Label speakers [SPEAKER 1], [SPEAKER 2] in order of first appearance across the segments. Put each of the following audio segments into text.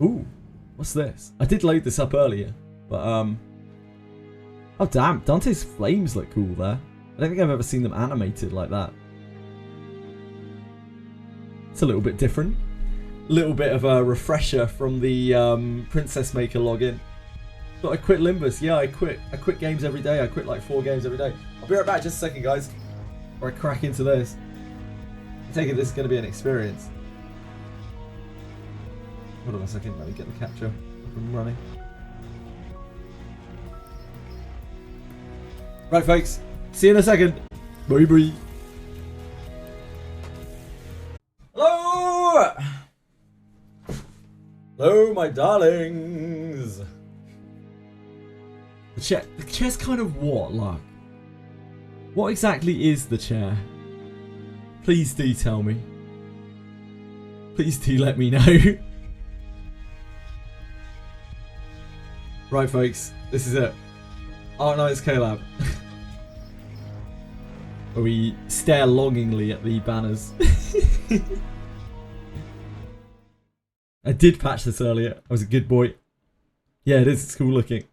[SPEAKER 1] Ooh, what's this? I did load this up earlier, but oh damn, Dante's flames look cool there. I don't think I've ever seen them animated like that. It's a little bit different. A little bit of a refresher from the Princess Maker login. But I quit Limbus. Yeah, I quit games every day. I quit like 4 games every day. I'll be right back just a second, guys. Before I crack into this. I take it this is going to be an experience. Hold on a second, let me get the capture up and running. Right, folks. See you in a second. Bye bye. Hello! Hello, my darlings. The chair's kind of what, like? What exactly is the chair? Please do tell me. Please do let me know. Right, folks, this is it. ARKNIGHTS COLLAB. Where we stare longingly at the banners. I did patch this earlier. I was a good boy. Yeah, it is. It's cool looking.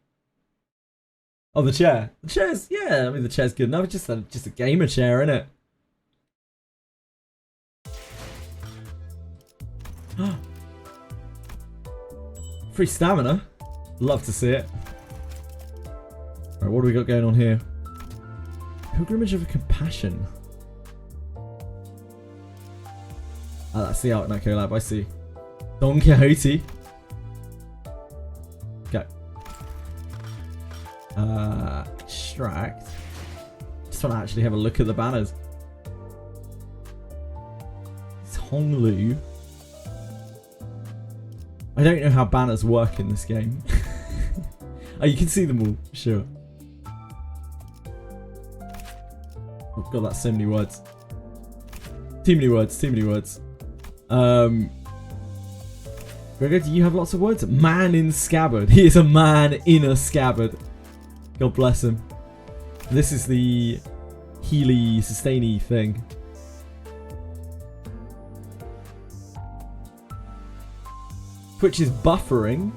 [SPEAKER 1] Oh, the chair. The chair's, yeah, I mean, the chair's good enough. It's just a gamer chair, innit? Free stamina. Love to see it. Alright, what do we got going on here? Pilgrimage of Compassion. Ah, that's the ARKNIGHTS COLLAB, I see. Don Quixote. Go. Extract. Just want to actually have a look at the banners. It's Honglu. I don't know how banners work in this game. Oh, you can see them all, sure. Oh god, that's so many words. Too many words, too many words. Gregor, do you have lots of words? Man in scabbard. He is a man in a scabbard. God bless him. This is the Healy sustainy thing. Twitch is buffering.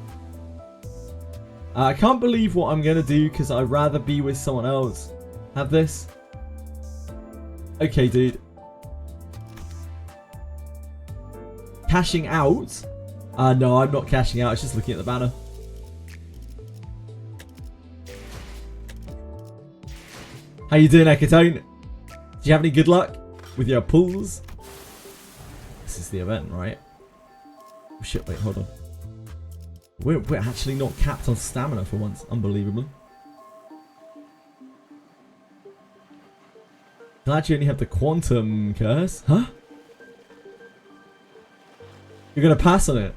[SPEAKER 1] I can't believe what I'm going to do because I'd rather be with someone else. Have this? Okay, dude. Cashing out? No, I'm not cashing out. I was just looking at the banner. How you doing, Ekatone? Do you have any good luck with your pulls? This is the event, right? Oh shit, wait, hold on. We're actually not capped on stamina for once. Unbelievable. Glad you only have the quantum curse. Huh? You're gonna pass on it?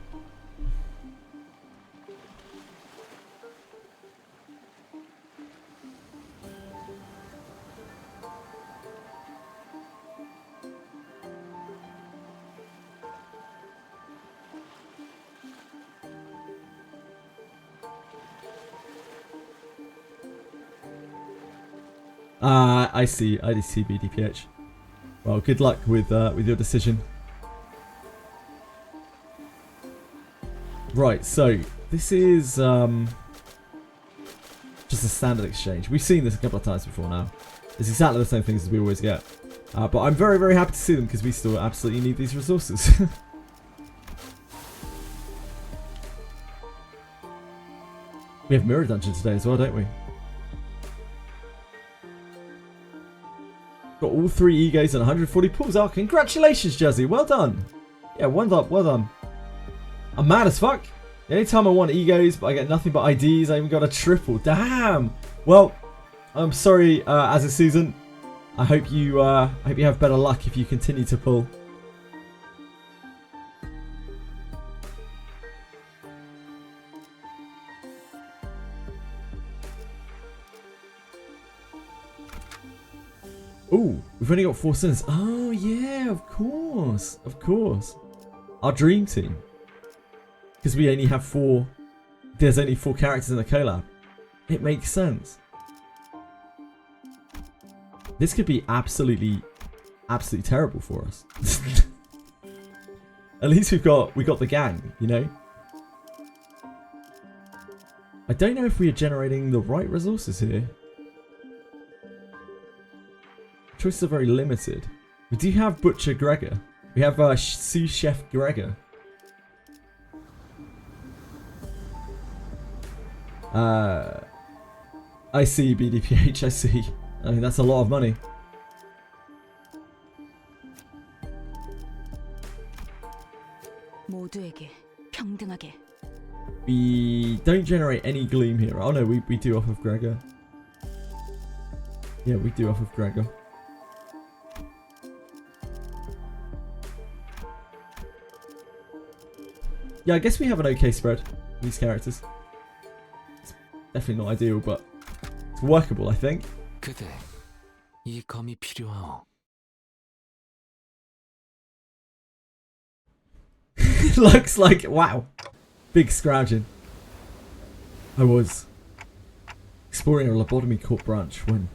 [SPEAKER 1] I see BDPH. Well, good luck with your decision. Right, so this is just a standard exchange. We've seen this a couple of times before now. It's exactly the same things as we always get. But I'm very, very happy to see them because we still absolutely need these resources. We have Mirror Dungeon today as well, don't we? Got all 3 egos and 140 pulls. Oh, congratulations, Jazzy. Well done. Yeah, well done. Well done. I'm mad as fuck. The only time I want egos, but I get nothing but IDs. I even got a triple. Damn. Well, I'm sorry, as a Susan. I hope you have better luck if you continue to pull. Ooh, we've only got 4 sins. Oh yeah, of course, of course. Our dream team. Because we only have 4. There's only 4 characters in the collab. It makes sense. This could be absolutely terrible for us. At least we got the gang, you know. I don't know if we are generating the right resources here. Choices are very limited. We do have Butcher Gregor. We have Sous Chef Gregor. I see, BDPH, I see. I mean, that's a lot of money. We don't generate any gloom here. Oh no, we do off of Gregor. Yeah, we do off of Gregor. Yeah, I guess we have an okay spread with these characters. It's definitely not ideal, but it's workable, I think. Looks like, wow. Big scrounging. I was exploring a lobotomy court branch when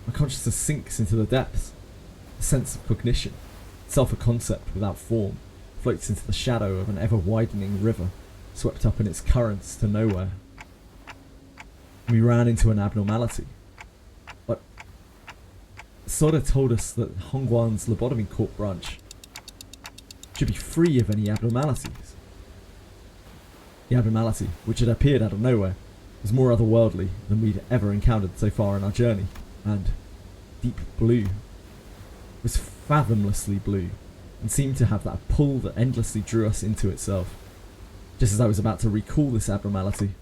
[SPEAKER 1] my consciousness sinks into the depths. A sense of cognition, itself a concept without form, floats into the shadow of an ever-widening river, swept up in its currents to nowhere. We ran into an abnormality. But Soda told us that Hongguan's lobotomy court branch should be free of any abnormalities. The abnormality, which had appeared out of nowhere, was more otherworldly than we'd ever encountered so far in our journey, and deep blue. It was fathomlessly blue, and seemed to have that pull that endlessly drew us into itself. Just as I was about to recall this abnormality,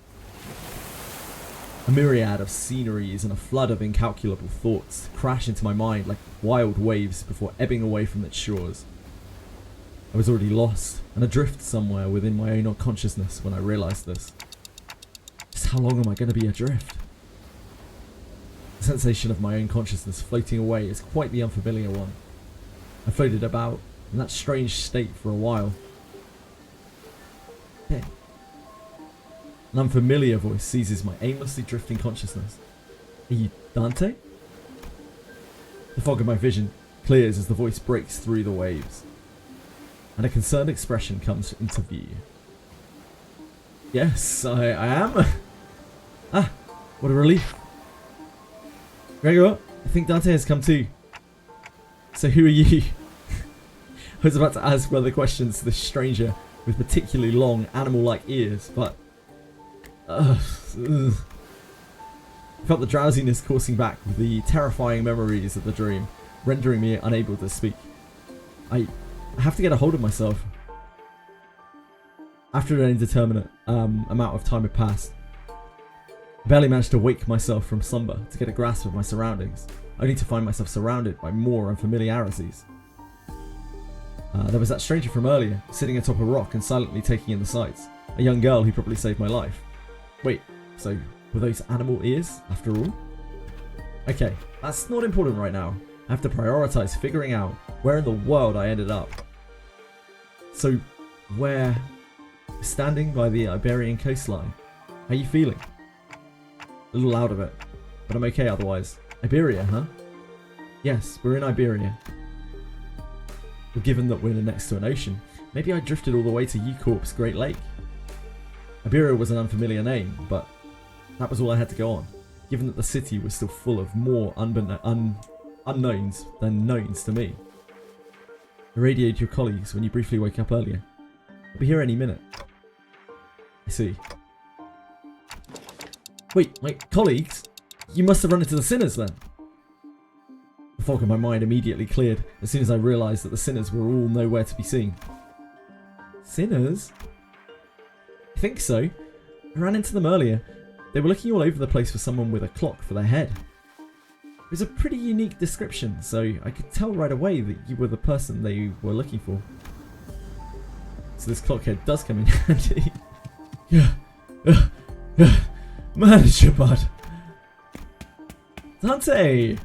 [SPEAKER 1] a myriad of sceneries and a flood of incalculable thoughts crashed into my mind like wild waves before ebbing away from its shores. I was already lost and adrift somewhere within my own consciousness when I realised this. Just how long am I going to be adrift? The sensation of my own consciousness floating away is quite the unfamiliar one. I floated about in that strange state for a while. Then, an unfamiliar voice seizes my aimlessly drifting consciousness. Are you Dante? The fog of my vision clears as the voice breaks through the waves, and a concerned expression comes into view. Yes, I am. Ah, what a relief. Gregor, I think Dante has come too. So who are you? I was about to ask further questions to this stranger with particularly long animal-like ears, but I felt the drowsiness coursing back with the terrifying memories of the dream, rendering me unable to speak. I have to get a hold of myself. After an indeterminate amount of time had passed, I barely managed to wake myself from slumber to get a grasp of my surroundings, only to find myself surrounded by more unfamiliarities. There was that stranger from earlier, sitting atop a rock and silently taking in the sights. A young girl who probably saved my life. Wait, so were those animal ears after all? Okay, that's not important right now. I have to prioritise figuring out where in the world I ended up. So, we're standing by the Iberian coastline. How are you feeling? A little out of it, but I'm okay otherwise. Iberia, huh? Yes, we're in Iberia. Well, given that we're next to an ocean, maybe I drifted all the way to U-Corp's Great Lake. Iberia was an unfamiliar name, but that was all I had to go on, given that the city was still full of more unknowns than knowns to me. I radioed your colleagues when you briefly woke up earlier. I'll be here any minute. I see. Wait, my colleagues? You must have run into the sinners then. The fog in my mind immediately cleared as soon as I realised that the sinners were all nowhere to be seen. Sinners? I think so. I ran into them earlier. They were looking all over the place for someone with a clock for their head. It was a pretty unique description, so I could tell right away that you were the person they were looking for. So this clockhead does come in handy. Manager bud. Dante!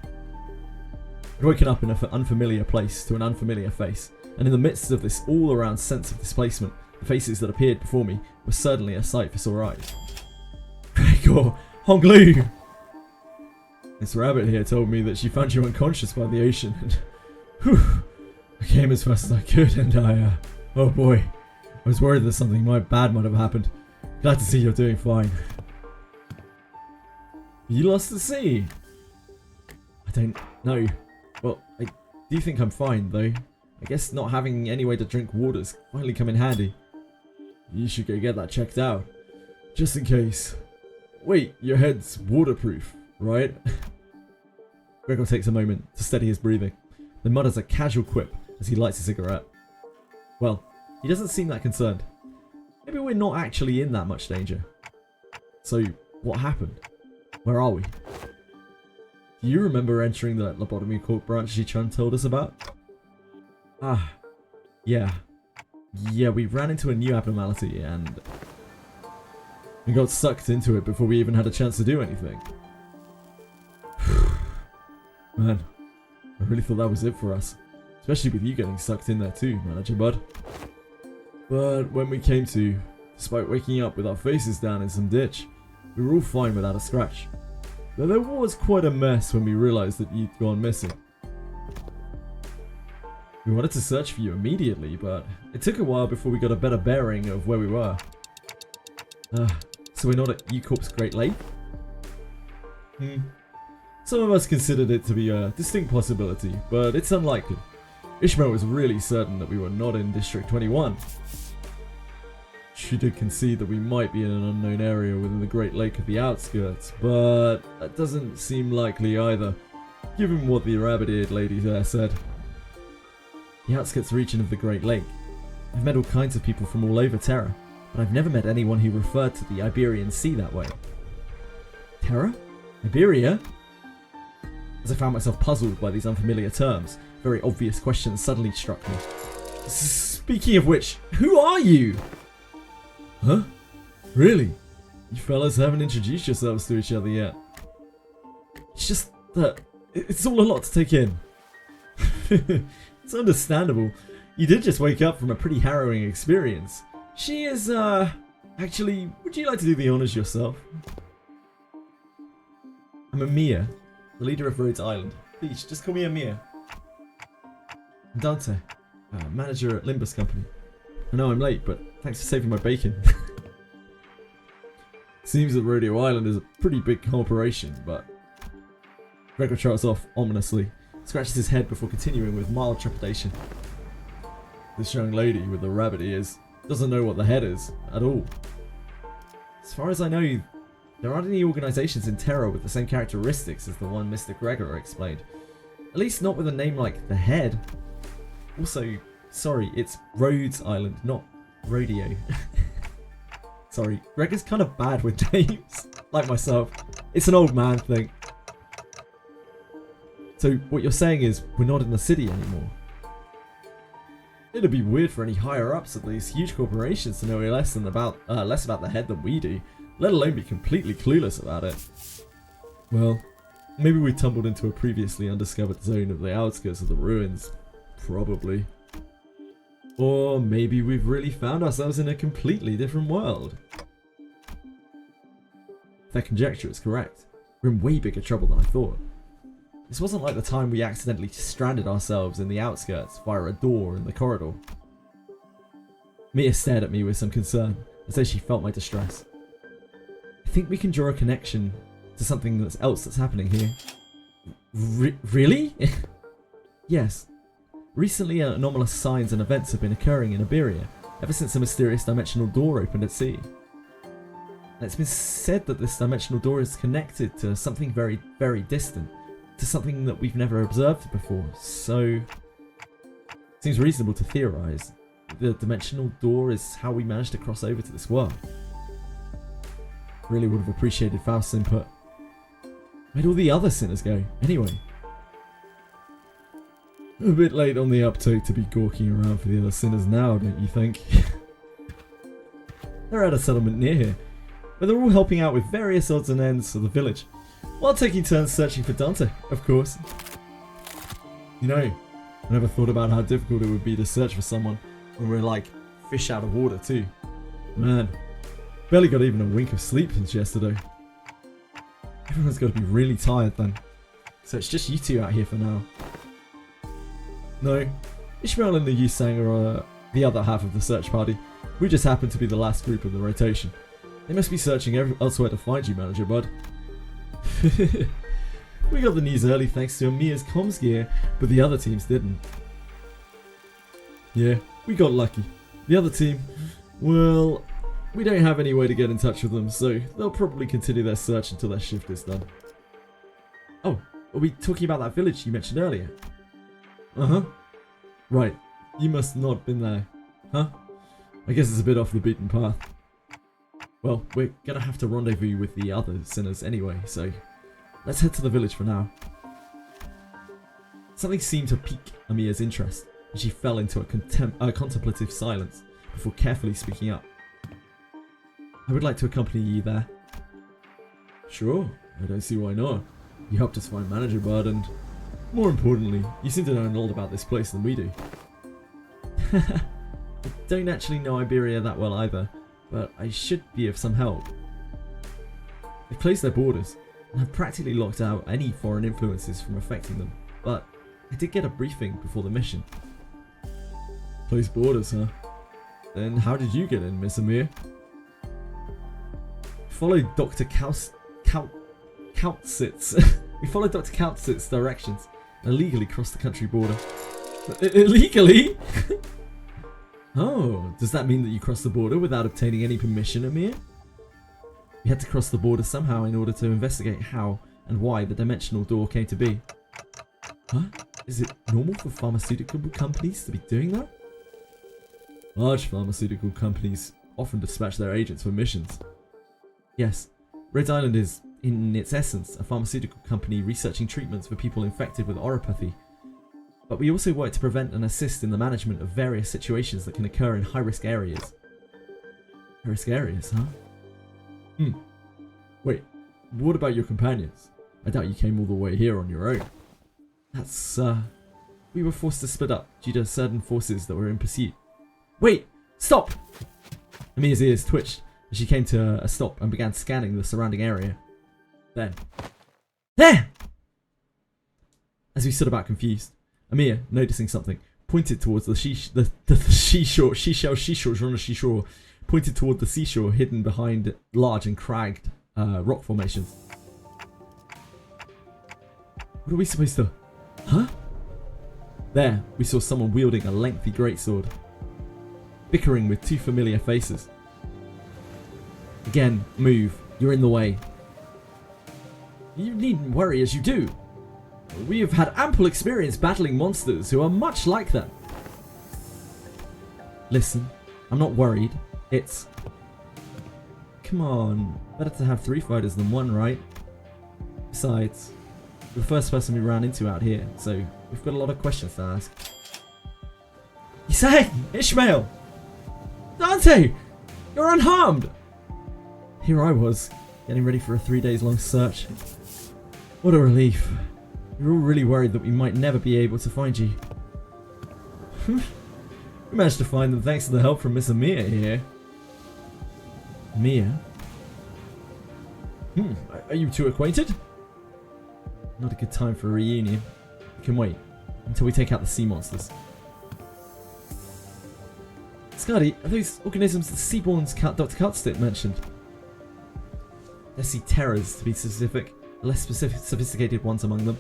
[SPEAKER 1] I'd woken up in an unfamiliar place to an unfamiliar face, and in the midst of this all-around sense of displacement, the faces that appeared before me were certainly a sight for sore eyes. Gregor! Honglu! This rabbit here told me that she found you unconscious by the ocean, and whew, I came as fast as I could, and oh boy, I was worried that something bad might have happened. Glad to see you're doing fine. You lost the sea? I don't know. Well, I do think I'm fine, though. I guess not having any way to drink water's finally come in handy. You should go get that checked out. Just in case. Wait, your head's waterproof, right? Gregor takes a moment to steady his breathing, then mutters a casual quip as he lights a cigarette. Well, he doesn't seem that concerned. Maybe we're not actually in that much danger. So, what happened? Where are we? Do you remember entering the lobotomy court branch Ji-chan told us about? Ah, yeah. Yeah, we ran into a new abnormality and we got sucked into it before we even had a chance to do anything. Man, I really thought that was it for us. Especially with you getting sucked in there too, Manager Bud. But when we came to, despite waking up with our faces down in some ditch, we were all fine without a scratch. Though there was quite a mess when we realised that you'd gone missing. We wanted to search for you immediately, but it took a while before we got a better bearing of where we were. So we're not at E-Corp's Great Lake? Some of us considered it to be a distinct possibility, but it's unlikely. Ishmael was really certain that we were not in District 21. She did concede that we might be in an unknown area within the Great Lake at the outskirts, but that doesn't seem likely either, given what the rabbit-eared lady there said. The outskirts region of the Great Lake. I've met all kinds of people from all over Terra, but I've never met anyone who referred to the Iberian Sea that way. Terra? Iberia? As I found myself puzzled by these unfamiliar terms, very obvious questions suddenly struck me. Speaking of which, who are you? Huh? Really? You fellas haven't introduced yourselves to each other yet. It's just that it's all a lot to take in. It's understandable. You did just wake up from a pretty harrowing experience. She is, actually, would you like to do the honors yourself? I'm Amir, the leader of Rhodes Island. Please, just call me Amir. I'm Dante, manager at Limbus Company. I know I'm late, but thanks for saving my bacon. Seems that Rodeo Island is a pretty big corporation, but... Gregor trots off ominously, scratches his head before continuing with mild trepidation. This young lady with the rabbit ears doesn't know what the head is, at all. As far as I know, there aren't any organisations in Terra with the same characteristics as the one Mr. Gregor explained. At least not with a name like the Head. Also, sorry, it's Rhodes Island, not Rodeo. Sorry, Gregor's kind of bad with names, like myself. It's an old man thing. So what you're saying is we're not in the city anymore? It'd be weird for any higher-ups of these huge corporations to know less about the Head than we do, let alone be completely clueless about it. Well, maybe we tumbled into a previously undiscovered zone of the outskirts of the ruins. Probably. Or maybe we've really found ourselves in a completely different world. If that conjecture is correct, we're in way bigger trouble than I thought. This wasn't like the time we accidentally stranded ourselves in the outskirts via a door in the corridor. Mia stared at me with some concern, as though she felt my distress. I think we can draw a connection to something else that's happening here. Really? Yes. Recently, anomalous signs and events have been occurring in Iberia, ever since a mysterious dimensional door opened at sea. And it's been said that this dimensional door is connected to something very, very distant, to something that we've never observed before, so... It seems reasonable to theorise the dimensional door is how we managed to cross over to this world. Really would have appreciated Faust's input. Where'd all the other sinners go, anyway? A bit late on the uptake to be gawking around for the other sinners now, don't you think? They're at a settlement near here, where they're all helping out with various odds and ends of the village, while taking turns searching for Dante, of course. You know, I never thought about how difficult it would be to search for someone when we're like fish out of water too. Man, barely got even a wink of sleep since yesterday. Everyone's got to be really tired then, so it's just you two out here for now. No, Ishmael and the Yusang are the other half of the search party. We just happen to be the last group of the rotation. They must be searching elsewhere to find you, Manager Bud. We got the news early thanks to Amia's comms gear, but the other teams didn't. Yeah, we got lucky. The other team, well, we don't have any way to get in touch with them, so they'll probably continue their search until their shift is done. Oh, are we talking about that village you mentioned earlier? Uh-huh. Right, you must not have been there. Huh? I guess it's a bit off the beaten path. Well, we're gonna have to rendezvous with the other sinners anyway, so let's head to the village for now. Something seemed to pique Amia's interest, and she fell into a contemplative silence before carefully speaking up. I would like to accompany you there. Sure, I don't see why not. You helped us find Manager Bud, and more importantly, you seem to know a lot about this place than we do. I don't actually know Iberia that well either, but I should be of some help. They've closed their borders and have practically locked out any foreign influences from affecting them, but I did get a briefing before the mission. Closed borders, huh? Then how did you get in, Miss Amir? Followed Dr. Kautsitz's we followed Dr. Kautsitz's directions and illegally crossed the country border. Illegally? Oh, does that mean that you crossed the border without obtaining any permission, Amir? We had to cross the border somehow in order to investigate how and why the dimensional door came to be. Huh? Is it normal for pharmaceutical companies to be doing that? Large pharmaceutical companies often dispatch their agents for missions. Yes, Red Island is, in its essence, a pharmaceutical company researching treatments for people infected with oropathy. But we also work to prevent and assist in the management of various situations that can occur in high-risk areas. High-risk areas, huh? Wait, what about your companions? I doubt you came all the way here on your own. That's, we were forced to split up due to certain forces that were in pursuit. Wait! Stop! Amia's ears twitched as she came to a stop and began scanning the surrounding area. Then... There! As we stood about confused, Amia, noticing something, pointed towards the seashore, pointed toward the seashore hidden behind large and cragged rock formations. What are we supposed to... Huh? There, we saw someone wielding a lengthy greatsword, bickering with two familiar faces. Again, move. You're in the way. You needn't worry as you do. We have had ample experience battling monsters who are much like them. Listen, I'm not worried. It's... Come on, better to have 3 fighters than 1, right? Besides, you're the first person we ran into out here, so we've got a lot of questions to ask. You say, Ishmael! Dante! You're unharmed! Here I was, getting ready for a 3 days long search. What a relief. We were all really worried that we might never be able to find you. We managed to find them thanks to the help from Miss Amir here. Amir? Are you two acquainted? Not a good time for a reunion. We can wait until we take out the sea monsters. Scotty, are those organisms the Seaborn's Dr. Cutstick mentioned? They're sea terrors, to be specific. The less sophisticated ones among them.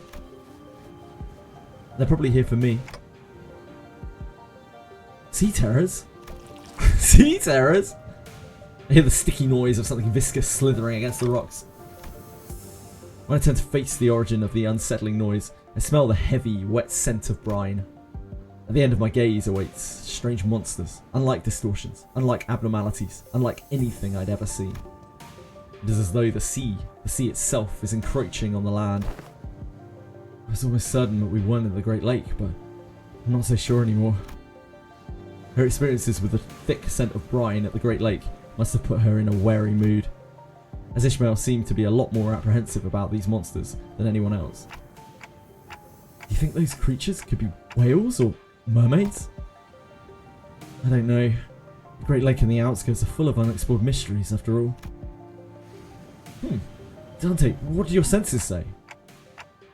[SPEAKER 1] They're probably here for me. Sea terrors? Sea terrors? I hear the sticky noise of something viscous slithering against the rocks. When I turn to face the origin of the unsettling noise, I smell the heavy, wet scent of brine. At the end of my gaze awaits strange monsters, unlike distortions, unlike abnormalities, unlike anything I'd ever seen. It is as though the sea itself, is encroaching on the land. I was almost certain that we weren't in the Great Lake, but I'm not so sure anymore. Her experiences with the thick scent of brine at the Great Lake must have put her in a wary mood, as Ishmael seemed to be a lot more apprehensive about these monsters than anyone else. Do you think those creatures could be whales or mermaids? I don't know. The Great Lake and the outskirts are full of unexplored mysteries, after all. Dante, what do your senses say?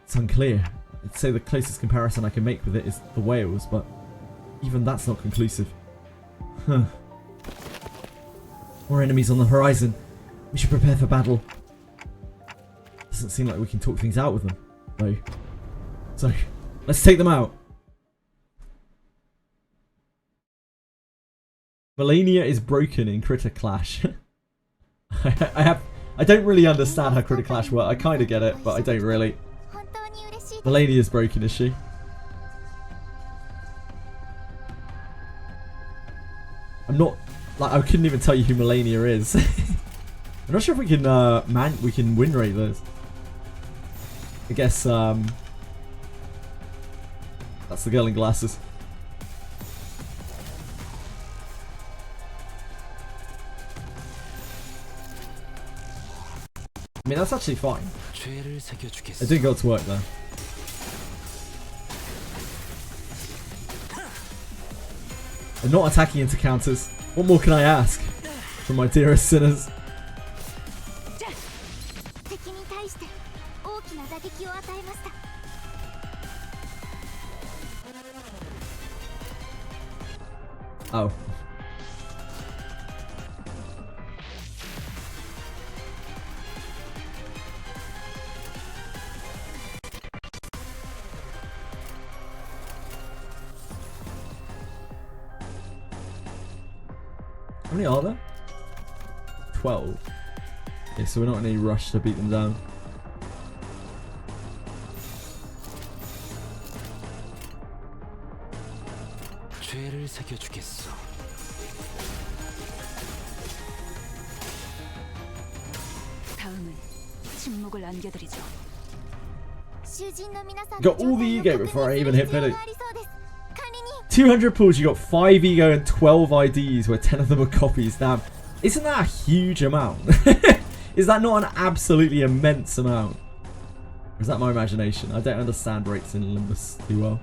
[SPEAKER 1] It's unclear. I'd say the closest comparison I can make with it is the whales, but even that's not conclusive. More enemies on the horizon. We should prepare for battle. Doesn't seem like we can talk things out with them, though. So, let's take them out. Melania is broken in Critter Clash. I don't really understand how Critter Clash works. I kind of get it, but I don't really. Melania is broken, is she? I'm not, like, I couldn't even tell you who Melania is. I'm not sure if we can we can win rate those. I guess that's the girl in glasses. I mean, that's actually fine. I did go to work though. I'm not attacking into counters. What more can I ask from my dearest sinners? Oh. How many are there? 12. Okay, so we're not in any rush to beat them down. Got all the ego before I even hit Billy. 200 pulls, you got 5 ego and 12 IDs, where 10 of them are copies. Damn, isn't that a huge amount? Is that not an absolutely immense amount? Or is that my imagination? I don't understand rates in Limbus too well.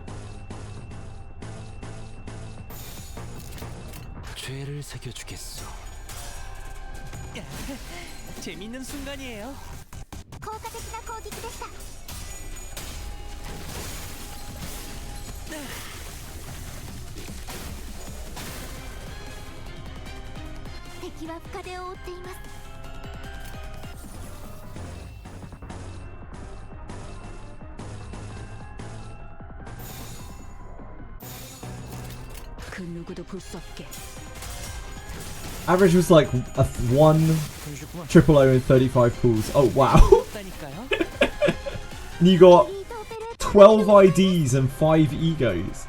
[SPEAKER 1] Average was like a 1 triple O and 35 pulls. Oh wow. And you got 12 IDs and 5 egos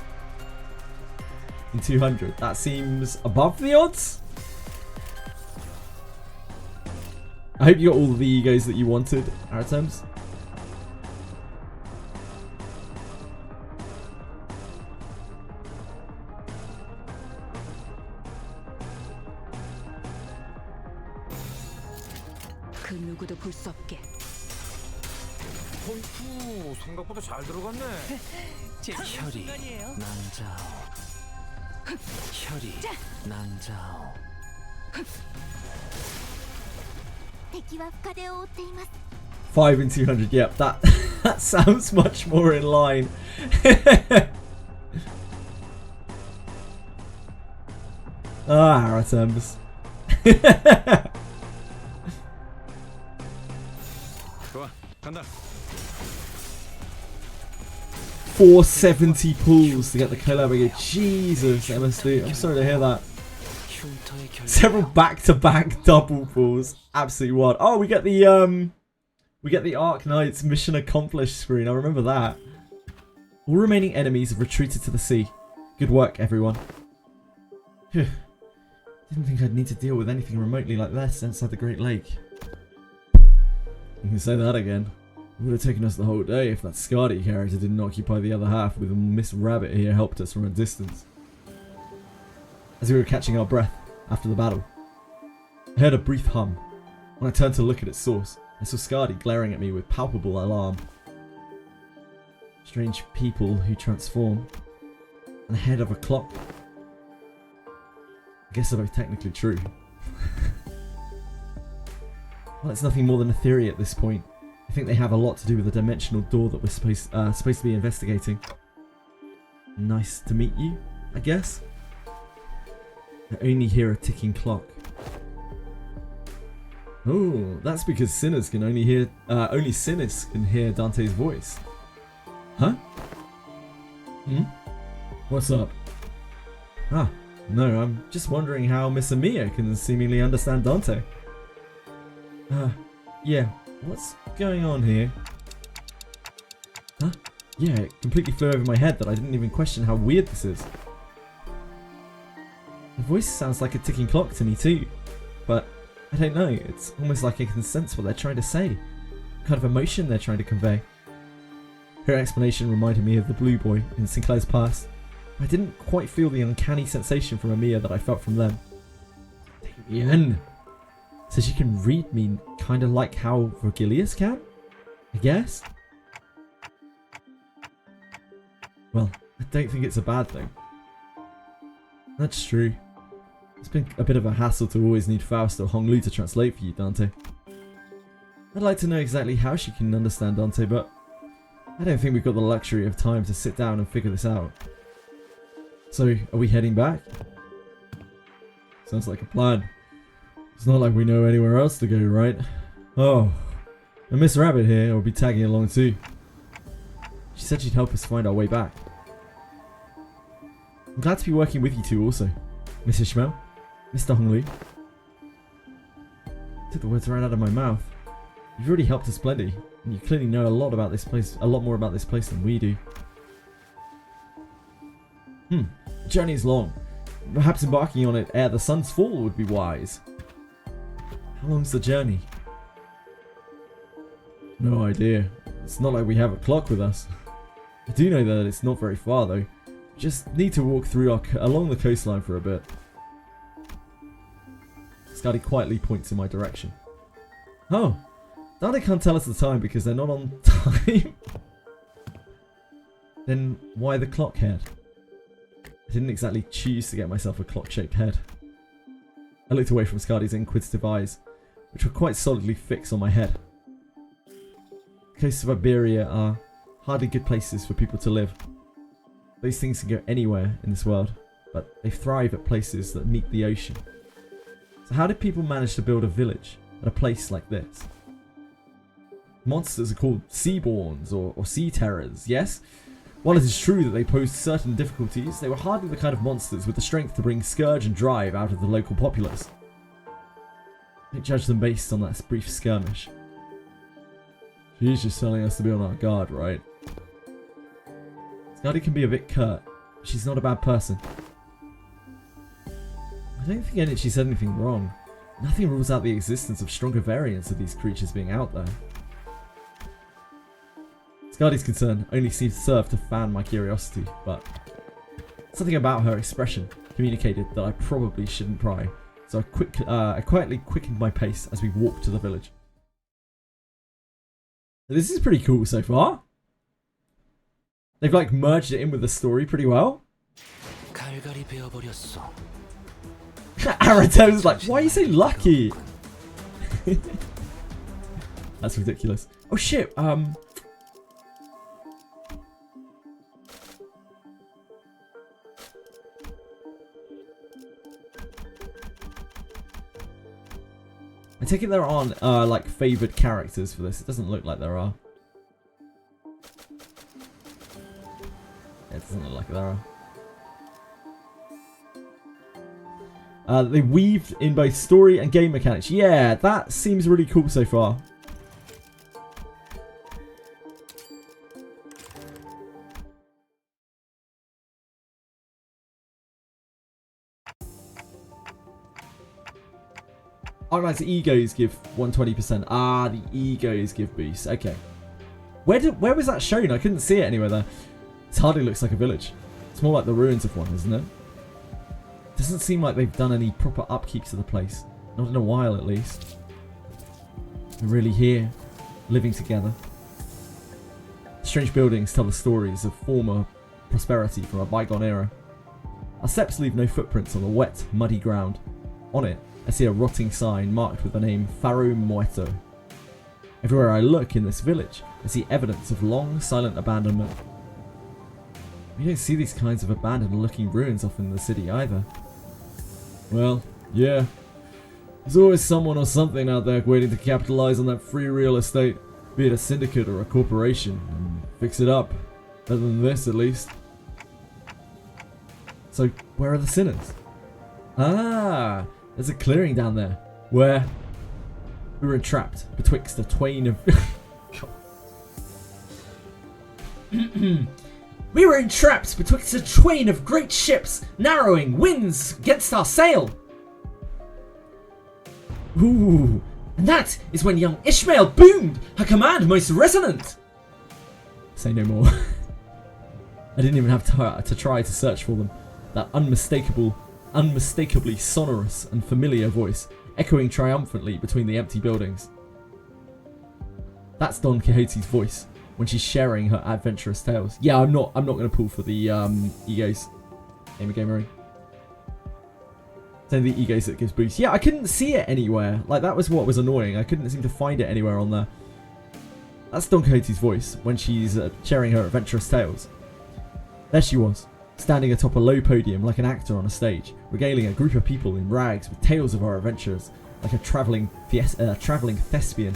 [SPEAKER 1] in 200. That seems above the odds. I hope you got all of the egos that you wanted, Aratems.
[SPEAKER 2] 생각보다 잘 들어갔네. 혈이 난자오. 혈이 난자오.
[SPEAKER 1] 5 in 200. Yep, that sounds much more in line. Ah, Aratems.
[SPEAKER 2] 좋아, 간다.
[SPEAKER 1] 470 pulls to get the collab again. Jesus, MSD. I'm sorry to hear that. Several back-to-back double pulls. Absolutely wild. Oh, we get the ARKNIGHTS mission accomplished screen. I remember that. All remaining enemies have retreated to the sea. Good work, everyone. Didn't think I'd need to deal with anything remotely like this inside the Great Lake. You can say that again. It would have taken us the whole day if that Scardy character didn't occupy the other half, with Miss Rabbit here helped us from a distance. As we were catching our breath after the battle, I heard a brief hum. When I turned to look at its source, I saw Scardy glaring at me with palpable alarm. Strange people who transform. And the head of a clock. I guess they're both technically true. Well, it's nothing more than Etheria at this point. I think they have a lot to do with the dimensional door that we're supposed to be investigating. Nice to meet you, I guess. I only hear a ticking clock. Oh, that's because sinners can only sinners can hear Dante's voice. Huh? Hmm? What's up? Ah, no, I'm just wondering how Miss Amiya can seemingly understand Dante. Yeah, what's going on here? Huh? Yeah, it completely flew over my head that I didn't even question how weird this is. The voice sounds like a ticking clock to me too, but I don't know, it's almost like I can sense what they're trying to say, what kind of emotion they're trying to convey. Her explanation reminded me of the Blue Boy in Sinclair's past. I didn't quite feel the uncanny sensation from Amiya that I felt from them. Damien! So she can read me kind of like how Vergilius can? I guess? Well, I don't think it's a bad thing. That's true. It's been a bit of a hassle to always need Faust or Honglu to translate for you, Dante. I'd like to know exactly how she can understand Dante, but I don't think we've got the luxury of time to sit down and figure this out. So, are we heading back? Sounds like a plan. It's not like we know anywhere else to go, right? Oh, and Miss Rabbit here will be tagging along too. She said she'd help us find our way back. I'm glad to be working with you two also. Miss Ishmael, Mr. Honglu. Took the words right out of my mouth. You've already helped us plenty, and you clearly know a lot about this place, a lot more about this place than we do. The journey is long. Perhaps embarking on it ere the sun's fall would be wise. How long's the journey? No idea. It's not like we have a clock with us. I do know that it's not very far though. We just need to walk through along the coastline for a bit. Scotty quietly points in my direction. Oh, Dante can't tell us the time because they're not on time. Then why the clock head? I didn't exactly choose to get myself a clock-shaped head. I looked away from Scardy's inquisitive eyes, which were quite solidly fixed on my head. The coasts of Iberia are hardly good places for people to live. Those things can go anywhere in this world, but they thrive at places that meet the ocean. So how did people manage to build a village at a place like this? Monsters are called seaborns or sea terrors, yes? While it is true that they posed certain difficulties, they were hardly the kind of monsters with the strength to bring scourge and drive out of the local populace. Don't judge them based on that brief skirmish. She's just telling us to be on our guard, right? Scardy can be a bit curt, but she's not a bad person. I don't think she said anything wrong. Nothing rules out the existence of stronger variants of these creatures being out there. Scardy's concern only seemed to serve to fan my curiosity, but something about her expression communicated that I probably shouldn't pry, so I quietly quickened my pace as we walked to the village. This is pretty cool so far. They've like merged it in with the story pretty well. Arato's like, why are you so lucky? That's ridiculous. Oh shit, I take it there aren't like favoured characters for this. It doesn't look like there are. Yeah, it doesn't look like there are. They weaved in both story and game mechanics. Yeah, that seems really cool so far. ARKNIGHTS egos give 120%. Ah, the egos give boosts. Okay. Where was that shown? I couldn't see it anywhere there. It hardly looks like a village. It's more like the ruins of one, isn't it? Doesn't seem like they've done any proper upkeep to the place. Not in a while, at least. They're really here, living together. Strange buildings tell the stories of former prosperity from a bygone era. Our steps leave no footprints on the wet, muddy ground. On it, I see a rotting sign marked with the name Faro Muerto. Everywhere I look in this village, I see evidence of long, silent abandonment. You don't see these kinds of abandoned looking ruins often in the city either. Well, yeah. There's always someone or something out there waiting to capitalize on that free real estate, be it a syndicate or a corporation, and fix it up. Better than this, at least. So, where are the sinners? Ah, there's a clearing down there, where we were entrapped betwixt a twain of... We were entrapped betwixt a twain of great ships, narrowing winds against our sail. Ooh, and that is when young Ishmael boomed, her command most resonant. Say no more. I didn't even have to try to search for them. That unmistakably sonorous and familiar voice, echoing triumphantly between the empty buildings. That's Don Quixote's voice when she's sharing her adventurous tales. Yeah, I'm not going to pull for the egos. Gamer. It's only the egos that gives boost. Yeah, I couldn't see it anywhere. Like, that was what was annoying. I couldn't seem to find it anywhere on there. That's Don Quixote's voice when she's sharing her adventurous tales. There she was, standing atop a low podium like an actor on a stage, regaling a group of people in rags with tales of her adventures, like a travelling thespian.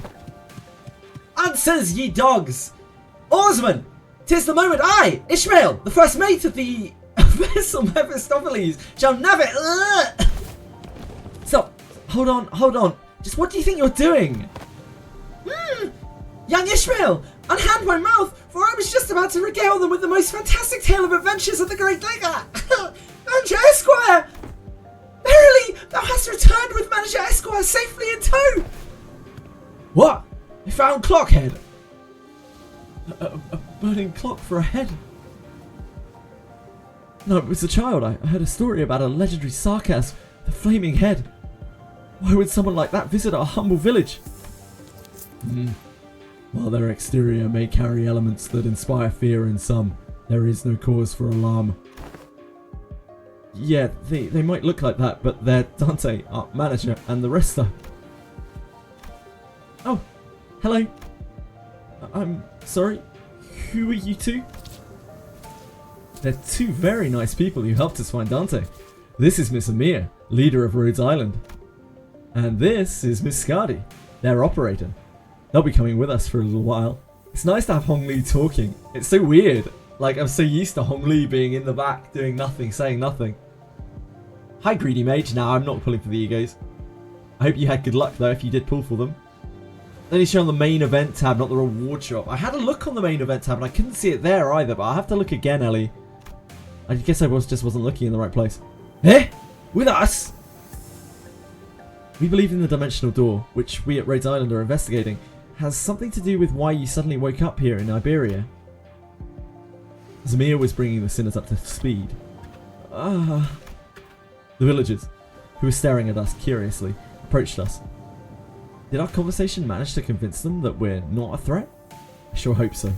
[SPEAKER 1] Answers, ye dogs! Oarsmen! 'Tis the moment I, Ishmael, the first mate of the vessel Mephistopheles, shall navigate. Stop! Hold on. Just what do you think you're doing? Young Ishmael, unhand my mouth, for I was just about to regale them with the most fantastic tale of adventures of the Great Digger. Manager Esquire! Verily, thou hast returned with Manager Esquire safely in tow. What? I found Clockhead. A burning clock for a head. No, it was a child. I heard a story about a legendary sarcasm, the flaming head. Why would someone like that visit our humble village? While their exterior may carry elements that inspire fear in some, there is no cause for alarm. Yeah, they might look like that, but they're Dante, our manager, and the rest are... Oh, hello. I'm sorry. Who are you two? They're two very nice people who helped us find Dante. This is Miss Amir, leader of Rhodes Island. And this is Miss Scardi, their operator. They'll be coming with us for a little while. It's nice to have Hong Li talking. It's so weird. Like, I'm so used to Hong Li being in the back, doing nothing, saying nothing. Hi, Greedy Mage. Nah, I'm not pulling for the egos. I hope you had good luck, though, if you did pull for them. Only show on the main event tab, not the reward shop. I had a look on the main event tab, and I couldn't see it there either, but I'll have to look again, Ellie. I guess I just wasn't looking in the right place. Eh? With us? We believe in the dimensional door, which we at Rhodes Island are investigating, has something to do with why you suddenly woke up here in Iberia. Zamir was bringing the sinners up to speed. The villagers, who were staring at us curiously, approached us. Did our conversation manage to convince them that we're not a threat? I sure hope so.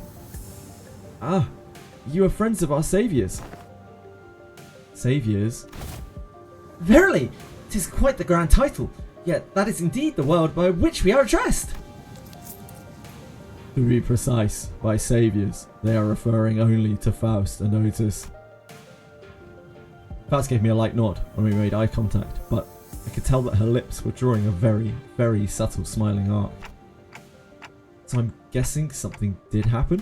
[SPEAKER 1] You are friends of our saviors. Saviors? Verily, 'tis quite the grand title, yet that is indeed the world by which we are addressed. To be precise, by saviors, they are referring only to Faust and Otis. Faust gave me a light nod when we made eye contact, but I could tell that her lips were drawing a very, very subtle smiling arc. So I'm guessing something did happen?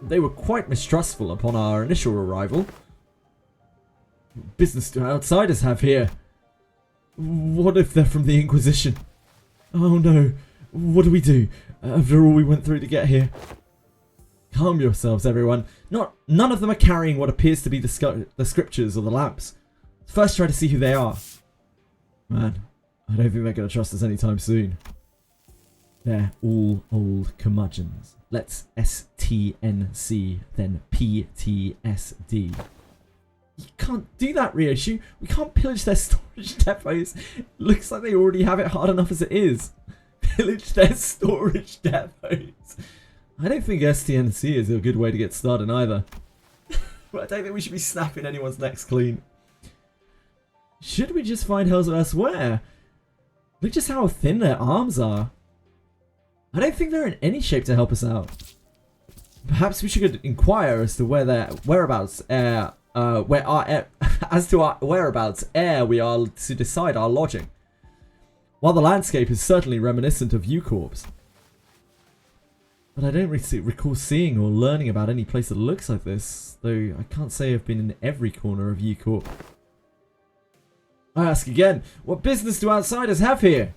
[SPEAKER 1] They were quite mistrustful upon our initial arrival. Business do outsiders have here. What if they're from the Inquisition? Oh no, what do we do after all we went through to get here? Calm yourselves, everyone. None of them are carrying what appears to be the scriptures or the lamps. First try to see who they are. Man, I don't think they're going to trust us anytime soon. They're all old curmudgeons. Let's STNC, then PTSD. You can't do that, Ryoshu. We can't pillage their storage depots. Looks like they already have it hard enough as it is. Pillage their storage depots. I don't think STNC is a good way to get started either. But I don't think we should be snapping anyone's necks clean. Should we just find help elsewhere? Look just how thin their arms are. I don't think they're in any shape to help us out. Perhaps we should inquire as to where their whereabouts as to our whereabouts ere we are to decide our lodging. while the landscape is certainly reminiscent of U-Corps. But I don't recall seeing or learning about any place that looks like this, though I can't say I've been in every corner of U-Corp. I ask again, what business do outsiders have here?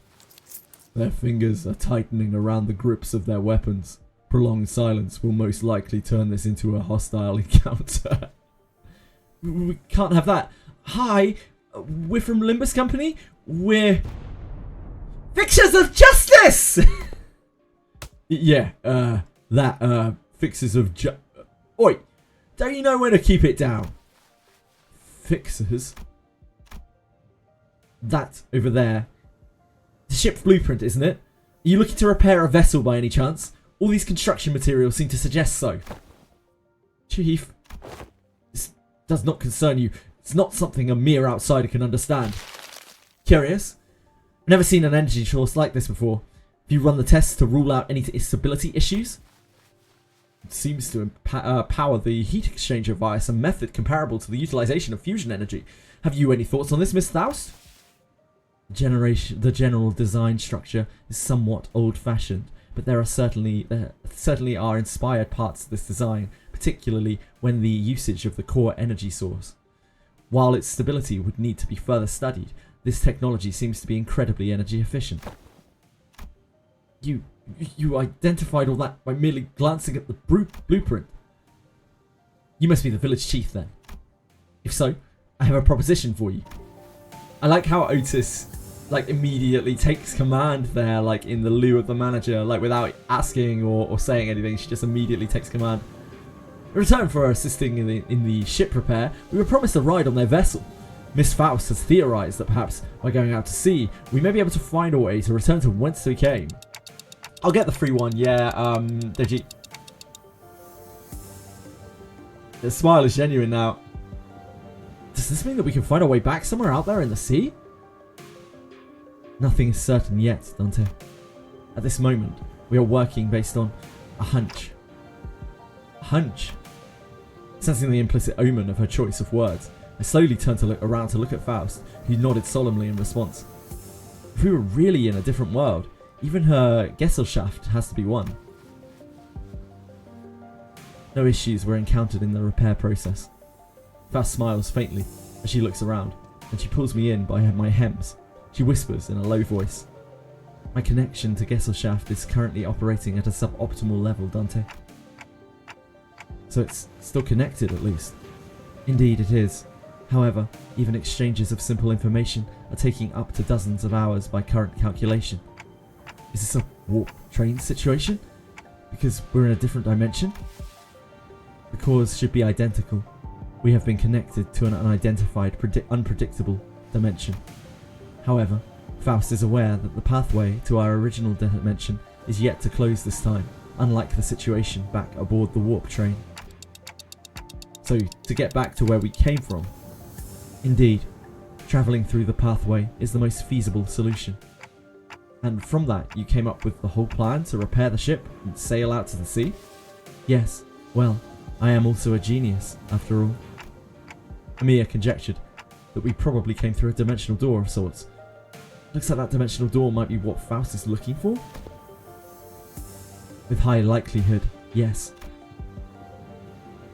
[SPEAKER 1] Their fingers are tightening around the grips of their weapons. Prolonged silence will most likely turn this into a hostile encounter. We can't have that. Hi, we're from Limbus Company. We're Fixers of Justice! Yeah, Fixers of Oi, don't you know when to keep it down? Fixers? That over there. The ship's blueprint, isn't it? Are you looking to repair a vessel by any chance? All these construction materials seem to suggest so. Chief, this does not concern you. It's not something a mere outsider can understand. Curious? I've never seen an energy source like this before. Have you run the tests to rule out any stability issues? It seems to power the heat exchanger via some method comparable to the utilization of fusion energy. Have you any thoughts on this, Miss Faust? The general design structure is somewhat old-fashioned, but there certainly are inspired parts of this design, particularly when the usage of the core energy source. While its stability would need to be further studied, this technology seems to be incredibly energy efficient. You identified all that by merely glancing at the blueprint. You must be the village chief then. If so, I have a proposition for you. I like how Otis immediately takes command there, in the lieu of the manager, without asking or saying anything. She just immediately takes command. In return for assisting in the ship repair, we were promised a ride on their vessel. Miss Faust has theorized that perhaps by going out to sea, we may be able to find a way to return to whence we came. I'll get the free one, yeah, Deji. The smile is genuine now. Does this mean that we can find our way back somewhere out there in the sea? Nothing is certain yet, Dante. At this moment, we are working based on a hunch. A hunch? Sensing the implicit omen of her choice of words, I slowly turned to look at Faust, who nodded solemnly in response. If we were really in a different world, even her Gesellschaft has to be one. No issues were encountered in the repair process. Faust smiles faintly as she looks around, and she pulls me in by my hems. She whispers in a low voice. My connection to Gesellschaft is currently operating at a suboptimal level, Dante. So it's still connected at least. Indeed it is. However, even exchanges of simple information are taking up to dozens of hours by current calculation. Is this a warp train situation? Because we're in a different dimension? The cause should be identical. We have been connected to an unidentified, unpredictable dimension. However, Faust is aware that the pathway to our original dimension is yet to close this time, unlike the situation back aboard the warp train. So, to get back to where we came from, indeed, travelling through the pathway is the most feasible solution. And from that, you came up with the whole plan to repair the ship and sail out to the sea? Yes, well, I am also a genius, after all. Amir conjectured that we probably came through a dimensional door of sorts. Looks like that dimensional door might be what Faust is looking for? With high likelihood, yes.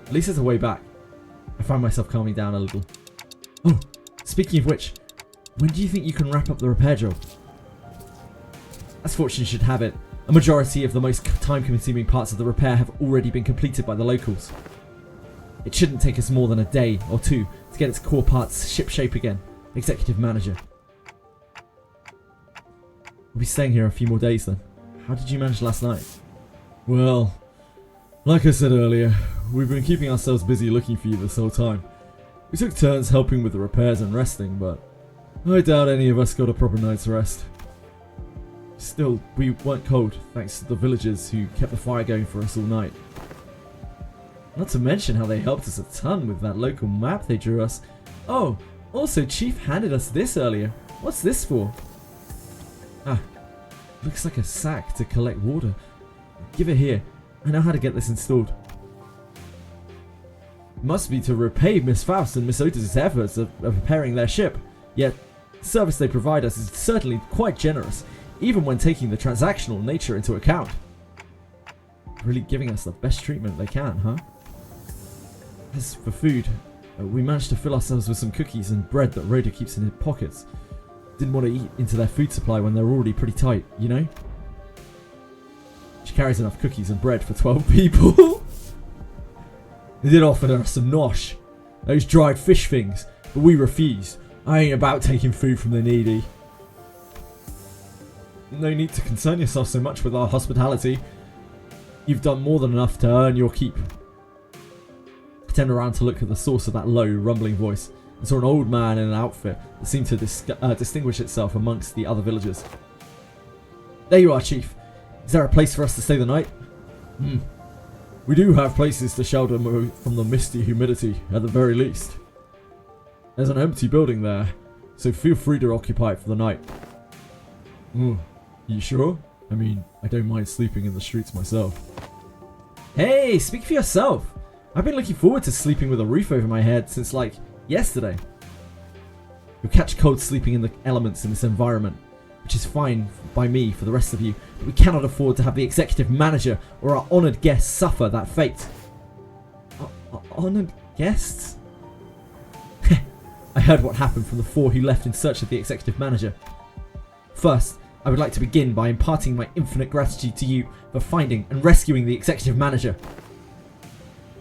[SPEAKER 1] At least there's a way back. I find myself calming down a little. Oh, speaking of which, when do you think you can wrap up the repair job? As fortune should have it, a majority of the most time-consuming parts of the repair have already been completed by the locals. It shouldn't take us more than a day or two to get its core parts ship-shape again, Executive Manager. We'll be staying here a few more days then. How did you manage last night? Well, like I said earlier, we've been keeping ourselves busy looking for you this whole time. We took turns helping with the repairs and resting, but I doubt any of us got a proper night's rest. Still, we weren't cold, thanks to the villagers who kept the fire going for us all night. Not to mention how they helped us a ton with that local map they drew us. Oh, also Chief handed us this earlier. What's this for? Ah, looks like a sack to collect water. Give it here. I know how to get this installed. It must be to repay Miss Faust and Miss Otis' efforts of repairing their ship. Yet, The service they provide us is certainly quite generous, even when taking the transactional nature into account. Really giving us the best treatment they can, huh? As for food, we managed to fill ourselves with some cookies and bread that Rhoda keeps in her pockets. Didn't want to eat into their food supply when they're already pretty tight, you know? She carries enough cookies and bread for 12 people. They did offer us some nosh, those dried fish things, but we refused. I ain't about taking food from the needy. No need to concern yourself so much with our hospitality. You've done more than enough to earn your keep. I turned around to look at the source of that low, rumbling voice and saw an old man in an outfit that seemed to distinguish itself amongst the other villagers. There you are, Chief. Is there a place for us to stay the night? We do have places to shelter from the misty humidity, at the very least. There's an empty building there, so feel free to occupy it for the night. You sure? I mean, I don't mind sleeping in the streets myself. Hey, speak for yourself. I've been looking forward to sleeping with a roof over my head since, like, yesterday. You'll catch cold sleeping in the elements in this environment, which is fine by me for the rest of you, but we cannot afford to have the executive manager or our honoured guests suffer that fate. Honoured guests? I heard what happened from the 4 who left in search of the executive manager. First, I would like to begin by imparting my infinite gratitude to you for finding and rescuing the executive manager.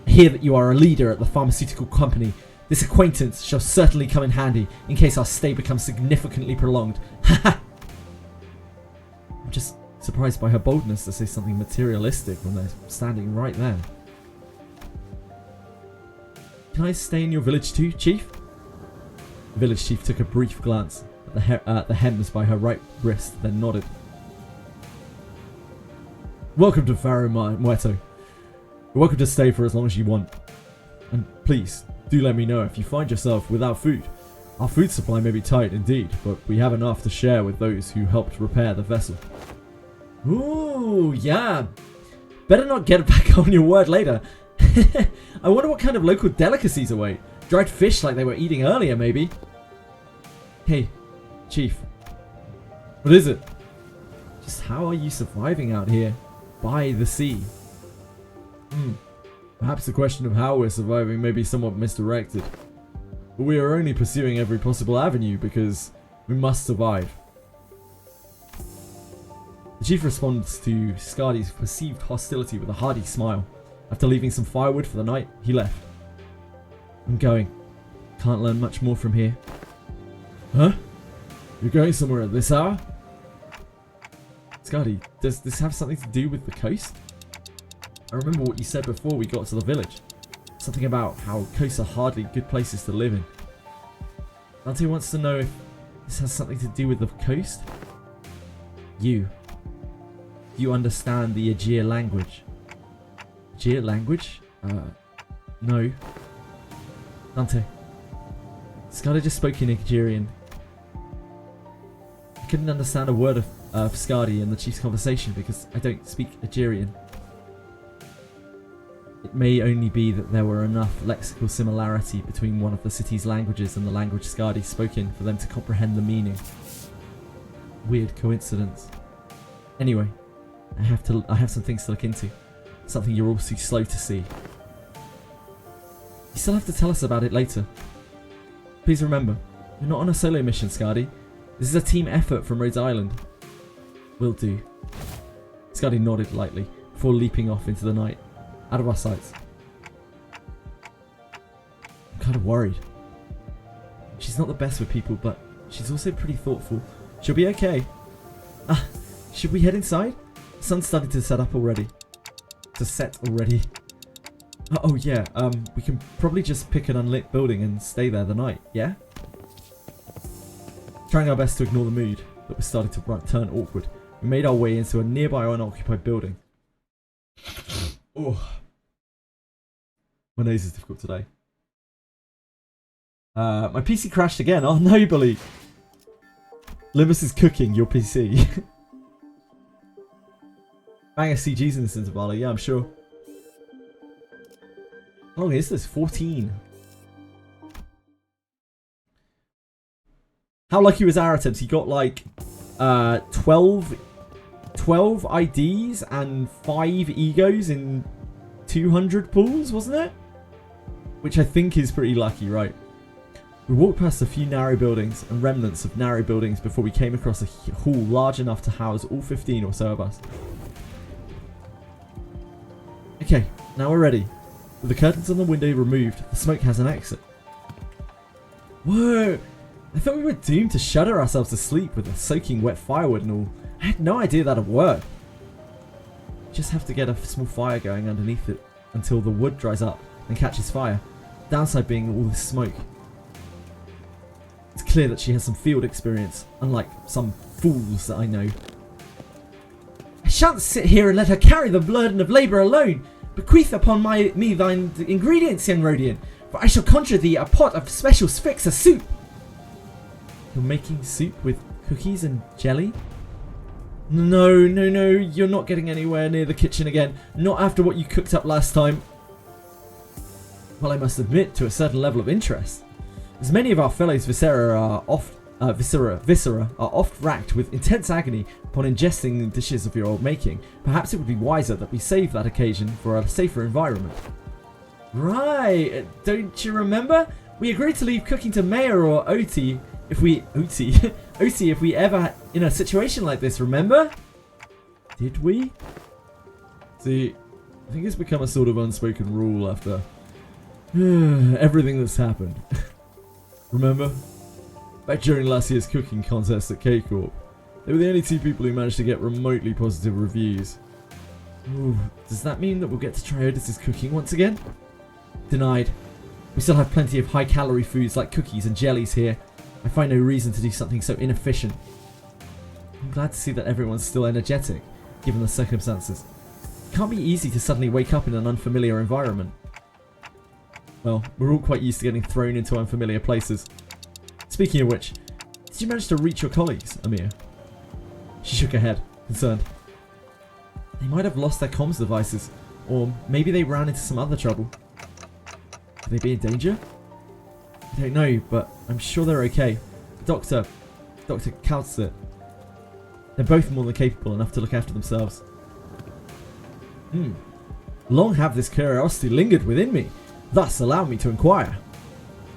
[SPEAKER 1] I hear that you are a leader at the pharmaceutical company. This acquaintance shall certainly come in handy in case our stay becomes significantly prolonged. I'm just surprised by her boldness to say something materialistic when they're standing right there. Can I stay in your village too, Chief? The village chief took a brief glance at the hems by her right wrist, then nodded. Welcome to Faro Muerto. You're welcome to stay for as long as you want. And please, do let me know if you find yourself without food. Our food supply may be tight indeed, but we have enough to share with those who helped repair the vessel. Ooh, yeah. Better not get back on your word later. I wonder what kind of local delicacies await. Dried fish like they were eating earlier, maybe. Hey, Chief. What is it? Just how are you surviving out here? By the sea? Perhaps the question of how we're surviving may be somewhat misdirected. But we are only pursuing every possible avenue because we must survive. The Chief responds to Scardy's perceived hostility with a hearty smile. After leaving some firewood for the night, he left. I'm going. Can't learn much more from here. Huh? You're going somewhere at this hour? Scardy, does this have something to do with the coast? I remember what you said before we got to the village. Something about how coasts are hardly good places to live in. Dante wants to know if this has something to do with the coast? You understand the Aegir language? Aegir language? No. Dante. Scardy just spoke in Aegirian. I couldn't understand a word of Scardy in the Chief's conversation because I don't speak Aegirian. It may only be that there were enough lexical similarity between one of the city's languages and the language Scardy spoke in for them to comprehend the meaning. Weird coincidence. Anyway, I have some things to look into. Something you're all too slow to see. You still have to tell us about it later. Please remember, you're not on a solo mission, Scardy. This is a team effort from Rhodes Island. Will do. Scardy nodded lightly before leaping off into the night, out of our sights. I'm kind of worried. She's not the best with people, but she's also pretty thoughtful. She'll be okay. Should we head inside? The sun's starting to set already. Oh yeah, we can probably just pick an unlit building and stay there the night, yeah? Trying our best to ignore the mood that was starting to turn awkward, we made our way into a nearby unoccupied building. Oh. My nose is difficult today. My PC crashed again. Oh no, Billy. Limbus is cooking your PC. Bang CGs in this interval, yeah, I'm sure. How long is this? 14. How lucky was our attempts? He got like 12 IDs and 5 egos in 200 pulls, wasn't it? Which I think is pretty lucky, right? We walked past a few narrow buildings and remnants of narrow buildings before we came across a hall large enough to house all 15 or so of us. Okay, now we're ready. With the curtains on the window removed, the smoke has an exit. Whoa! I thought we were doomed to shudder ourselves to sleep with the soaking wet firewood and all. I had no idea that'd work. Just have to get a small fire going underneath it until the wood dries up and catches fire. Downside being all this smoke. It's clear that she has some field experience, unlike some fools that I know. I shan't sit here and let her carry the burden of labour alone. Bequeath upon me thine ingredients, young Rhodian, for I shall conjure thee a pot of special Sphixa soup. You're making soup with cookies and jelly? No, you're not getting anywhere near the kitchen again. Not after what you cooked up last time. Well, I must admit to a certain level of interest. As many of our fellows viscera are oft racked with intense agony upon ingesting dishes of your old making, perhaps it would be wiser that we save that occasion for a safer environment. Right, don't you remember? We agreed to leave cooking to Maya or Oti if we ever in a situation like this, remember? Did we? See, I think it's become a sort of unspoken rule after everything that's happened. Remember? Back during last year's cooking contest at K-Corp, they were the only 2 people who managed to get remotely positive reviews. Ooh, does that mean that we'll get to try Otis's cooking once again? Denied. We still have plenty of high-calorie foods like cookies and jellies here. I find no reason to do something so inefficient. I'm glad to see that everyone's still energetic, given the circumstances. It can't be easy to suddenly wake up in an unfamiliar environment. Well, we're all quite used to getting thrown into unfamiliar places. Speaking of which, did you manage to reach your colleagues, Amir? She shook her head, concerned. They might have lost their comms devices, or maybe they ran into some other trouble. Could they be in danger? I don't know, but I'm sure they're okay. Dr. Kautzer. They're both more than capable enough to look after themselves. Long have this curiosity lingered within me, thus allow me to inquire.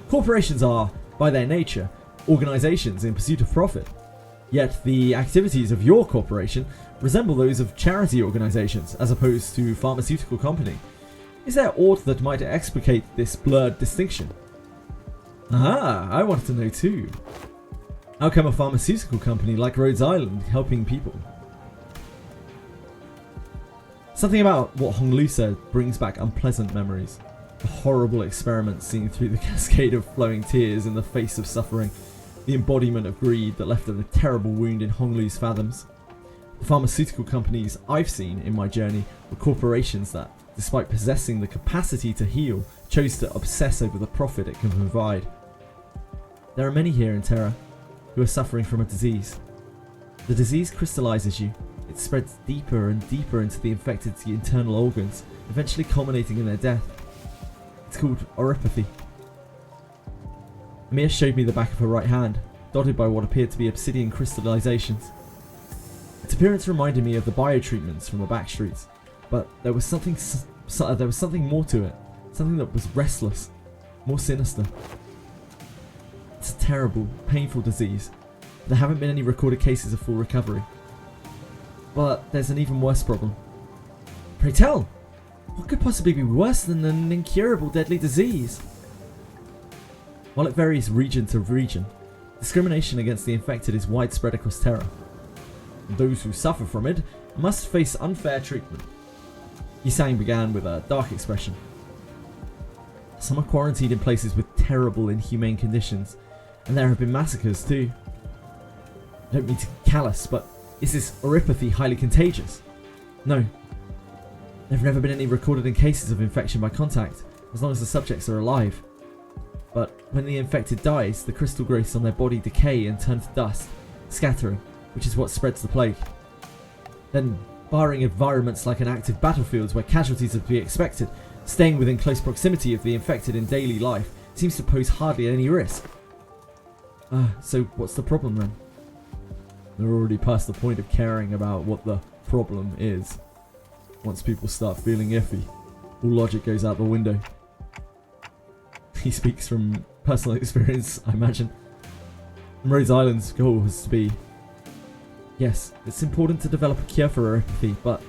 [SPEAKER 1] Corporations are, by their nature, organizations in pursuit of profit. Yet the activities of your corporation resemble those of charity organizations as opposed to pharmaceutical company. Is there aught that might explicate this blurred distinction? Ah, I wanted to know too. How come a pharmaceutical company like Rhodes Island helping people? Something about what Honglu said brings back unpleasant memories. The horrible experiment seen through the cascade of flowing tears in the face of suffering. The embodiment of greed that left a terrible wound in Honglu's fathoms. The pharmaceutical companies I've seen in my journey were corporations that, despite possessing the capacity to heal, chose to obsess over the profit it can provide. There are many here in Terra who are suffering from a disease. The disease crystallizes you. It spreads deeper and deeper into the infected's internal organs, eventually culminating in their death. It's called oropathy. Amir showed me the back of her right hand, dotted by what appeared to be obsidian crystallizations. Its appearance reminded me of the biotreatments from the back streets, but there was something more to it, something that was restless, more sinister. It's a terrible, painful disease. There haven't been any recorded cases of full recovery. But there's an even worse problem. Pray tell, what could possibly be worse than an incurable deadly disease? While it varies region to region, discrimination against the infected is widespread across Terra. Those who suffer from it must face unfair treatment. Yisang began with a dark expression. Some are quarantined in places with terrible, inhumane conditions, and there have been massacres too. I don't mean to be callous, but is this oropathy highly contagious? No. There have never been any recorded cases of infection by contact, as long as the subjects are alive. But when the infected dies, the crystal growths on their body decay and turn to dust, scattering, which is what spreads the plague. Then, barring environments like an active battlefield where casualties are to be expected, staying within close proximity of the infected in daily life seems to pose hardly any risk. So what's the problem then? They're already past the point of caring about what the problem is. Once people start feeling iffy, all logic goes out the window. He speaks from personal experience, I imagine. Rose Island's goal was to be, yes, it's important to develop a cure for apathy, but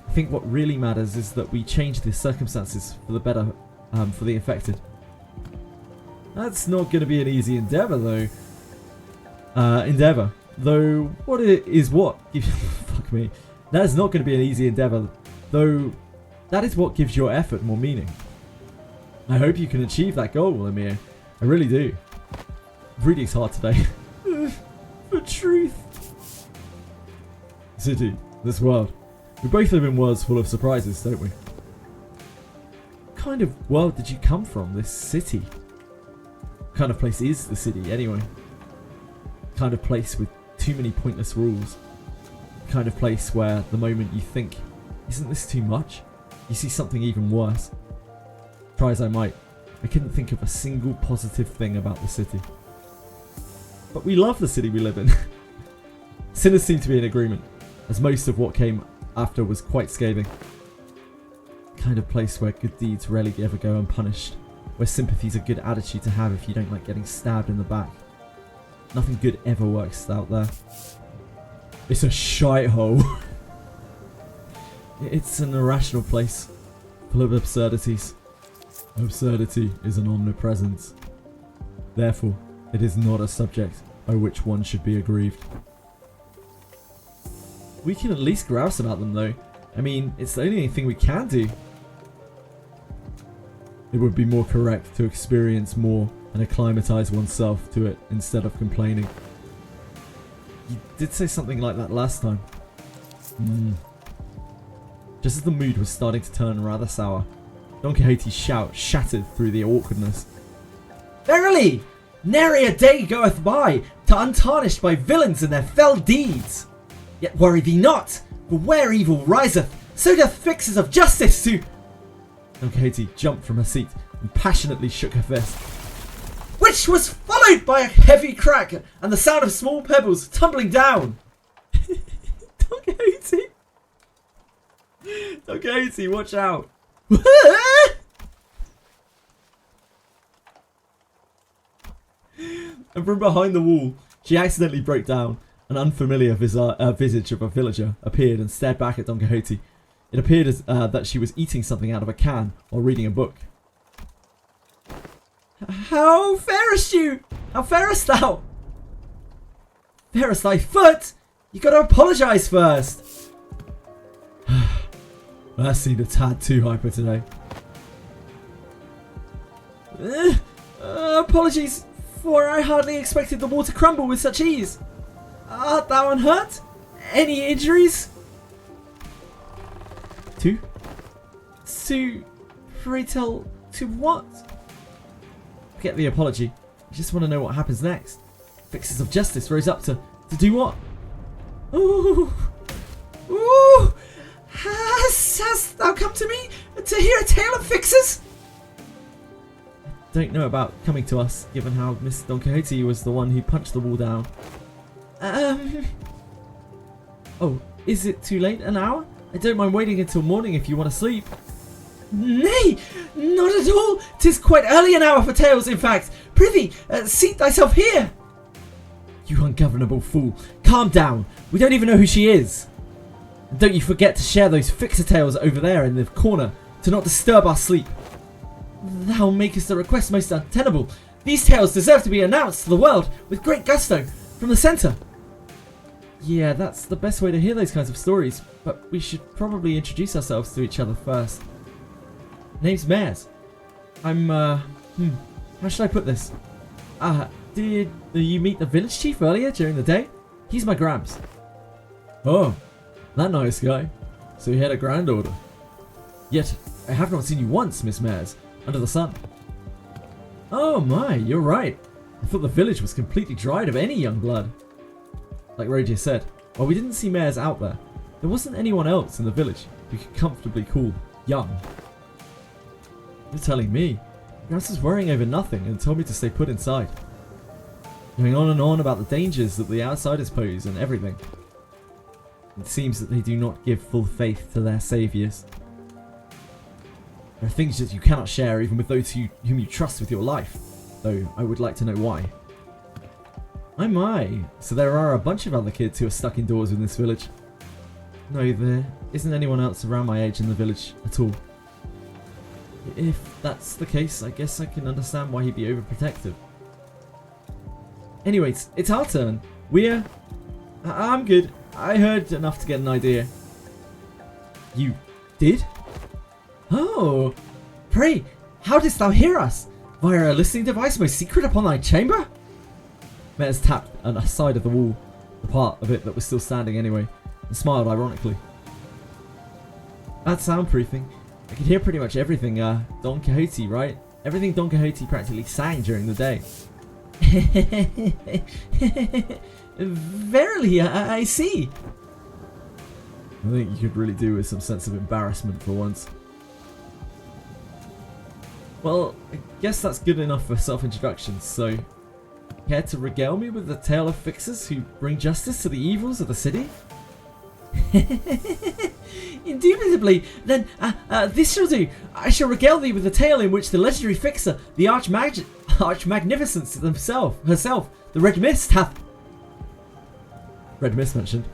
[SPEAKER 1] I think what really matters is that we change the circumstances for the better for the affected. That's not going to be an easy endeavour, though. Though what it is what gives fuck me. That is not going to be an easy endeavour, though that is what gives your effort more meaning. I hope you can achieve that goal, Amir. I really do. Reading's hard today. For truth. City, this world. We both live in worlds full of surprises, don't we? What kind of world did you come from, this city? What kind of place is the city, anyway? What kind of place with too many pointless rules? What kind of place where the moment you think, isn't this too much? You see something even worse. Try as I might, I couldn't think of a single positive thing about the city. But we love the city we live in. Sinners seem to be in agreement, as most of what came after was quite scathing. Kind of place where good deeds rarely ever go unpunished, where sympathy's a good attitude to have if you don't like getting stabbed in the back. Nothing good ever works out there. It's a shithole. It's an irrational place, full of absurdities. Absurdity is an omnipresence. Therefore, it is not a subject by which one should be aggrieved. We can at least grouse about them, though. I mean, it's the only thing we can do. It would be more correct to experience more and acclimatise oneself to it instead of complaining. You did say something like that last time. Just as the mood was starting to turn rather sour, Don Quixote's shout shattered through the awkwardness. Verily! Nary a day goeth by, to untarnished by villains and their fell deeds. Yet worry thee not, for where evil riseth, so doth fixers of justice to... Don Quixote jumped from her seat and passionately shook her fist, which was followed by a heavy crack and the sound of small pebbles tumbling down. Don Quixote! Don Quixote, watch out! And from behind the wall, she accidentally broke down. An unfamiliar visage of a villager appeared and stared back at Don Quixote. It appeared as that she was eating something out of a can while reading a book. How farest you? How farest thou? Farest thy foot? You gotta apologise first. That seemed a tad too hyper today. Apologies, for I hardly expected the wall to crumble with such ease. Art thou unhurt? Any injuries? To? Pray tell, to what? Forget the apology. I just want to know what happens next. Fixers of justice rose up to do what? Ooh! Ooh! Hast thou come to me to hear a tale of fixers? I don't know about coming to us, given how Miss Don Quixote was the one who punched the wall down. Oh, is it too late? An hour? I don't mind waiting until morning if you want to sleep. Nay, not at all. 'Tis quite early an hour for tales, in fact. Prithee, seat thyself here. You ungovernable fool. Calm down. We don't even know who she is. And don't you forget to share those fixer tales over there in the corner to not disturb our sleep. Thou makest the request most untenable. These tales deserve to be announced to the world with great gusto from the centre. Yeah, that's the best way to hear those kinds of stories, but we should probably introduce ourselves to each other first. Name's Mares. I'm, how should I put this? Did you meet the village chief earlier during the day? He's my Gramps. Oh, that nice guy. So he had a granddaughter. Yet, I have not seen you once, Miss Mares, under the sun. Oh my, you're right. I thought the village was completely dried of any young blood. Like Roger said, while we didn't see Mares out there wasn't anyone else in the village who could comfortably call young. You're telling me? Gramps was worrying over nothing and told me to stay put inside. going on and on about the dangers that the outsiders pose and everything. It seems that they do not give full faith to their saviours. There are things that you cannot share even with those whom you trust with your life, though I would like to know why. My, so there are a bunch of other kids who are stuck indoors in this village. No, there isn't anyone else around my age in the village at all. If that's the case, I guess I can understand why he'd be overprotective. Anyways, it's our turn. I'm good. I heard enough to get an idea. You did? Oh, pray, how didst thou hear us? Via a listening device most secret upon thy chamber? Metas tapped on the side of the wall, the part of it that was still standing anyway, and smiled ironically. That's soundproofing. I could hear pretty much everything, Don Quixote, right? Everything Don Quixote practically sang during the day. Verily, I see. I think you could really do with some sense of embarrassment for once. Well, I guess that's good enough for self-introductions, so... Care to regale me with the tale of fixers who bring justice to the evils of the city? Indubitably, then this shall do. I shall regale thee with the tale in which the legendary fixer, the Arch-Magnificence herself, the Red Mist hath... Red Mist mentioned.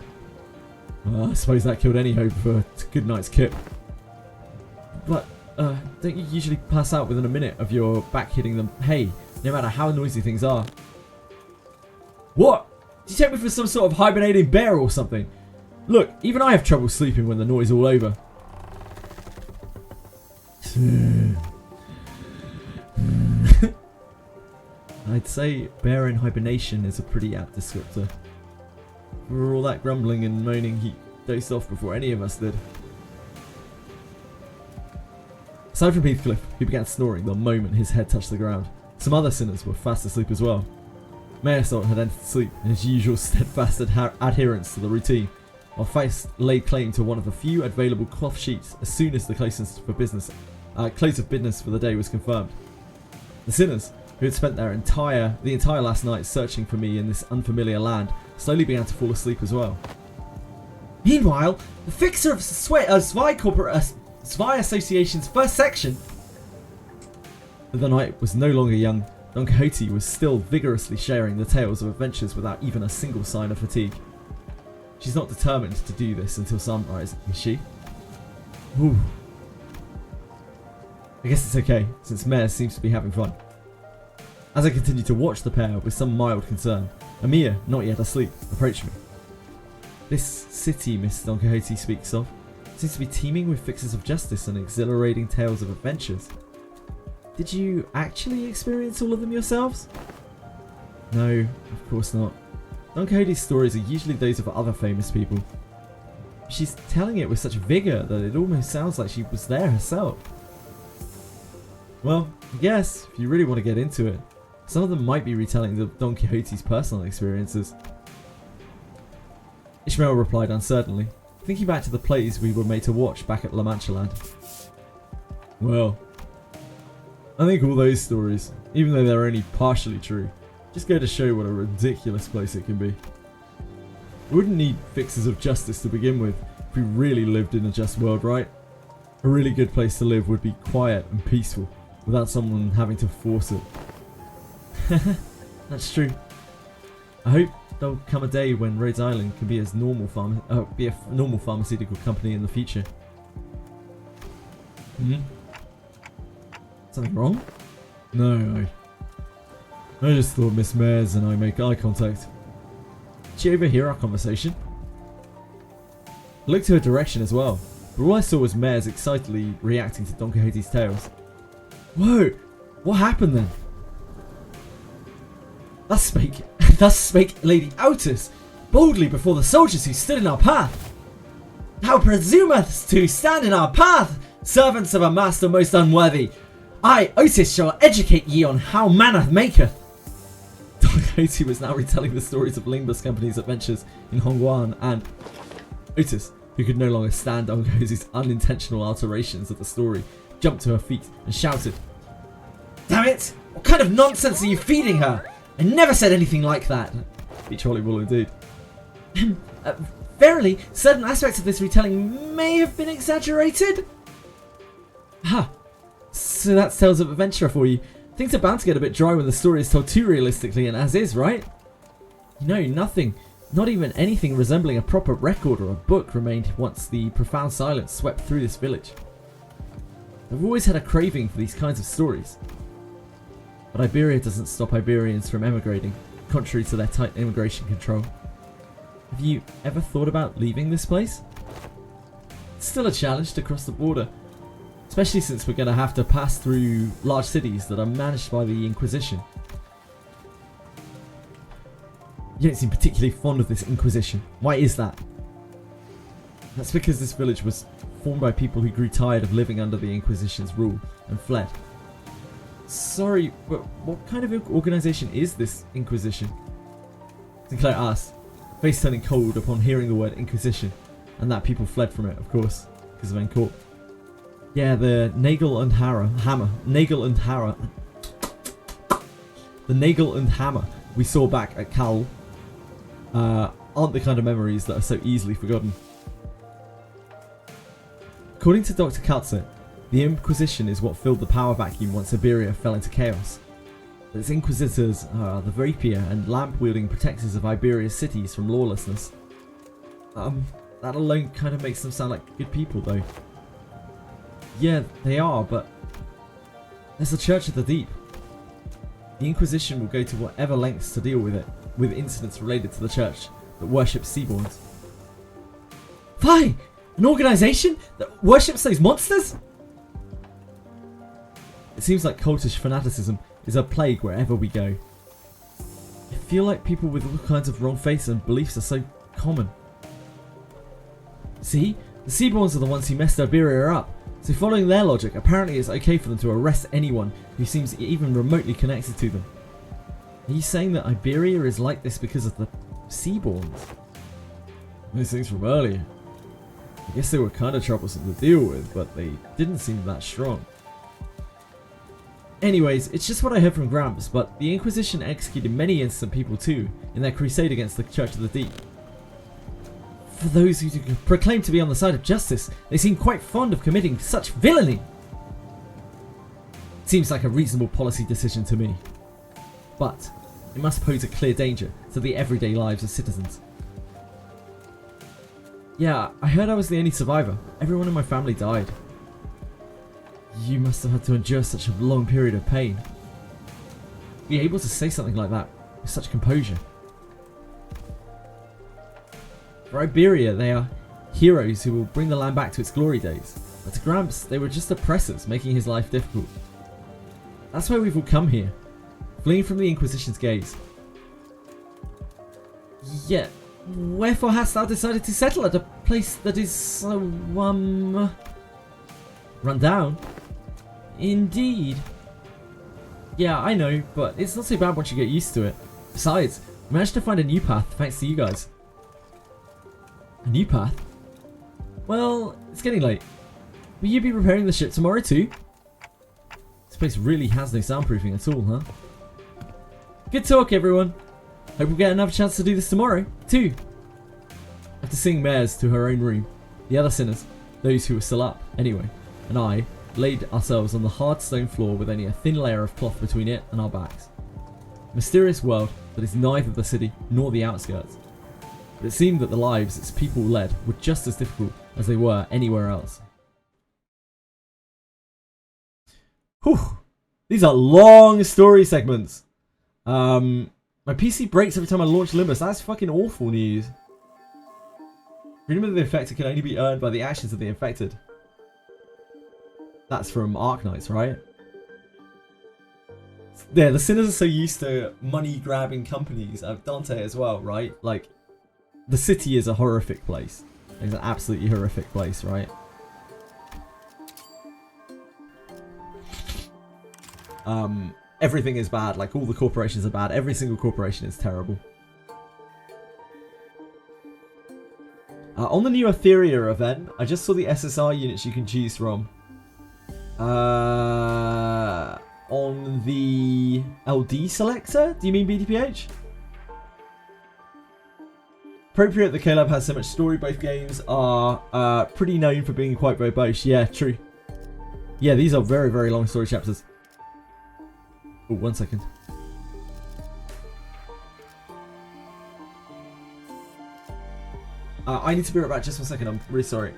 [SPEAKER 1] I suppose that killed any hope for a good night's kip. But, don't you usually pass out within a minute of your back hitting them? Hey, no matter how noisy things are. What? Did you take me for some sort of hibernating bear or something? Look, even I have trouble sleeping when the noise is all over. I'd say bear in hibernation is a pretty apt descriptor. For all that grumbling and moaning, he dozed off before any of us did. Aside from Heathcliff, who began snoring the moment his head touched the ground, some other sinners were fast asleep as well. Mayasol had entered sleep in his usual steadfast adherence to the routine, while Feist laid claim to one of the few available cloth sheets as soon as the close of business for the day was confirmed. The sinners, who had spent the entire last night searching for me in this unfamiliar land, slowly began to fall asleep as well. Meanwhile, the fixer of Zwei Association's first section... The night was no longer young. Don Quixote was still vigorously sharing the tales of adventures without even a single sign of fatigue. She's not determined to do this until sunrise, is she? Ooh. I guess it's okay, since Mare seems to be having fun. As I continued to watch the pair with some mild concern, Amia, not yet asleep, approached me. This city Miss Don Quixote speaks of seems to be teeming with fixers of justice and exhilarating tales of adventures. Did you actually experience all of them yourselves? No, of course not. Don Quixote's stories are usually those of other famous people. She's telling it with such vigour that it almost sounds like she was there herself. Well, I guess, if you really want to get into it, some of them might be retelling of Don Quixote's personal experiences. Ishmael replied uncertainly, thinking back to the plays we were made to watch back at La Mancha Land. Well, I think all those stories, even though they're only partially true, just go to show what a ridiculous place it can be. We wouldn't need fixers of justice to begin with if we really lived in a just world, right? A really good place to live would be quiet and peaceful, without someone having to force it. That's true. I hope there'll come a day when Rhodes Island can be a normal pharmaceutical company in the future. Something wrong? No, I just thought Miss Mares and I make eye contact. Did she overhear our conversation? I looked to her direction as well, but all I saw was Mares excitedly reacting to Don Quixote's tales. Whoa! What happened then? Thus spake Lady Autus, boldly before the soldiers who stood in our path. Thou presumest to stand in our path, servants of a master most unworthy. I, Otis, shall educate ye on how manna maketh. Don Quixote was now retelling the stories of Limbus Company's adventures in Hongguan, and Otis, who could no longer stand Don Quixote's unintentional alterations of the story, jumped to her feet and shouted, "Damn it! What kind of nonsense are you feeding her? I never said anything like that. Be Trolley will indeed. Verily, certain aspects of this retelling may have been exaggerated. Ha! So that's Tales of Adventure for you. Things are bound to get a bit dry when the story is told too realistically and as is, right? No, nothing. Not even anything resembling a proper record or a book remained once the profound silence swept through this village. I've always had a craving for these kinds of stories. But Iberia doesn't stop Iberians from emigrating, contrary to their tight immigration control. Have you ever thought about leaving this place? It's still a challenge to cross the border, especially since we're going to have to pass through large cities that are managed by the Inquisition. You don't seem particularly fond of this Inquisition. Why is that? That's because this village was formed by people who grew tired of living under the Inquisition's rule and fled. Sorry, but what kind of organisation is this Inquisition? Sinclair asked, face turning cold upon hearing the word Inquisition, and that people fled from it, of course, because of Encore. Yeah, the Nagel and Hammer. The Nagel and Hammer we saw back at COLLAB aren't the kind of memories that are so easily forgotten. According to Dr. Katze, the Inquisition is what filled the power vacuum once Iberia fell into chaos. Its Inquisitors are the rapier and lamp-wielding protectors of Iberia's cities from lawlessness. That alone kind of makes them sound like good people, though. Yeah, they are, but there's the Church of the Deep. The Inquisition will go to whatever lengths to deal with it, with incidents related to the Church that worships Seaborns. Why? An organisation that worships those monsters? It seems like cultish fanaticism is a plague wherever we go. I feel like people with all kinds of wrong faiths and beliefs are so common. See? The Seaborns are the ones who messed Iberia up. So following their logic, apparently it's okay for them to arrest anyone who seems even remotely connected to them. Are you saying that Iberia is like this because of the Seaborns? Those things from earlier. I guess they were kind of troublesome to deal with, but they didn't seem that strong. Anyways, it's just what I heard from Gramps, but the Inquisition executed many innocent people too, in their crusade against the Church of the Deep. For those who proclaim to be on the side of justice, they seem quite fond of committing such villainy. Seems like a reasonable policy decision to me. But it must pose a clear danger to the everyday lives of citizens. Yeah, I heard I was the only survivor. Everyone in my family died. You must have had to endure such a long period of pain. Be able to say something like that with such composure. For Iberia, they are heroes who will bring the land back to its glory days. But to Gramps, they were just oppressors, making his life difficult. That's why we've all come here, fleeing from the Inquisition's gaze. Yet, wherefore hast thou decided to settle at a place that is so, run down? Indeed. Yeah, I know, but it's not so bad once you get used to it. Besides, we managed to find a new path thanks to you guys. A new path? Well, it's getting late. Will you be repairing the ship tomorrow too? This place really has no soundproofing at all, huh? Good talk, everyone. Hope we'll get another chance to do this tomorrow, too. After seeing Mares to her own room, the other sinners, those who were still up, anyway, and I, laid ourselves on the hard stone floor with only a thin layer of cloth between it and our backs. A mysterious world that is neither the city nor the outskirts. But it seemed that the lives its people led were just as difficult as they were anywhere else. Whew. These are long story segments. My PC breaks every time I launch Limbus. That's fucking awful news. Freedom of the infected can only be earned by the actions of the infected. That's from ARKNIGHTS, right? Yeah, the sinners are so used to money grabbing companies. Dante as well, right? Like, the city is a horrific place. It's an absolutely horrific place, right? Everything is bad. Like, all the corporations are bad. Every single corporation is terrible. On the new Etheria event, I just saw the SSR units you can choose from. On on the LD selector? Do you mean BDPH? Appropriate, the COLLAB has so much story. Both games are pretty known for being quite verbose. Yeah, true. Yeah, these are very, very long story chapters. Oh, 1 second. I need to be right back just 1 second. I'm really sorry.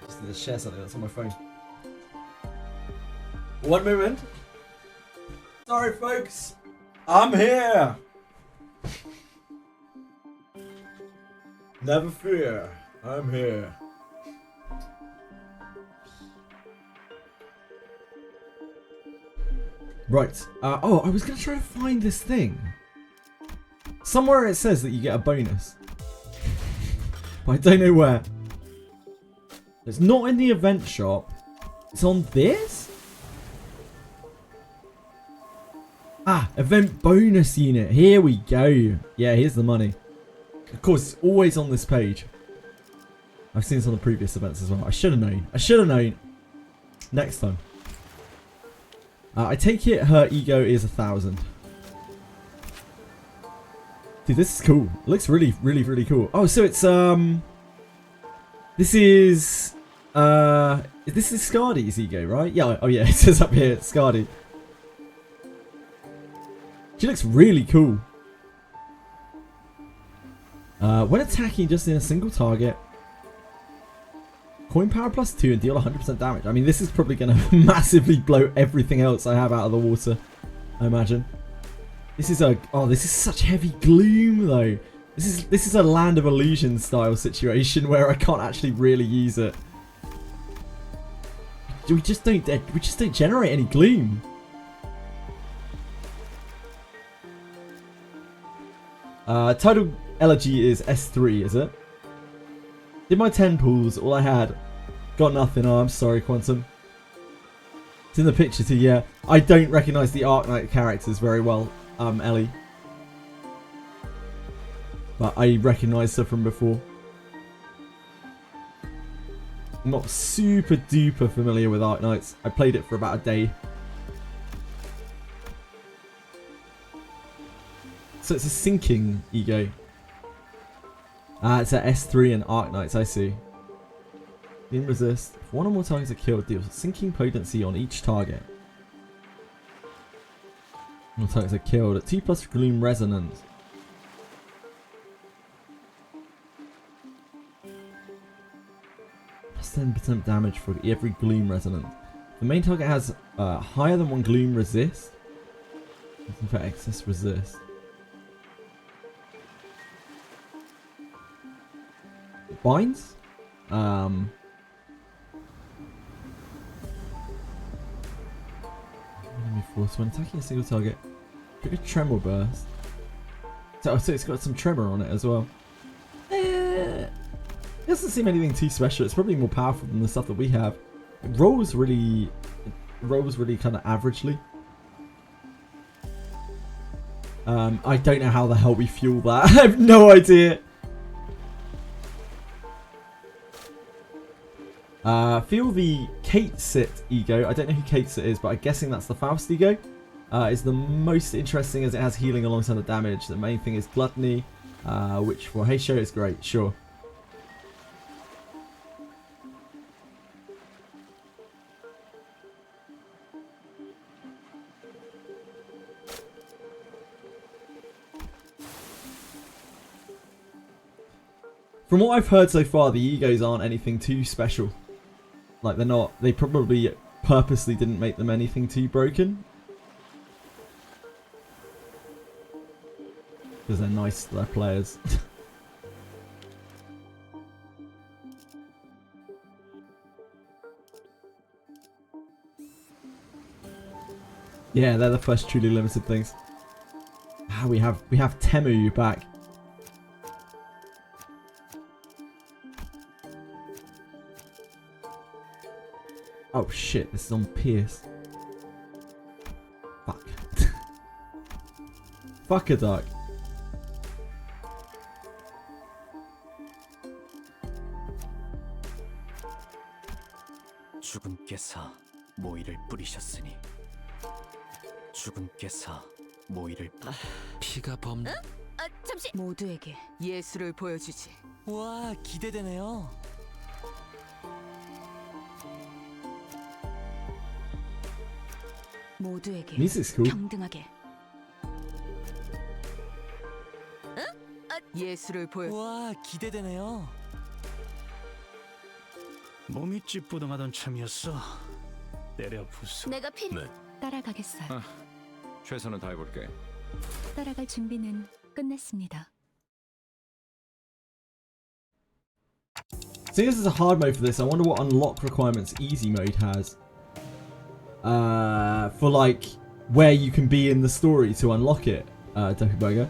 [SPEAKER 1] Just need to share something that's on my phone. 1 moment. Sorry, folks. I'm here. Never fear. I'm here. Right. Oh, I was going to try to find this thing. Somewhere it says that you get a bonus. But I don't know where. It's not in the event shop. It's on this? Ah, event bonus unit. Here we go. Yeah, here's the money. Of course, it's always on this page. I've seen this on the previous events as well. I should have known. I should have known. Next time. I take it her ego is 1,000. Dude, this is cool. It looks really, really, really cool. Oh, so it's this is Scardy's ego, right? Yeah. Oh yeah, it says up here, Scardy. She looks really cool. When attacking just in a single target, coin power +2 and deal 100% damage. I mean, this is probably going to massively blow everything else I have out of the water, I imagine. This is this is such heavy gloom though. This is a Land of Illusion style situation where I can't actually really use it. We just don't generate any gloom. Tidal Elegy is S3, is it? Did my 10 pulls, all I had. Got nothing. Oh, I'm sorry, Quantum. It's in the picture too, yeah. I don't recognise the Arknight characters very well, Ellie. But I recognise her from before. I'm not super duper familiar with Arknights. I played it for about a day. So it's a sinking ego. It's a S3 and Arknights, I see. In resist. If one or more targets are killed, deals sinking potency on each target. More targets are killed at 2+ gloom resonance. +10% damage for every gloom resonance. The main target has higher than 1 gloom resist. Looking for excess resist. Binds? Enemy force when attacking a single target. Trigger tremor burst. So it's got some tremor on it as well. It doesn't seem anything too special. It's probably more powerful than the stuff that we have. It rolls really kind of averagely. I don't know how the hell we fuel that. I have no idea. Feel the Kate Sit ego. I don't know who Kate Sit is, but I'm guessing that's the Faust ego. Is the most interesting as it has healing alongside the damage. The main thing is Gluttony, which for Hey Show is great, sure. From what I've heard so far, the egos aren't anything too special. Like, they're not. They probably purposely didn't make them anything too broken. Because they're nice to their players. Yeah, they're the first truly limited things. Ah, we have Temu back. Oh shit, this is on Pierce. Fuck. Fuck a duck.
[SPEAKER 2] 주님께서 모이를 뿌리셨으니 죽음께서 모이를 피가 범.
[SPEAKER 3] 잠시. 모두에게 예술을 보여주지.
[SPEAKER 2] 와, 기대되네요.
[SPEAKER 3] 모두에게
[SPEAKER 1] Music's cool.
[SPEAKER 3] 평등하게. 예술을 보여.
[SPEAKER 2] 와, 기대되네요.
[SPEAKER 4] 몸이 찌뿌둥하던 참이었어. 때려 부숴.
[SPEAKER 3] 내가 필요.
[SPEAKER 2] 네.
[SPEAKER 3] 따라가겠어요.
[SPEAKER 2] 최선을 다해볼게.
[SPEAKER 3] 따라갈 준비는 끝냈습니다.
[SPEAKER 1] Seeing as there's a hard mode for this, I wonder what unlock requirements easy mode has. For like where you can be in the story to unlock it. Ducky Burger.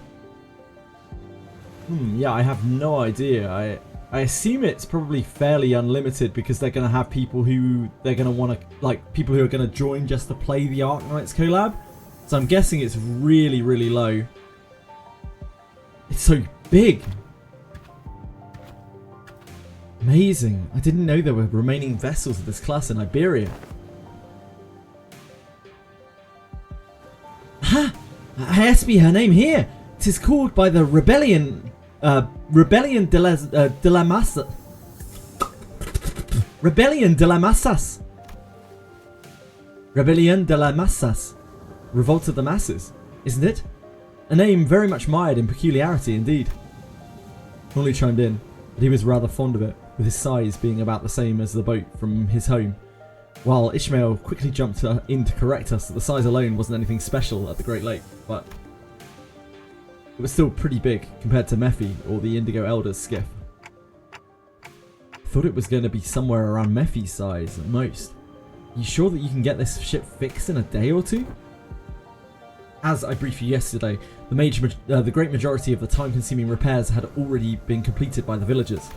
[SPEAKER 1] Yeah, I have no idea. I assume it's probably fairly unlimited because they're gonna have people who they're gonna want to people who are gonna join just to play the ARKNIGHTS collab. So I'm guessing it's really, really low. It's so big. Amazing. I didn't know there were remaining vessels of this class in Iberia. Ha! I asked me her name here. 'Tis called by the Rebellion de la Massa. Rebellion de la Massas. Rebellion de la Massas. Revolt of the Masses, isn't it? A name very much mired in peculiarity indeed. Molly chimed in, but he was rather fond of it, with his size being about the same as the boat from his home, while Ishmael quickly jumped in to correct us that the size alone wasn't anything special at the Great Lake, but it was still pretty big compared to Mephi or the Indigo Elder's skiff. I thought it was going to be somewhere around Mephi's size at most. Are you sure that you can get this ship fixed in a day or two? As I briefed you yesterday, the great majority of the time-consuming repairs had already been completed by the villagers.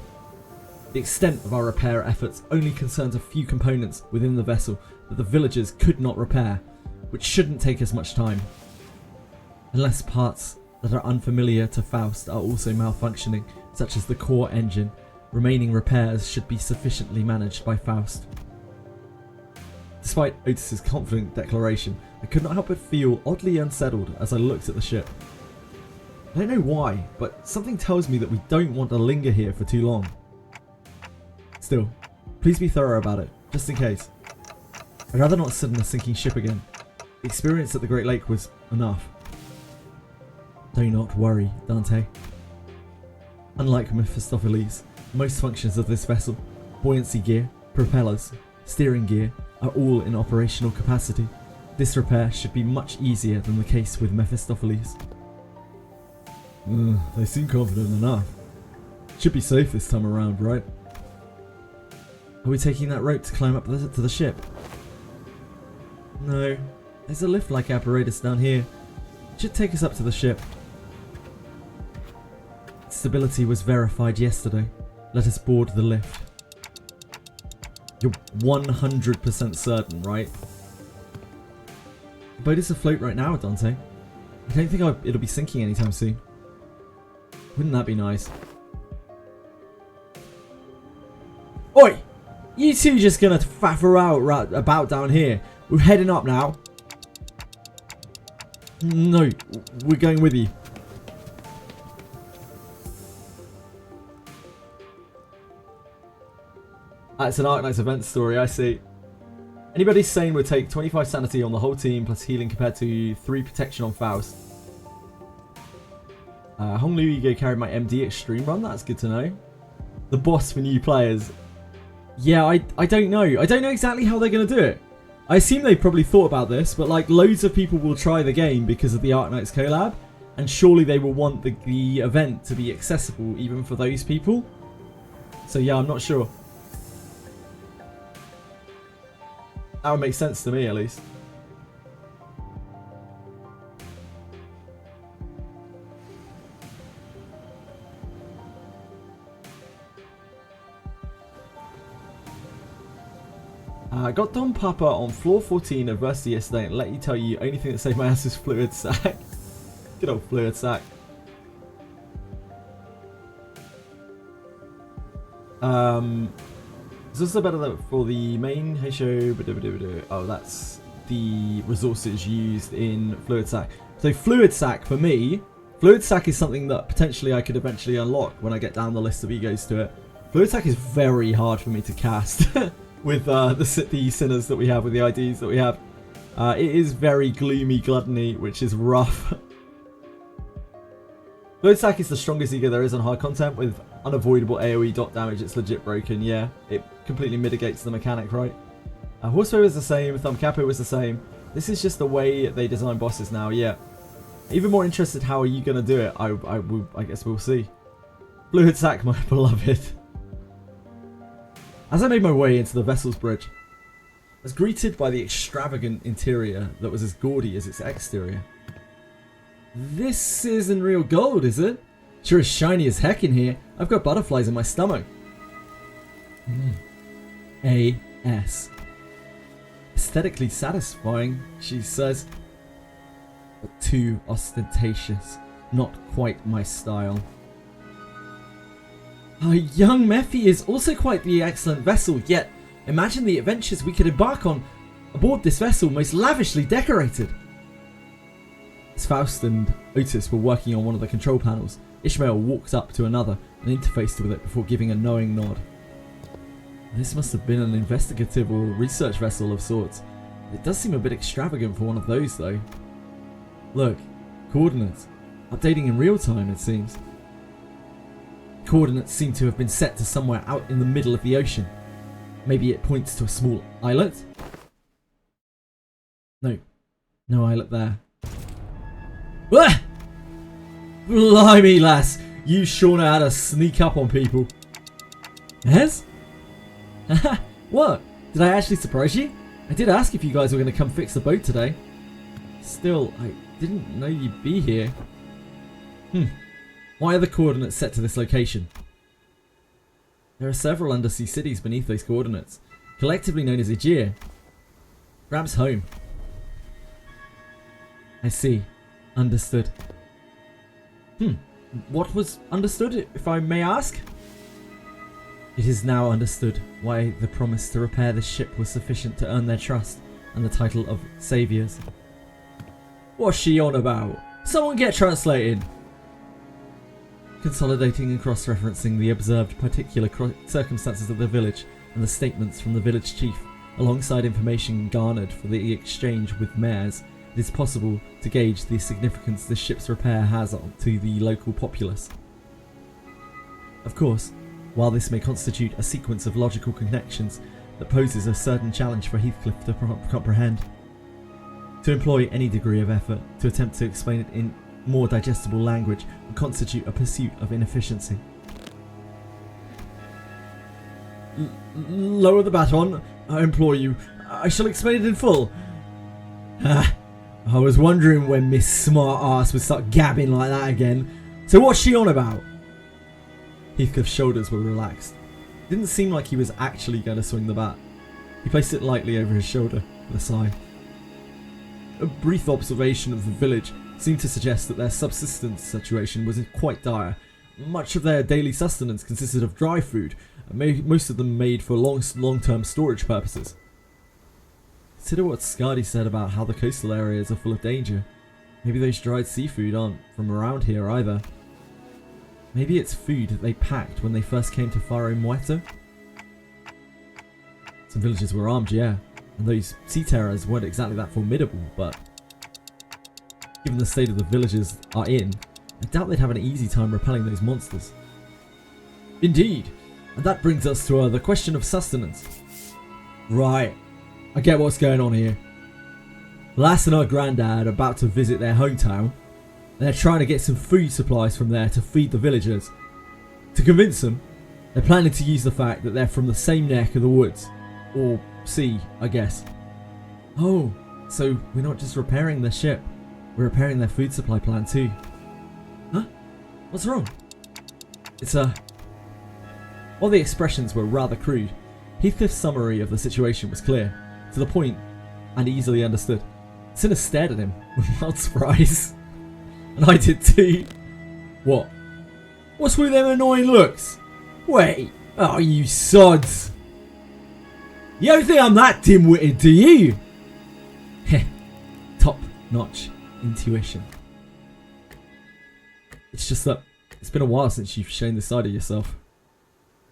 [SPEAKER 1] The extent of our repair efforts only concerns a few components within the vessel that the villagers could not repair, which shouldn't take us much time. Unless parts that are unfamiliar to Faust are also malfunctioning, such as the core engine, remaining repairs should be sufficiently managed by Faust. Despite Otis's confident declaration, I could not help but feel oddly unsettled as I looked at the ship. I don't know why, but something tells me that we don't want to linger here for too long. Still, please be thorough about it, just in case. I'd rather not sit in a sinking ship again. The experience at the Great Lake was enough. Do not worry, Dante. Unlike Mephistopheles, most functions of this vessel, buoyancy gear, propellers, steering gear, are all in operational capacity. This repair should be much easier than the case with Mephistopheles. They seem confident enough. Should be safe this time around, right? Are we taking that rope to climb up to the ship? No. There's a lift-like apparatus down here. It should take us up to the ship. Stability was verified yesterday. Let us board the lift. You're 100% certain, right? The boat is afloat right now, Dante. I don't think it'll be sinking anytime soon. Wouldn't that be nice? Oi! You two just gonna faff out about down here. We're heading up now. No, we're going with you. It's an ARKNIGHTS event story, I see. Anybody sane would take 25 sanity on the whole team plus healing compared to 3 protection on Faust. Hong Lu Ego carried my MD extreme run, that's good to know. The boss for new players. Yeah, I don't know. I don't know exactly how they're going to do it. I assume they probably thought about this, but like loads of people will try the game because of the ARKNIGHTS collab, and surely they will want the event to be accessible even for those people. So yeah, I'm not sure. That would make sense to me, at least. I got Don Papa on floor 14 of Versity yesterday and let you tell you only thing that saved my ass is fluid sack. Good old fluid sack. There's It's also better for the main Heisho. Oh, that's the resources used in Fluid Sac. So Fluid Sac, for me, Fluid Sac is something that potentially I could eventually unlock when I get down the list of egos to it. Fluid Sac is very hard for me to cast with the sinners that we have, with the IDs that we have. It is very gloomy gluttony, which is rough. Fluid Sac is the strongest ego there is on hard content with unavoidable AoE dot damage. It's legit broken, yeah. It completely mitigates the mechanic, right? Horseway was the same, Thumb Capo was the same. This is just the way they design bosses now, yeah. Even more interested, how are you going to do it? I guess we'll see. Fluid Sac, my beloved. As I made my way into the vessel's bridge, I was greeted by the extravagant interior that was as gaudy as its exterior. This isn't real gold, is it? Sure is shiny as heck in here. I've got butterflies in my stomach. A.S. Aesthetically satisfying, she says. But too ostentatious. Not quite my style. Our young Mephi is also quite the excellent vessel, yet imagine the adventures we could embark on aboard this vessel, most lavishly decorated. As Faust and Otis were working on one of the control panels, Ishmael walked up to another and interfaced with it before giving a knowing nod. This must have been an investigative or research vessel of sorts. It does seem a bit extravagant for one of those, though. Look, coordinates. Updating in real time, it seems. Coordinates seem to have been set to somewhere out in the middle of the ocean. Maybe it points to a small islet? No. No islet there. Ah! Blimey, lass. You sure know how to sneak up on people. Yes? What? Did I actually surprise you? I did ask if you guys were going to come fix the boat today. Still, I didn't know you'd be here. Why are the coordinates set to this location? There are several undersea cities beneath those coordinates, collectively known as Aegea. Perhaps home. I see. Understood. What was understood, if I may ask? It is now understood why the promise to repair the ship was sufficient to earn their trust and the title of Saviors. What's she on about? Someone get translated! Consolidating and cross-referencing the observed particular circumstances of the village and the statements from the village chief, alongside information garnered for the exchange with mayors, it is possible to gauge the significance the ship's repair has to the local populace. Of course, while this may constitute a sequence of logical connections that poses a certain challenge for Heathcliff to comprehend, to employ any degree of effort to attempt to explain it in more digestible language would constitute a pursuit of inefficiency. Lower the baton, I implore you. I shall explain it in full. I was wondering when Miss Smart Ass would start gabbing like that again. So what's she on about? Heathcliff's shoulders were relaxed. It didn't seem like he was actually going to swing the bat. He placed it lightly over his shoulder with a sigh. A brief observation of the village seemed to suggest that their subsistence situation was quite dire. Much of their daily sustenance consisted of dry food, most of them made for long-term storage purposes. Consider what Scardy said about how the coastal areas are full of danger. Maybe those dried seafood aren't from around here either. Maybe it's food that they packed when they first came to Faro Muerto? Some villages were armed, yeah, and those sea terrors weren't exactly that formidable, but given the state of the villages are in, I doubt they'd have an easy time repelling those monsters. Indeed, and that brings us to the question of sustenance. Right, I get what's going on here. Lass and her granddad are about to visit their hometown, and they're trying to get some food supplies from there to feed the villagers. To convince them, they're planning to use the fact that they're from the same neck of the woods, or sea, I guess. Oh, so we're not just repairing their ship, we're repairing their food supply plan too. Huh? What's wrong? It's While the expressions were rather crude, Heathcliff's summary of the situation was clear, to the point, and easily understood. Cinna stared at him with mild surprise. And I did too. What? What's with them annoying looks? Wait, oh you sods! You don't think I'm that dim-witted, do you? Heh. Top-notch intuition. It's just that it's been a while since you've shown this side of yourself.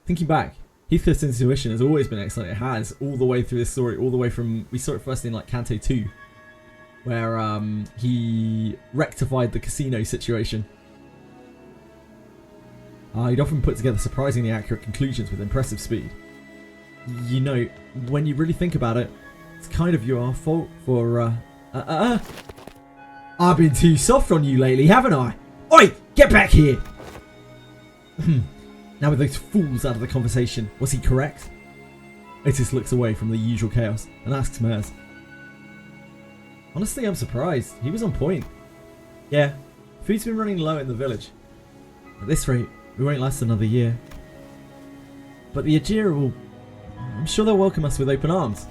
[SPEAKER 1] Thinking back, Heathcliff's intuition has always been excellent. It has, all the way through this story, all the way from... We saw it first in, like, Canto 2. Where, he rectified the casino situation. He'd often put together surprisingly accurate conclusions with impressive speed. You know, when you really think about it, it's kind of your fault for, I've been too soft on you lately, haven't I? Oi! Get back here! Now with those fools out of the conversation, was he correct? Otis looks away from the usual chaos and asks Mers. Honestly, I'm surprised. He was on point. Yeah, food's been running low in the village. At this rate, we won't last another year. But the Etheria will... I'm sure they'll welcome us with open arms.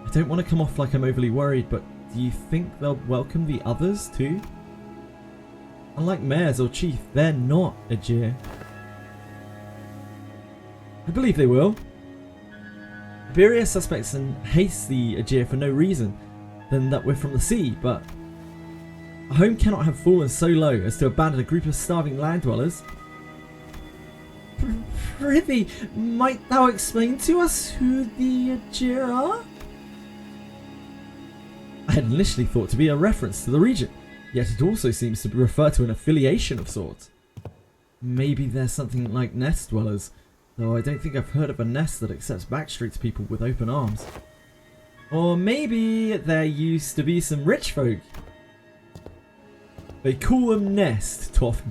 [SPEAKER 1] I don't want to come off like I'm overly worried, but do you think they'll welcome the others too? Unlike Mers or Chief, they're not Etheria. I believe they will. Etheria suspects and hates the Etheria for no reason than that we're from the sea, but a home cannot have fallen so low as to abandon a group of starving land dwellers. Prithee, might thou explain to us who the Etheria are? I had initially thought to be a reference to the region, yet it also seems to refer to an affiliation of sorts. Maybe there's something like nest dwellers, though I don't think I've heard of a nest that accepts backstreets people with open arms. Or maybe there used to be some rich folk. They call them nest toff.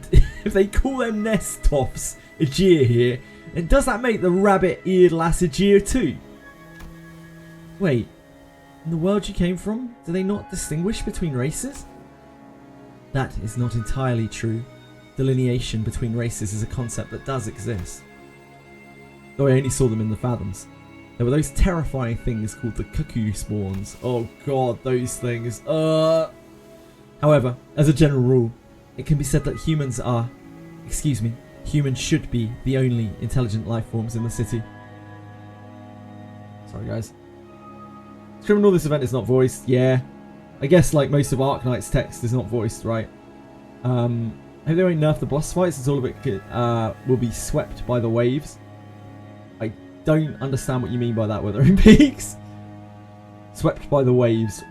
[SPEAKER 1] If they call them nest toffs Etheria here, then does that make the rabbit-eared lass Etheria too? Wait, in the world you came from, do they not distinguish between races? That is not entirely true. Delineation between races is a concept that does exist. Though I only saw them in the fathoms. There were those terrifying things called the cuckoo spawns. Oh god, those things. However, as a general rule, it can be said that humans should be the only intelligent life forms in the city. Sorry guys. It's criminal this event is not voiced. Yeah. I guess like most of ARKNIGHTS text is not voiced, right? I hope they won't nerf the boss fights. It's all a bit will be swept by the waves. I don't understand what you mean by that, Wuthering Peaks. Swept by the waves.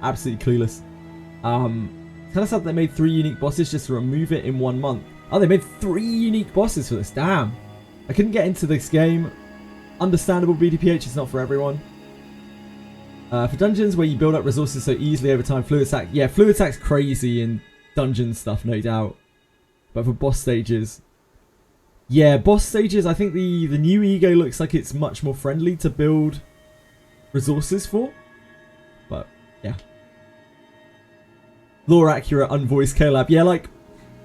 [SPEAKER 1] Absolutely clueless. Kind of sad they made 3 unique bosses just to remove it in 1 month. Oh, they made 3 unique bosses for this. Damn. I couldn't get into this game. Understandable, BDPH is not for everyone. For dungeons where you build up resources so easily over time, fluid attack. Yeah, fluid attack's crazy in dungeon stuff, no doubt. But for boss stages... Yeah, boss stages, I think the new ego looks like it's much more friendly to build resources for. But, yeah. Lore accurate, unvoiced collab. Yeah, like,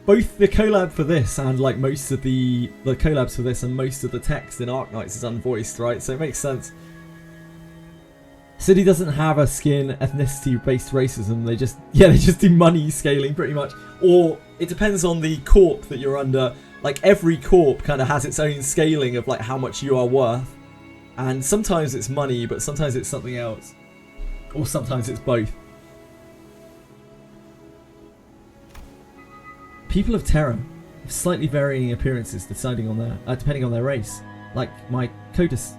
[SPEAKER 1] both the collab for this and, like, most of the collabs for this and most of the text in ARKNIGHTS is unvoiced, right? So it makes sense. City doesn't have a skin ethnicity-based racism. They just do money scaling pretty much. Or it depends on the corp that you're under. Like every corp kind of has its own scaling of like how much you are worth. And sometimes it's money, but sometimes it's something else. Or sometimes it's both. People of Terra have slightly varying appearances depending on their race. Like my Kautus,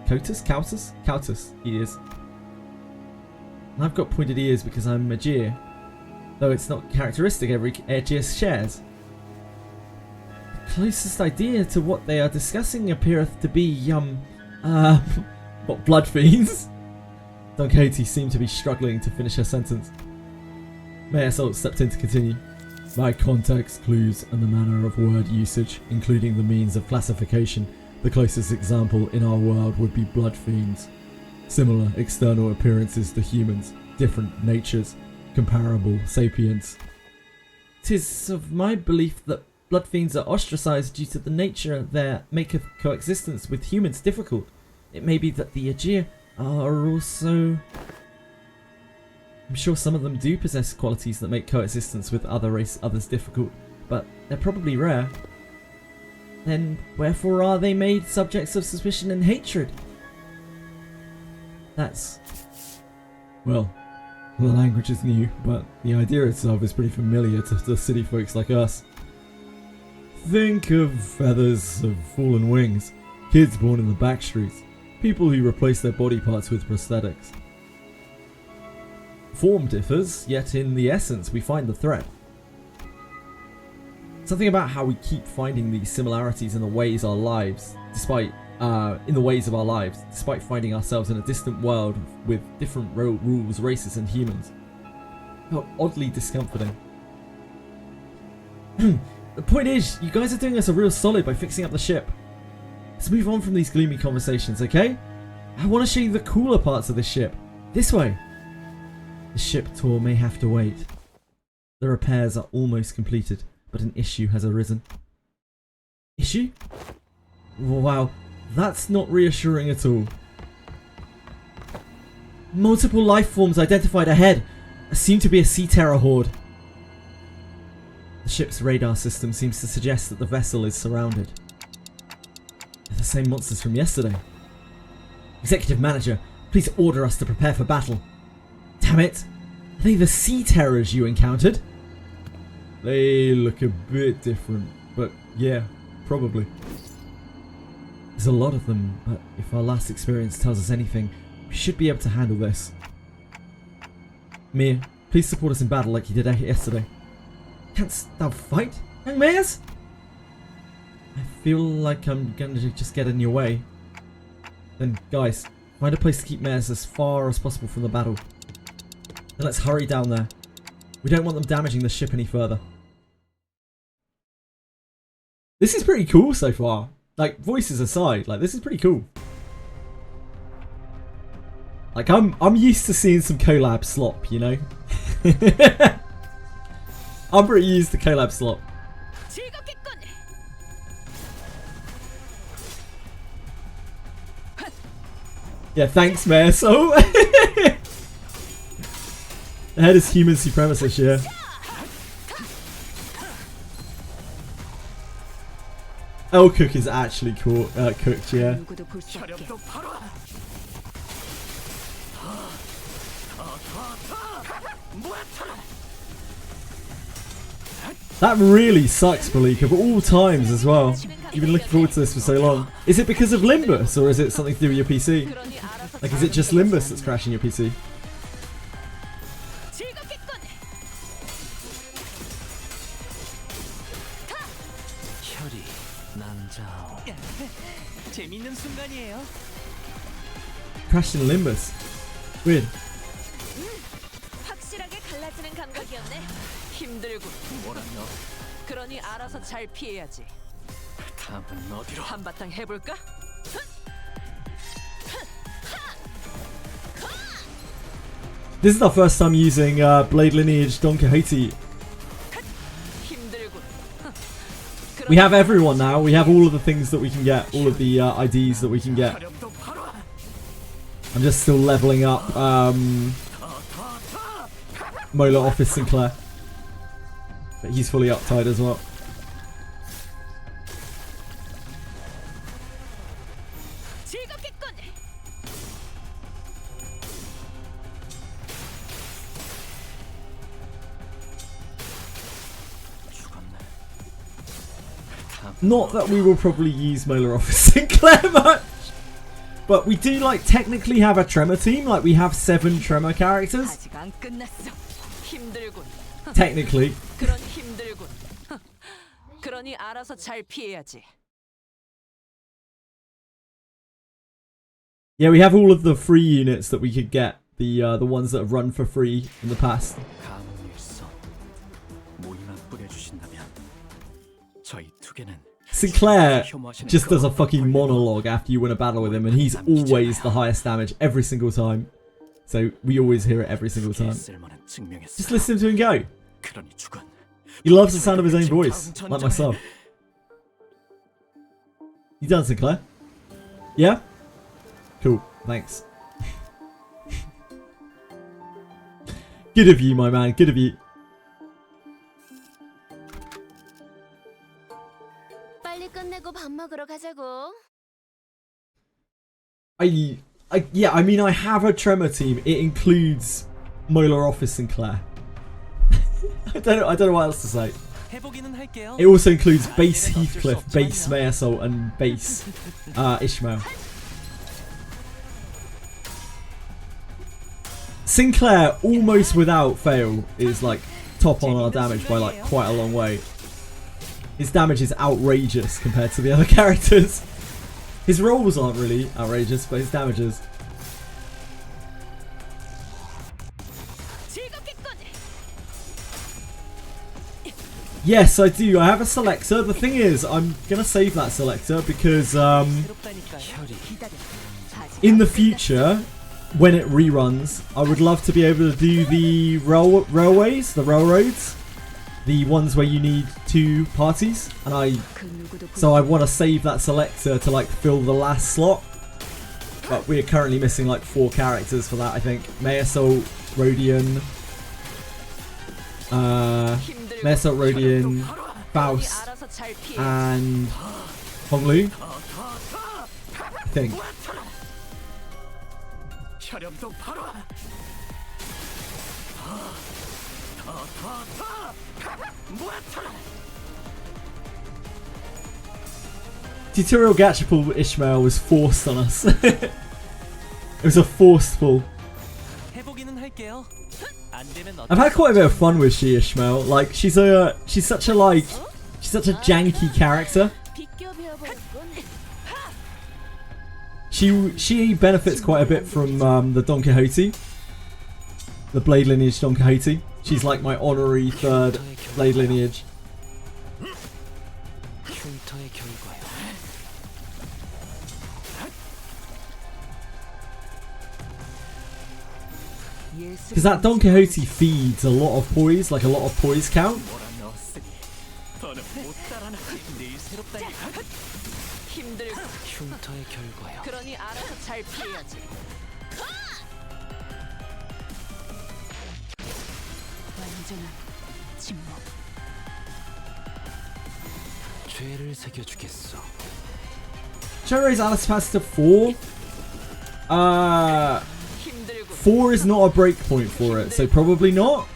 [SPEAKER 1] he is. And I've got pointed ears because I'm Etheria, though it's not characteristic every Etheria shares. The closest idea to what they are discussing appeareth to be, what, blood fiends? Don Quixote seemed to be struggling to finish her sentence. Mayor Salt stepped in to continue. By context, clues, and the manner of word usage, including the means of classification, the closest example in our world would be blood fiends. Similar external appearances to humans, different natures, comparable sapience. 'Tis of my belief that blood fiends are ostracized due to the nature there maketh coexistence with humans difficult. It may be that the Etheria are also... I'm sure some of them do possess qualities that make coexistence with others difficult, but they're probably rare. Then wherefore are they made subjects of suspicion and hatred? That's... well, the language is new, but the idea itself is pretty familiar to the city folks like us. Think of feathers of fallen wings, kids born in the back streets, people who replace their body parts with prosthetics. Form differs, yet in the essence we find the thread. Something about how we keep finding these similarities in the ways of our lives, despite finding ourselves in a distant world with different rules, races, and humans. How oddly discomforting. The point is, you guys are doing us a real solid by fixing up the ship. Let's move on from these gloomy conversations, okay? I want to show you the cooler parts of this ship. This way. The ship tour may have to wait. The repairs are almost completed, but an issue has arisen. Issue? Wow, that's not reassuring at all. Multiple life forms identified ahead. Assumed to be a sea terror horde. The ship's radar system seems to suggest that the vessel is surrounded. They're the same monsters from yesterday. Executive Manager, please order us to prepare for battle. Damn it! Are they the sea terrors you encountered? They look a bit different, but yeah, probably. There's a lot of them, but if our last experience tells us anything, we should be able to handle this. Mia, please support us in battle like you did yesterday. Canst thou fight, young Mayors? I feel like I'm going to just get in your way. Then, guys, find a place to keep Mayors as far as possible from the battle. Then let's hurry down there. We don't want them damaging the ship any further. This is pretty cool so far. Like, voices aside, like, this is pretty cool. Like, I'm used to seeing some collab slop, you know? I'm pretty used to collab slop. Yeah, thanks, Mayor. So, the head is human supremacist, yeah. L-Cook is actually cooked, yeah. That really sucks, Malika, of all times as well. You've been looking forward to this for so long. Is it because of Limbus, or is it something to do with your PC? Like, is it just Limbus that's crashing your PC? Crashed in Limbus. Weird.
[SPEAKER 3] 그러니 알아서 잘 피해야지.
[SPEAKER 2] 다음은 어디로?
[SPEAKER 3] 한바탕 해볼까?
[SPEAKER 1] This is our first time using Blade Lineage Don Quixote. We have everyone now. We have all of the things that we can get, all of the IDs that we can get. I'm just still leveling up Molar Office Sinclair. But he's fully uptight as well. Not that we will probably use Molar Office Sinclair much. But we do, like, technically have a Tremor team. Like, we have 7 Tremor characters. Technically.
[SPEAKER 3] 그러니 알아서 잘 피해야지.
[SPEAKER 1] Yeah, we have all of the free units that we could get. The ones that have run for free in the past. Sinclair just does a fucking monologue after you win a battle with him, and he's always the highest damage every single time. So we always hear it every single time. Just listen to him go. He loves the sound of his own voice, like myself. You done, Sinclair? Yeah? Cool, thanks. Good of you, my man, good of you. Yeah, I mean, I have a Tremor team. It includes Molar Office Sinclair. I don't know what else to say. It also includes Base Heathcliff, Base Mayasol, and Base Ishmael. Sinclair, almost without fail, is like top on our damage by like quite a long way. His damage is outrageous compared to the other characters. His rolls aren't really outrageous, but his damage is. Yes, I do. I have a selector. The thing is, I'm going to save that selector because in the future, when it reruns, I would love to be able to do the railroads, the ones where you need 2 parties, and so I want to save that selector to like fill the last slot. But we are currently missing like 4 characters for that, I think. Mayasol, Rodion, Faust, and Honglu, I think. Tutorial Gacha pull Ishmael was forced on us. It was a forced pull. I've had quite a bit of fun with she Ishmael. Like she's such a janky character. She benefits quite a bit from the Don Quixote, the Blade lineage Don Quixote. She's like my honorary 3rd Blade lineage. Because that Don Quixote feeds a lot of poise, like a lot of poise count. Should I raise Alice Pass to 4? 4 is not a breakpoint for it, so probably not.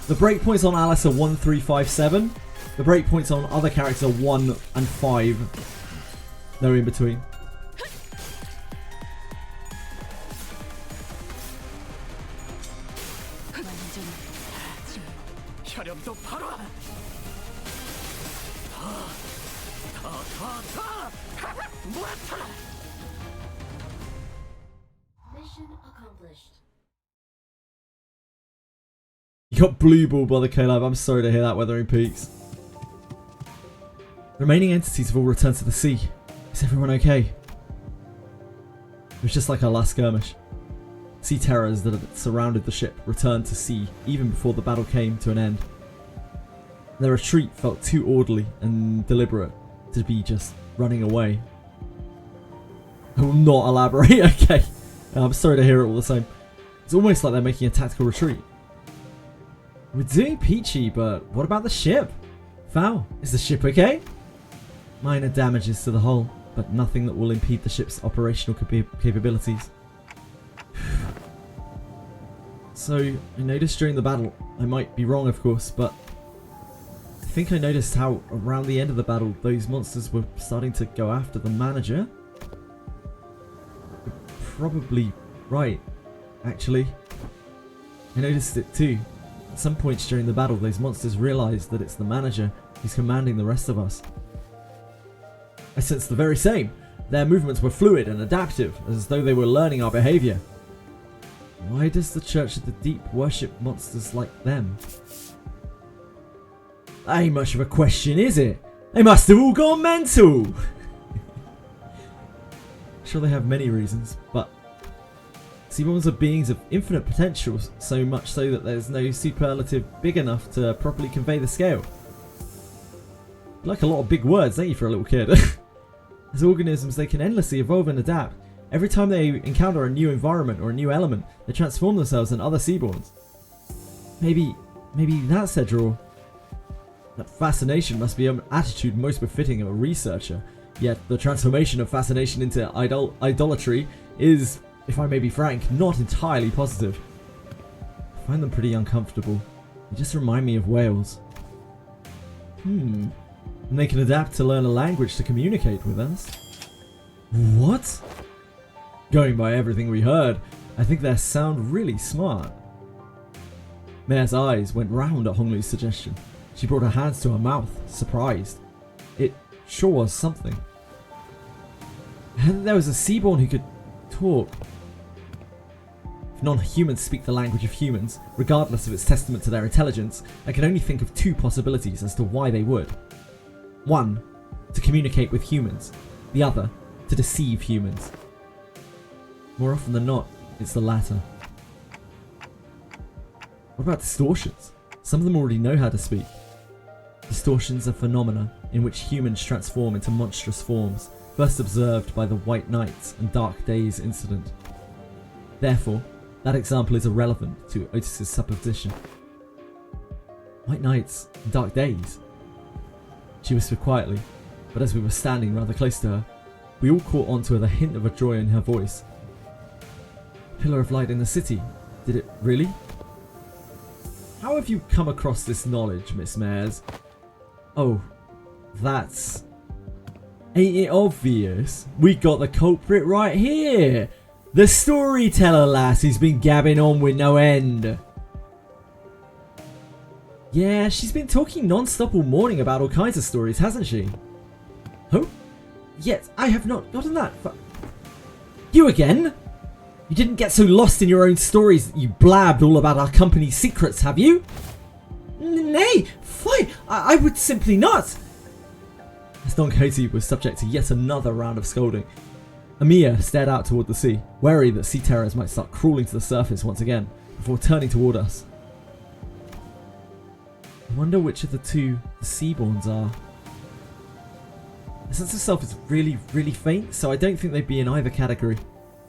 [SPEAKER 1] The breakpoints on Alice are 1, 3, 5, 7. The breakpoints on other characters are 1 and 5. No in between.
[SPEAKER 5] Mission accomplished.
[SPEAKER 1] You got blue ball by the COLLAB. I'm sorry to hear that, Weathering Peaks. Remaining entities have all returned to the sea. Is everyone okay? It was just like our last skirmish. Sea terrors that had surrounded the ship returned to sea even before the battle came to an end. Their retreat felt too orderly and deliberate to be just running away. I will not elaborate, okay. I'm sorry to hear it all the same. It's almost like they're making a tactical retreat. We're doing peachy, but what about the ship? Val, is the ship okay? Minor damages to the hull, but nothing that will impede the ship's operational capabilities. So, I noticed during the battle, I might be wrong of course, but I think I noticed how around the end of the battle those monsters were starting to go after the manager. You're probably right, actually. I noticed it too. At some points during the battle, those monsters realised that it's the manager who's commanding the rest of us. I sensed the very same. Their movements were fluid and adaptive, as though they were learning our behaviour. Why does the Church of the Deep worship monsters like them? That ain't much of a question, is it? They must have all gone mental! Sure, they have many reasons, but sea monsters are beings of infinite potential, so much so that there's no superlative big enough to properly convey the scale. You like a lot of big words, don't you, for a little kid? As organisms, they can endlessly evolve and adapt. Every time they encounter a new environment or a new element, they transform themselves into other seaborns. Maybe that's their draw. That fascination must be an attitude most befitting of a researcher. Yet the transformation of fascination into idolatry is, if I may be frank, not entirely positive. I find them pretty uncomfortable. They just remind me of whales. And they can adapt to learn a language to communicate with us. What? Going by everything we heard, I think they sound really smart. Mare's eyes went round at Honglu's suggestion. She brought her hands to her mouth, surprised. It sure was something. And there was a Seaborn who could talk. If non-humans speak the language of humans, regardless of its testament to their intelligence, I can only think of two possibilities as to why they would. One, to communicate with humans. The other, to deceive humans. More often than not, it's the latter. What about distortions? Some of them already know how to speak. Distortions are phenomena in which humans transform into monstrous forms, first observed by the White Knights and Dark Days incident. Therefore, that example is irrelevant to Otis's supposition. White Knights and Dark Days? She whispered quietly, but as we were standing rather close to her, we all caught on to the hint of a joy in her voice. Pillar of light in the city, did it really? How have you come across this knowledge, Miss Mares? Oh, that's... Ain't it obvious? We got the culprit right here! The storyteller lass who's been gabbing on with no end. Yeah, she's been talking non-stop all morning about all kinds of stories, hasn't she? Oh? Yet, I have not gotten that far. You again? You didn't get so lost in your own stories that you blabbed all about our company's secrets, have you? Nay, fie! I would simply not! As Don Quixote was subject to yet another round of scolding, Amiya stared out toward the sea, wary that sea terrors might start crawling to the surface once again, before turning toward us. I wonder which of the two the Seaborns are. The sense of self is really, really faint, so I don't think they'd be in either category.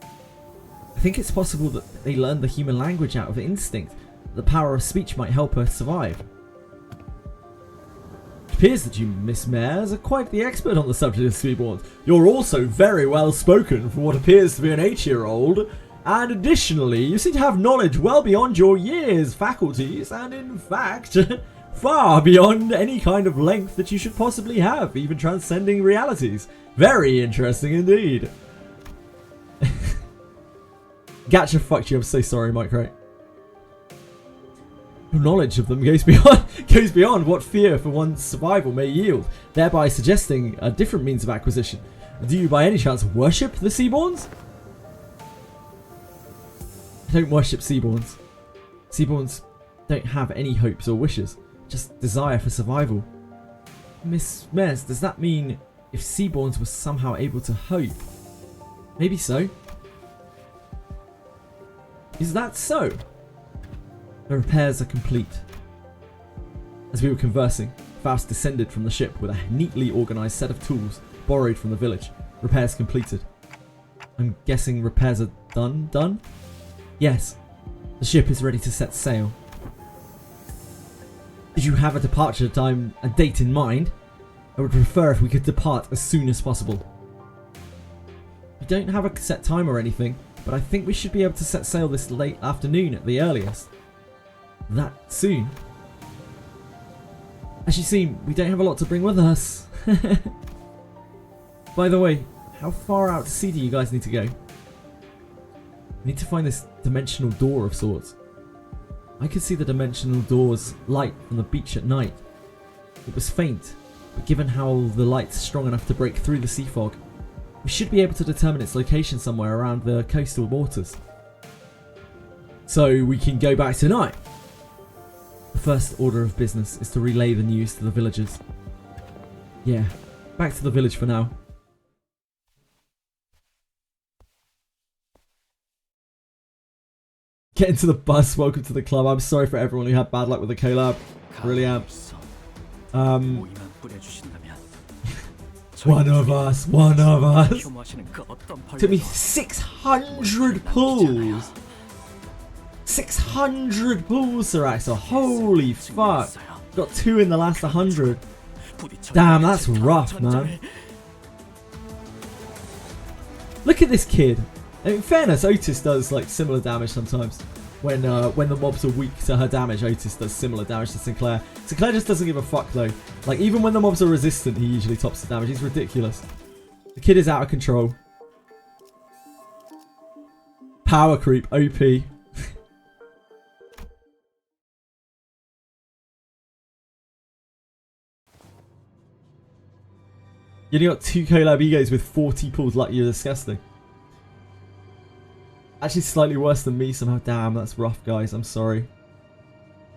[SPEAKER 1] I think it's possible that they learned the human language out of instinct. The power of speech might help her survive. It appears that you, Miss Mares, are quite the expert on the subject of Seaborns. You're also very well spoken for what appears to be an 8-year-old, and additionally, you seem to have knowledge well beyond your years, faculties, and in fact, far beyond any kind of length that you should possibly have, even transcending realities. Very interesting indeed. Gacha fucked you, I'm so sorry, Micro. Your knowledge of them goes beyond what fear for one's survival may yield, thereby suggesting a different means of acquisition. Do you by any chance worship the Seaborns? I don't worship Seaborns. Seaborns don't have any hopes or wishes, just desire for survival. Miss Mares, does that mean if Seaborns were somehow able to hope? Maybe so. Is that so? The repairs are complete. As we were conversing, Faust descended from the ship with a neatly organised set of tools borrowed from the village. Repairs completed. I'm guessing repairs are done? Yes. The ship is ready to set sail. Did you have a departure time and date in mind? I would prefer if we could depart as soon as possible. We don't have a set time or anything, but I think we should be able to set sail this late afternoon at the earliest. That soon? As you see, we don't have a lot to bring with us. By the way, how far out to sea do you guys need to go? We need to find this dimensional door of sorts. I could see the dimensional door's light from the beach at night. It was faint, but given how the light's strong enough to break through the sea fog, we should be able to determine its location somewhere around the coastal waters. So we can go back tonight. The first order of business is to relay the news to the villagers. Yeah, back to the village for now. Get into the bus, welcome to the club. I'm sorry for everyone who had bad luck with the collab. Really am. One of us. Took me 600 pulls. 600 pulls, Sir Axel. Holy fuck. Got 2 in the last 100. Damn, that's rough, man. Look at this kid. In fairness, Otis does like similar damage sometimes. When the mobs are weak to her damage, Otis does similar damage to Sinclair. Sinclair just doesn't give a fuck though. Like even when the mobs are resistant, he usually tops the damage. He's ridiculous. The kid is out of control. Power creep, OP. You only got 2 COLLAB egos with 40 pulls, like you're disgusting. Actually slightly worse than me somehow. Damn, that's rough, guys. I'm sorry.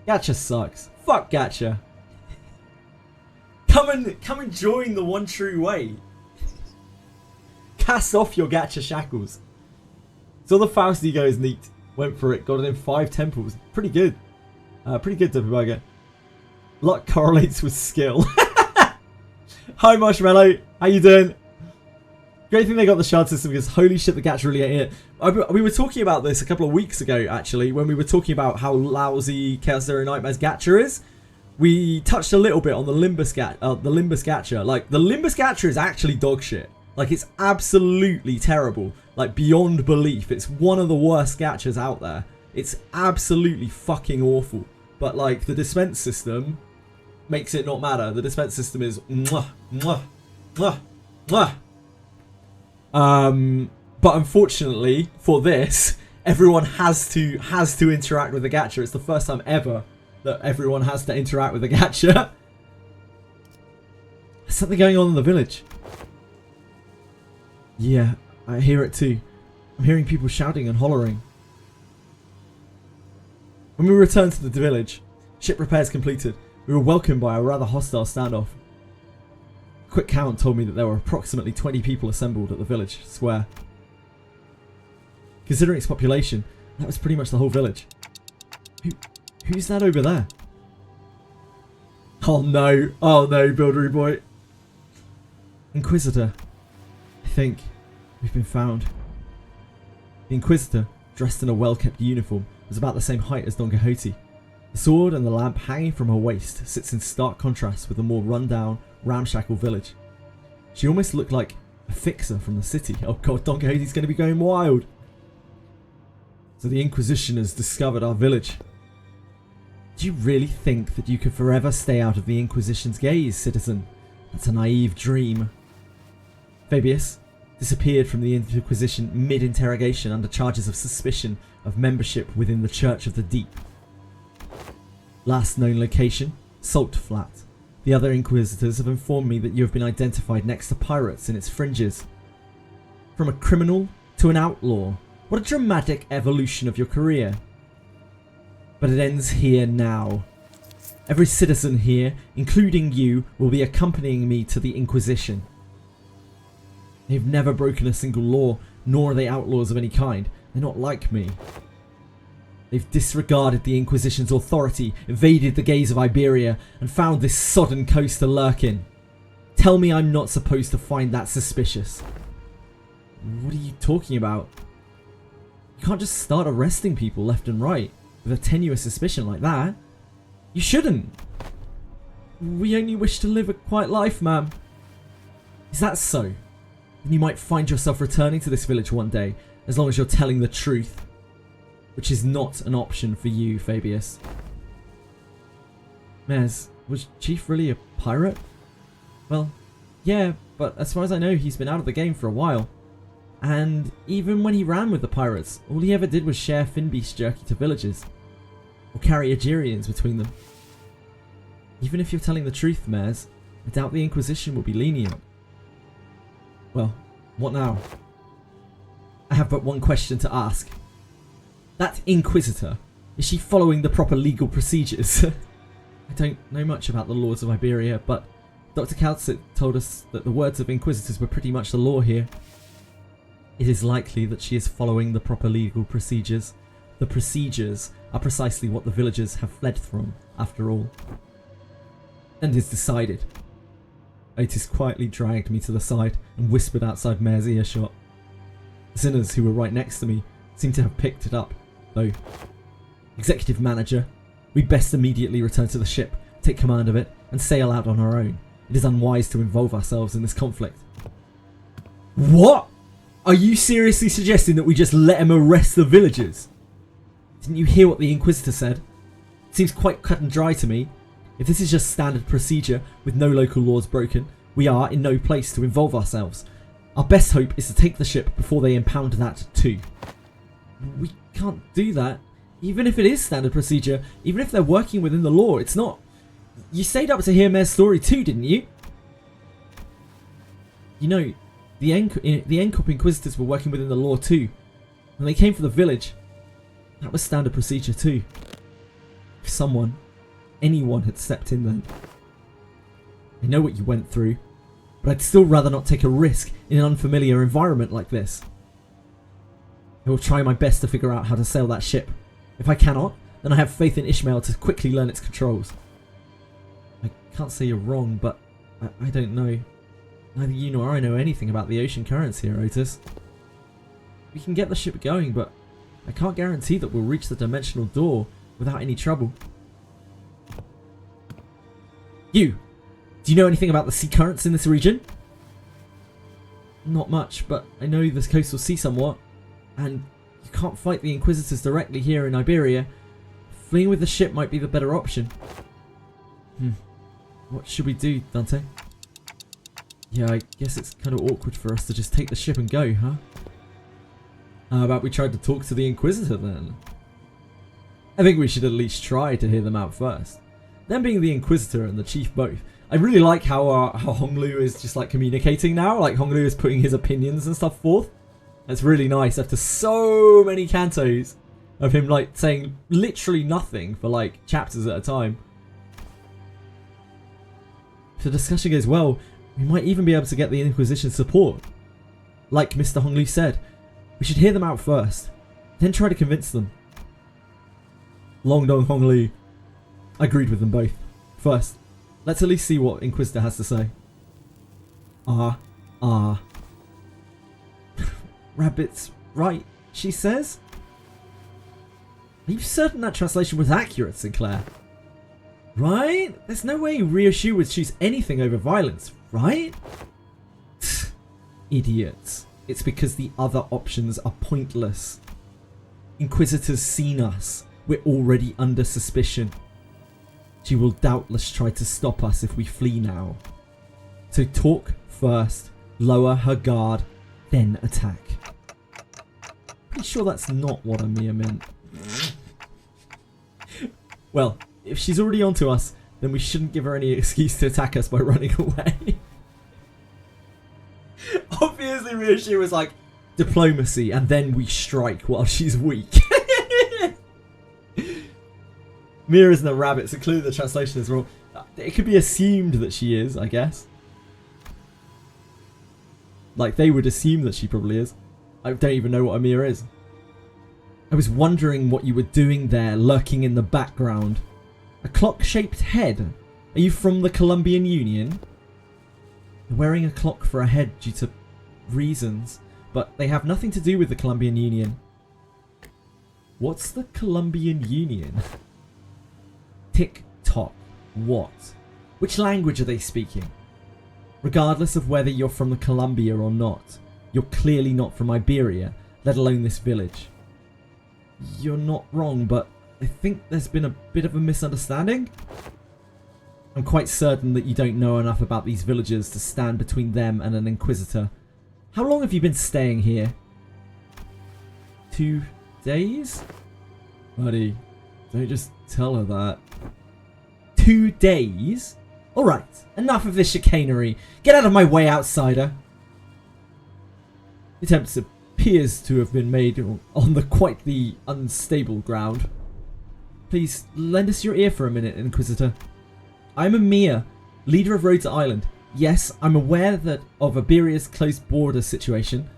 [SPEAKER 1] Gacha sucks. Fuck Gacha. Come and join the one true way. Cast off your Gacha shackles. So the Faust ego is neat. Went for it. Got it in 5 temples. Pretty good. Pretty good, Doppelganger. Luck correlates with skill. Hi Marshmallow, how you doing? Great thing they got the shard system because holy shit the Gacha really ain't it. We were talking about this a couple of weeks ago actually when we were talking about how lousy Chaos Zero Nightmares Gacha is. We touched a little bit on the Limbus Gacha. Like the Limbus Gacha is actually dog shit. Like it's absolutely terrible. Like beyond belief. It's one of the worst Gachas out there. It's absolutely fucking awful. But like the dispense system makes it not matter. The dispense system is mwah, mwah, mwah, mwah. But unfortunately for this, everyone has to interact with the Gacha. It's the first time ever that everyone has to interact with the Gacha. There's something going on in the village. Yeah, I hear it too. I'm hearing people shouting and hollering. When we returned to the village, ship repairs completed. We were welcomed by a rather hostile standoff. A quick count told me that there were approximately 20 people assembled at the village square. Considering its population, that was pretty much the whole village. Who's that over there? Oh no, Buildery boy. Inquisitor. I think we've been found. The Inquisitor, dressed in a well-kept uniform, was about the same height as Don Quixote. The sword and the lamp hanging from her waist sits in stark contrast with the more run-down, ramshackle village. She almost looked like a fixer from the city. Oh god, Don Quixote's going to be going wild. So the Inquisition has discovered our village. Do you really think that you could forever stay out of the Inquisition's gaze, citizen? That's a naive dream. Fabius disappeared from the Inquisition mid-interrogation under charges of suspicion of membership within the Church of the Deep. Last known location, Salt Flat. The other Inquisitors have informed me that you have been identified next to pirates in its fringes. From a criminal to an outlaw. What a dramatic evolution of your career. But it ends here now. Every citizen here, including you, will be accompanying me to the Inquisition. They've never broken a single law, nor are they outlaws of any kind. They're not like me. They've disregarded the Inquisition's authority, evaded the gaze of Iberia, and found this sodden coast to lurk in. Tell me I'm not supposed to find that suspicious. What are you talking about? You can't just start arresting people left and right with a tenuous suspicion like that. You shouldn't. We only wish to live a quiet life, ma'am. Is that so? Then you might find yourself returning to this village one day, as long as you're telling the truth. Which is not an option for you, Fabius. Mez, was Chief really a pirate? Well, yeah, but as far as I know, he's been out of the game for a while. And even when he ran with the pirates, all he ever did was share Finbeast jerky to villagers. Or carry Agerians between them. Even if you're telling the truth, Mez, I doubt the Inquisition will be lenient. Well, what now? I have but one question to ask. That Inquisitor, is she following the proper legal procedures? I don't know much about the laws of Iberia, but Dr. Kaltsit told us that the words of Inquisitors were pretty much the law here. It is likely that she is following the proper legal procedures. The procedures are precisely what the villagers have fled from, after all. And is decided. Otis quietly dragged me to the side and whispered outside Mayor's earshot. The sinners who were right next to me seemed to have picked it up, though. Executive Manager, we'd best immediately return to the ship, take command of it, and sail out on our own. It is unwise to involve ourselves in this conflict. What? Are you seriously suggesting that we just let him arrest the villagers? Didn't you hear what the Inquisitor said? It seems quite cut and dry to me. If this is just standard procedure with no local laws broken, we are in no place to involve ourselves. Our best hope is to take the ship before they impound that too. We can't do that. Even if it is standard procedure, even if they're working within the law, it's not. You stayed up to hear Mayor's story too, didn't you? You know, the NCOP Inquisitors were working within the law too. When they came for the village, that was standard procedure too. If someone, anyone had stepped in then. I know what you went through, but I'd still rather not take a risk in an unfamiliar environment like this. I will try my best to figure out how to sail that ship. If I cannot, then I have faith in Ishmael to quickly learn its controls. I can't say you're wrong, but I don't know. Neither you nor I know anything about the ocean currents here, Otis. We can get the ship going, but I can't guarantee that we'll reach the dimensional door without any trouble. You! Do you know anything about the sea currents in this region? Not much, but I know this coastal sea somewhat, and you can't fight the Inquisitors directly here in Iberia. Fleeing with the ship might be the better option. What should we do, Dante? Yeah, I guess it's kind of awkward for us to just take the ship and go, huh? How about we tried to talk to the Inquisitor then? I think we should at least try to hear them out first. Them being the Inquisitor and the Chief both. I really like how Honglu is just like communicating now. Like Honglu is putting his opinions and stuff forth. That's really nice after so many cantos of him like saying literally nothing for like chapters at a time. If the discussion goes well, we might even be able to get the Inquisition support. Like Mr. Honglu said, we should hear them out first, then try to convince them. Long Dong Honglu. I agreed with them both. First, let's at least see what Inquisitor has to say. Rabbit's right, she says? Are you certain that translation was accurate, Sinclair? Right? There's no way Ryoshu would choose anything over violence, right? Idiots. It's because the other options are pointless. Inquisitor's seen us. We're already under suspicion. She will doubtless try to stop us if we flee now. So talk first, lower her guard, then attack. Pretty sure that's not what Amir meant. Well, if she's already onto us, then we shouldn't give her any excuse to attack us by running away. Obviously, Ryoshu was like, diplomacy, and then we strike while she's weak. Mia isn't a rabbit, so clearly the translation is wrong. It could be assumed that she is, I guess. Like, they would assume that she probably is. I don't even know what Amir is. I was wondering what you were doing there, lurking in the background. A clock-shaped head? Are you from the Columbian Union? You're wearing a clock for a head due to reasons, but they have nothing to do with the Columbian Union. What's the Columbian Union? Tick-tock. What? Which language are they speaking? Regardless of whether you're from the Columbia or not, you're clearly not from Iberia, let alone this village. You're not wrong, but I think there's been a bit of a misunderstanding. I'm quite certain that you don't know enough about these villagers to stand between them and an Inquisitor. How long have you been staying here? 2 days? Buddy, don't just tell her that. 2 days? Alright, enough of this chicanery. Get out of my way, outsider. The attempt appears to have been made on quite the unstable ground. Please, lend us your ear for a minute, Inquisitor. I'm Amir, leader of Rhodes Island. Yes, I'm aware of Iberia's closed border situation.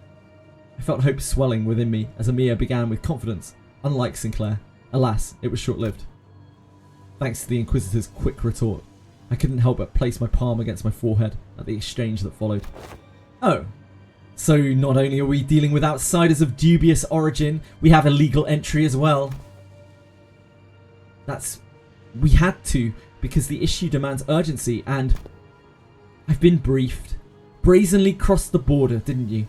[SPEAKER 1] I felt hope swelling within me as Amir began with confidence, unlike Sinclair. Alas, it was short-lived. Thanks to the Inquisitor's quick retort, I couldn't help but place my palm against my forehead at the exchange that followed. Oh, so not only are we dealing with outsiders of dubious origin, we have illegal entry as well. We had to, because the issue demands urgency, and I've been briefed. Brazenly crossed the border, didn't you?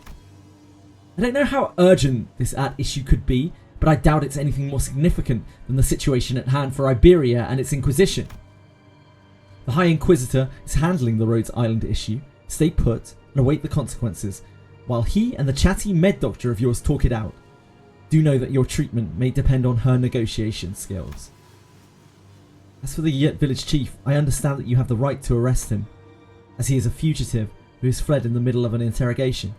[SPEAKER 1] I don't know how urgent this issue could be, but I doubt it's anything more significant than the situation at hand for Iberia and its Inquisition. The High Inquisitor is handling the Rhodes Island issue. Stay put and await the consequences, while he and the chatty med doctor of yours talk it out. Do know that your treatment may depend on her negotiation skills. As for the village chief, I understand that you have the right to arrest him, as he is a fugitive who has fled in the middle of an interrogation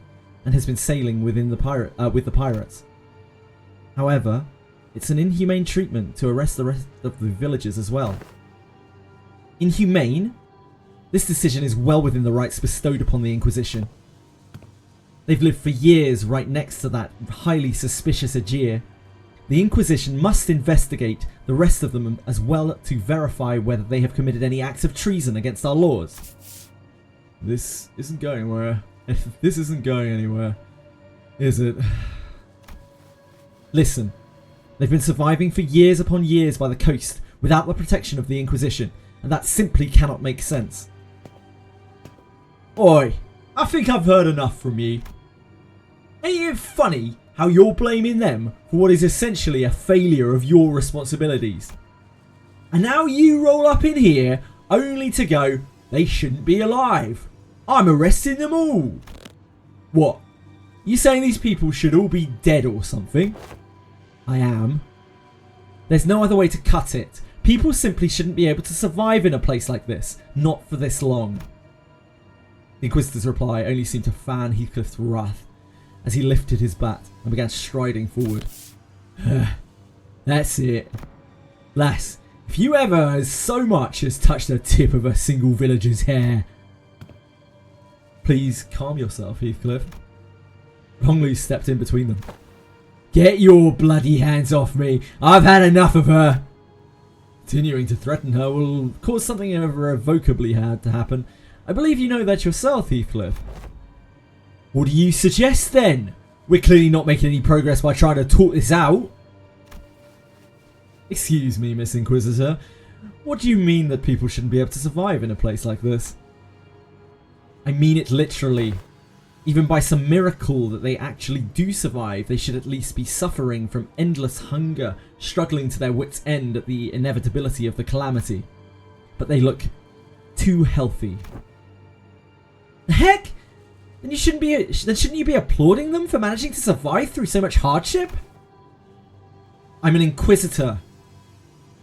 [SPEAKER 1] and has been sailing with the pirates. However, it's an inhumane treatment to arrest the rest of the villagers as well. Inhumane? This decision is well within the rights bestowed upon the Inquisition. They've lived for years right next to that highly suspicious Aegir. The Inquisition must investigate the rest of them as well to verify whether they have committed any acts of treason against our laws. This isn't going anywhere. This isn't going anywhere, is it? Listen, they've been surviving for years upon years by the coast without the protection of the Inquisition, and that simply cannot make sense. Oi, I think I've heard enough from you. Ain't it funny how you're blaming them for what is essentially a failure of your responsibilities? And now you roll up in here only to go, they shouldn't be alive. I'm arresting them all. What? You saying these people should all be dead or something? I am. There's no other way to cut it. People simply shouldn't be able to survive in a place like this. Not for this long. The Inquisitor's reply only seemed to fan Heathcliff's wrath as he lifted his bat and began striding forward. That's it. Lass, if you ever as so much as touched the tip of a single villager's hair... Please calm yourself, Heathcliff. Longleaf stepped in between them. Get your bloody hands off me. I've had enough of her. Continuing to threaten her will cause something irrevocably had to happen. I believe you know that yourself, Heathcliff. What do you suggest then? We're clearly not making any progress by trying to talk this out. Excuse me, Miss Inquisitor. What do you mean that people shouldn't be able to survive in a place like this? I mean it literally. Even by some miracle that they actually do survive, they should at least be suffering from endless hunger, struggling to their wits' end at the inevitability of the calamity. But they look too healthy. The heck? Then shouldn't you be applauding them for managing to survive through so much hardship? I'm an Inquisitor.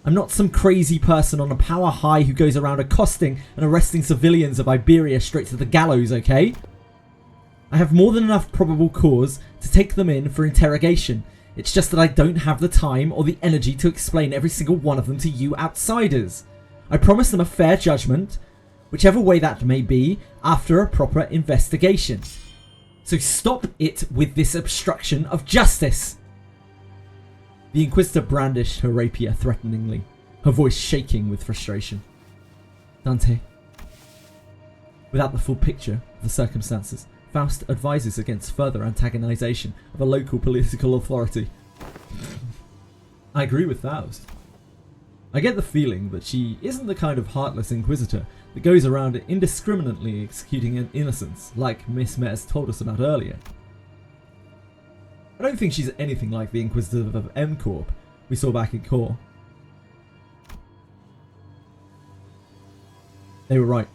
[SPEAKER 1] I'm not some crazy person on a power high who goes around accosting and arresting civilians of Iberia straight to the gallows, okay? I have more than enough probable cause to take them in for interrogation. It's just that I don't have the time or the energy to explain every single one of them to you outsiders. I promise them a fair judgment, whichever way that may be, after a proper investigation. So stop it with this obstruction of justice. The Inquisitor brandished her rapier threateningly, her voice shaking with frustration. Dante. Without the full picture of the circumstances, Faust advises against further antagonization of a local political authority. I agree with Faust. I get the feeling that she isn't the kind of heartless Inquisitor that goes around indiscriminately executing innocents like Miss Mez told us about earlier. I don't think she's anything like the Inquisitor of M Corp we saw back in Core. They were right.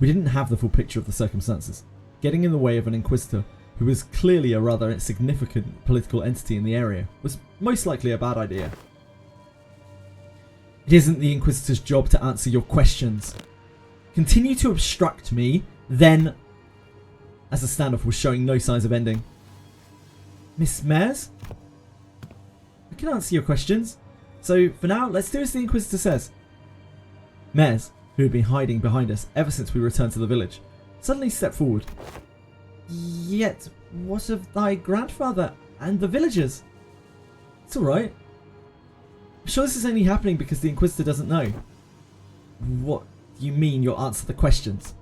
[SPEAKER 1] We didn't have the full picture of the circumstances. Getting in the way of an Inquisitor who was clearly a rather insignificant political entity in the area was most likely a bad idea. It isn't the Inquisitor's job to answer your questions. Continue to obstruct me, then... As the standoff was showing no signs of ending. Miss Mez? I can answer your questions. So, for now, let's do as the Inquisitor says. Mez, who had been hiding behind us ever since we returned to the village, suddenly stepped forward. Yet, what of thy grandfather and the villagers? It's alright. I'm sure this is only happening because the Inquisitor doesn't know. What do you mean you'll answer the questions?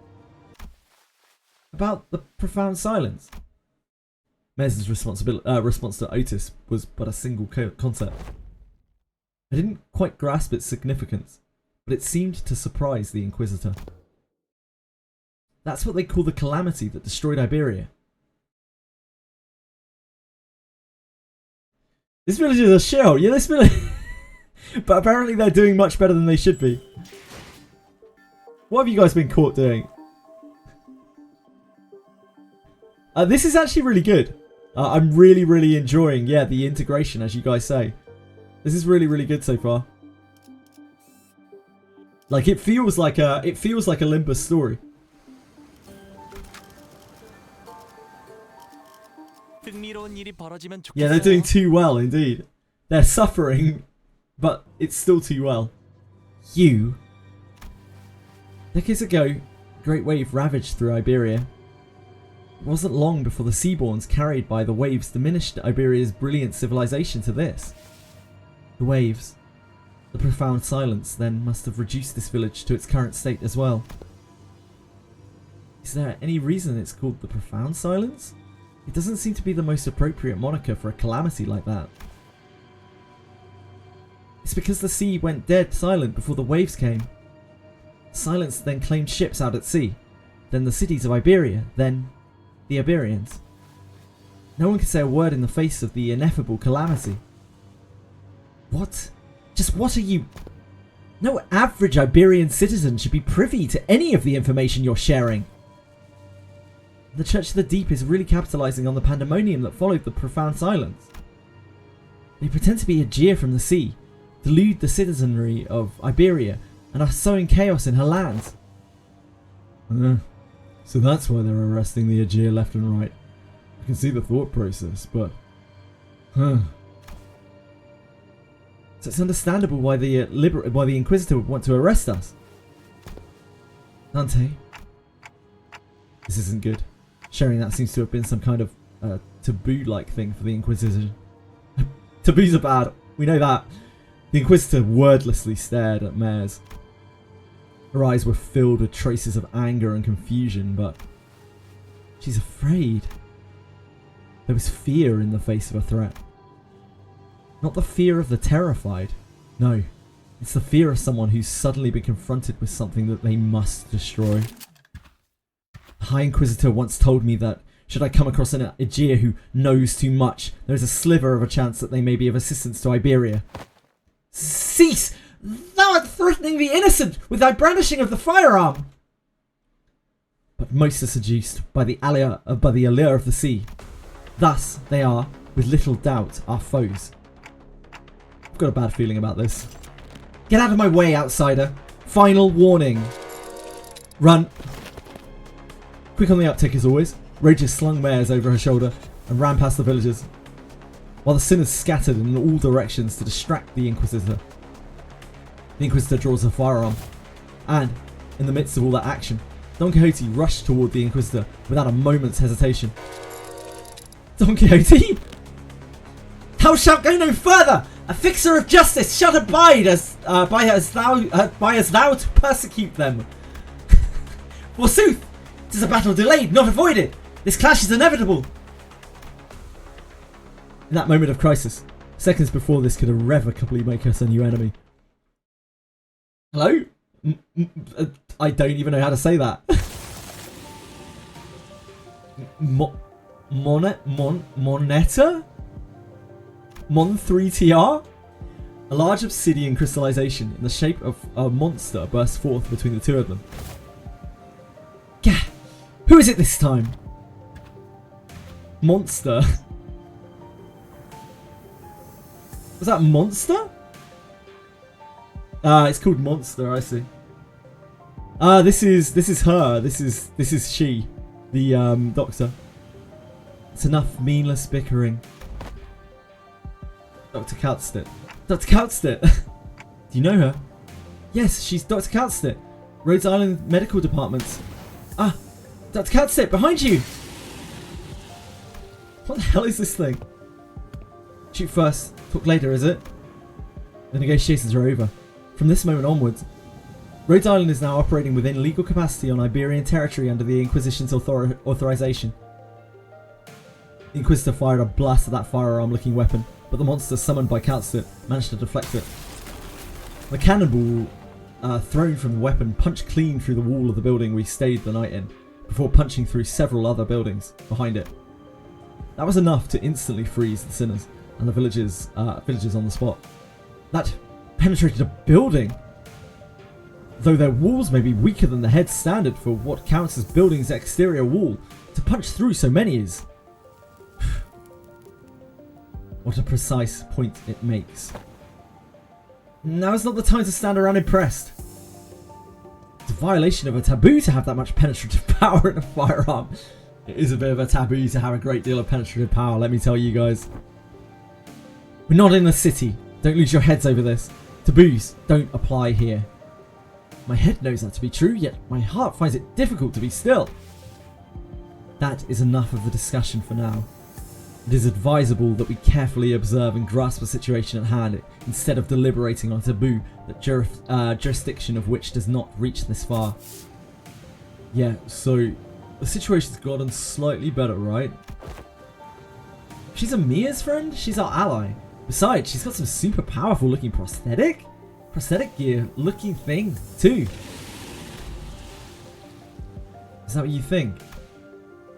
[SPEAKER 1] About the profound silence. Mez's response to Otis was but a single concept. I didn't quite grasp its significance, but it seemed to surprise the Inquisitor. That's what they call the calamity that destroyed Iberia. This village is a shell. Yeah, this village... But apparently they're doing much better than they should be. What have you guys been caught doing? This is actually really good. I'm really, really enjoying, yeah, the integration, as you guys say. This is really, really good so far. Like, it feels like a Limbus story. Yeah, they're doing too well, indeed. They're suffering, but it's still too well. You. Decades ago, a great wave ravaged through Iberia. It wasn't long before the seaborns carried by the waves diminished Iberia's brilliant civilization to this. The waves, the profound silence, then must have reduced this village to its current state as well. Is there any reason it's called the profound silence? It doesn't seem to be the most appropriate moniker for a calamity like that. It's because the sea went dead silent before the waves came. Silence then claimed ships out at sea, then the cities of Iberia, then the Iberians. No one can say a word in the face of the ineffable calamity. What? Just what are you... No average Iberian citizen should be privy to any of the information you're sharing. The Church of the Deep is really capitalizing on the pandemonium that followed the profound silence. They pretend to be a jeer from the sea, delude the citizenry of Iberia, and are sowing chaos in her lands. So that's why they're arresting the Aegir left and right. I can see the thought process, but... So it's understandable why the Inquisitor would want to arrest us. Dante. This isn't good. Sharing that seems to have been some kind of taboo-like thing for the Inquisition. Taboos are bad. We know that. The Inquisitor wordlessly stared at Mares. Her eyes were filled with traces of anger and confusion, but she's afraid. There was fear in the face of a threat. Not the fear of the terrified. No, it's the fear of someone who's suddenly been confronted with something that they must destroy. The High Inquisitor once told me that should I come across an Aegir who knows too much, there is a sliver of a chance that they may be of assistance to Iberia. Cease! Thou art threatening the innocent with thy brandishing of the firearm! But most are seduced by the allure of the sea. Thus, they are, with little doubt, our foes. I've got a bad feeling about this. Get out of my way, outsider. Final warning. Run. Quick on the uptick as always, Rages slung Mares over her shoulder and ran past the villagers, while the sinners scattered in all directions to distract the Inquisitor. The Inquisitor draws her firearm, and, in the midst of all that action, Don Quixote rushed toward the Inquisitor without a moment's hesitation. Don Quixote? Thou shalt go no further! A fixer of justice shall abide by as thou to persecute them. Forsooth, 'tis a battle delayed, not avoided. This clash is inevitable. In that moment of crisis, seconds before this could irrevocably make us a new enemy. Hello? I don't even know how to say that. Moneta? Mon 3TR? A large obsidian crystallization in the shape of a monster burst forth between the two of them. Gah! Who is it this time? Monster? Was that Monster? It's called Monster, I see. This is her. This is she. The doctor. It's enough meaningless bickering. Dr. Kaltstedt. Dr. Kaltstedt! Do you know her? Yes, she's Dr. Kaltstedt. Rhode Island Medical Department. Ah! Dr. Kaltstedt, behind you! What the hell is this thing? Shoot first, talk later, is it? The negotiations are over. From this moment onwards, Rhode Island is now operating within legal capacity on Iberian territory under the Inquisition's authorization. The Inquisitor fired a blast at that firearm-looking weapon, but the monster summoned by Kaltstedt managed to deflect it. The cannonball thrown from the weapon punched clean through the wall of the building we stayed the night in, before punching through several other buildings behind it. That was enough to instantly freeze the sinners, and the villagers on the spot. That penetrated a building. Though their walls may be weaker than the head standard for what counts as building's exterior wall, to punch through so many is... What a precise point it makes. Now is not the time to stand around impressed. It's a violation of a taboo to have that much penetrative power in a firearm. It is a bit of a taboo to have a great deal of penetrative power, let me tell you guys. We're not in the city. Don't lose your heads over this. Taboos don't apply here. My head knows that to be true, yet my heart finds it difficult to be still. That is enough of the discussion for now. It is advisable that we carefully observe and grasp the situation at hand instead of deliberating on a taboo that jurisdiction of which does not reach this far. Yeah, so the situation's gotten slightly better, right? She's Amia's friend? She's our ally. Besides, she's got some super powerful looking prosthetic gear looking thing too. Is that what you think?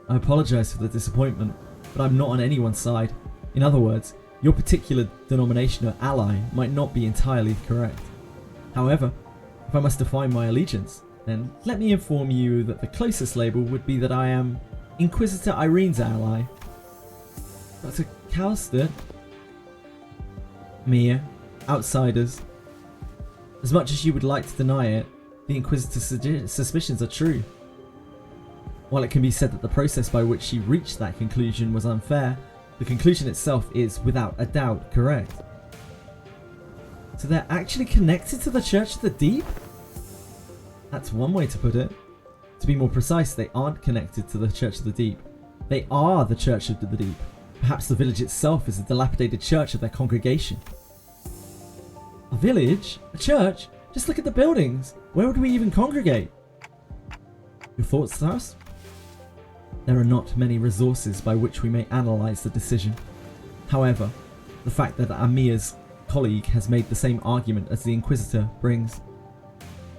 [SPEAKER 1] I apologise for the disappointment, but I'm not on anyone's side. In other words, your particular denomination or ally might not be entirely correct. However, if I must define my allegiance, then let me inform you that the closest label would be that I am Inquisitor Irene's ally. Dr. Calston, Mia, outsiders. As much as you would like to deny it, the Inquisitor's suspicions are true. While it can be said that the process by which she reached that conclusion was unfair, the conclusion itself is, without a doubt, correct. So they're actually connected to the Church of the Deep? That's one way to put it. To be more precise, they aren't connected to the Church of the Deep. They are the Church of the Deep. Perhaps the village itself is a dilapidated church of their congregation. A village? A church? Just look at the buildings. Where would we even congregate? Your thoughts, Taras? There are not many resources by which we may analyse the decision. However, the fact that Amia's colleague has made the same argument as the Inquisitor brings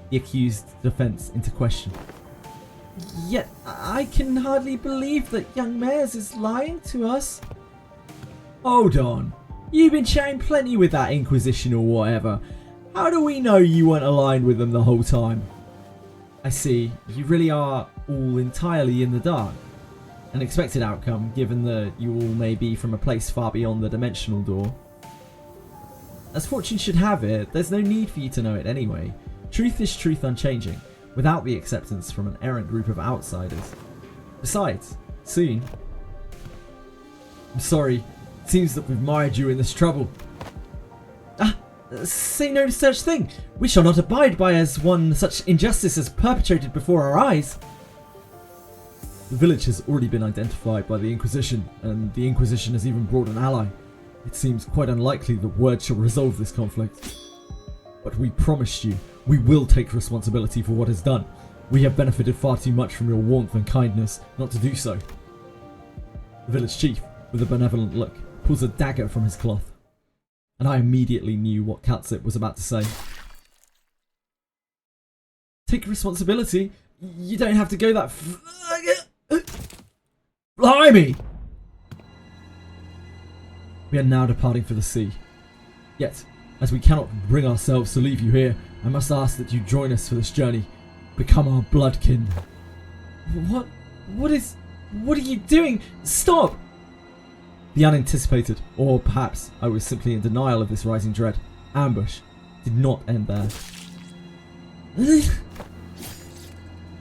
[SPEAKER 1] the accused defence into question. Yet, I can hardly believe that young Mayers is lying to us. Hold on. You've been chatting plenty with that Inquisition or whatever. How do we know you weren't aligned with them the whole time? I see. You really are all entirely in the dark. An expected outcome, given that you all may be from a place far beyond the dimensional door. As fortune should have it, there's no need for you to know it anyway. Truth is truth unchanging, without the acceptance from an errant group of outsiders. Besides, soon... I'm sorry, it seems that we've mired you in this trouble. Say no such thing. We shall not abide by as one such injustice as perpetrated before our eyes. The village has already been identified by the Inquisition, and the Inquisition has even brought an ally. It seems quite unlikely that word shall resolve this conflict. But we promised you, we will take responsibility for what is done. We have benefited far too much from your warmth and kindness not to do so. The village chief, with a benevolent look, pulls a dagger from his cloth. And I immediately knew what Kaltzit was about to say. Take responsibility? You don't have to go that Blimey! We are now departing for the sea. Yet, as we cannot bring ourselves to leave you here, I must ask that you join us for this journey. Become our bloodkin. What are you doing? Stop! The unanticipated, or perhaps I was simply in denial of this rising dread, ambush did not end there.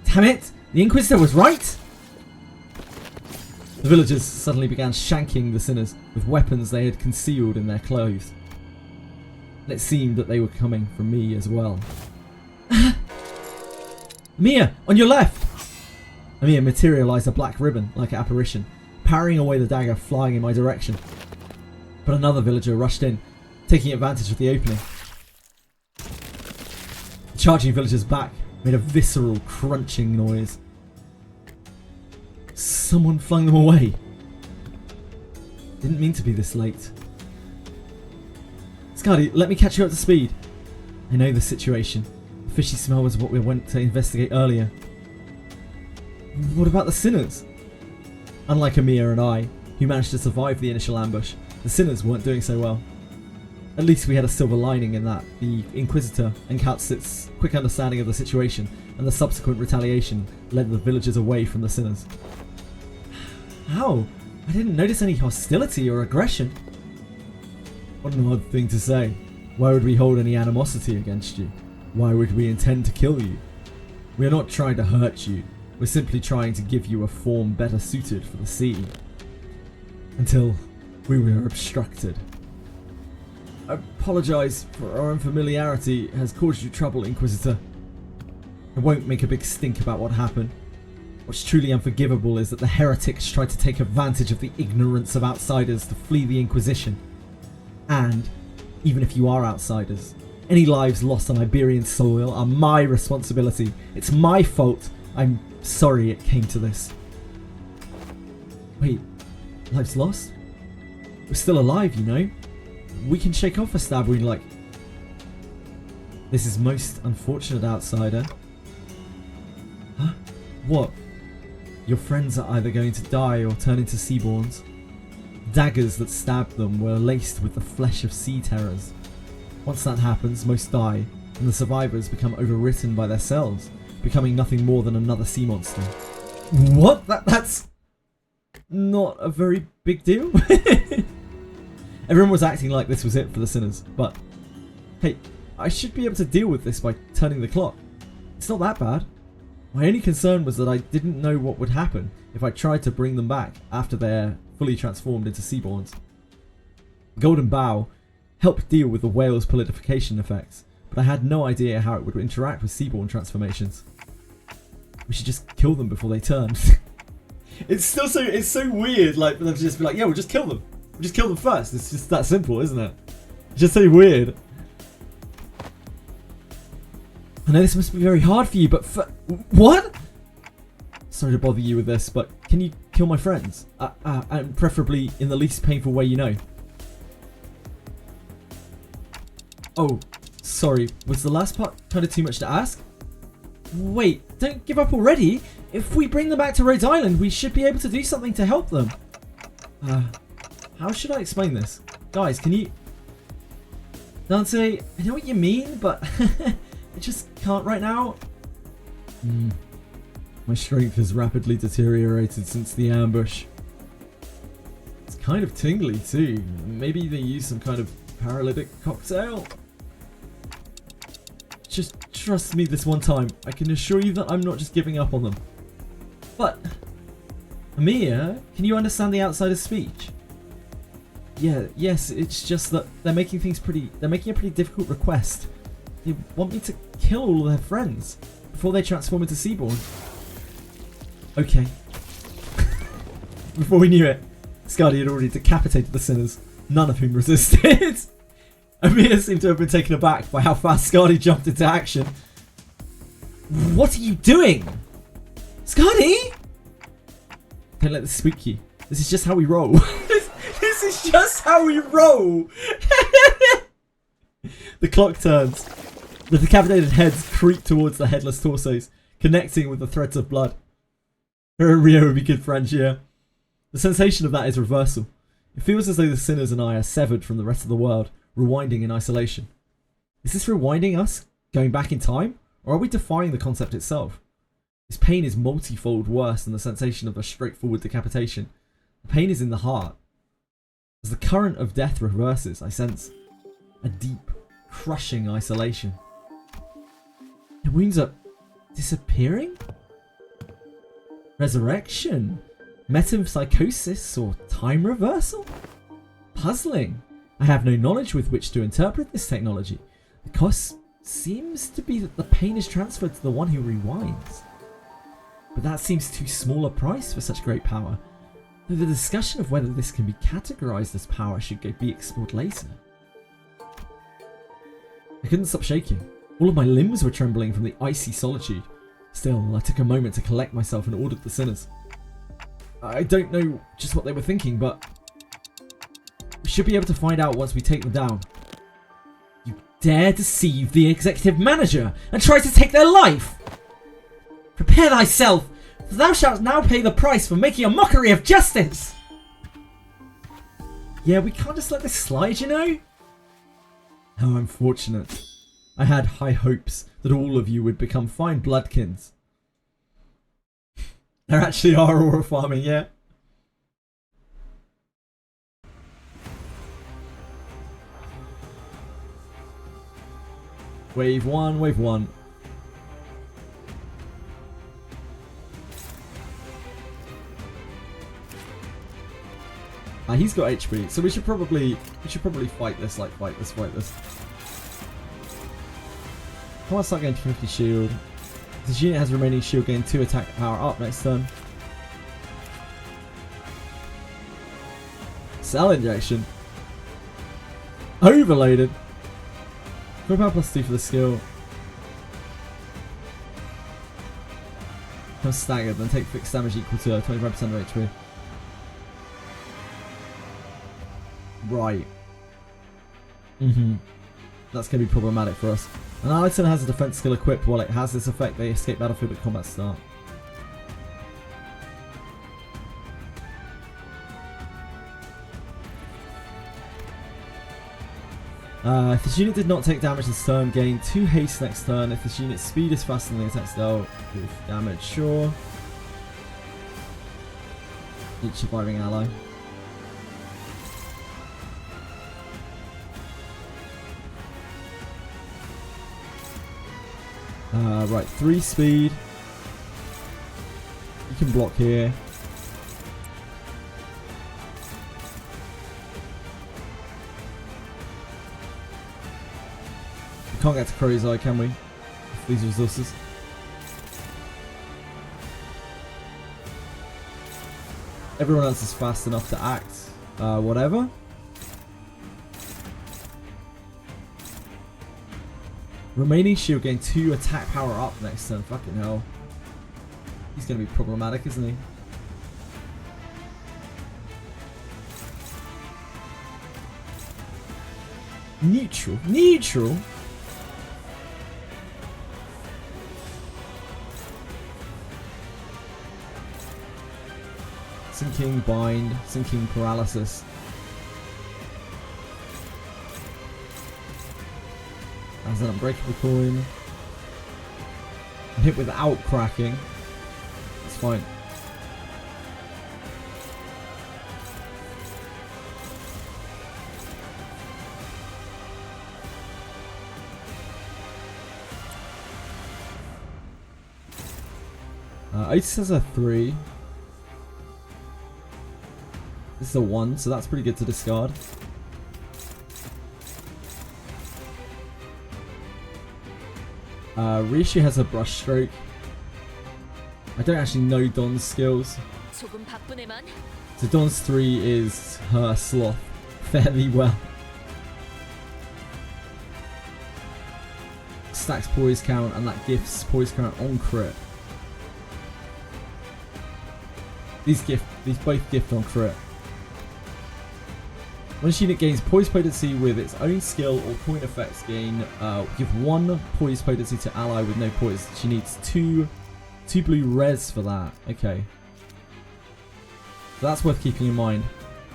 [SPEAKER 1] Damn it! The Inquisitor was right! The villagers suddenly began shanking the sinners with weapons they had concealed in their clothes. And it seemed that they were coming from me as well. Mia, on your left! Mia materialised a black ribbon like an apparition, parrying away the dagger flying in my direction. But another villager rushed in, taking advantage of the opening. The charging villager's back made a visceral crunching noise. Someone flung them away. Didn't mean to be this late. Skadi, let me catch you up to speed. I know the situation. The fishy smell was what we went to investigate earlier. What about the sinners? Unlike Amir and I, who managed to survive the initial ambush, The sinners weren't doing so well. At least we had a silver lining in that the Inquisitor and Katzit's quick understanding of the situation and the subsequent retaliation led the villagers away from the sinners. How? I didn't notice any hostility or aggression. What an odd thing to say. Why would we hold any animosity against you? Why would we intend to kill you? We are not trying to hurt you. We're simply trying to give you a form better suited for the sea. Until we were obstructed. I apologise for our unfamiliarity has caused you trouble, Inquisitor. I won't make a big stink about what happened. What's truly unforgivable is that the heretics tried to take advantage of the ignorance of outsiders to flee the Inquisition. And, even if you are outsiders, any lives lost on Iberian soil are my responsibility. It's my fault. I'm sorry it came to this. Wait, lives lost? We're still alive, you know? We can shake off a stab wound like... This is most unfortunate, outsider. Huh? What? Your friends are either going to die or turn into seaborns. Daggers that stabbed them were laced with the flesh of sea terrors. Once that happens, most die, and the survivors become overwritten by their cells, becoming nothing more than another sea monster. What? That's not a very big deal? Everyone was acting like this was it for the sinners, but hey, I should be able to deal with this by turning the clock. It's not that bad. My only concern was that I didn't know what would happen if I tried to bring them back after they're fully transformed into seaborns. The Golden Bow helped deal with the whale's polidification effects, but I had no idea how it would interact with seaborn transformations. We should just kill them before they turn. It's so weird, like, for them to just be like, yeah, we'll just kill them. We'll just kill them first. It's just that simple, isn't it? It's just so weird. I know this must be very hard for you, but what? Sorry to bother you with this, but can you kill my friends? And preferably in the least painful way you know. Oh, sorry. Was the last part kind of too much to ask? Wait, don't give up already. If we bring them back to Rhode Island, we should be able to do something to help them. How should I explain this? Guys, can you... Dante, I know what you mean, but I just can't right now. My strength has rapidly deteriorated since the ambush. It's kind of tingly too. Maybe they use some kind of paralytic cocktail? Just trust me this one time. I can assure you that I'm not just giving up on them. But... Amir, can you understand the outsider's speech? Yes, it's just that they're making a pretty difficult request. They want me to kill all of their friends before they transform into seaborn. Okay. Before we knew it, Skadi had already decapitated the sinners, none of whom resisted. Amir seemed to have been taken aback by how fast Skadi jumped into action. What are you doing? Skadi? Don't let this spook you. This is just how we roll. This is just how we roll. The clock turns. The decapitated heads creep towards the headless torsos, connecting with the threads of blood. Her and Rio would be good friends, yeah. The sensation of that is reversal. It feels as though the sinners and I are severed from the rest of the world, rewinding in isolation. Is this rewinding us? Going back in time? Or are we defying the concept itself? This pain is multifold worse than the sensation of a straightforward decapitation. The pain is in the heart. As the current of death reverses, I sense a deep, crushing isolation. The wounds are disappearing? Resurrection? Metempsychosis or time reversal? Puzzling. I have no knowledge with which to interpret this technology. The cost seems to be that the pain is transferred to the one who rewinds. But that seems too small a price for such great power. Though the discussion of whether this can be categorized as power should be explored later. I couldn't stop shaking. All of my limbs were trembling from the icy solitude. Still, I took a moment to collect myself and ordered the sinners. I don't know just what they were thinking, but we should be able to find out once we take them down. You dare deceive the executive manager and try to take their life! Prepare thyself, for thou shalt now pay the price for making a mockery of justice! Yeah, we can't just let this slide, you know? How unfortunate. I had high hopes that all of you would become fine bloodkins. There actually are aura farming, yeah. Wave 1, wave 1. He's got HP, so we should probably fight this, like fight this. Come on, start getting 50 shield. This unit has remaining shield, gain 2 attack power up next turn. Cell injection. Overloaded. Quick power plus 2 for the skill. Become staggered, then take fixed damage equal to 25% of HP. Right. That's going to be problematic for us. An item has a defense skill equipped. While it has this effect, they escape battlefield at combat start. If this unit did not take damage this turn, gain 2 haste next turn. If this unit's speed is faster than the attack's dealt with damage, sure. Each surviving ally. Right, 3 speed. You can block here. We can't get to Crow's Eye, can we? With these resources. Everyone else is fast enough to act. Whatever. Remaining shield gain 2 attack power up next turn. Fucking hell. He's going to be problematic, isn't he? Neutral. Neutral? Sinking bind. Sinking paralysis. As an unbreakable coin. Hit without cracking. It's fine. Otis has a 3. This is a 1, so that's pretty good to discard. Rishi has a brush stroke. I don't actually know Don's skills. So Don's 3 is her sloth fairly well. Stacks poise count and that gifts poise count on crit. These both gift on crit. When this unit gains poise potency with its own skill or coin effects gain, give 1 poise potency to ally with no poise. She needs 2 blue res for that. Okay. So that's worth keeping in mind.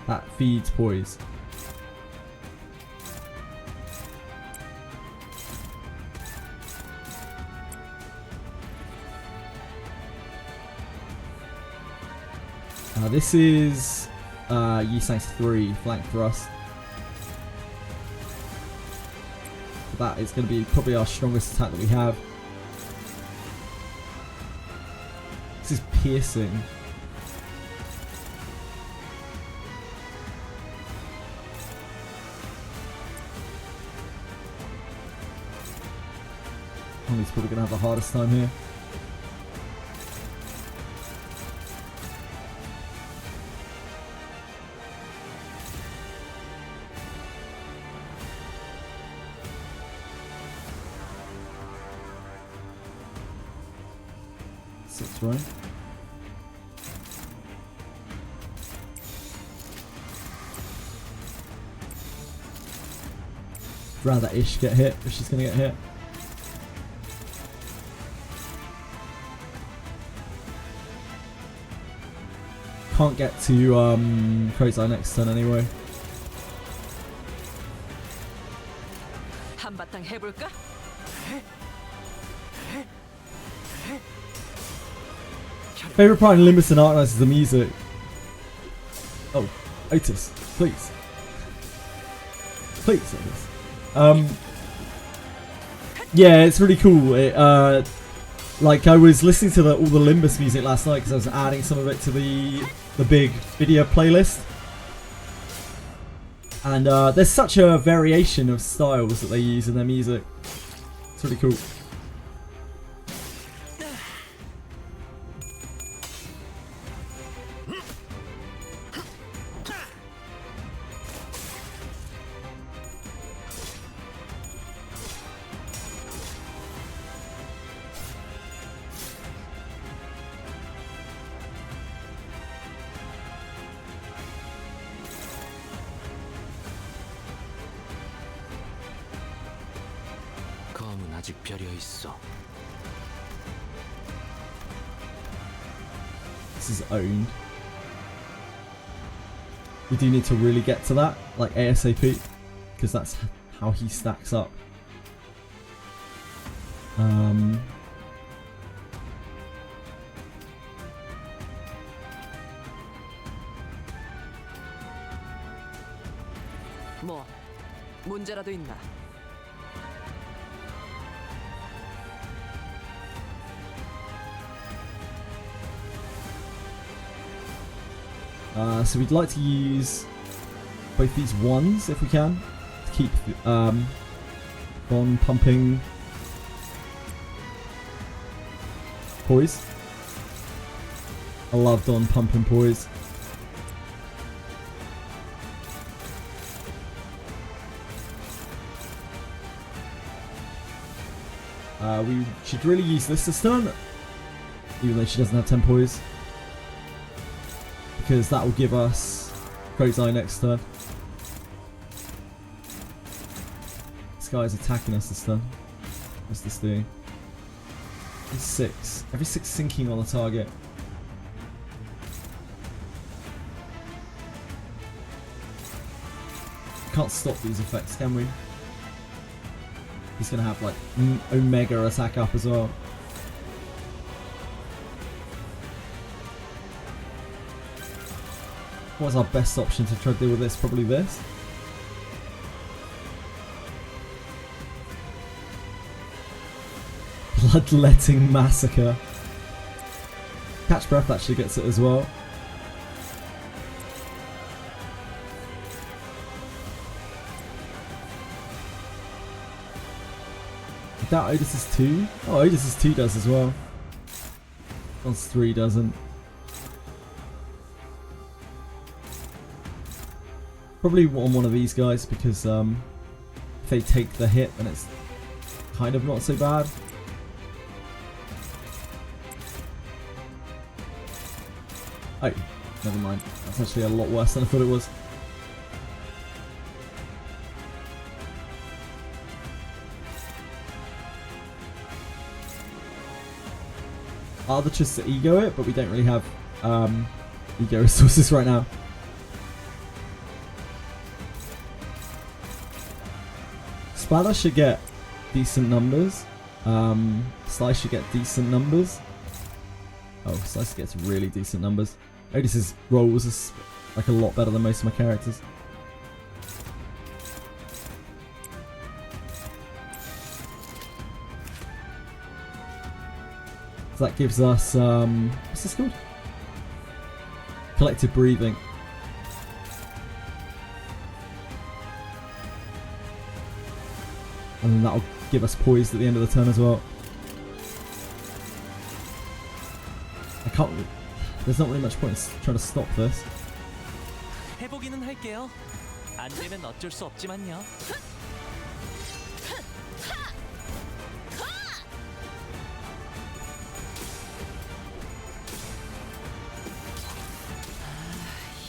[SPEAKER 1] That feeds poise. This is Yisang's 3 flank thrust. So that is going to be probably our strongest attack that we have. This is piercing. He's probably going to have the hardest time here. Right. Rather Ish get hit if she's gonna get hit. Can't get to Crow's Eye next turn anyway.
[SPEAKER 3] 한바탕 해볼까?
[SPEAKER 1] Favorite part in Limbus and ARKNIGHTS is the music. Oh, Otis, please. Please, Otis. Yeah, it's really cool. Like I was listening to all the Limbus music last night because I was adding some of it to the big video playlist. And there's such a variation of styles that they use in their music. It's really cool.
[SPEAKER 2] 검은 아직 벼려 있어.
[SPEAKER 1] This is owned. We do need to really get to that, like ASAP, because that's how he stacks up.
[SPEAKER 3] 뭐 문제라도 있나?
[SPEAKER 1] So we'd like to use both these ones if we can to keep on pumping poise. I love Don pumping poise. We should really use this turn, even though she doesn't have 10 poise, because that will give us Crow's Eye next turn. This guy is attacking us this turn. What's this doing? It's 6. Every 6 sinking on the target. Can't stop these effects, can we? He's gonna have like Omega attack up as well. What's our best option to try to deal with this? Probably this. Bloodletting Massacre. Catch Breath actually gets it as well. I doubt Otis's 2. Oh, Otis's 2 does as well. One's 3 doesn't. Probably on one of these guys because if they take the hit then it's kind of not so bad. Oh, never mind. That's actually a lot worse than I thought it was. Either just to ego it, but we don't really have ego resources right now. Splatter should get decent numbers. Slice should get decent numbers. Oh, Slice gets really decent numbers. Otis's rolls is like a lot better than most of my characters. So that gives us what's this called? Collective breathing. And then that'll give us poised at the end of the turn as well. I can't. There's not really much point in trying to stop this.
[SPEAKER 2] 해보기는 할게요. 안 되면 어쩔 수 없지만요.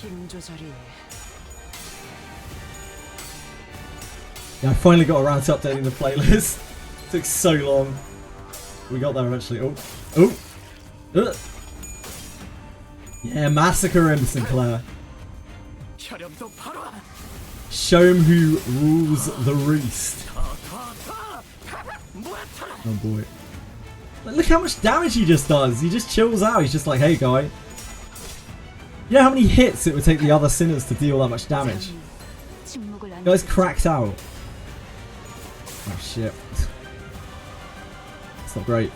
[SPEAKER 3] 힘 조절이.
[SPEAKER 1] Yeah, I finally got around to updating the playlist. Took so long. We got there eventually. Oh, oh, yeah, massacre him, Sinclair. Show him who rules the roost. Oh boy. Like, look how much damage he just does. He just chills out. He's just like, hey guy. You know how many hits it would take the other sinners to deal that much damage? Guy's cracked out. Oh shit. It's not great.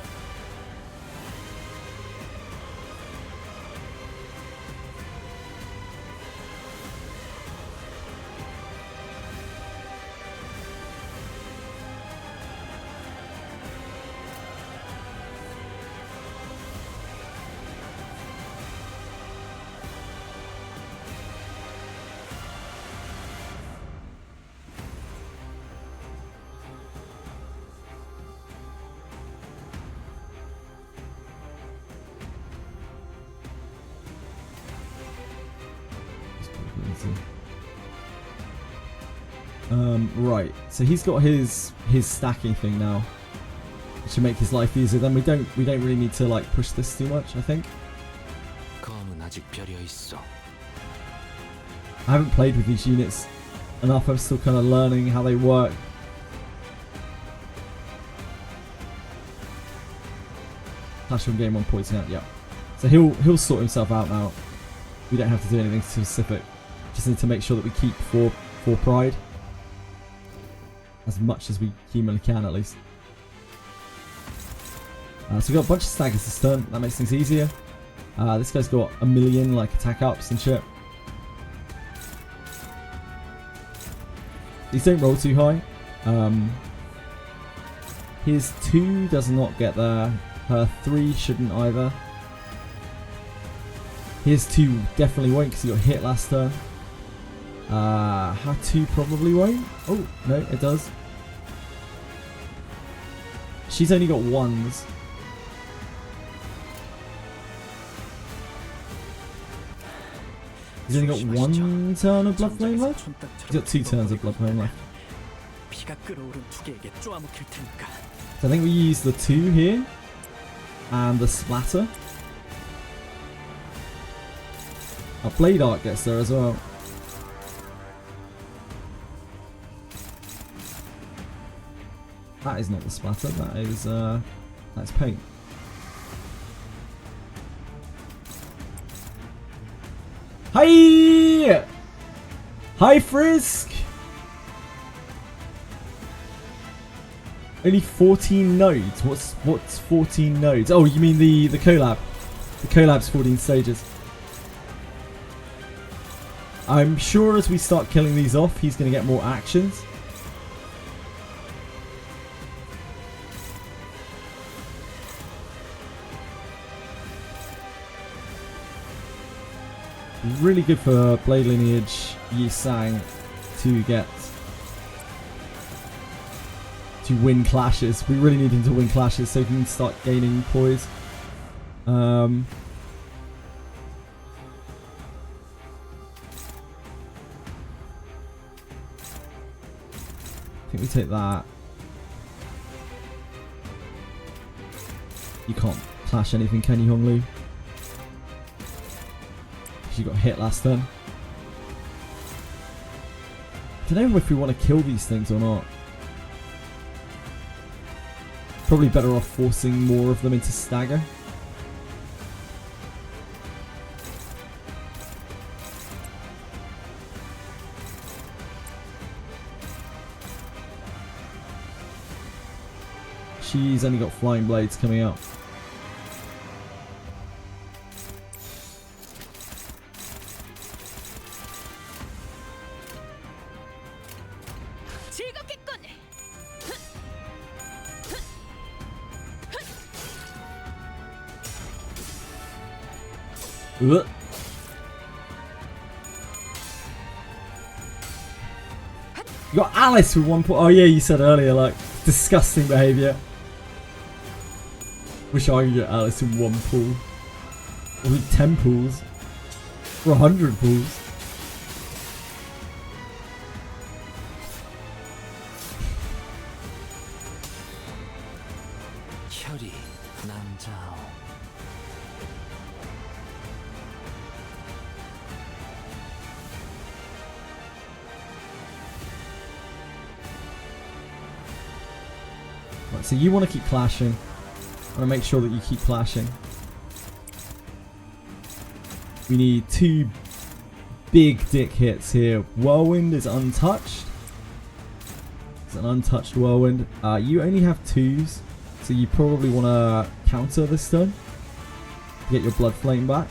[SPEAKER 1] Right, so he's got his stacking thing now, which should make his life easier. Then we don't really need to like push this too much, I think. I haven't played with these units enough. I'm still kind of learning how they work. Clash from game 1 pointing out, yeah. So he'll sort himself out now. We don't have to do anything specific. Just need to make sure that we keep four pride. As much as we humanly can, at least. So we've got a bunch of staggers this turn. That makes things easier. This guy's got a million like attack ups and shit. These don't roll too high. His 2 does not get there. Her 3 shouldn't either. His 2 definitely won't because he got hit last turn. Her 2 probably won't. Oh, no, it does. She's only got 1s. He's only got 1 turn of Blood Flame left? He's got 2 turns of Blood Flame left. So I think we use the 2 here. And the Splatter. Our Blade Arc gets there as well. That is not the Splatter, that is that's paint. Hi! Hi Frisk! Only 14 nodes. What's 14 nodes? Oh, you mean the COLLAB. The COLLAB's 14 stages. I'm sure as we start killing these off, he's going to get more actions. Really good for Blade Lineage Yi Sang to win clashes. We really need him to win clashes so he can start gaining poise. I think we take that. You can't clash anything, can you, Honglu? Because you got hit last turn. I don't know if we want to kill these things or not. Probably better off forcing more of them into stagger. She's only got flying blades coming out. You got Alice with 1 point. Oh yeah, you said earlier, like, disgusting behaviour. Wish I could get Alice in 1 pool. Or with 10 pools. Or 100 pools. So you want to keep clashing. I want to make sure that you keep clashing. We need 2 big dick hits here. Whirlwind is untouched. It's an untouched Whirlwind. You only have 2s, so you probably want to counter this turn to get your Blood Flame back.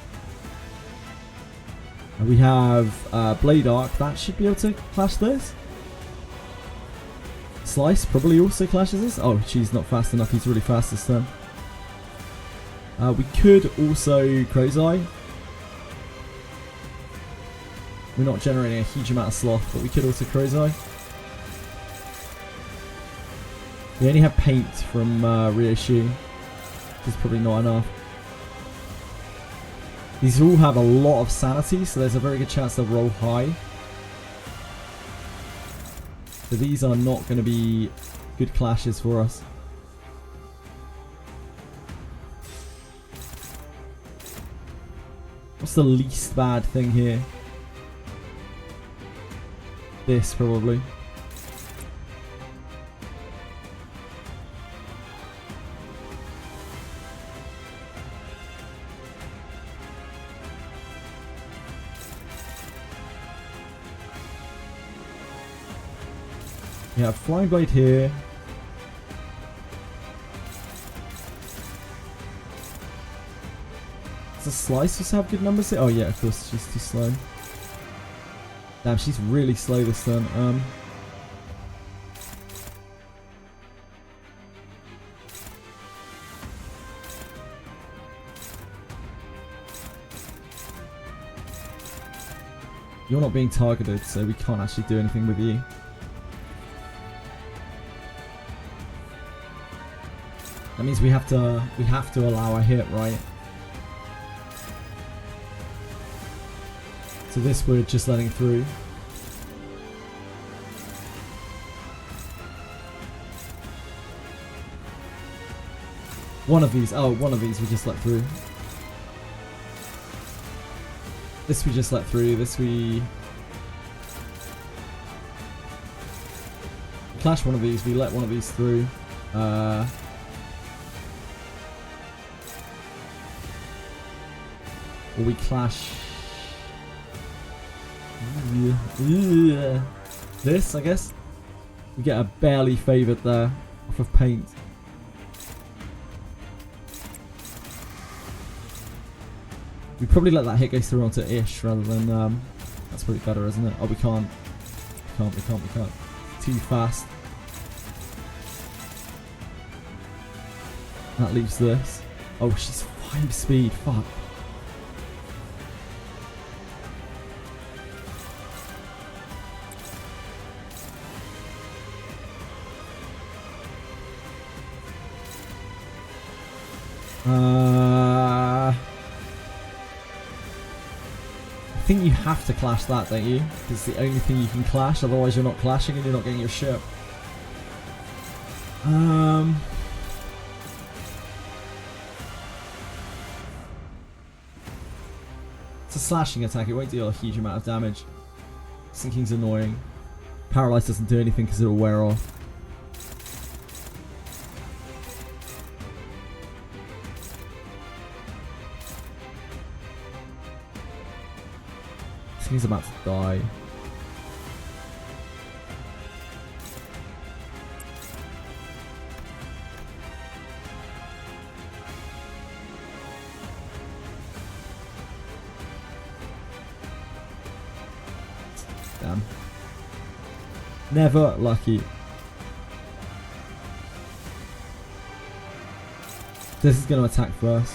[SPEAKER 1] And we have Blade Arc. That should be able to clash this. Slice probably also clashes this. Oh, she's not fast enough. He's really fast this turn. We could also Crow's Eye. We're not generating a huge amount of sloth, but we could also Crow's Eye. We only have paint from Ryoshu, which is probably not enough. These all have a lot of sanity, so there's a very good chance they'll roll high. So these are not going to be good clashes for us. What's the least bad thing here? This, probably. Yeah, Flying Blade here. Does the Slice just have good numbers here? Oh yeah, of course, she's too slow. Damn, she's really slow this turn. You're not being targeted, so we can't actually do anything with you. That means we have to allow a hit, right? So this we're just letting through. One of these we just let through. This we just let through. This we clash one of these. We let one of these through. Or we clash this, I guess. We get a barely favoured there off of paint. We probably let that hit go through onto Ish rather than that's probably better, isn't it? Oh, we can't. We can't. Too fast. That leaves this. Oh, she's 5 speed. Fuck. I think you have to clash that, don't you? It's the only thing you can clash, otherwise you're not clashing and you're not getting your ship. It's a slashing attack, it won't deal a huge amount of damage. Sinking's annoying. Paralyze doesn't do anything because it'll wear off. He's about to die. Damn. Never lucky. This is going to attack first.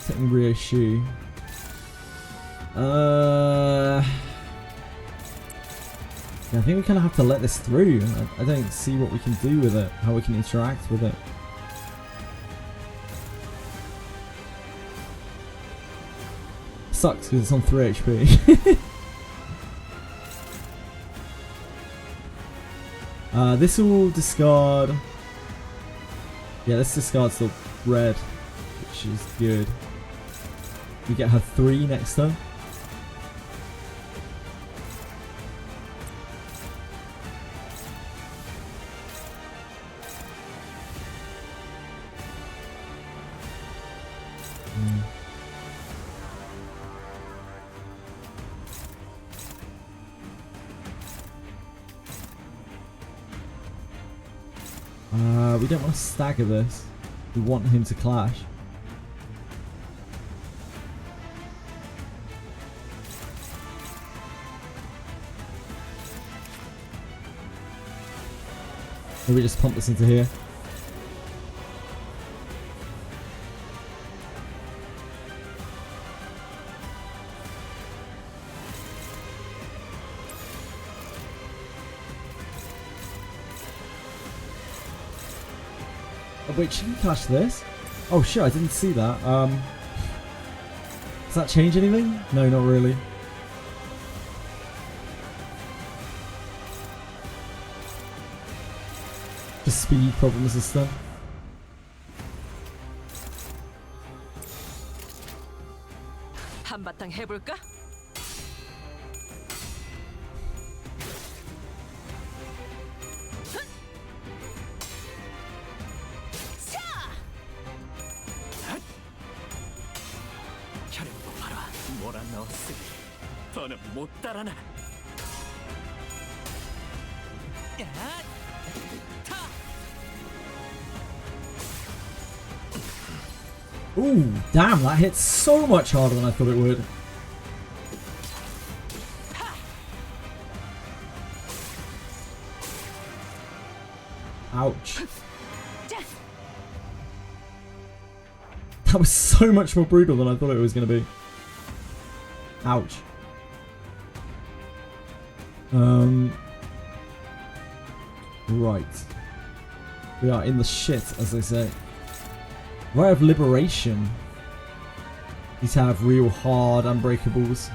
[SPEAKER 1] Taking Ryoshu. Yeah, I think we kind of have to let this through. I don't see what we can do with it, how we can interact with it. Sucks because it's on 3 HP. This will discard. Yeah, this discards the red, which which is good. We get her 3 next turn. We don't want to stagger this. We want him to clash. Maybe just pump this into here. Oh, wait, should we clash this? Oh shit, I didn't see that. Does that change anything? No, not really. Just speed problems and stuff.
[SPEAKER 3] 한바탕 해볼까?
[SPEAKER 4] 혈액도 봐라. 몰아넣었으니 더는 못 따라나.
[SPEAKER 2] 야! 타!
[SPEAKER 1] Ooh, damn, that hits so much harder than I thought it would. Ouch. That was so much more brutal than I thought it was going to be. Ouch. Right. We are in the shit, as they say. Right of Liberation. These have real hard unbreakables.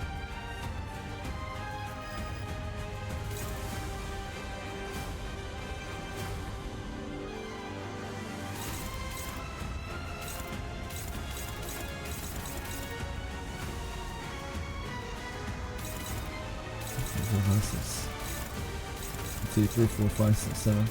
[SPEAKER 1] Reverses. 2, 3, 4, 5, 6, 7.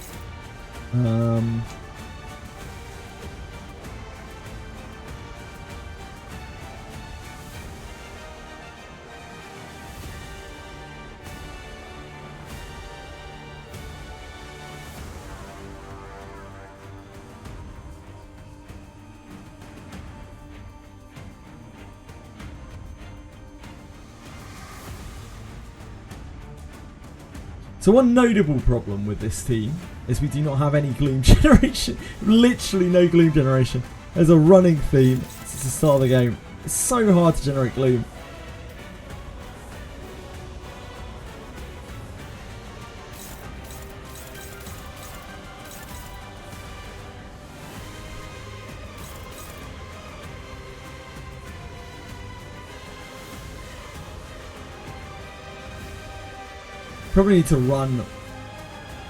[SPEAKER 1] So one notable problem with this team is we do not have any gloom generation. Literally no gloom generation. There's a running theme since the start of the game. It's so hard to generate gloom. Probably need to run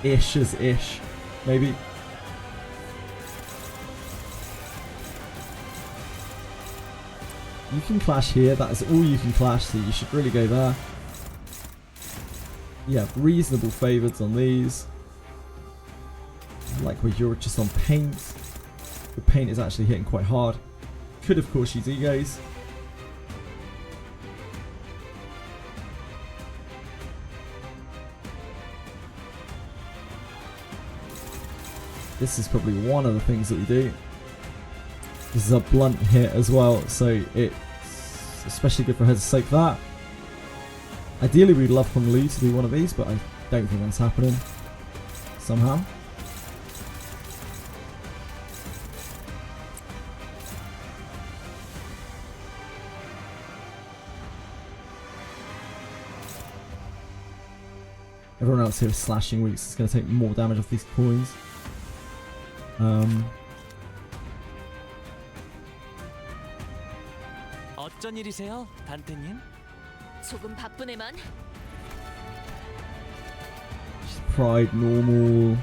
[SPEAKER 1] ish as ish, maybe. You can clash here, that is all you can clash, so you should really go there. You have reasonable favours on these. Like where you're just on paint. The paint is actually hitting quite hard. Could of course use egos. This is probably one of the things that we do. This is a blunt hit as well, so it's especially good for her to soak that. Ideally we'd love Hong Lu to do one of these, but I don't think that's happening somehow. Everyone else here is slashing weeks. It's going to take more damage off these coins.
[SPEAKER 2] 어쩐 일이세요, 단테님?
[SPEAKER 3] 조금 바쁘네만.
[SPEAKER 1] Pride normal.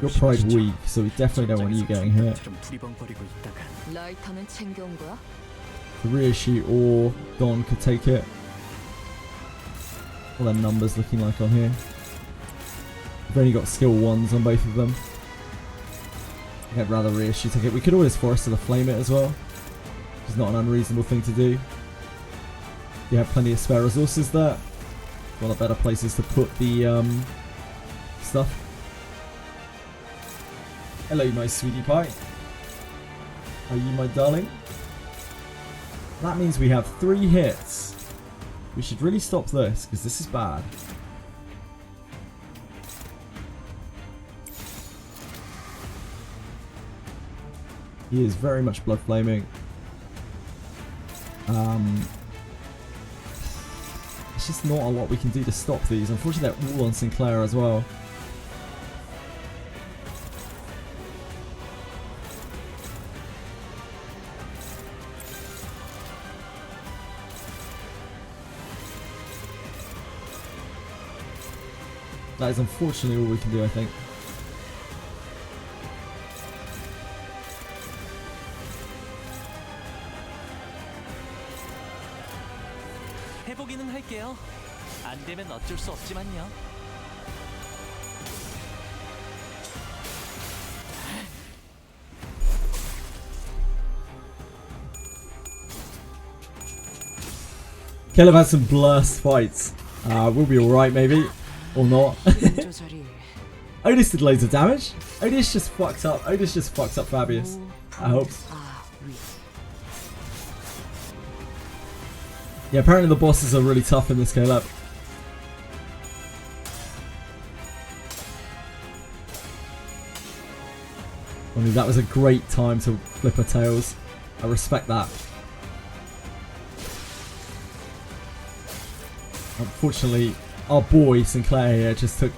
[SPEAKER 1] Your pride weak, so we definitely don't want you getting hurt.
[SPEAKER 4] 부리벙거리고 있다가
[SPEAKER 3] 라이터는 챙겨온 거야?
[SPEAKER 1] Ryoshi or Don could take it. What are their numbers looking like on here? We've only got skill 1s on both of them. I'd rather Ryoshi take it. We could always Forest of the Flame it as well, which is not an unreasonable thing to do. You have plenty of spare resources there. One of the better places to put the stuff. Hello, my sweetie pie. Are you my darling? That means we have 3 hits. We should really stop this, because this is bad. He is very much blood flaming. It's just not a lot we can do to stop these. Unfortunately, they're all on Sinclair as well. That is unfortunately all we can do, I think.
[SPEAKER 2] 해보기는 할게요. 안 되면 어쩔 수 없지만요.
[SPEAKER 1] Caleb had some blast fights. We'll be alright maybe. Or not.
[SPEAKER 3] 조절이
[SPEAKER 1] Otis did loads of damage. Otis just fucked up. Otis just fucked up Fabius. I hope. Yeah, apparently the bosses are really tough in this COLLAB. I mean, that was a great time to flip her tails. I respect that. Unfortunately, our boy Sinclair here just took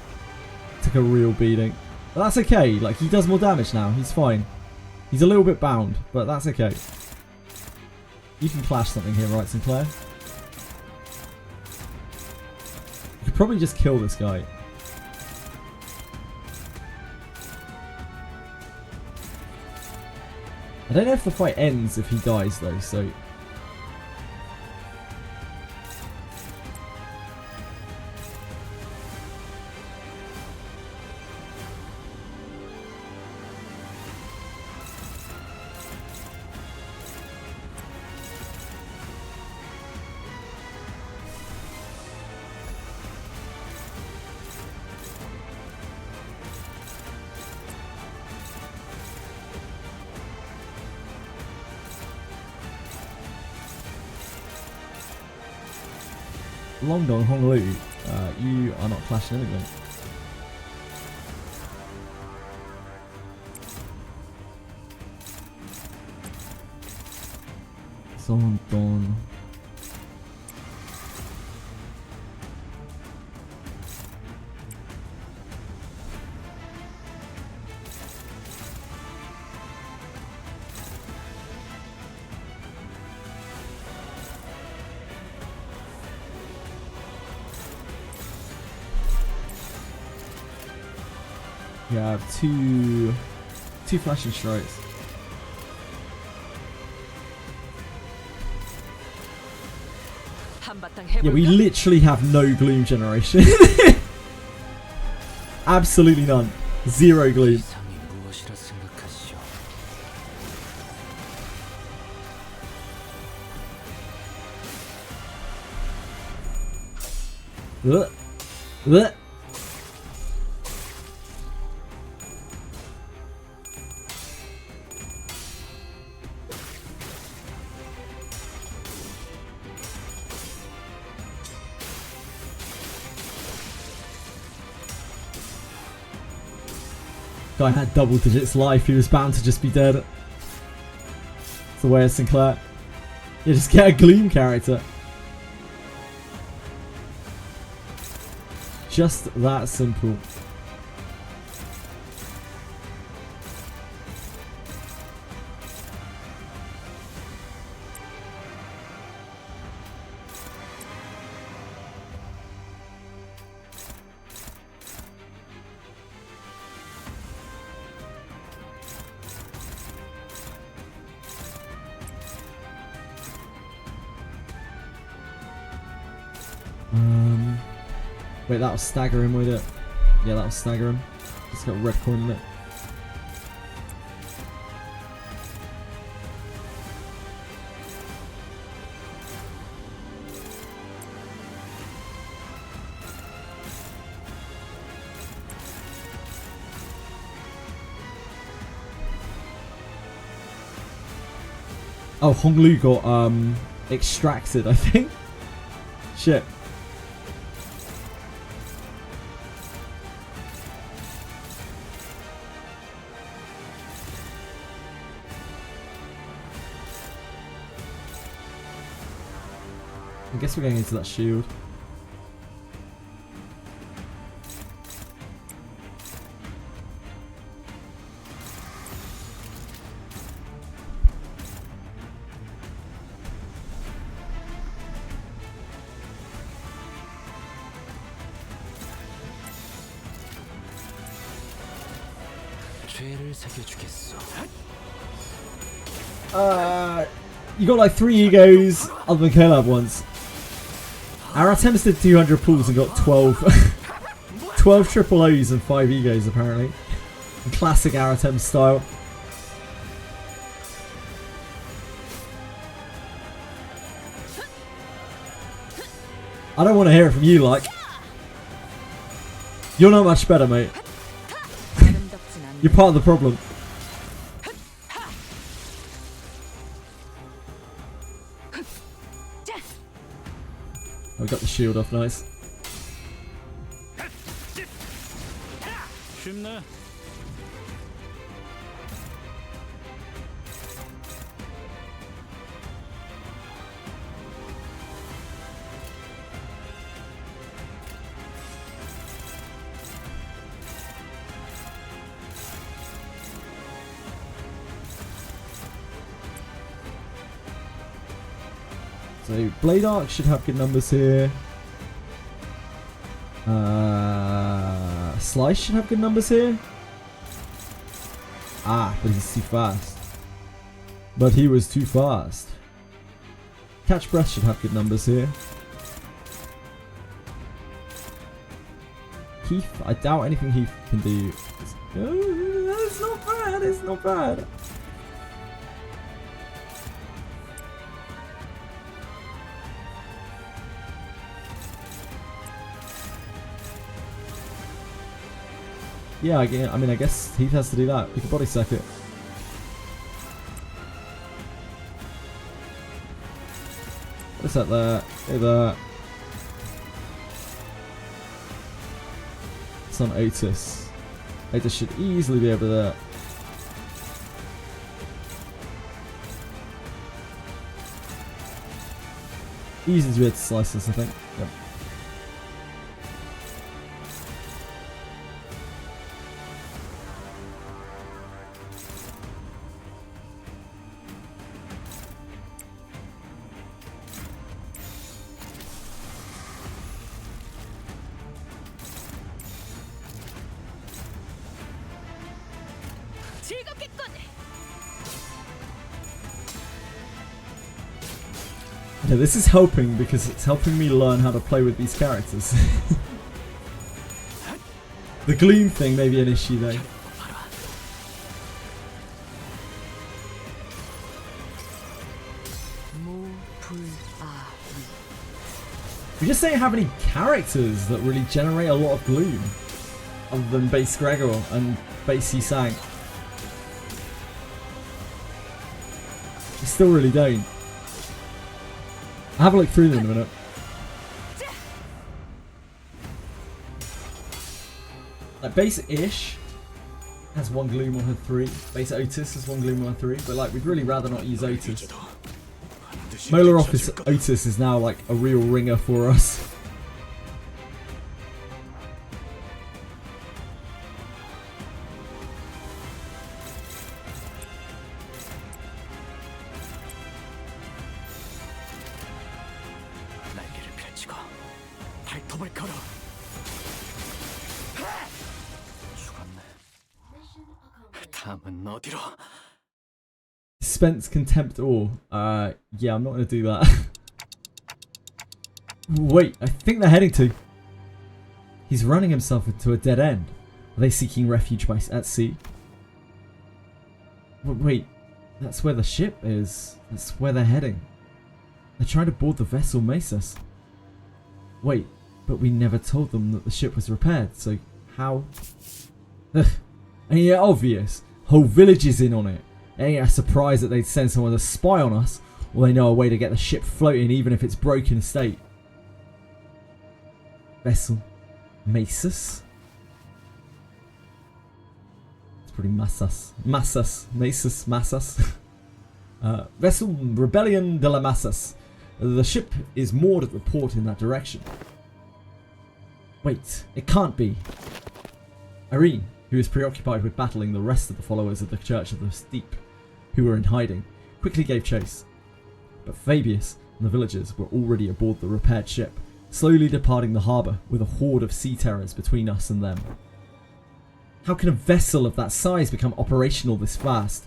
[SPEAKER 1] a real beating. But that's okay. Like, he does more damage now. He's fine. He's a little bit bound, but that's okay. You can clash something here, right, Sinclair? You could probably just kill this guy. I don't know if the fight ends if he dies though, so... Long Dong Hong Lu, you are not clashing anything. Song Don. Yeah, I have two flashing strikes.
[SPEAKER 3] 한바탕
[SPEAKER 1] Yeah, we
[SPEAKER 3] 해볼까?
[SPEAKER 1] literally have no gloom generation. Absolutely none. Zero gloom.
[SPEAKER 4] 이상이 무엇이라 생각하시오?
[SPEAKER 1] Ugh. Guy had double digits life, he was bound to just be dead. It's the way of Sinclair. You just get a gloom character. Just that simple. Wait, that'll stagger him with it. Yeah, that'll stagger him. It's got a red coin in it. Oh, Honglu got extracted, I think. Shit. I guess we're going into that shield. You got like 3 egos other than COLLAB ones. Our attempts did 200 pulls and got 12 12 triple O's and 5 egos apparently. In classic our attempt style. I don't want to hear it from you, like. You're not much better, mate. You're part of the problem. I got the shield off, nice. So Blade Arc should have good numbers here. Slice should have good numbers here. Ah, but he's too fast. But he was too fast. Catch Breath should have good numbers here. Heath, I doubt anything Heath can do. It's not bad, it's not bad. Yeah, I mean, I guess Heath has to do that. We can body sack it. What's that there? Hey there. It's on Otis. Otis should easily be over there. Easy to be able to slice this, I think. Yep. Yeah, this is helping because it's helping me learn how to play with these characters. The gloom thing may be an issue though. We just don't have any characters that really generate a lot of gloom, other than base Gregor and base Yisang. We still really don't. I'll have a look through them in a minute. Like base Ish has 1 gloom on her 3. Base Otis has 1 gloom on her 3, but like we'd really rather not use Otis. Molar Office Otis is now like a real ringer for us. Dispense Contempt Ore. Yeah, I'm not going to do that. Wait, I think they're heading to... He's running himself into a dead end. Are they seeking refuge at sea? Wait, that's where the ship is. That's where they're heading. They're trying to board the vessel Mesas. Wait, but we never told them that the ship was repaired, so how? Ugh. Ain't it obvious? Whole village is in on it. Ain't a surprise that they'd send someone to spy on us, or they know a way to get the ship floating even if it's broken state. Vessel Mesas? It's pretty Masas. Mesas. Vessel Rebellion de la Masas. The ship is moored at the port in that direction. Wait, it can't be. Irene, who is preoccupied with battling the rest of the followers of the Church of the Steep, who were in hiding, quickly gave chase. But Fabius and the villagers were already aboard the repaired ship, slowly departing the harbour with a horde of sea terrors between us and them. How can a vessel of that size become operational this fast?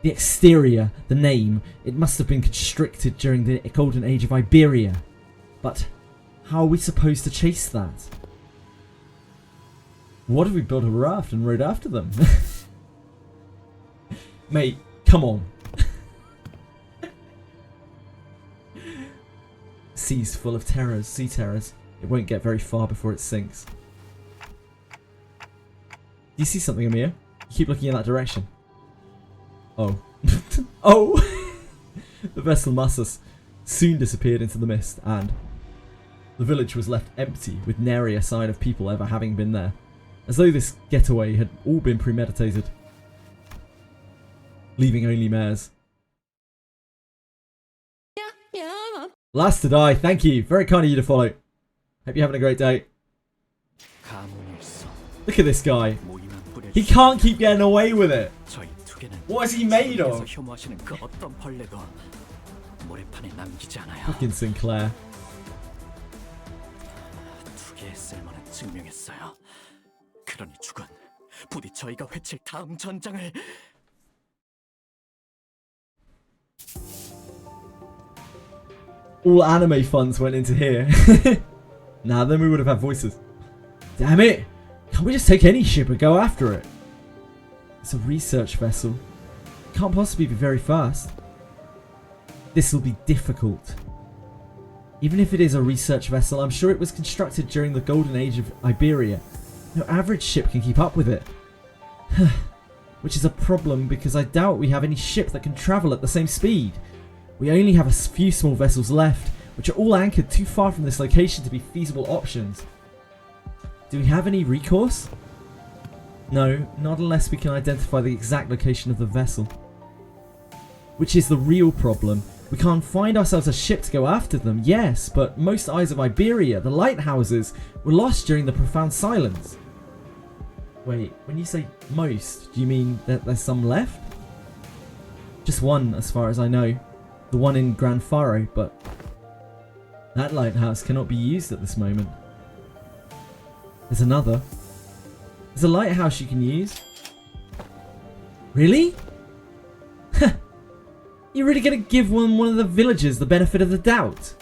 [SPEAKER 1] The exterior, the name, it must have been constricted during the golden age of Iberia. But how are we supposed to chase that? What if we built a raft and rode after them? Mate, come on. Seas full of terrors, sea terrors. It won't get very far before it sinks. Do you see something, Amir? You keep looking in that direction. Oh. Oh! The vessel Masas soon disappeared into the mist, and the village was left empty with nary a sign of people ever having been there, as though this getaway had all been premeditated, leaving only mares. Last to die, thank you. Very kind of you to follow. Hope you're having a great day. Look at this guy. He can't keep getting away with it. What is he made of? Fucking Sinclair. All anime funds went into here. Nah, then we would have had voices. Damn it! Can't we just take any ship and go after it? It's a research vessel. It can't possibly be very fast. This will be difficult. Even if it is a research vessel, I'm sure it was constructed during the golden age of Iberia. No average ship can keep up with it. Which is a problem because I doubt we have any ship that can travel at the same speed. We only have a few small vessels left, which are all anchored too far from this location to be feasible options. Do we have any recourse? No, not unless we can identify the exact location of the vessel. Which is the real problem. We can't find ourselves a ship to go after them, yes, but most eyes of Iberia, the lighthouses, were lost during the profound silence. Wait, when you say most, do you mean that there's some left? Just one, as far as I know. The one in Gran Faro, but that lighthouse cannot be used at this moment. There's another. There's a lighthouse you can use. Really? You're really gonna give one of the villagers the benefit of the doubt?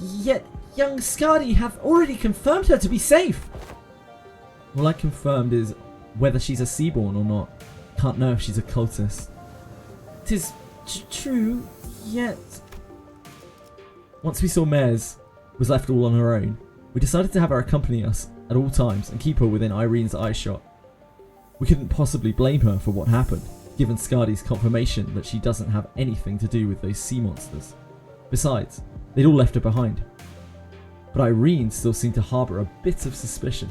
[SPEAKER 1] Yet, young Skadi hath already confirmed her to be safe. All I confirmed is whether she's a Seaborn or not. Can't know if she's a cultist. 'Tis true, yet... Once we saw Mares was left all on her own, we decided to have her accompany us at all times and keep her within Irene's eyeshot. We couldn't possibly blame her for what happened, given Skadi's confirmation that she doesn't have anything to do with those sea monsters. Besides, they'd all left her behind. But Irene still seemed to harbour a bit of suspicion.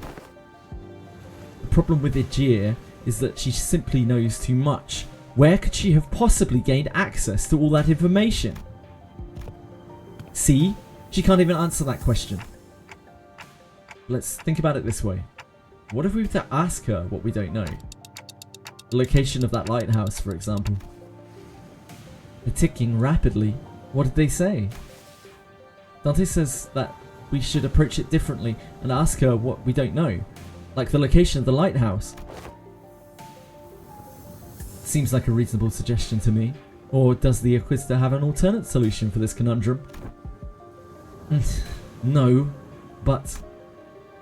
[SPEAKER 1] The problem with Aegir is that she simply knows too much. Where could she have possibly gained access to all that information? See? She can't even answer that question. Let's think about it this way. What if we were to ask her what we don't know? The location of that lighthouse, for example. They're ticking rapidly. What did they say? Dante says that we should approach it differently and ask her what we don't know. Like the location of the lighthouse. Seems like a reasonable suggestion to me. Or does the Inquisitor have an alternate solution for this conundrum? No, but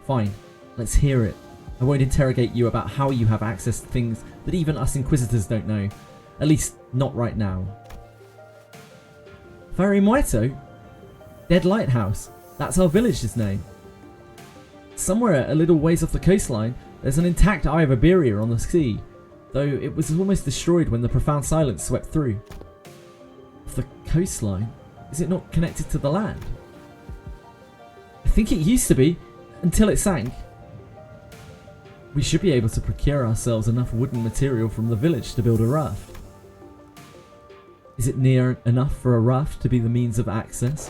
[SPEAKER 1] fine, let's hear it. I won't interrogate you about how you have access to things that even us Inquisitors don't know. At least, not right now. Farimueto? Dead Lighthouse. That's our village's name. Somewhere a little ways off the coastline, there's an intact Eye of Iberia on the sea, though it was almost destroyed when the profound silence swept through. Off the coastline? Is it not connected to the land? I think it used to be, until it sank. We should be able to procure ourselves enough wooden material from the village to build a raft. Is it near enough for a raft to be the means of access?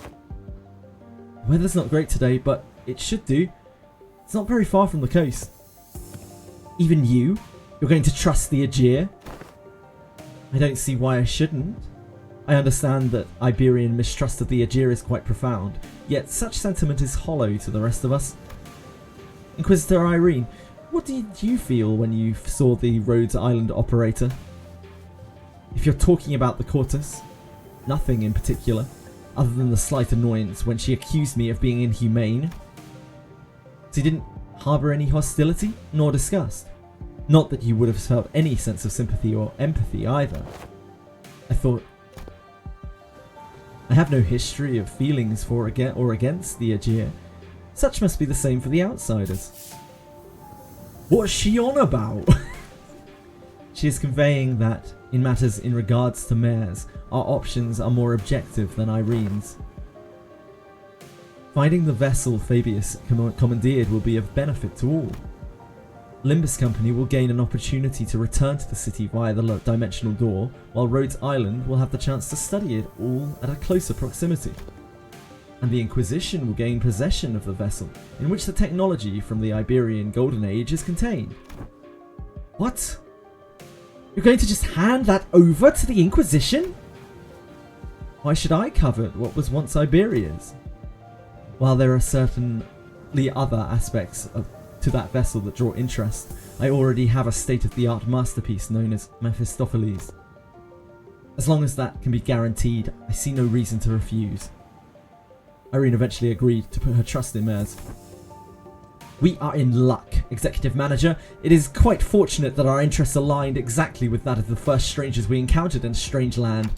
[SPEAKER 1] The weather's not great today, but it should do. It's not very far from the coast. Even you? You're going to trust the Aegir? I don't see why I shouldn't. I understand that Iberian mistrust of the Aegir is quite profound, yet such sentiment is hollow to the rest of us. Inquisitor Irene, what did you feel when you saw the Rhodes Island operator? If you're talking about the Cortus, nothing in particular, other than the slight annoyance when she accused me of being inhumane. She didn't harbour any hostility, nor disgust. Not that you would have felt any sense of sympathy or empathy either. I thought, I have no history of feelings for or against the Aegir. Such must be the same for the outsiders. What's she on about? She is conveying that, in matters in regards to mares, our options are more objective than Irene's. Finding the vessel Fabius commandeered will be of benefit to all. Limbus Company will gain an opportunity to return to the city via the dimensional door, while Rhodes Island will have the chance to study it all at a closer proximity. And the Inquisition will gain possession of the vessel, in which the technology from the Iberian Golden Age is contained. What? You're going to just hand that over to the Inquisition? Why should I covet what was once Iberia's? While there are certainly other aspects to that vessel that draw interest, I already have a state-of-the-art masterpiece known as Mephistopheles. As long as that can be guaranteed, I see no reason to refuse. Irene eventually agreed to put her trust in Mares. We are in luck, Executive Manager. It is quite fortunate that our interests aligned exactly with that of the first strangers we encountered in a strange land.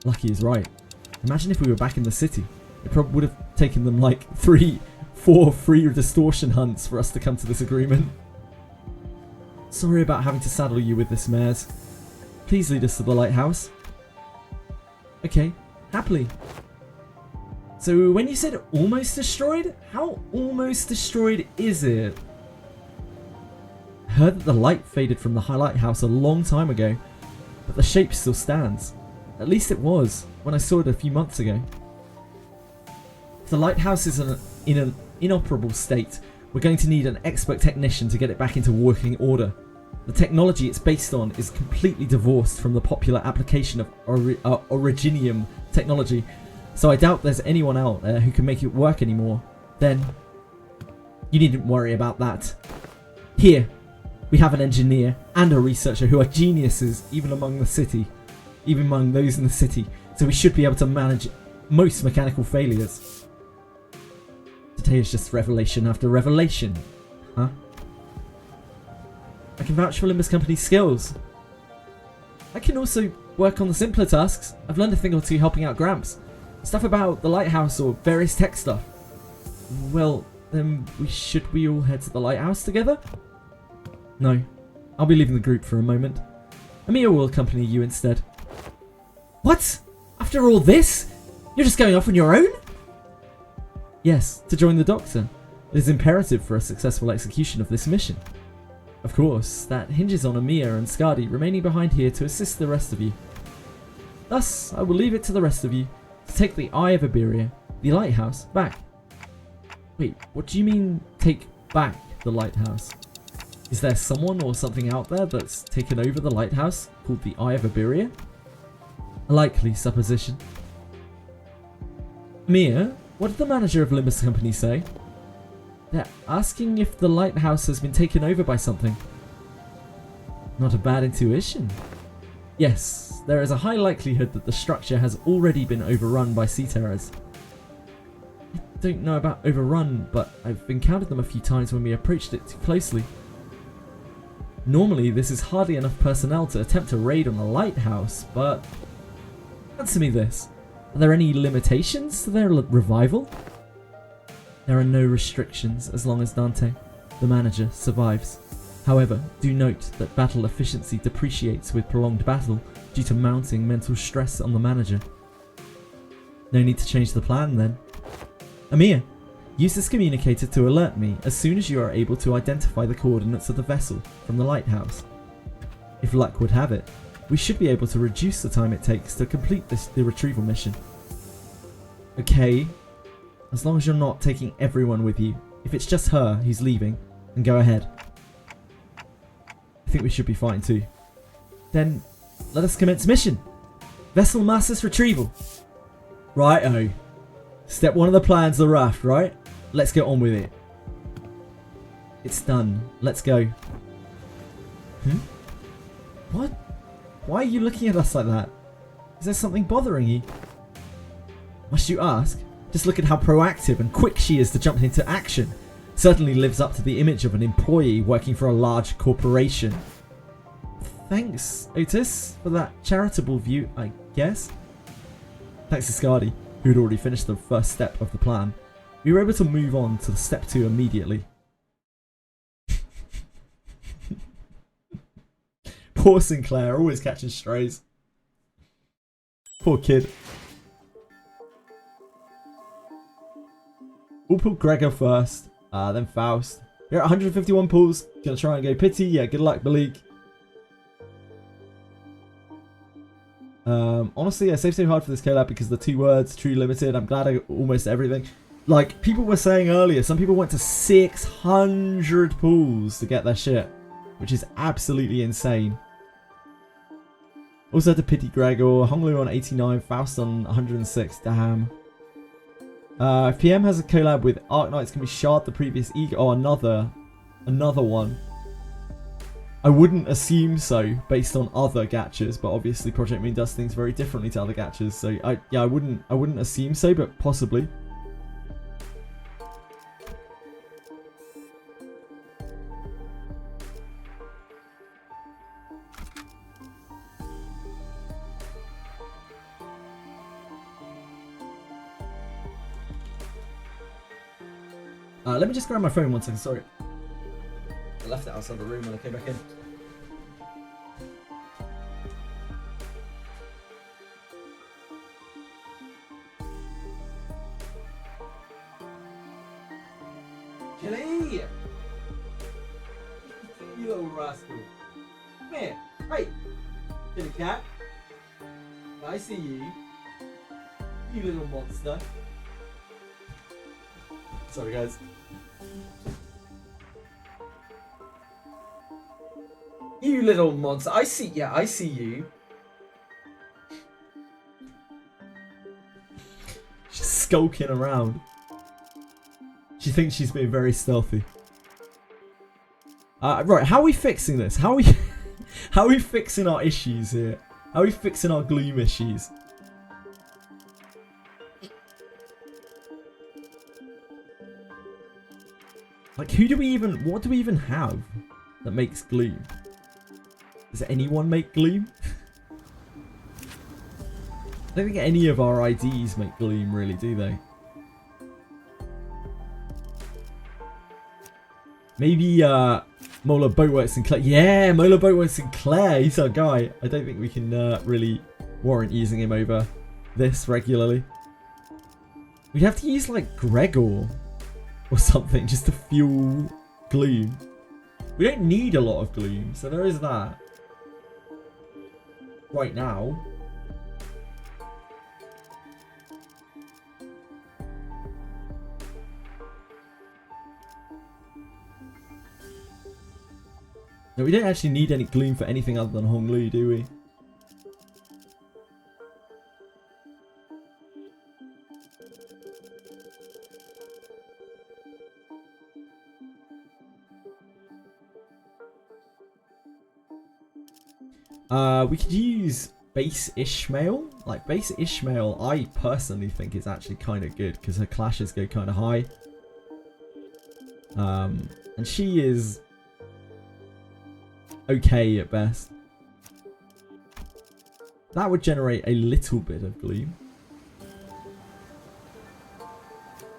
[SPEAKER 1] Lucky is right. Imagine if we were back in the city. It probably would have taken them like 4 free distortion hunts for us to come to this agreement. Sorry about having to saddle you with this, Mares. Please lead us to the lighthouse. Okay, happily. So when you said almost destroyed, how almost destroyed is it? I heard that the light faded from the lighthouse a long time ago, but the shape still stands. At least it was, when I saw it a few months ago. If the lighthouse is in an inoperable state, we're going to need an expert technician to get it back into working order. The technology it's based on is completely divorced from the popular application of Originium technology, so I doubt there's anyone out there who can make it work anymore. Then, you needn't worry about that. Here, we have an engineer and a researcher who are geniuses even among those in the city, so we should be able to manage most mechanical failures. Today is just revelation after revelation, huh? I can vouch for Limbus Company's skills. I can also work on the simpler tasks. I've learned a thing or two helping out Gramps. Stuff about the lighthouse or various tech stuff. Well, then should we all head to the lighthouse together? No, I'll be leaving the group for a moment. Amir will accompany you instead. What? After all this? You're just going off on your own? Yes, to join the Doctor. It is imperative for a successful execution of this mission. Of course, that hinges on Amir and Skadi remaining behind here to assist the rest of you. Thus, I will leave it to the rest of you to take the Eye of Iberia, the lighthouse, back. Wait, what do you mean, take back the lighthouse? Is there someone or something out there that's taken over the lighthouse called the Eye of Iberia? A likely supposition. Amir, what did the manager of Limbus Company say? They're asking if the lighthouse has been taken over by something. Not a bad intuition. Yes, there is a high likelihood that the structure has already been overrun by sea terrors. I don't know about overrun, but I've encountered them a few times when we approached it too closely. Normally, this is hardly enough personnel to attempt a raid on a lighthouse, but... Answer me this. Are there any limitations to their revival? There are no restrictions as long as Dante, the manager, survives. However, do note that battle efficiency depreciates with prolonged battle due to mounting mental stress on the manager. No need to change the plan then. Amir, use this communicator to alert me as soon as you are able to identify the coordinates of the vessel from the lighthouse. If luck would have it, we should be able to reduce the time it takes to complete the retrieval mission. Okay, as long as you're not taking everyone with you. If it's just her who's leaving, then go ahead. I think we should be fine too. Then, let us commence mission. Vessel Master's retrieval. Righto. Step 1 of the plan's the raft, right? Let's get on with it. It's done. Let's go. What? Why are you looking at us like that? Is there something bothering you? Must you ask? Just look at how proactive and quick she is to jump into action. Certainly lives up to the image of an employee working for a large corporation. Thanks, Otis, for that charitable view, I guess. Thanks to Scardy, who had already finished the first step of the plan. We were able to move on to step 2 immediately. Poor Sinclair, always catching strays. Poor kid. We'll pull Gregor first, then Faust. You're at 151 pulls. Gonna try and go pity. Yeah, good luck, Malik. Honestly, I saved so hard for this collab because the 2 words, true limited. I'm glad I got almost everything. Like, people were saying earlier, some people went to 600 pulls to get their shit, which is absolutely insane. Also had to pity Gregor, Honglu on 89, Faust on 106, damn. If PM has a collab with ARKNIGHTS, can we shard the previous ego? Oh, another one. I wouldn't assume so based on other gachas, but obviously Project Moon does things very differently to other gachas, so I wouldn't assume so, but possibly. Let me just grab my phone 1 second, sorry. I left it outside the room when I came back in. Chili! You little rascal. Come here. Hey! Kitty cat. I see you. You little monster. Sorry guys. You little monster. I see you. She's skulking around. She thinks she's being very stealthy. Right, how are we fixing this? How are we fixing our issues here? How are we fixing our gloom issues? Like, what do we even have that makes gloom? Does anyone make gloom? I don't think any of our IDs make gloom, really, do they? Maybe Mola Boatworks Sinclair. Yeah, Mola Boatworks Sinclair. He's our guy. I don't think we can really warrant using him over this regularly. We'd have to use like Gregor or something just to fuel gloom. We don't need a lot of gloom, so there is that. Right now. No, we don't actually need any gloom for anything other than Honglu, do we? We could use base Ishmael. Like, base Ishmael, I personally think is actually kind of good because her clashes go kind of high. And she is okay at best. That would generate a little bit of gloom.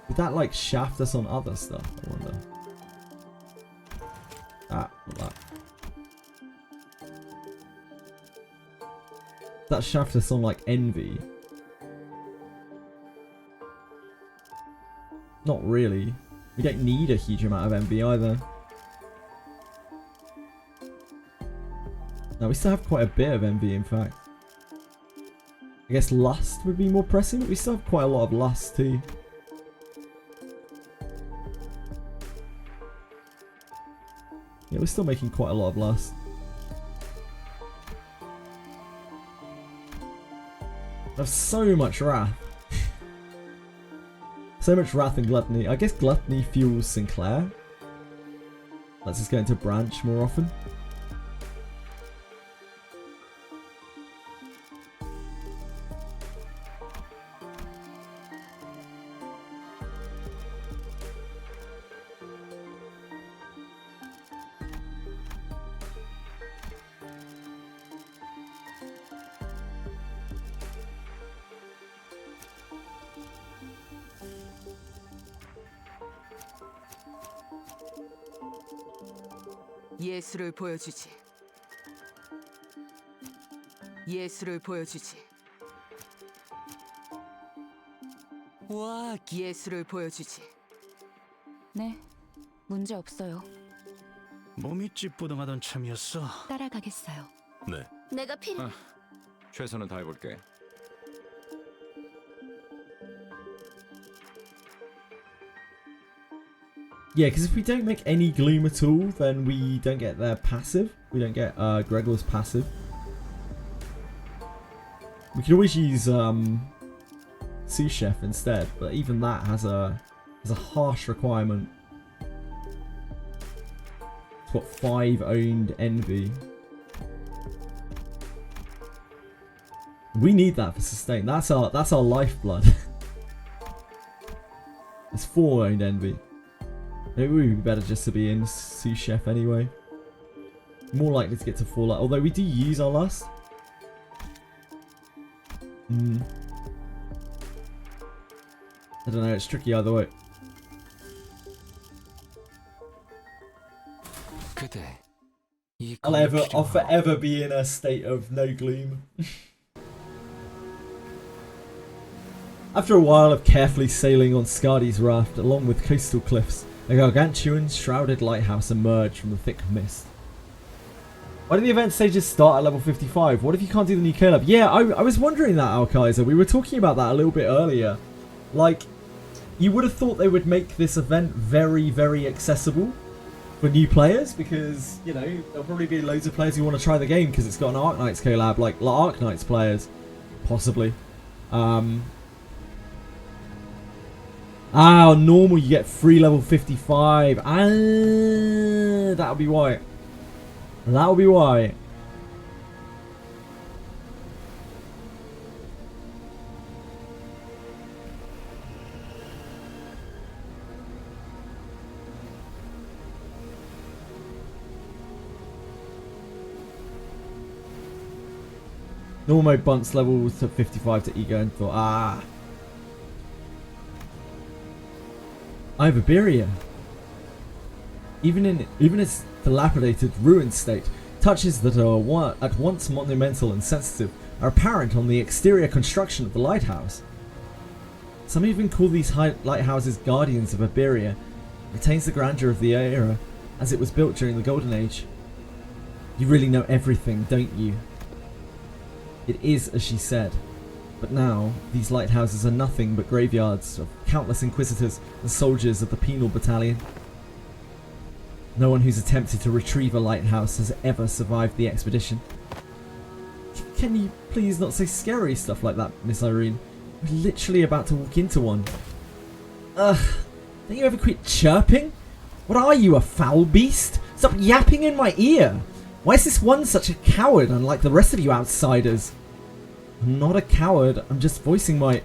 [SPEAKER 1] Would that like shaft us on other stuff? I wonder. Not that. That shaft us on like envy. Not really. We don't need a huge amount of envy either. No, we still have quite a bit of envy, in fact. I guess lust would be more pressing, but we still have quite a lot of lust too. Yeah, we're still making quite a lot of lust. I have so much wrath. So much wrath and gluttony. I guess gluttony fuels Sinclair. Lets us go into branch more often.
[SPEAKER 3] 예술을 보여주지. 예술을 보여주지.
[SPEAKER 2] 와,
[SPEAKER 3] 예술을 보여주지. 네, 문제 없어요.
[SPEAKER 5] 몸이 찌뿌둥하던 참이었어.
[SPEAKER 3] 따라가겠어요.
[SPEAKER 5] 네.
[SPEAKER 3] 내가 필요.
[SPEAKER 5] 최선을 다해볼게.
[SPEAKER 1] Yeah, because if we don't make any gloom at all, then we don't get their passive. We don't get Gregor's passive. We could always use Sous Chef instead, but even that has a harsh requirement. It's got 5 owned envy. We need that for sustain. That's our lifeblood. It's 4 owned envy. Maybe it would be better just to be in Sous Chef anyway. More likely to get to Fallout, although we do use our lust. I don't know, it's tricky either way. I'll forever be in a state of no gloom. After a while of carefully sailing on Skadi's raft along with coastal cliffs, a gargantuan, shrouded lighthouse emerged from the thick mist. Why do the event stages start at level 55? What if you can't do the new COLLAB? Yeah, I was wondering that, Alkaiser. We were talking about that a little bit earlier. Like, you would have thought they would make this event very, very accessible for new players because, you know, there'll probably be loads of players who want to try the game because it's got an ARKNIGHTS COLLAB, like ARKNIGHTS players, possibly. On normal you get free level 55. That'll be why. That'll be why. Normal mode bunts levels to 55 to ego and thought, I have Iberia. Even its dilapidated, ruined state, touches that are at once monumental and sensitive are apparent on the exterior construction of the lighthouse. Some even call these lighthouses guardians of Iberia. It retains the grandeur of the era as it was built during the Golden Age. You really know everything, don't you? It is as she said. But now, these lighthouses are nothing but graveyards of countless inquisitors and soldiers of the penal battalion. No one who's attempted to retrieve a lighthouse has ever survived the expedition. Can you please not say scary stuff like that, Miss Irene? We're literally about to walk into one. Ugh, don't you ever quit chirping? What are you, a foul beast? Stop yapping in my ear! Why is this one such a coward unlike the rest of you outsiders? I'm not a coward. I'm just voicing my...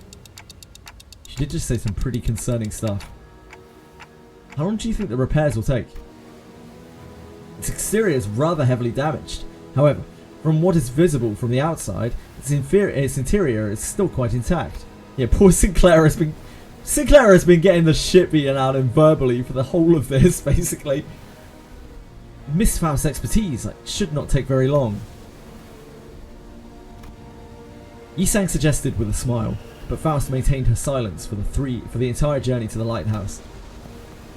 [SPEAKER 1] She did just say some pretty concerning stuff. How long do you think the repairs will take? Its exterior is rather heavily damaged. However, from what is visible from the outside, its interior is still quite intact. Yeah, poor Sinclair has been getting the shit beaten out of him verbally for the whole of this, basically. Miss Faust's expertise should not take very long. Yisang suggested with a smile, but Faust maintained her silence for the entire journey to the lighthouse,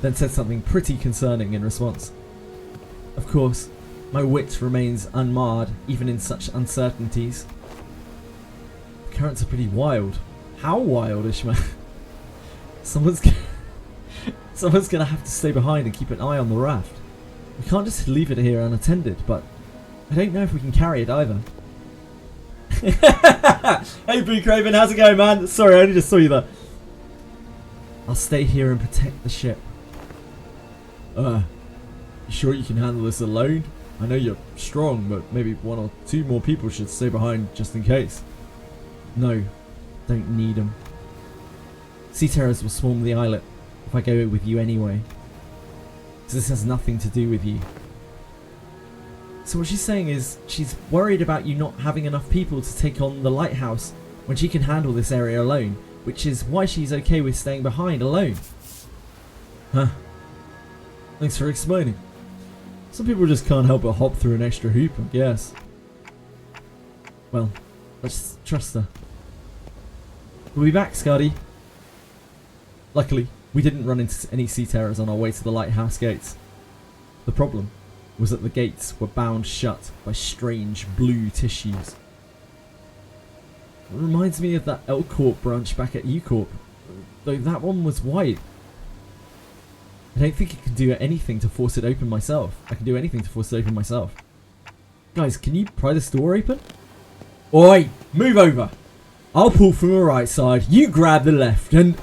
[SPEAKER 1] then said something pretty concerning in response. Of course, my wit remains unmarred even in such uncertainties. The currents are pretty wild. How wild, Ishmael? Someone's gonna have to stay behind and keep an eye on the raft. We can't just leave it here unattended, but I don't know if we can carry it either. Hey Boo Craven, how's it going, man? Sorry, I only just saw you there. I'll stay here and protect the ship. You sure you can handle this alone? I know you're strong, but maybe 1 or 2 more people should stay behind just in case. No, don't need them. Sea terrors will swarm the islet if I go with you anyway. So this has nothing to do with you. So what she's saying is she's worried about you not having enough people to take on the lighthouse when she can handle this area alone, which is why she's okay with staying behind alone. Huh. Thanks for explaining. Some people just can't help but hop through an extra hoop, I guess. Well, let's trust her. We'll be back, Scotty. Luckily, we didn't run into any sea terrors on our way to the lighthouse gates. The problem was that the gates were bound shut by strange blue tissues. It reminds me of that L Corp branch back at U Corp, though that one was white. I don't think I can do anything to force it open myself. Guys, can you pry this door open? Oi, move over. I'll pull from the right side, you grab the left, and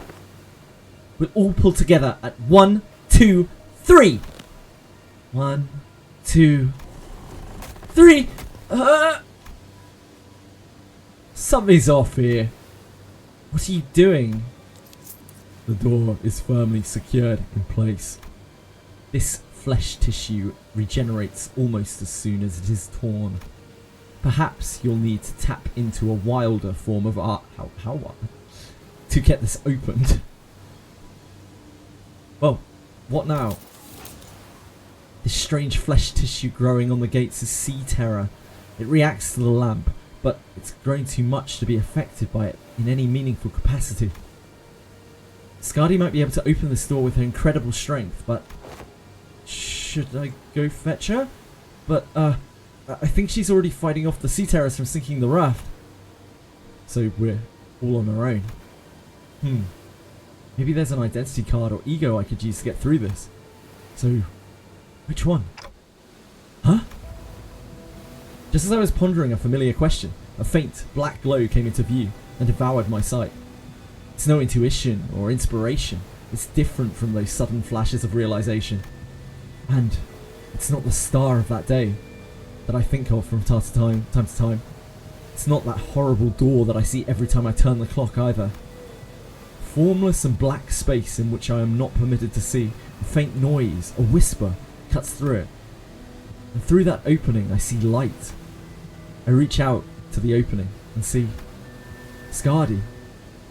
[SPEAKER 1] we'll all pull together at 1, 2, 3. 1, 2, 3. Something's off here. What are you doing? The door is firmly secured in place. This flesh tissue regenerates almost as soon as it is torn. Perhaps you'll need to tap into a wilder form of art. How what? To get this opened. Well, what now? This strange flesh tissue growing on the gates is sea terror. It reacts to the lamp, but it's grown too much to be affected by it in any meaningful capacity. Skadi might be able to open this door with her incredible strength, but should I go fetch her? But I think she's already fighting off the sea terrors from sinking the raft. So we're all on our own. Maybe there's an identity card or ego I could use to get through this. So, which one? Huh? Just as I was pondering a familiar question, a faint black glow came into view and devoured my sight. It's no intuition or inspiration. It's different from those sudden flashes of realization. And it's not the star of that day that I think of from time to time. It's not that horrible door that I see every time I turn the clock either. Formless and black space in which I am not permitted to see. A faint noise, a whisper, cuts through it. And through that opening I see light. I reach out to the opening and see Skadi,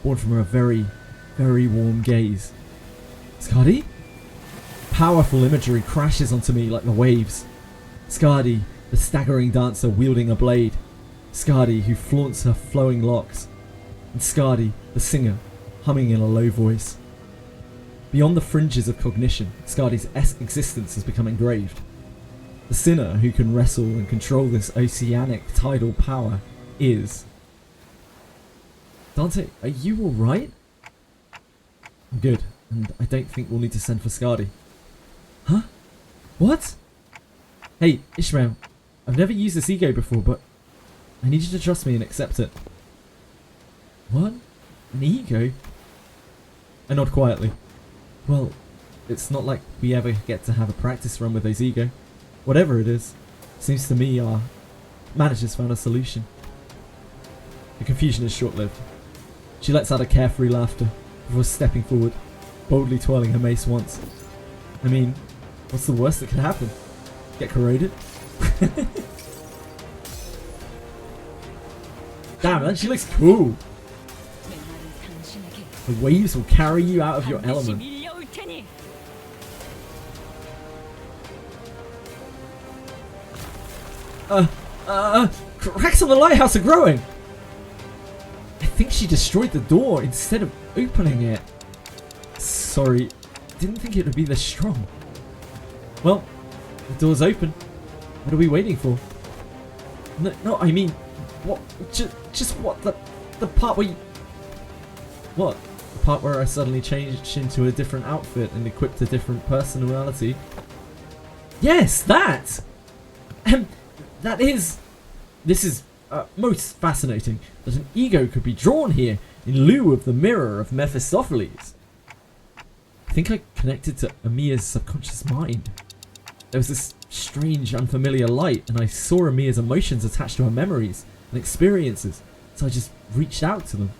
[SPEAKER 1] born from her very, very warm gaze. Skadi? Powerful imagery crashes onto me like the waves. Skadi, the staggering dancer wielding a blade. Skadi, who flaunts her flowing locks. And Skadi, the singer, humming in a low voice. Beyond the fringes of cognition, Skadi's existence has become engraved. The sinner who can wrestle and control this oceanic tidal power is... Dante, are you alright? I'm good, and I don't think we'll need to send for Skadi. Huh? What? Hey, Ishmael, I've never used this ego before, but I need you to trust me and accept it. What? An ego? I nod quietly. Well, it's not like we ever get to have a practice run with those ego. Whatever it is, seems to me our managers found a solution. The confusion is short-lived. She lets out a carefree laughter before stepping forward, boldly twirling her mace once. I mean, what's the worst that can happen? Get corroded? Damn, man, she looks cool. The waves will carry you out of your element. Cracks on the lighthouse are growing! I think she destroyed the door instead of opening it. Sorry, didn't think it would be this strong. Well, the door's open. What are we waiting for? No, I mean, what? Just what? The part where you... What? The part where I suddenly changed into a different outfit and equipped a different personality? Yes, that! That is... This is most fascinating, that an ego could be drawn here in lieu of the mirror of Mephistopheles. I think I connected to Amiya's subconscious mind. There was this strange, unfamiliar light, and I saw Amiya's emotions attached to her memories and experiences, so I just reached out to them.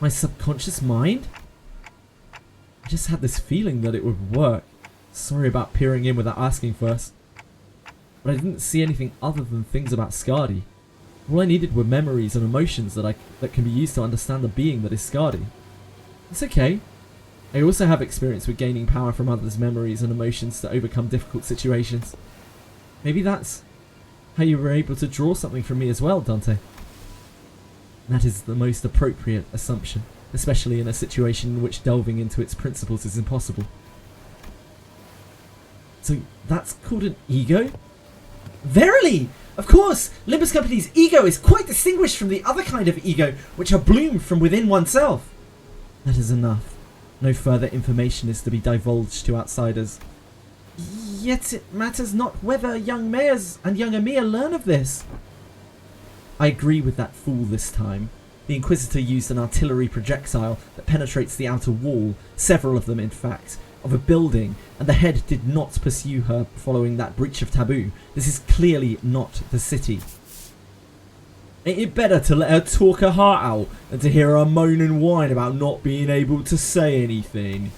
[SPEAKER 1] My subconscious mind? I just had this feeling that it would work. Sorry about peering in without asking first. But I didn't see anything other than things about Skadi. All I needed were memories and emotions that can be used to understand the being that is Skadi. It's okay. I also have experience with gaining power from others' memories and emotions to overcome difficult situations. Maybe that's how you were able to draw something from me as well, Dante. That is the most appropriate assumption, especially in a situation in which delving into its principles is impossible. So that's called an ego? Verily! Of course! Limbus Company's ego is quite distinguished from the other kind of ego, which are bloomed from within oneself. That is enough. No further information is to be divulged to outsiders. Yet it matters not whether young Mayors and young Amiya learn of this. I agree with that fool this time. The Inquisitor used an artillery projectile that penetrates the outer wall, several of them in fact, of a building, and the head did not pursue her following that breach of taboo. This is clearly not the city. Ain't it better to let her talk her heart out than to hear her moan and whine about not being able to say anything?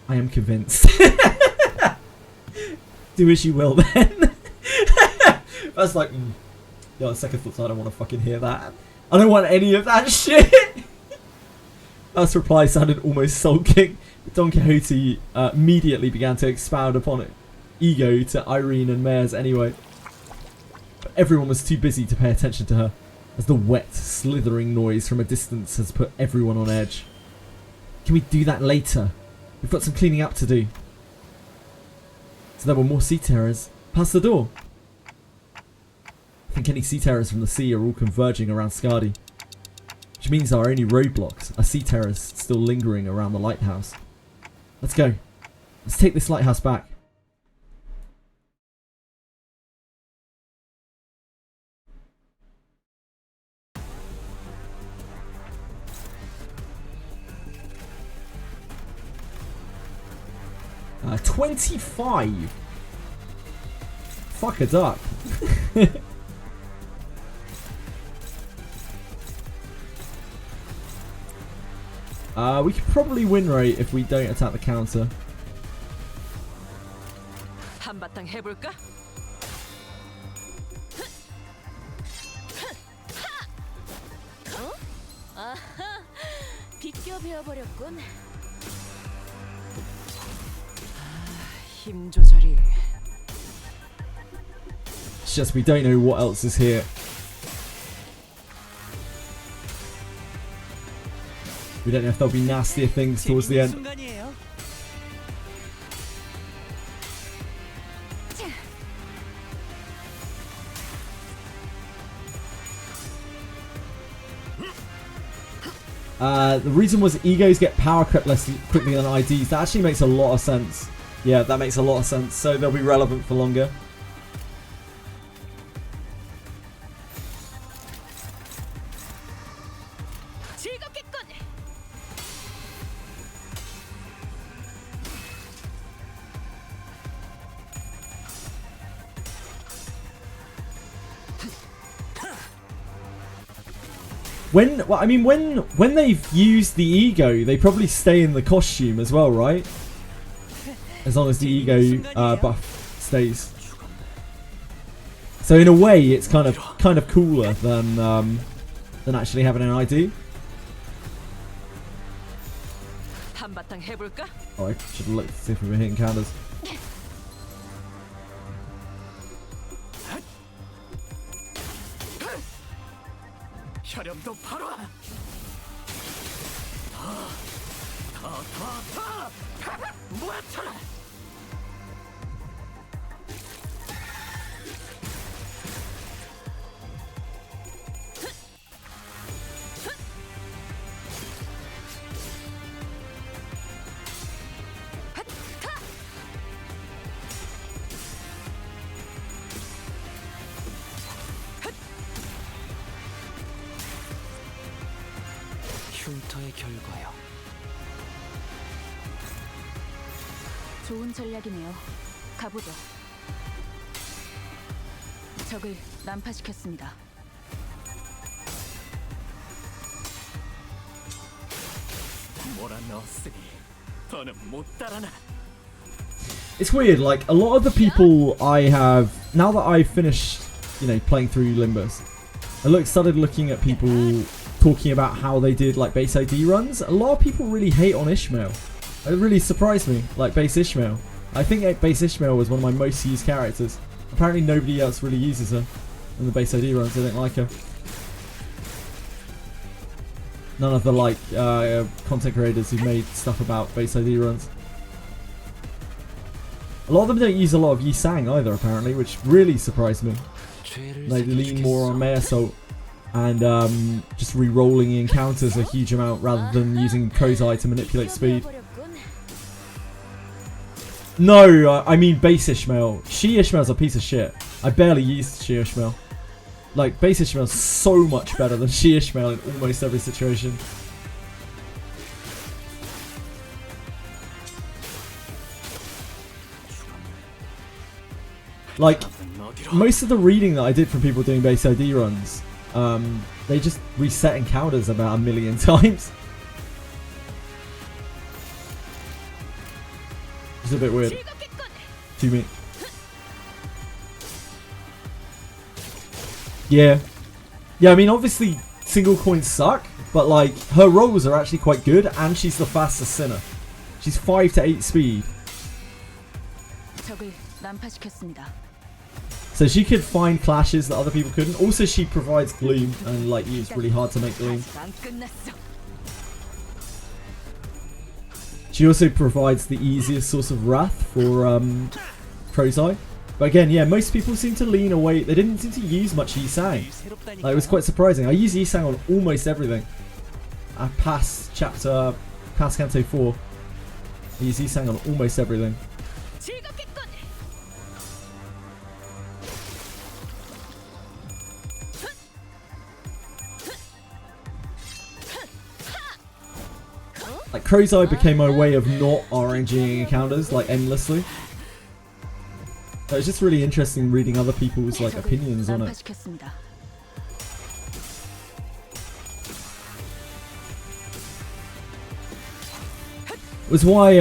[SPEAKER 1] I am convinced. Do as you will then. That's like, on second thoughts, I don't want to fucking hear that. I don't want any of that shit. That reply sounded almost sulking. But Don Quixote immediately began to expound upon it. Ego to Irene and Mayors anyway. But everyone was too busy to pay attention to her, as the wet, slithering noise from a distance has put everyone on edge. Can we do that later? We've got some cleaning up to do. So there were more sea terrors. Past the door. I think any sea terrors from the sea are all converging around Skadi. Which means our only roadblocks are sea terrors still lingering around the lighthouse. Let's go. Let's take this lighthouse back. Uh, 25. Fuck a duck. We could probably win rate if we don't attack the counter.
[SPEAKER 3] 한바탕 해볼까? 아하, 비껴 베어버렸군. 힘 조절이.
[SPEAKER 1] It's just we don't know what else is here. We don't know if there'll be nastier things towards the end. The reason was egos get power crept less quickly than IDs. That actually makes a lot of sense. Yeah, that makes a lot of sense. So they'll be relevant for longer. Well, I mean, when they've used the ego, they probably stay in the costume as well, right? As long as the ego buff stays. So in a way, it's kind of cooler than actually having an ID.
[SPEAKER 3] 한바탕 해볼까?
[SPEAKER 1] Oh, I should have looked to see if we were hitting counters.
[SPEAKER 5] 혈염도 바로 모아쳐라.
[SPEAKER 4] 흉터의 결과요.
[SPEAKER 3] 좋은 전략이네요. 가보죠. 적을 난파시켰습니다.
[SPEAKER 5] 몰아넣었으니 더는 못 달아나.
[SPEAKER 1] It's weird, like, a lot of the people I have, now that I've finished, you know, playing through Limbus, I started looking at people talking about how they did, like, base ID runs. A lot of people really hate on Ishmael. It really surprised me, like, base Ishmael. I think base Ishmael was one of my most used characters. Apparently nobody else really uses her in the base ID runs, they don't like her. None of the, like, content creators who made stuff about base ID runs. A lot of them don't use a lot of Yi Sang either, apparently, which really surprised me. They lean more on May Assault and just re-rolling encounters a huge amount rather than using Kozai to manipulate speed. No, I mean base Ishmael. She Ishmael's a piece of shit. I barely used She Ishmael. Like, base Ishmael's so much better than She Ishmael in almost every situation. Like, most of the reading that I did from people doing base ID runs, they just reset encounters about 1,000,000 times. It's a bit weird. To me. Yeah. Yeah, I mean, obviously, single coins suck, but, like, her rolls are actually quite good, and she's the fastest sinner. She's 5 to 8 speed.
[SPEAKER 3] 적을 난파시켰습니다.
[SPEAKER 1] So she could find clashes that other people couldn't. Also, she provides gloom, and, like, it's really hard to make gloom.
[SPEAKER 3] 안 끝났어.
[SPEAKER 1] She also provides the easiest source of wrath for Kozai. But again, yeah, most people seem to lean away. They didn't seem to use much Yi Sang. Like, it was quite surprising. I use Yi Sang on almost everything. Past Canto 4. I use Yi Sang on almost everything. Like, Kozai became my way of not RNGing encounters, like, endlessly. So it's just really interesting reading other people's, like, opinions on it. Was why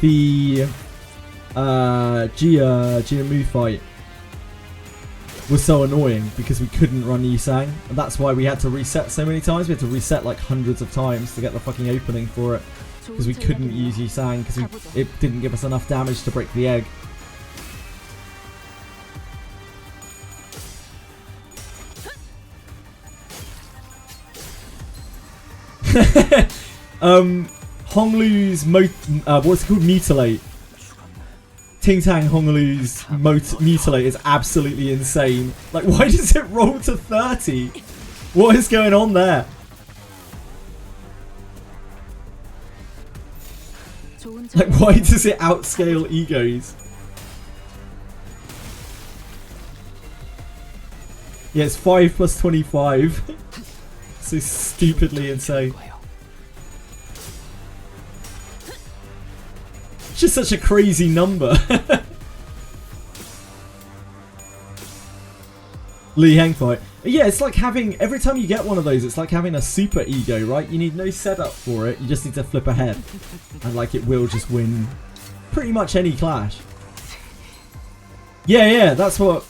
[SPEAKER 1] the Gia Mu fight was so annoying, because we couldn't run Yi Sang, and that's why we had to reset so many times. We had to reset like hundreds of times to get the fucking opening for it, because we couldn't use Yi Sang because it didn't give us enough damage to break the egg. Honglu's what's it called? Mutilate. Ting Tang Honglu's Mutilate is absolutely insane. Like, why does it roll to 30? What is going on there? Like, why does it outscale egos? Yeah, it's 5 plus 25. So stupidly insane. It's just such a crazy number. Li Heng fight. Yeah, it's like having, every time you get one of those, it's like having a super ego, right? You need no setup for it, you just need to flip ahead. And like it will just win pretty much any clash. Yeah, that's what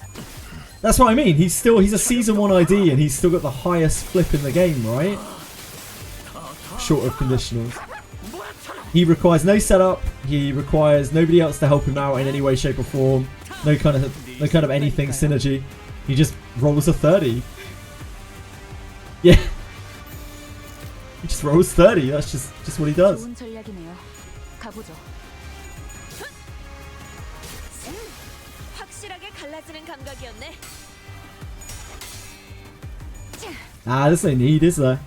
[SPEAKER 1] I mean. He's a season 1 ID and he's still got the highest flip in the game, right? Short of conditionals. He requires no setup, he requires nobody else to help him out in any way, shape or form. No kind of anything synergy. He just rolls a 30. Yeah. He just rolls 30. That's just what he does.
[SPEAKER 3] 좋은 전략이네요. 가보죠.
[SPEAKER 6] 확실하게 갈라지는 감각이었네.
[SPEAKER 1] Ah, there's no need, is there?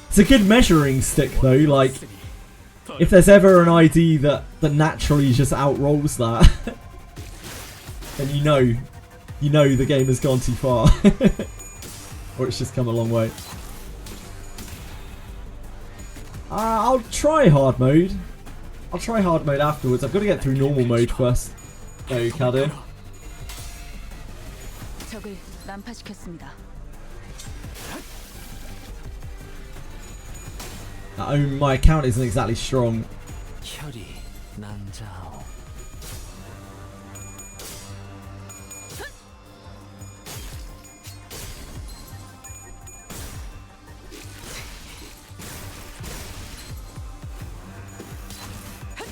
[SPEAKER 1] It's a good measuring stick though, like if there's ever an ID that naturally just outrolls that, then you know the game has gone too far. Or it's just come a long way. I'll try hard mode. I'll try hard mode afterwards. I've got to get through normal mode first. There you go, Kadir.
[SPEAKER 3] 적을 난파시켰습니다.
[SPEAKER 1] My account isn't exactly strong.
[SPEAKER 4] 혈이 난자오.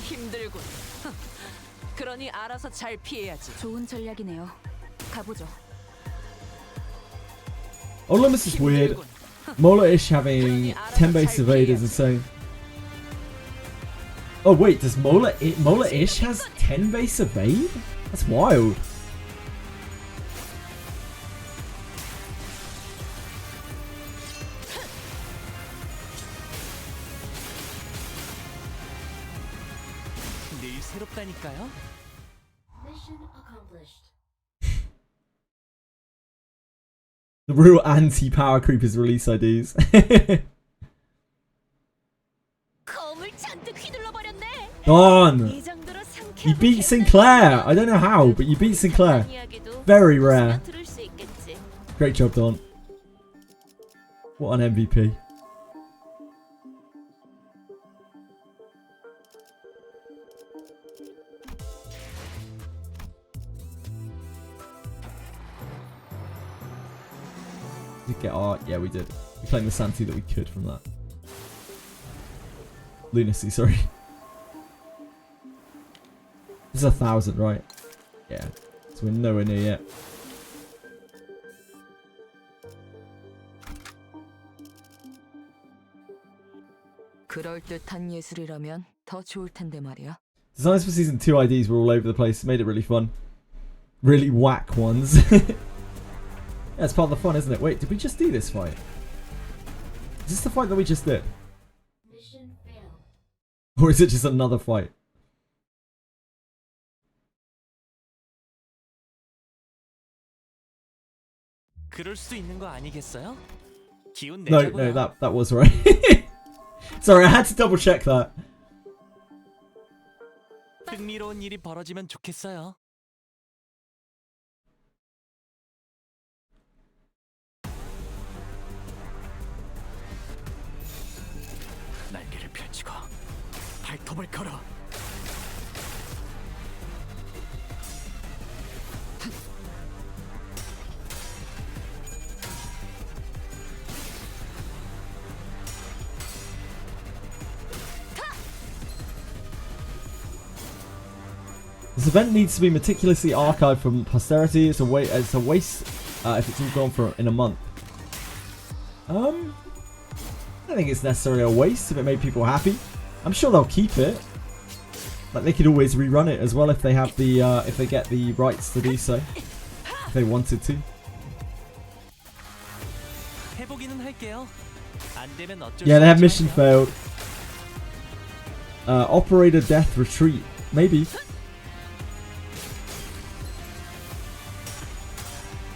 [SPEAKER 6] 힘들군. 그러니 알아서 잘 피해야지.
[SPEAKER 3] 좋은 전략이네요. 가보죠.
[SPEAKER 1] Oh, Limbus is weird. Mola-ish having 10 base evade is insane. Oh wait, does Mola-ish has 10 base evade? That's wild.
[SPEAKER 2] 늘 새롭다니까요.
[SPEAKER 1] The real anti-power creepers release IDs.
[SPEAKER 6] 검을 잔뜩 휘둘러 버렸네.
[SPEAKER 1] Don!
[SPEAKER 6] 이 정도로
[SPEAKER 1] You beat Sinclair! I don't know how, but you beat Sinclair. Very rare.
[SPEAKER 6] 들을 수 있겠지.
[SPEAKER 1] Great job, Don. What an MVP. Did get art? Yeah, we did. We claimed the sanity that we could from that. Lunacy, sorry. This is 1,000, right? Yeah. So we're nowhere near yet.
[SPEAKER 6] 그럴듯한 예술이라면 더 좋을 텐데 말이야.
[SPEAKER 1] Designs for season 2 IDs were all over the place. It made it really fun. Really whack ones. Yeah, it's part of the fun, isn't it? Wait, did we just do this fight? Is this the fight that we just did?
[SPEAKER 7] Mission failed.
[SPEAKER 1] Or is it just another fight?
[SPEAKER 2] 그럴 수 있는 거 아니겠어요? 기운
[SPEAKER 1] No,
[SPEAKER 2] 내자고요.
[SPEAKER 1] no, that was right. Sorry, I had to double check that.
[SPEAKER 2] 흥미로운 일이 벌어지면 좋겠어요.
[SPEAKER 5] 날개를 펼치고 발톱을 걸어.
[SPEAKER 1] This event needs to be meticulously archived from posterity. It's a waste if it's all gone for in a month. I don't think it's necessarily a waste if it made people happy. I'm sure they'll keep it. Like they could always rerun it as well if they have the if they get the rights to do so. If they wanted to.
[SPEAKER 2] 해보기는 할게요. 안 되면 어쩔
[SPEAKER 1] Yeah,
[SPEAKER 2] 수
[SPEAKER 1] they have
[SPEAKER 2] 없죠.
[SPEAKER 1] mission failed. Operator death retreat. Maybe.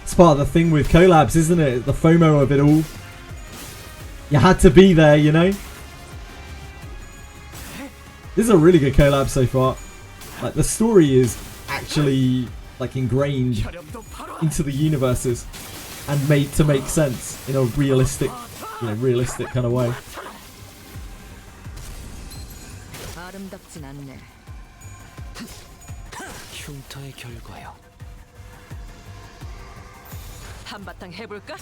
[SPEAKER 1] It's part of the thing with collabs, isn't it? The FOMO of it all. You had to be there, you know? This is a really good collab so far. Like, the story is actually like ingrained
[SPEAKER 5] 혈염도 바로
[SPEAKER 1] into the universes and made to make sense in a realistic, realistic kind of way.
[SPEAKER 6] 아름답진 않네.
[SPEAKER 4] 흉터의 결과요.
[SPEAKER 6] 한바탕 해볼까?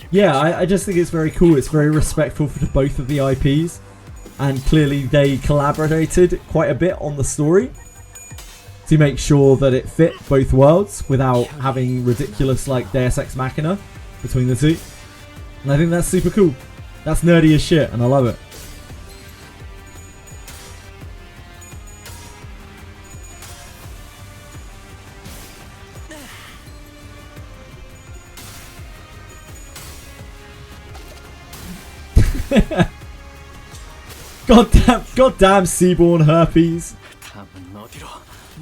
[SPEAKER 1] Yeah, I just think it's very cool. It's very respectful to both of the IPs, and clearly they collaborated quite a bit on the story to make sure that it fit both worlds without having ridiculous like Deus Ex Machina between the two. And I think that's super cool. That's nerdy as shit, and I love it. goddamn Seaborn herpes.
[SPEAKER 5] 답은 어디로?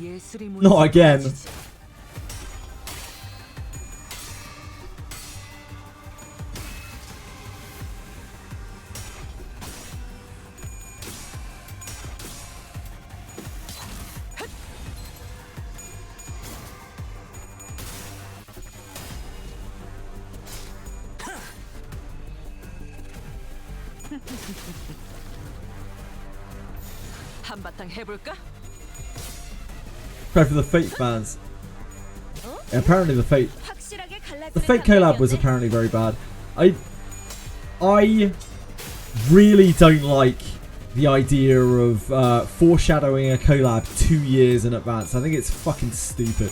[SPEAKER 6] 예술이
[SPEAKER 1] Not again.
[SPEAKER 6] 한바탕 해볼까?
[SPEAKER 1] Pray for the Fate fans. Yeah, apparently the Fate collab was apparently very bad. I really don't like the idea of foreshadowing a collab 2 years in advance. I think it's fucking stupid.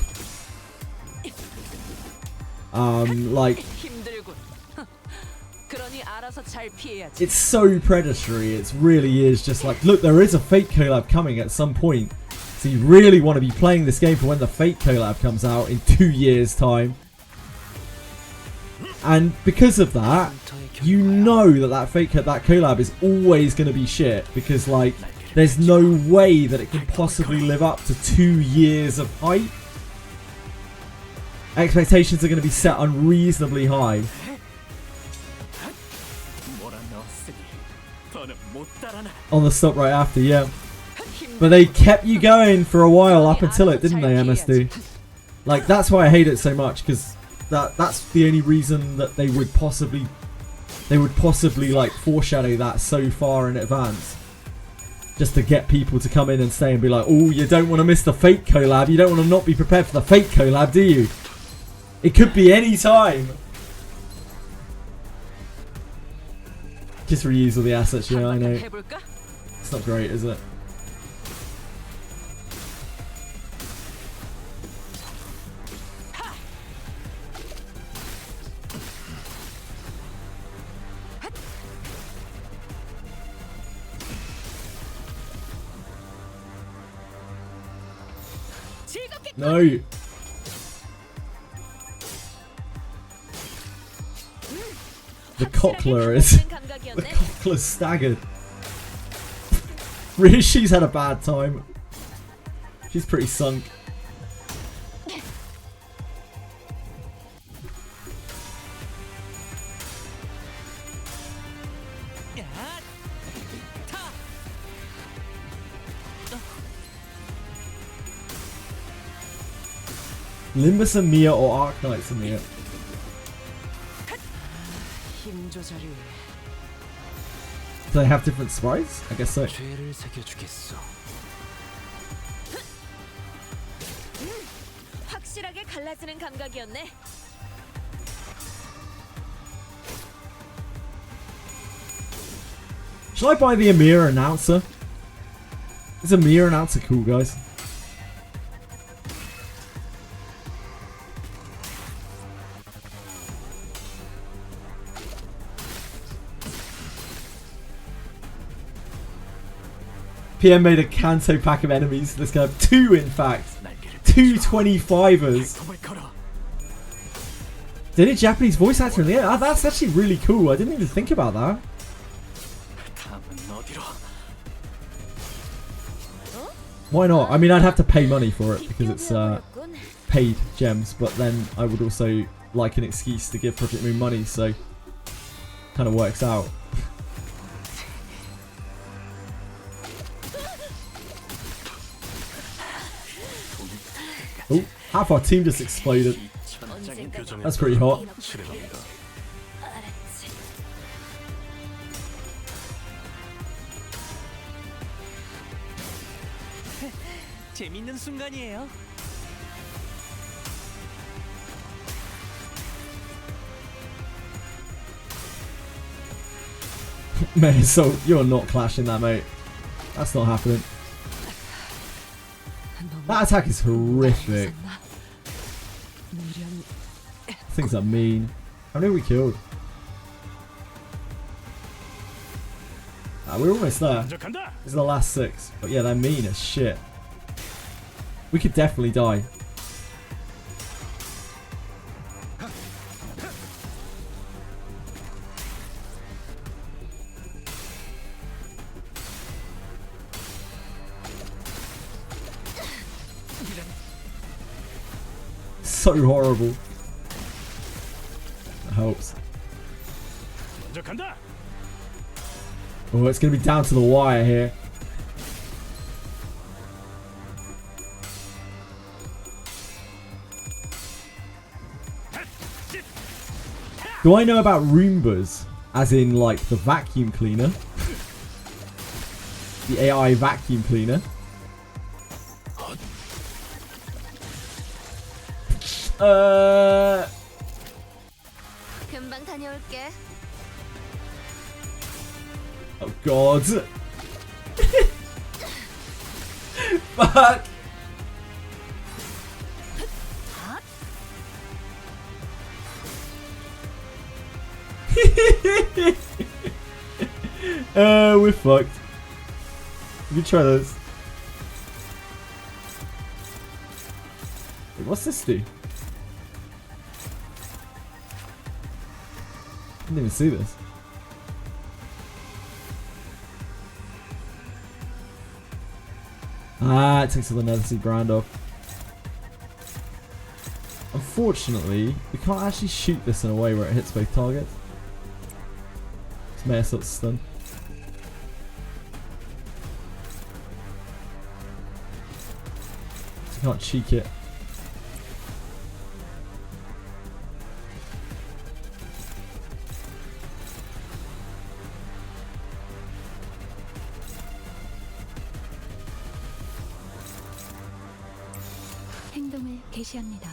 [SPEAKER 1] Like,
[SPEAKER 6] 힘들군. 그러니 알아서 잘 피해야지.
[SPEAKER 1] it's so predatory. It really is just like, look, there is a Fate collab coming at some point. So you really want to be playing this game for when the Fate collab comes out in 2 years' time. And because of that, you know that that collab is always going to be shit, because like there's no way that it can possibly live up to 2 years of hype. Expectations are going to be set unreasonably high. On the stop right after, yeah. But they kept you going for a while up until it, didn't they, MSD? Like, that's why I hate it so much, because that's the only reason that they would possibly like foreshadow that so far in advance, just to get people to come in and stay and be like, oh, you don't want to miss the Fate collab, you don't want to not be prepared for the Fate collab, do you? It could be any time. Just reuse all the assets, yeah, I know. It's not great, is it? No. The cockler is staggered. She's had a bad time. She's pretty sunk. Limbus and Mia or ARKNIGHTS and Mia? Do they have different sprites? I guess so.
[SPEAKER 6] 확실하게 갈라지는 감각이었네.
[SPEAKER 1] Shall I buy the Amir announcer? Is Amir announcer cool, guys? PM made a Kanto pack of enemies. Let's go. 2, in fact. 2 25ers. They did Japanese voice actor in the air. That's actually really cool. I didn't even think about that. Why not? I mean, I'd have to pay money for it because it's paid gems, but then I would also like an excuse to give Project Moon money, so kind of works out. Oh, half our team just exploded. That's pretty hot.
[SPEAKER 2] 재밌는 순간이에요.
[SPEAKER 1] Mate, so you're not clashing that, mate. That's not happening. That attack is horrific. Things are mean. How many have we killed? We're almost there. This is the last 6. But yeah, they're mean as shit. We could definitely die. So horrible. That helps. Oh, it's going to be down to the wire here. Do I know about Roombas? As in, like, the vacuum cleaner? The AI vacuum cleaner?
[SPEAKER 3] 금방 다녀올게.
[SPEAKER 1] Oh god. Fuck. We're fucked. We can try this. Wait, what's this do? I didn't even see this. Ah, it takes the Nether Sea brand off. Unfortunately, we can't actually shoot this in a way where it hits both targets. It's mess up stun. So you can't cheek it.
[SPEAKER 3] 행동을 개시합니다.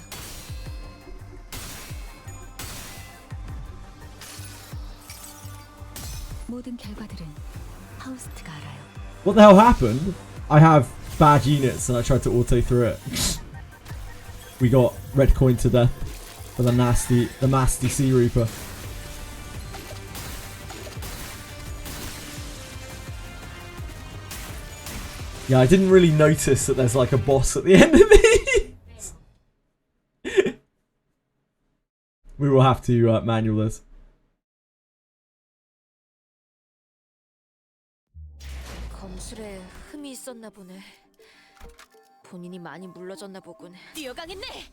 [SPEAKER 3] 모든 결과들은 하우스트가 알아요.
[SPEAKER 1] What the hell happened? I have bad units and I tried to auto through it. We got red coin to death for the nasty Sea Reaper. Yeah, I didn't really notice that there's like a boss at the end of these. We will have to manual this.
[SPEAKER 6] 검술에 흠이 있었나 보네. 본인이 많이 물러졌나 보군. 뛰어가겠네.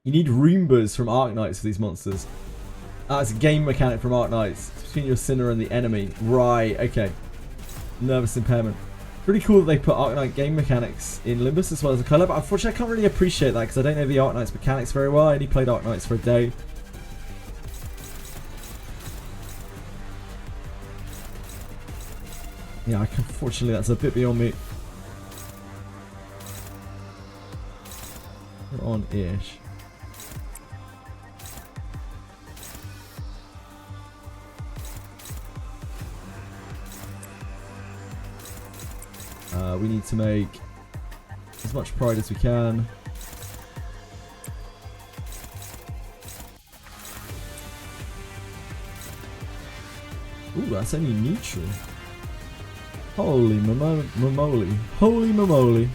[SPEAKER 1] You need Roombas from ARKNIGHTS for these monsters. It's a game mechanic from ARKNIGHTS. It's between your sinner and the enemy. Right, okay. Nervous impairment. Pretty cool that they put ARKNIGHT game mechanics in Limbus as well as a COLLAB. Unfortunately, I can't really appreciate that because I don't know the ARKNIGHTS mechanics very well. I only played ARKNIGHTS for a day. Yeah, unfortunately, that's a bit beyond me. We're on-ish. We need to make as much pride as we can. Ooh, Ooh, that's only neutral. Holy moly. Holy moly.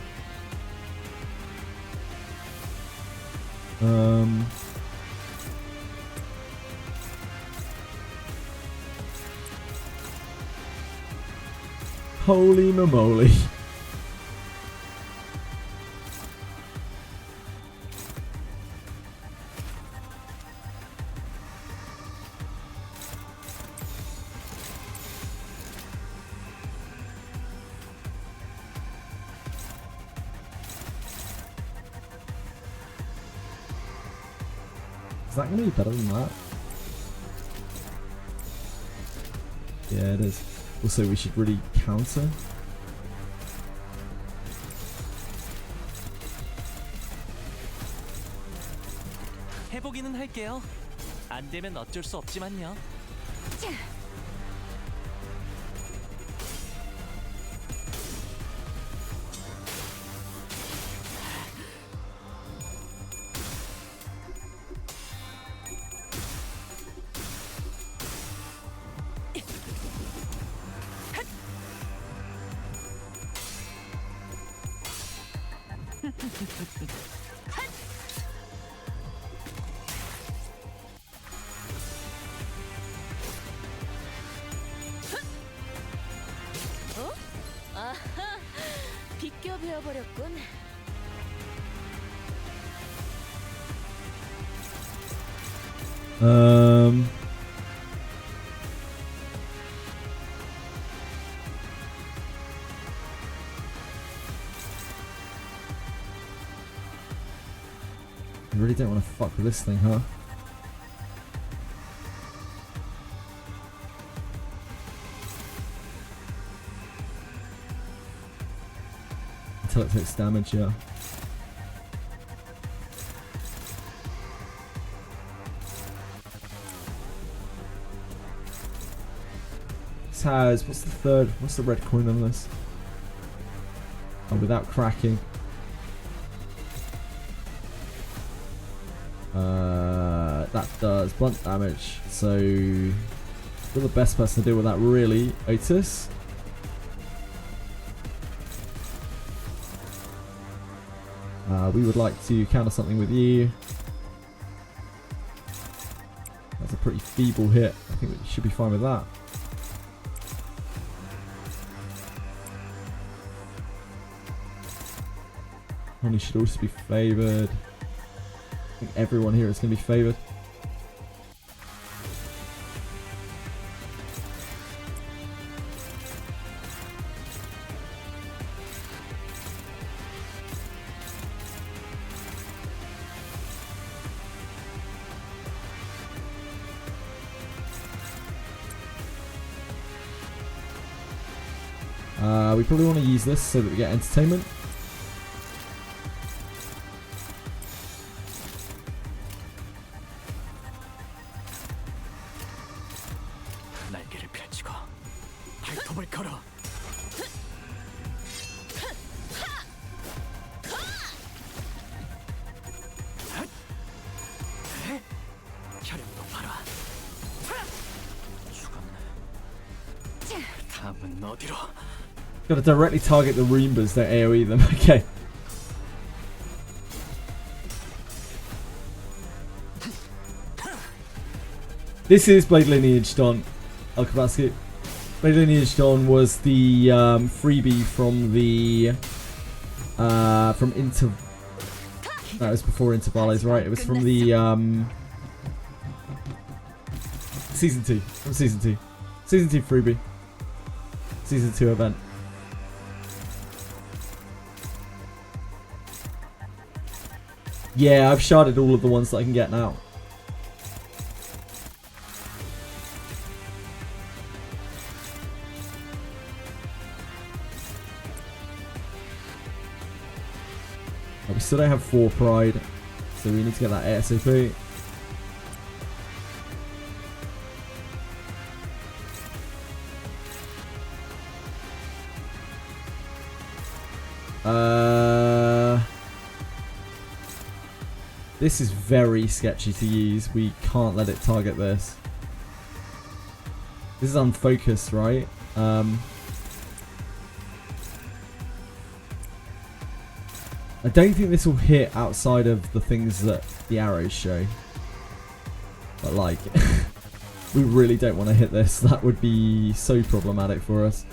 [SPEAKER 1] Holy moly. Is that going to be better than that? Yeah, it is. Also, we should really counter.
[SPEAKER 2] 해보기는 할게요. 안 되면 어쩔 수 없지만요.
[SPEAKER 6] 비껴 베어버렸군.
[SPEAKER 1] I really don't want to fuck with this thing, huh? Until it takes damage, yeah. This has, what's the red coin on this? Oh, without cracking. That does blunt damage, so you're the best person to deal with that, really, Otis. We would like to counter something with you. That's a pretty feeble hit. I think we should be fine with that. Honey should also be favoured. I think everyone here is going to be favoured. We probably want to use this so that we get entertainment.
[SPEAKER 5] 날개를 펼치고 발톱을 걸어. 혈액도 봐라. 죽었네. 다음은 어디로?
[SPEAKER 1] Gotta directly target the Roombas, don't AoE them. Okay. This is Blade Lineage Dawn, Alkabaski. Blade Lineage Dawn was the freebie from the that was before Intervallos, right? It was from the season 2. From season 2. Season 2 freebie. Season 2 event. Yeah, I've sharded all of the ones that I can get now. We still don't have 4 pride, so we need to get that ASAP. This is very sketchy to use. We can't let it target this. This is unfocused, right? I don't think this will hit outside of the things that the arrows show. But like, we really don't want to hit this. That would be so problematic for us.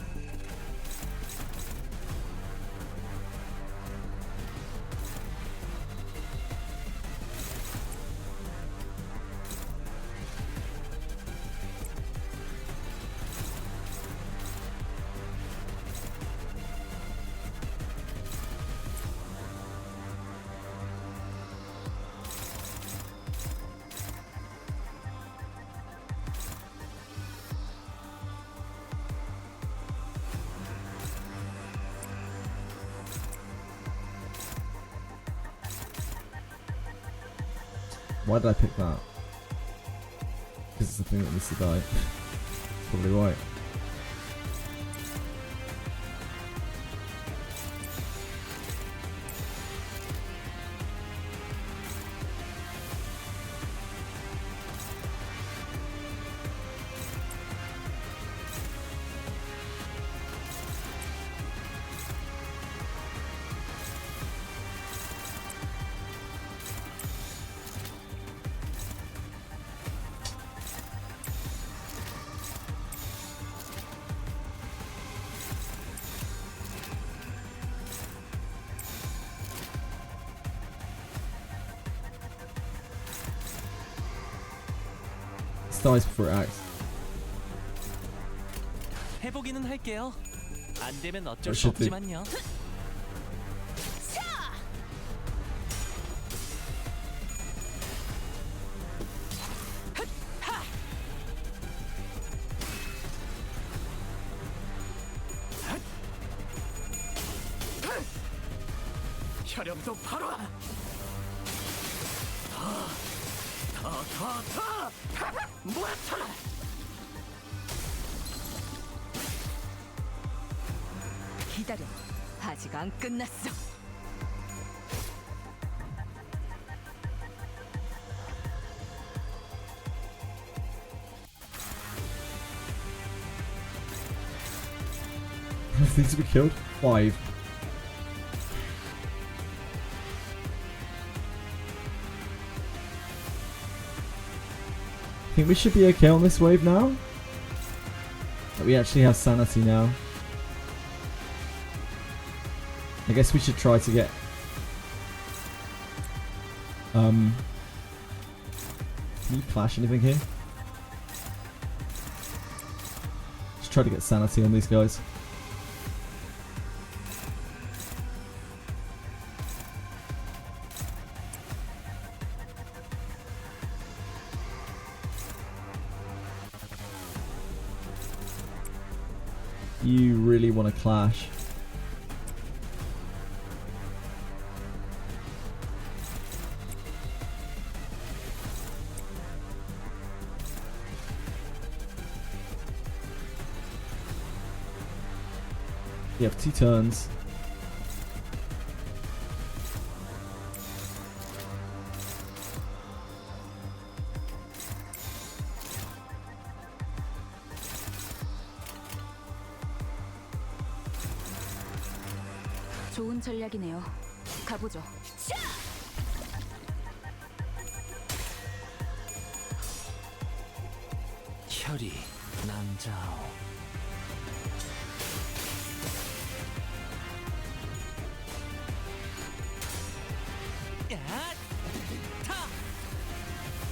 [SPEAKER 1] Why did I pick that? Because it's the thing that needs to die. Probably right. Dies before it acts.
[SPEAKER 2] 해보기는 할게요. 안 되면 어쩔 수
[SPEAKER 1] should be.
[SPEAKER 2] 없지만요.
[SPEAKER 5] 혈염도 바로 와. 더 모아쳐라.
[SPEAKER 6] 기다려. 아직 안 끝났어.
[SPEAKER 1] Things to be killed? 5. I think we should be okay on this wave now. Like, we actually have sanity now. I guess we should try to get can you clash anything here? Just try to get sanity on these guys. You really want to clash. You have 2 turns.
[SPEAKER 3] 좋은 전략이네요. 가보죠.
[SPEAKER 4] 혈이 남자오.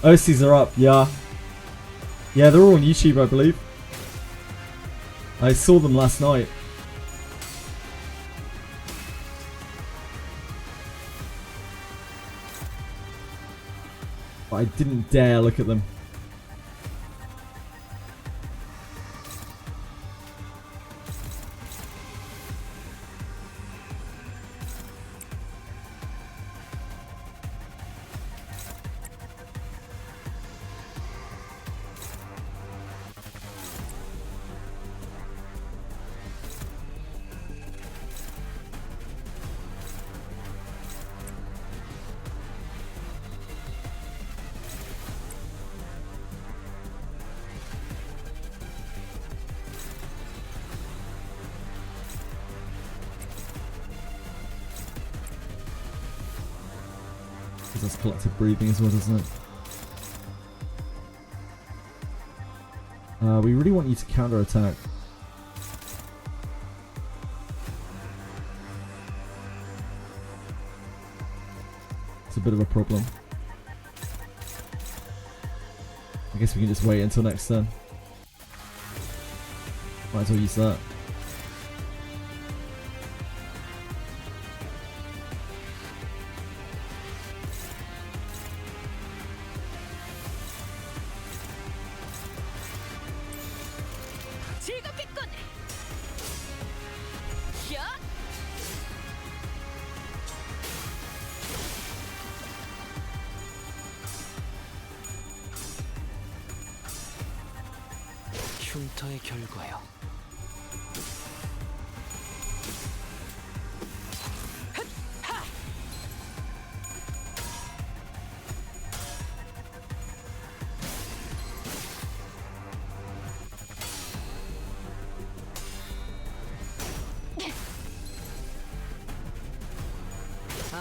[SPEAKER 1] OCs are up, yeah. Yeah, they're all on YouTube, I believe. I saw them last night. But I didn't dare look at them. That's collective breathing as well, doesn't it? We really want you to counter attack. It's a bit of a problem. I guess we can just wait until next turn. Might as well use that.
[SPEAKER 6] 즐겁겠군. 야!
[SPEAKER 4] 흉터의 결과요.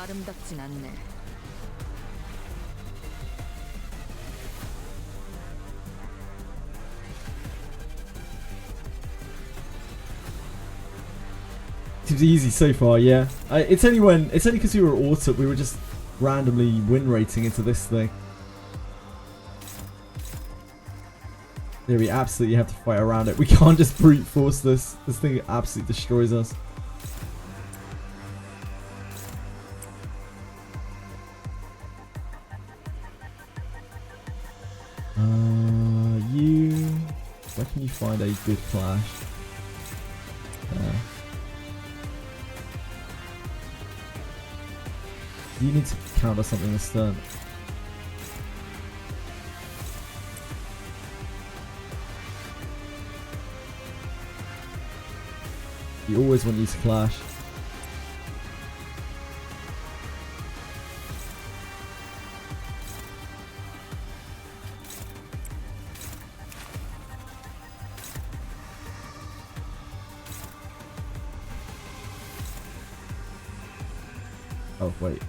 [SPEAKER 6] 아름답진 않네.
[SPEAKER 1] Seems easy so far, yeah. It's only because we were auto, we were just randomly win rating into this thing. Yeah, we absolutely have to fight around it. We can't just brute force this. This thing absolutely destroys us. Where can you find a good clash? You need to counter something this turn. You always want you to clash. Oh wait.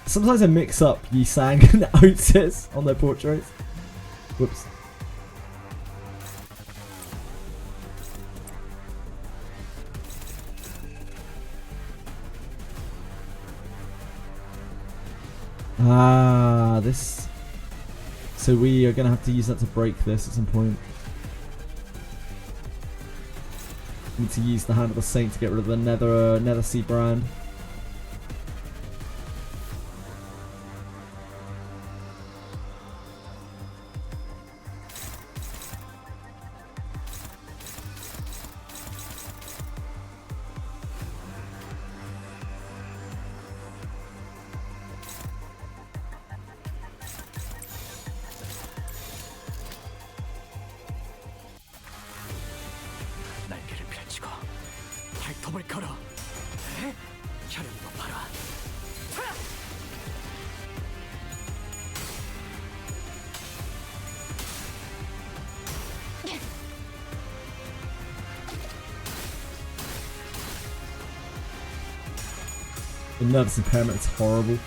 [SPEAKER 1] Sometimes I mix up Yi-Sang and Otis on their portraits. Whoops. Ah, this. So we are going to have to use that to break this at some point. We need to use the Hand of the Saint to get rid of the Nether Sea brand.
[SPEAKER 5] 날개를 펼치고 발톱을 걸어. 혈연도 봐라.
[SPEAKER 1] The nervous impairment is horrible.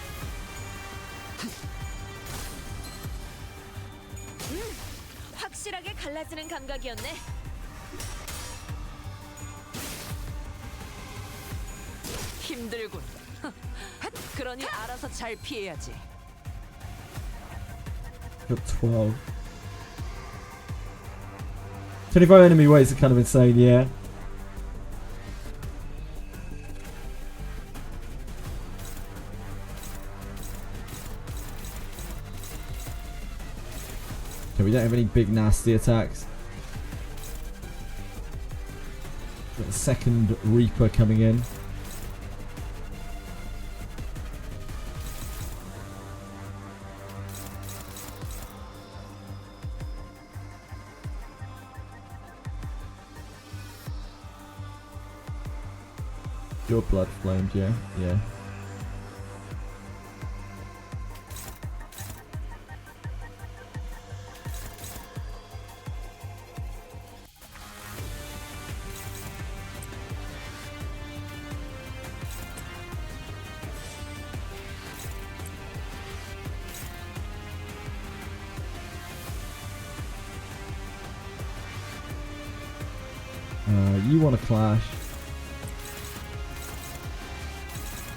[SPEAKER 6] 확실하게 갈라지는 감각이었네. 힘들군. 그러니 알아서 잘 피해야지.
[SPEAKER 1] Got 12. 25 enemy waves are kind of insane, yeah. Okay, we don't have any big nasty attacks. Got the second Reaper coming in. Your blood flamed, yeah, yeah. You want to clash.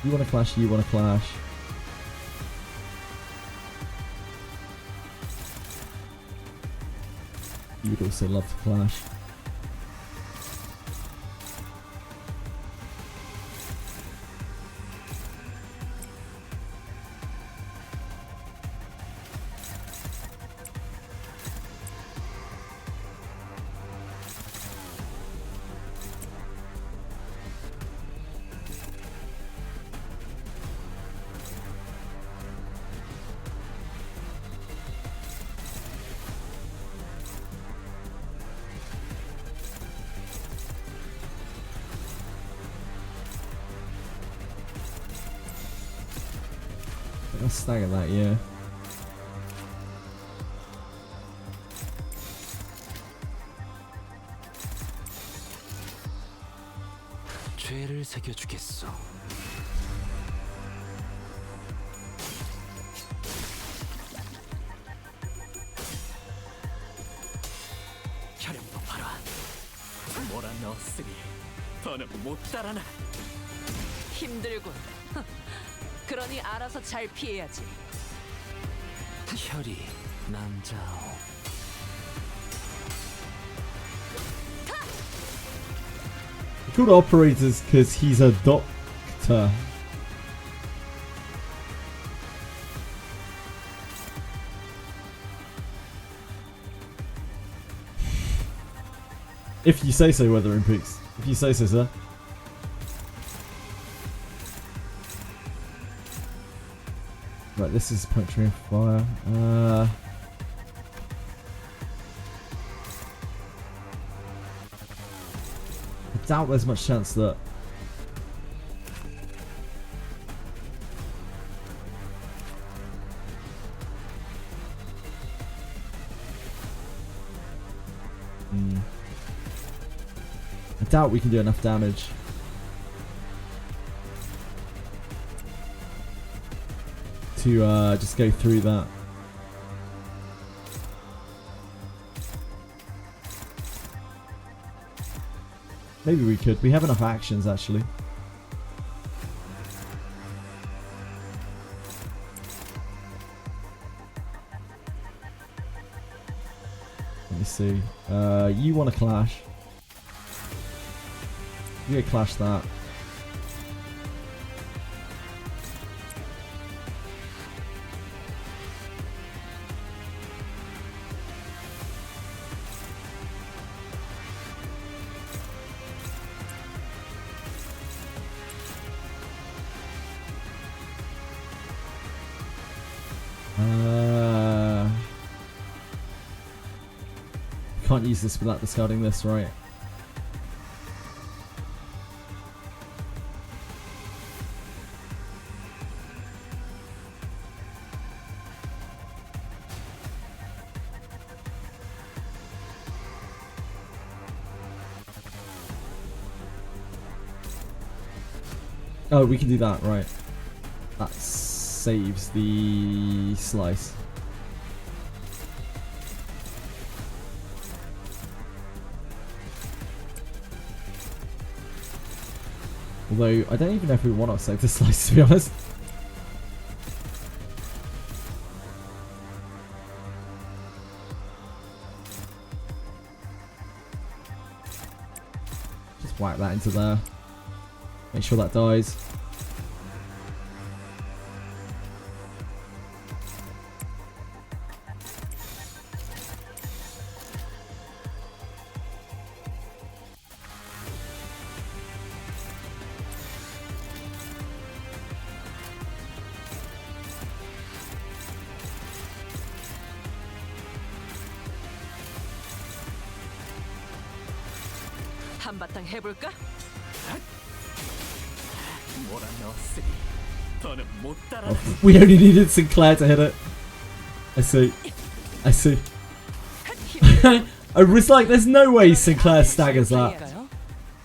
[SPEAKER 1] You want to clash, you want to clash. You would also love to clash. I'll stagger that, yeah.
[SPEAKER 4] 죄를 새겨주겠어.
[SPEAKER 5] 혈연도 봐라. 몰아넣었으니 더는 못 달아나.
[SPEAKER 6] 힘들군. 그러니 알아서 잘 피해야지.
[SPEAKER 4] 혈이 남자오.
[SPEAKER 1] He called operators because he's a doctor. If you say so, Weathering Peaks. If you say so, sir. Right, this is puncturing fire. I doubt there's much chance that. I doubt we can do enough damage. To just go through that. Maybe we could. We have enough actions actually. Let me see. You want to clash. You gonna clash that. Can't use this without discarding this, right? Oh, we can do that, right. That saves the slice. Although, I don't even know if we want to save the slice, to be honest. Just whack that into there. Make sure that dies.
[SPEAKER 6] 한바탕 해볼까?
[SPEAKER 5] 몰아넣었으니 더는 못 달아나.
[SPEAKER 1] Oh, we only needed Sinclair to hit it. I see. I see. I was like, there's no way Sinclair staggers that.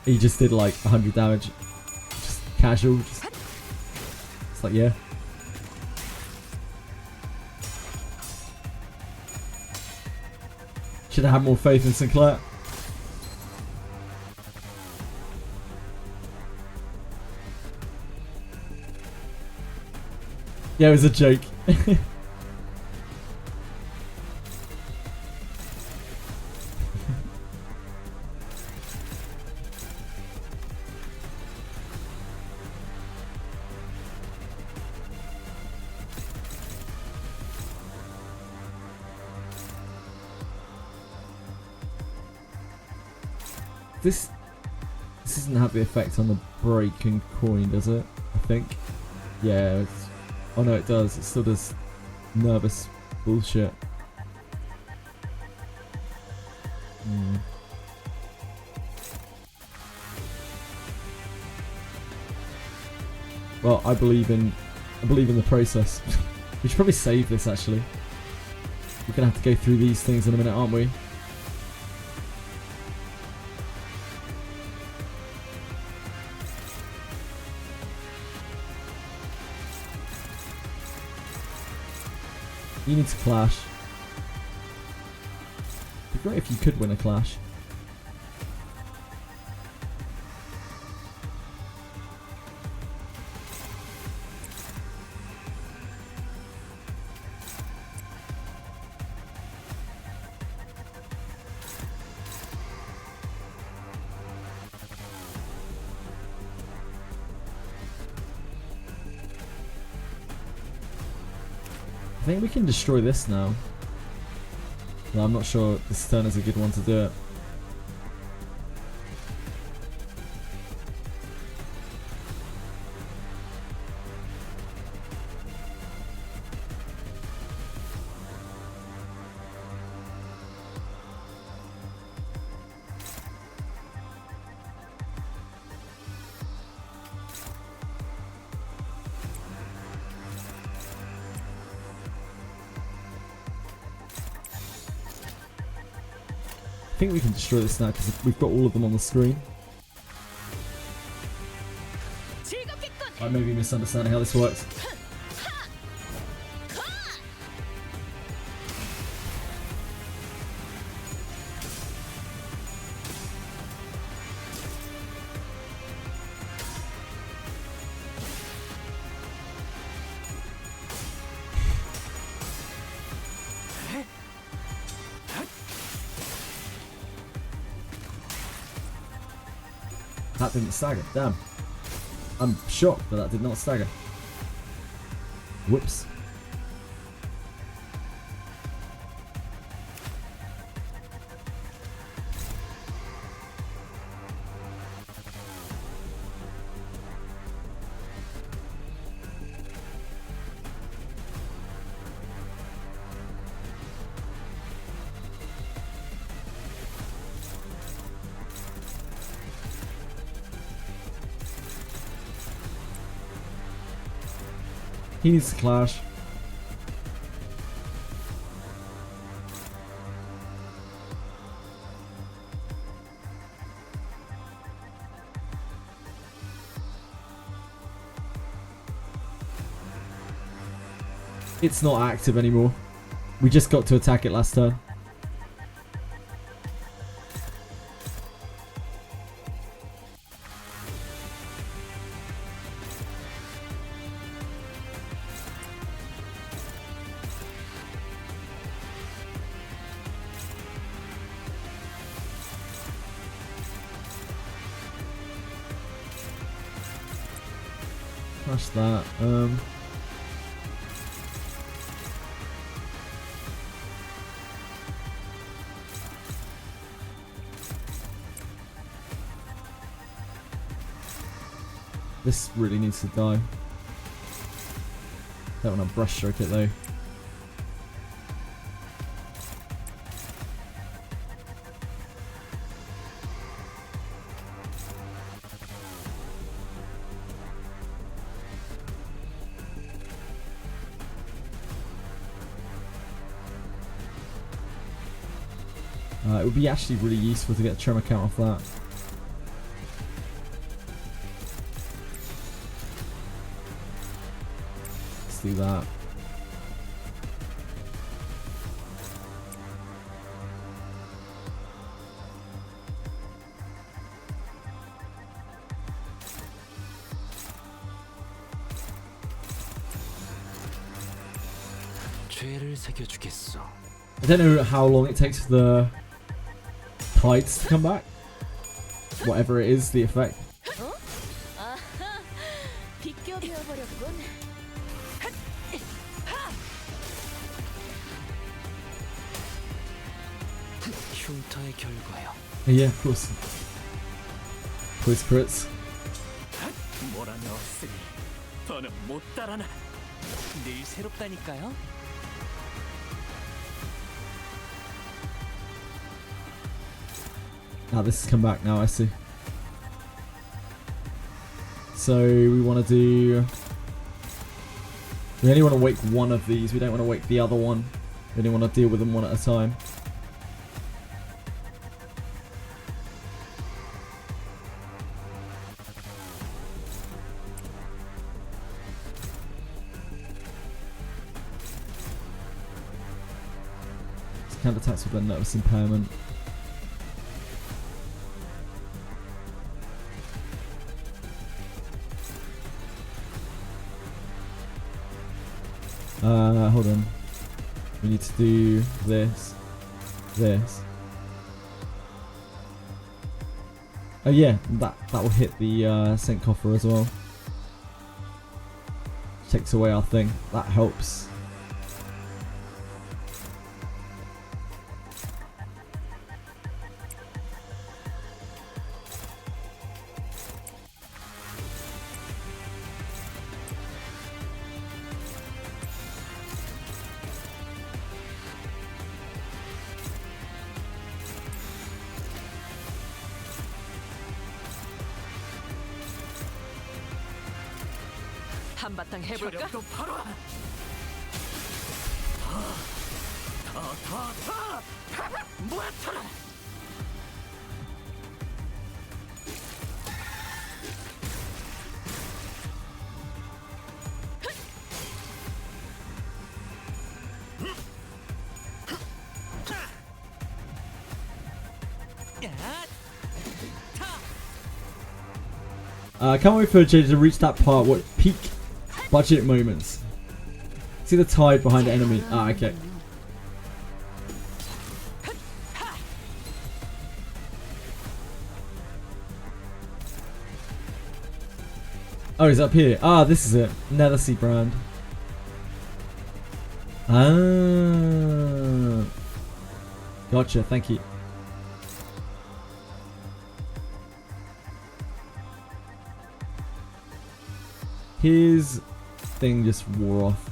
[SPEAKER 1] He just did like 100 damage. Just casual. It's like, yeah. Should have had more faith in Sinclair. Yeah, it was a joke. This doesn't have the effect on the breaking coin, does it? I think. Yeah. Oh no, it does. It still does nervous bullshit. Well, I believe in the process. We should probably save this actually. We're gonna have to go through these things in a minute, aren't we? You need to clash. It'd be great if you could win a clash. I think we can destroy this now. No, I'm not sure this turn is a good one to do it. I think we can destroy this now because we've got all of them on the screen. I may be misunderstanding how this works. That didn't stagger, damn. I'm shocked that that did not stagger. Whoops. He needs to clash. It's not active anymore. We just got to attack it last turn. Crush that. This really needs to die. Don't want to brush stroke it though. It would be actually really useful to get a tremor count off that. Let's do that.
[SPEAKER 4] 죄를 새겨주겠어.
[SPEAKER 1] I don't know how long it takes for the tides to come back. Whatever it is, the effect.
[SPEAKER 3] 비껴비어버렸군.
[SPEAKER 4] 흉터의 결과요.
[SPEAKER 1] Yeah, of course. Quiz crits.
[SPEAKER 5] 뭐라는 없으니 더는 못 따라나.
[SPEAKER 2] 늘 새롭다니까요.
[SPEAKER 1] Now this has come back now, I see. So we want to do... We only want to wake one of these, we don't want to wake the other one. We only want to deal with them one at a time. Counter attacks with their nervous impairment. Hold on. We need to do this. This. Oh yeah, that will hit the sink coffer as well. Takes away our thing. That helps.
[SPEAKER 6] 한바탕 해볼까?
[SPEAKER 5] 혈연도 팔아. 더 모아쳐라.
[SPEAKER 1] Can't wait for JJ to reach that part. What peak budget moments? See the tide behind the enemy. Ah, okay. Oh, he's up here. Ah, this is it. Nether brand. Ah. Gotcha, thank you. His thing just wore off.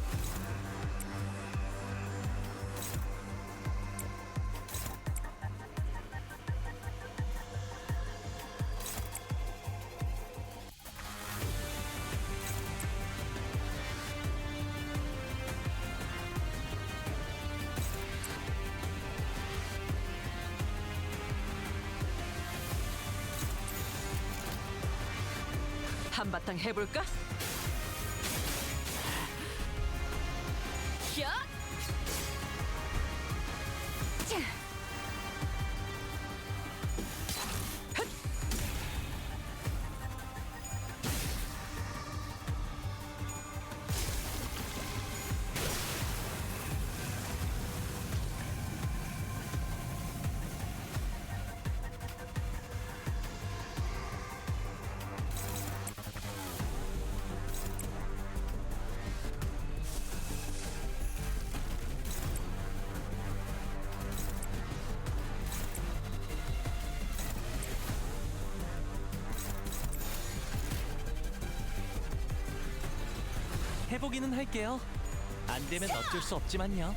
[SPEAKER 6] 한바탕 해볼까? 야! 자!
[SPEAKER 2] 해보기는 할게요. 안 되면 어쩔 수 없지만요.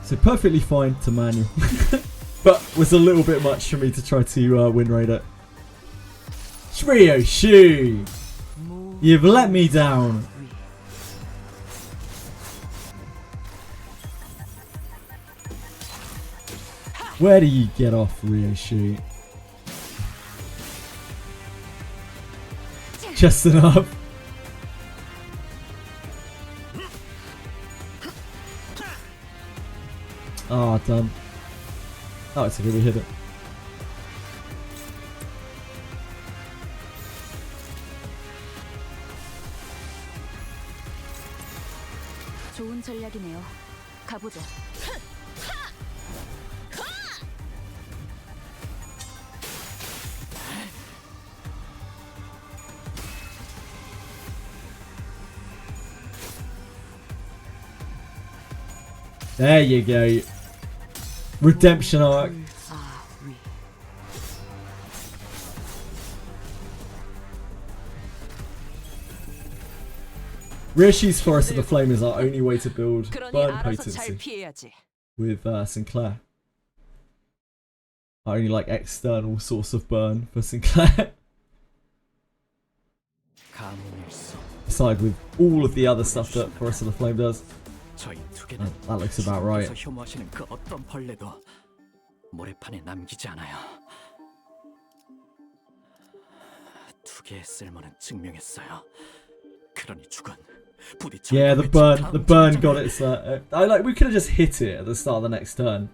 [SPEAKER 1] So perfectly fine to manual, but was a little bit much for me to try to win rate it. Shiryu, you've let me down. Where do you get off, Ryoshi? Just enough. Oh, done. Oh, it's okay, we hit it.
[SPEAKER 3] 좋은 전략이네요. 가보죠.
[SPEAKER 1] There you go. Redemption arc. Rishi's Forest of the Flame is our only way to build
[SPEAKER 6] 그러니
[SPEAKER 1] burn
[SPEAKER 6] 알아서 잘
[SPEAKER 1] potency
[SPEAKER 6] 피해야지.
[SPEAKER 1] with Sinclair. Our only like external source of burn for Sinclair. Aside with all of the other stuff that Forest of the Flame does.
[SPEAKER 5] 저희 두 개는
[SPEAKER 1] That looks about right.
[SPEAKER 5] 혐오하시는 그 어떤 벌레도 모래판에 남기지 않아요. 두 개의 쓸모는 증명했어요. 그러니 죽은 부딪혀.
[SPEAKER 1] Yeah, the burn got its. I like. We could have just hit it at the start of the next turn.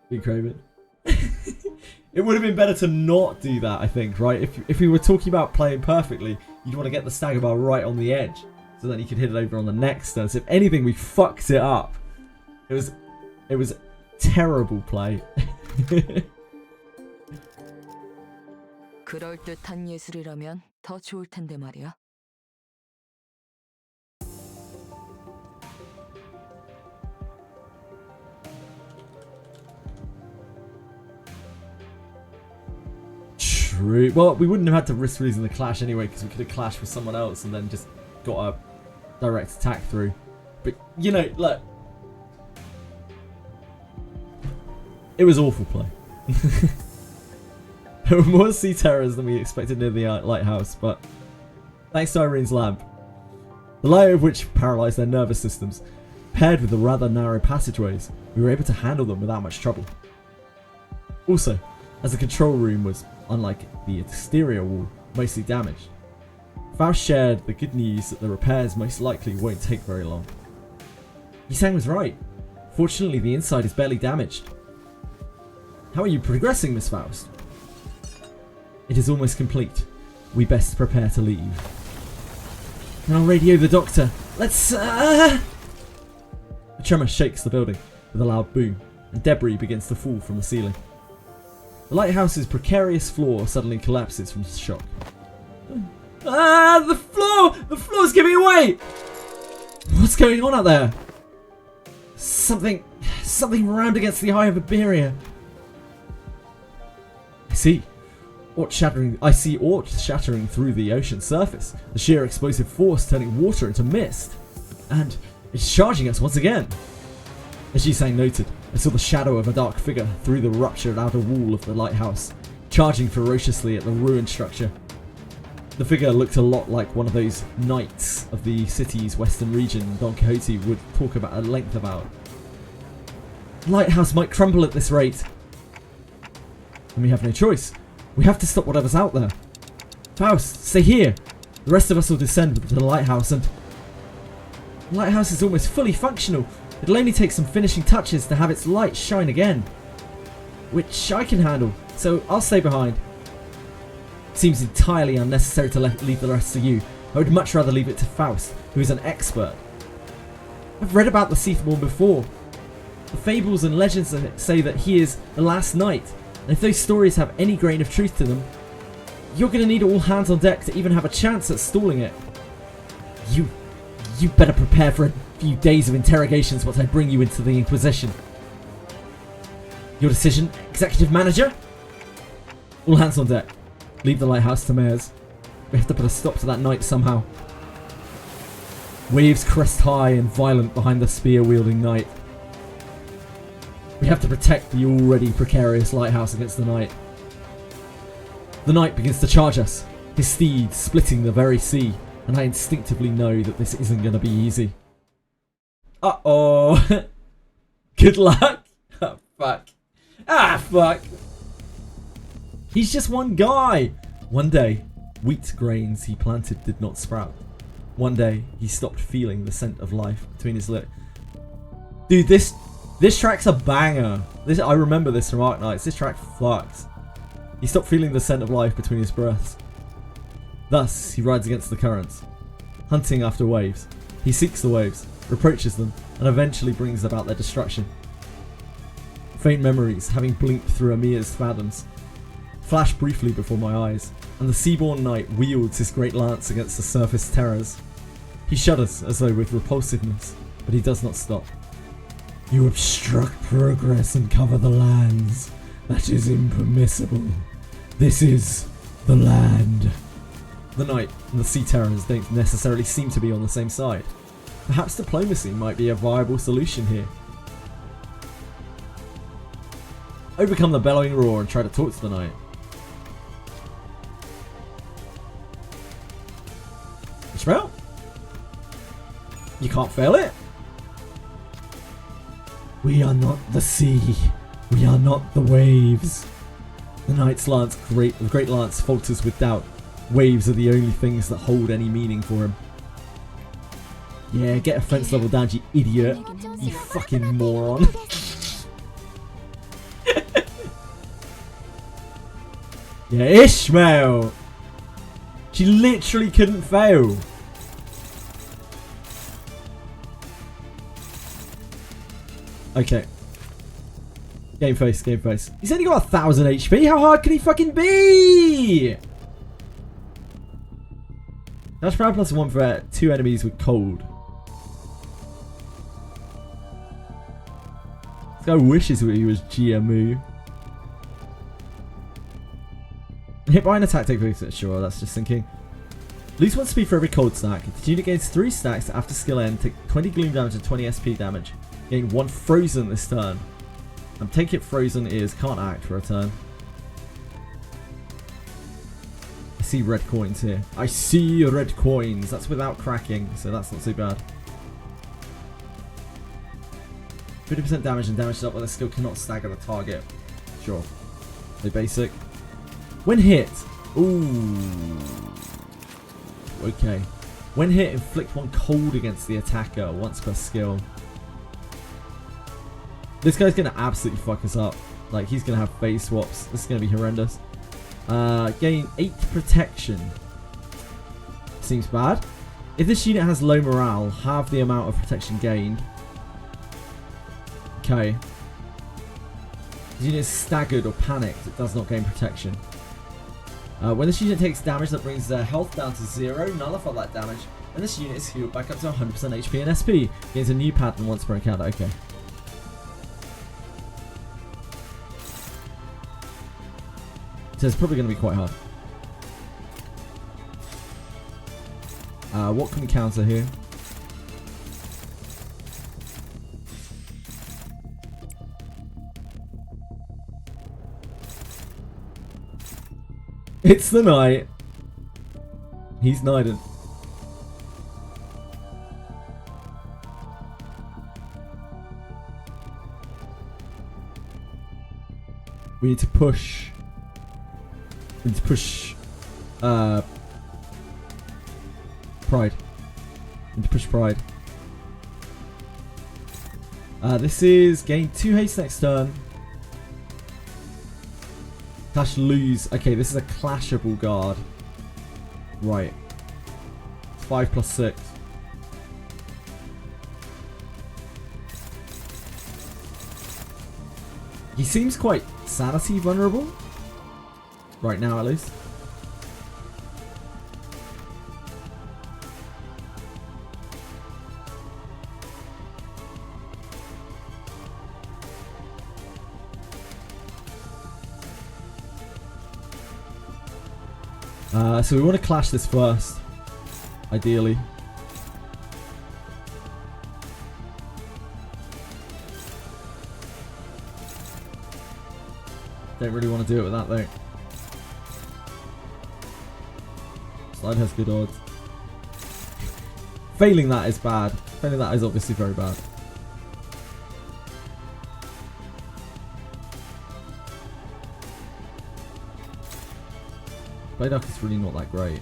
[SPEAKER 1] Be Craven. It would have been better to not do that, I think, right? If we were talking about playing perfectly, you'd want to get the stagger bar right on the edge, so then you could hit it over on the next turn. So if anything, we fucked it up. It was terrible play.
[SPEAKER 6] 그럴 듯한 예술이라면 더 좋을 텐데 말이야.
[SPEAKER 1] True. Well, we wouldn't have had to risk losing the clash anyway, because we could have clashed with someone else and then just got a direct attack through. But, you know, look. It was awful play. There were more sea terrors than we expected near the lighthouse, but thanks to Irene's lamp, the light of which paralysed their nervous systems, paired with the rather narrow passageways, we were able to handle them without much trouble. Also, as the control room was, unlike the exterior wall, mostly damaged, Faust shared the good news that the repairs most likely won't take very long. Yisang was right. Fortunately, the inside is barely damaged. How are you progressing, Miss Faust? It is almost complete. We best prepare to leave. Then I'll radio the doctor. Let's A tremor shakes the building with a loud boom, and debris begins to fall from the ceiling. The lighthouse's precarious floor suddenly collapses from shock. The floor! The floor's giving away! What's going on out there? Something rammed against the eye of Etheria. I see Ort shattering through the ocean surface, the sheer explosive force turning water into mist. And it's charging us once again. As Jisang noted, I saw the shadow of a dark figure through the ruptured outer wall of the lighthouse, charging ferociously at the ruined structure. The figure looked a lot like one of those knights of the city's western region Don Quixote would talk about at length about. The lighthouse might crumble at this rate. And we have no choice. We have to stop whatever's out there. Faust, stay here. The rest of us will descend to the lighthouse and... The lighthouse is almost fully functional. It'll only take some finishing touches to have its light shine again. Which I can handle, so I'll stay behind. Seems entirely unnecessary to leave the rest to you. I would much rather leave it to Faust, who is an expert. I've read about the Seathborn before. The fables and legends say that he is the last knight, and if those stories have any grain of truth to them, you're going to need all hands on deck to even have a chance at stalling it. You better prepare for a few days of interrogations once I bring you into the Inquisition. Your decision, Executive Manager? All hands on deck. Leave the lighthouse to Mares. We have to put a stop to that knight somehow. Waves crest high and violent behind the spear-wielding knight. We have to protect the already precarious lighthouse against the knight. The knight begins to charge us, his steed splitting the very sea, and I instinctively know that this isn't going to be easy. Uh-oh. Good luck. Oh, fuck. Ah, fuck. He's just one guy. One day, wheat grains he planted did not sprout. One day, he stopped feeling the scent of life between his lips. Dude, this track's a banger. I remember this from ARKNIGHTS. This track fucks. He stopped feeling the scent of life between his breaths. Thus, he rides against the currents, hunting after waves. He seeks the waves, reproaches them, and eventually brings about their destruction. Faint memories, having blinked through Amir's fathoms, flash briefly before my eyes, and the Seaborn Knight wields his great lance against the surface terrors. He shudders as though with repulsiveness, but he does not stop. You obstruct progress and cover the lands. That is impermissible. This is the land. The Knight and the Sea Terrors don't necessarily seem to be on the same side. Perhaps diplomacy might be a viable solution here. Overcome the bellowing roar and try to talk to the Knight. Ishmael? You can't fail it. We are not the sea. We are not the waves. The Knight's lance, great lance, falters with doubt. Waves are the only things that hold any meaning for him. Yeah, get offense level down, you idiot. You fucking moron. Yeah, Ishmael! She literally couldn't fail. Okay. Game face, game face. He's only got 1,000 HP. How hard can he fucking be? Dash power plus 1 for 2 enemies with cold. This guy wishes he was GMU. Hit by an attack take boost. Sure, that's just thinking. Lose 1 speed for every cold stack. The unit gains 3 stacks after skill end. Take 20 gloom damage and 20 SP damage. Gain 1 frozen this turn. I'm taking it frozen is can't act for a turn. I see red coins here. I see red coins. That's without cracking, so that's not too bad. 50% damage and damage up when the skill cannot stagger the target. Sure. So basic. When hit. Ooh. Okay. When hit, inflict 1 cold against the attacker once per skill. This guy's going to absolutely fuck us up. Like, he's going to have phase swaps. This is going to be horrendous. Gain 8 protection. Seems bad. If this unit has low morale, halve the amount of protection gained. Okay. This unit is staggered or panicked. It does not gain protection. When this unit takes damage that brings their health down to 0, nullify that damage. And this unit is healed back up to 100% HP and SP. Gains a new pattern once per encounter. Okay. So it's probably going to be quite hard. What can we counter here? It's the Knight. He's knighted. We need to push. We need to push. Pride. We need to push Pride. This is gain 2 haste next turn. Clash lose. Okay, this is a clashable guard. Right. 5 plus 6. He seems quite sanity vulnerable. Right now, at least. So we want to clash this first, ideally. Don't really want to do it with that though. Slide has good odds. Failing that is bad. Failing that is obviously very bad. Blade Arc is really not that great.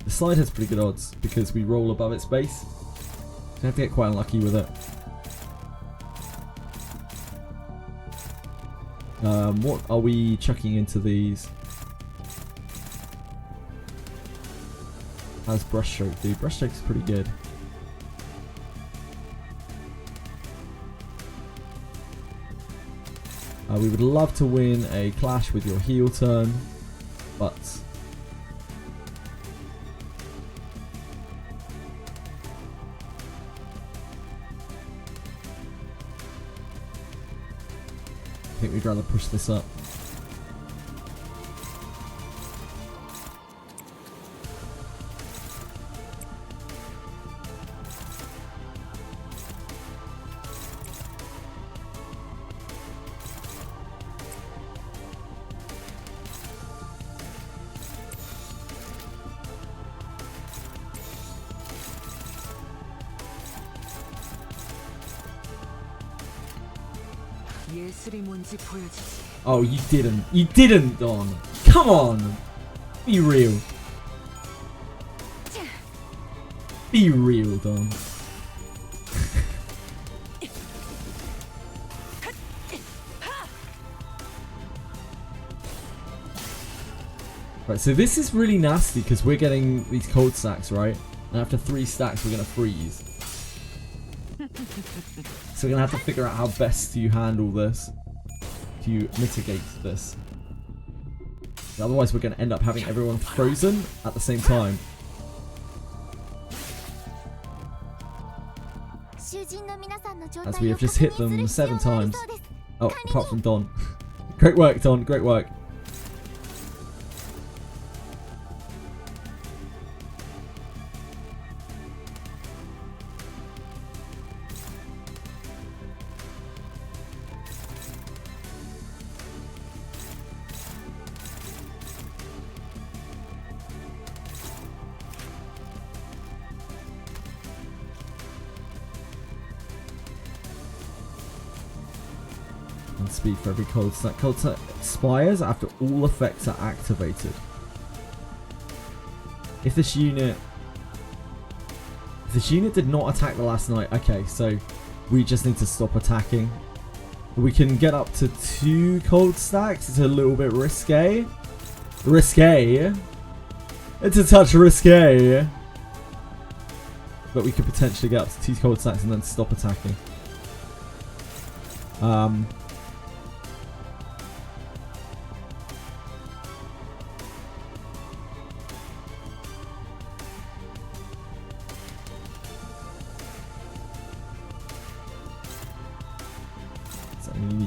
[SPEAKER 1] The slide has pretty good odds because we roll above its base. I have to get quite unlucky with it. What are we chucking into these? How's brushstroke do? Brushstroke's pretty good. We would love to win a clash with your heel turn, but I think we'd rather push this up.
[SPEAKER 6] 예술이 뭔지 보여주지.
[SPEAKER 1] Oh, you didn't. You didn't, Don. Come on. Be real. Be real, Don. Right, so this is really nasty because we're getting these cold stacks, right? And after 3 stacks, we're going to freeze. So we're going to have to figure out how best to handle this. To mitigate this. Otherwise, we're going to end up having everyone frozen at the same time. As we have just hit them 7 times. Oh, apart from Don. Great work, Don. Great work. Speed for every cold stack. Cold stack expires after all effects are activated. If this unit did not attack the last night, okay, so we just need to stop attacking. We can get up to 2 cold stacks. It's a little bit risque. Risque. It's a touch risque. But we could potentially get up to 2 cold stacks and then stop attacking.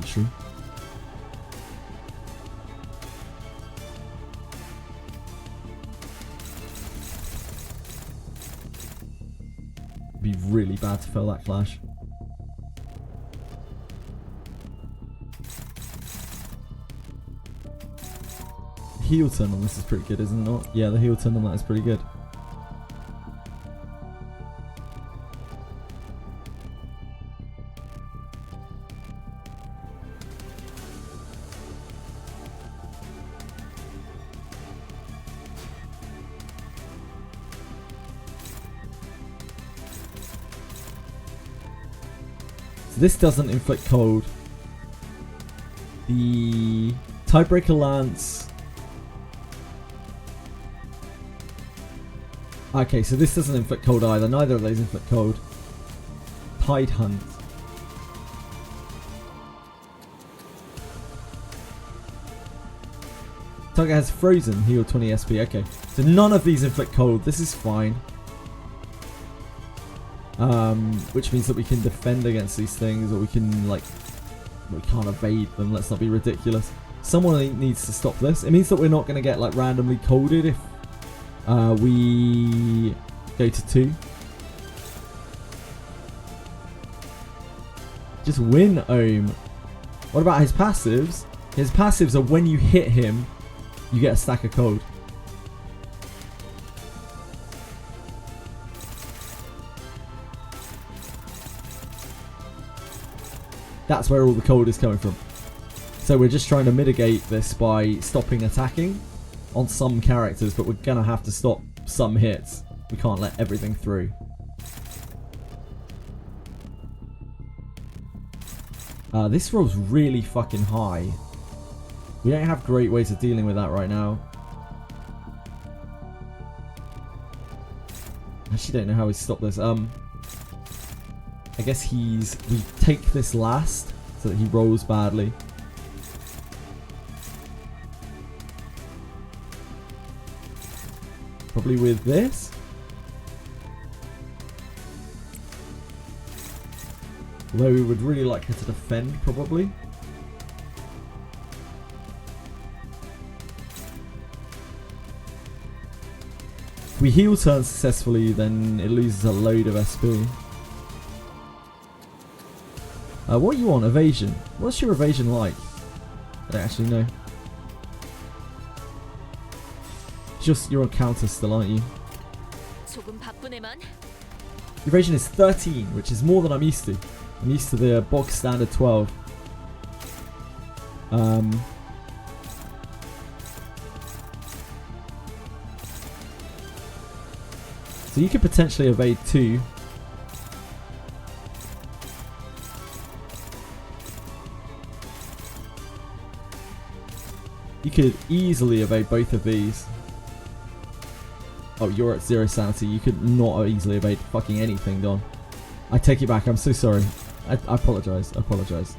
[SPEAKER 1] True. It'd be really bad to fail that clash. Heel turn on this is pretty good, isn't it not? Yeah, the heel turn on that is pretty good. This doesn't inflict cold. The Tiebreaker Lance. Okay, so this doesn't inflict cold either. Neither of those inflict cold. Tide Hunt. Target has frozen. Heal 20 SP. Okay, so none of these inflict cold. This is fine. Which means that we can defend against these things, or we can, like, we can't evade them. Let's not be ridiculous. Someone needs to stop this. It means that we're not going to get, like, randomly colded if we go to 2. Just win Ohm. What about his passives? His passives are when you hit him, you get a stack of cold. That's where all the cold is coming from. So we're just trying to mitigate this by stopping attacking on some characters, but we're going to have to stop some hits. We can't let everything through. This roll's really fucking high. We don't have great ways of dealing with that right now. I actually don't know how we stop this. I guess we take this last so that he rolls badly. Probably with this. Although we would really like her to defend, probably. If we heal turn successfully, then it loses a load of SP. What are you on? Evasion. What's your evasion like? I don't actually know. You're on counter still, aren't you?
[SPEAKER 6] 조금 바쁘네만.
[SPEAKER 1] Evasion is 13, which is more than I'm used to. I'm used to the box standard 12. So you could potentially evade 2. You could easily evade both of these. Oh, you're at 0 sanity. You could not easily evade fucking anything, Don. I take it back. I'm so sorry. I apologize. I apologize.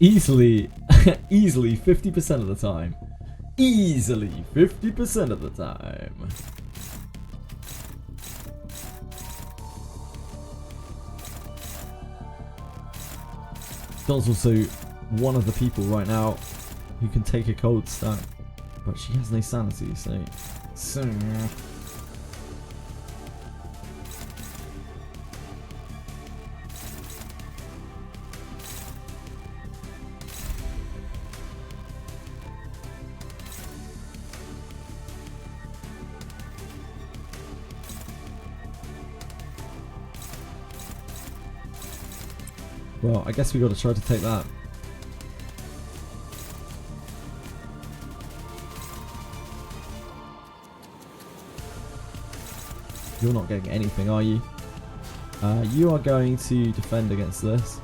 [SPEAKER 1] Easily, easily 50% of the time. Easily 50% of the time. Don's also one of the people right now who can take a cold stack, but she has no sanity, so. Well, I guess we got to try to take that. You're not getting anything, are you? You are going to defend against this.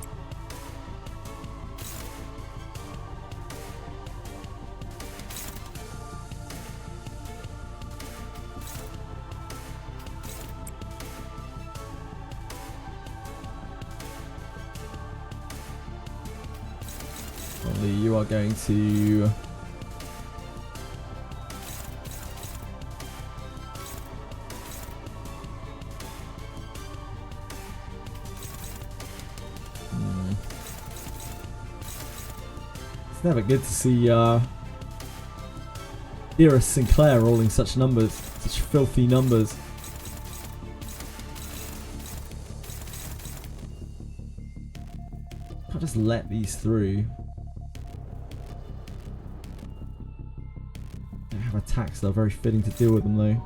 [SPEAKER 1] Only you are going to... It's never good to see Dearest Sinclair rolling such numbers, such filthy numbers. Can't just let these through. They have attacks that are very fitting to deal with them though.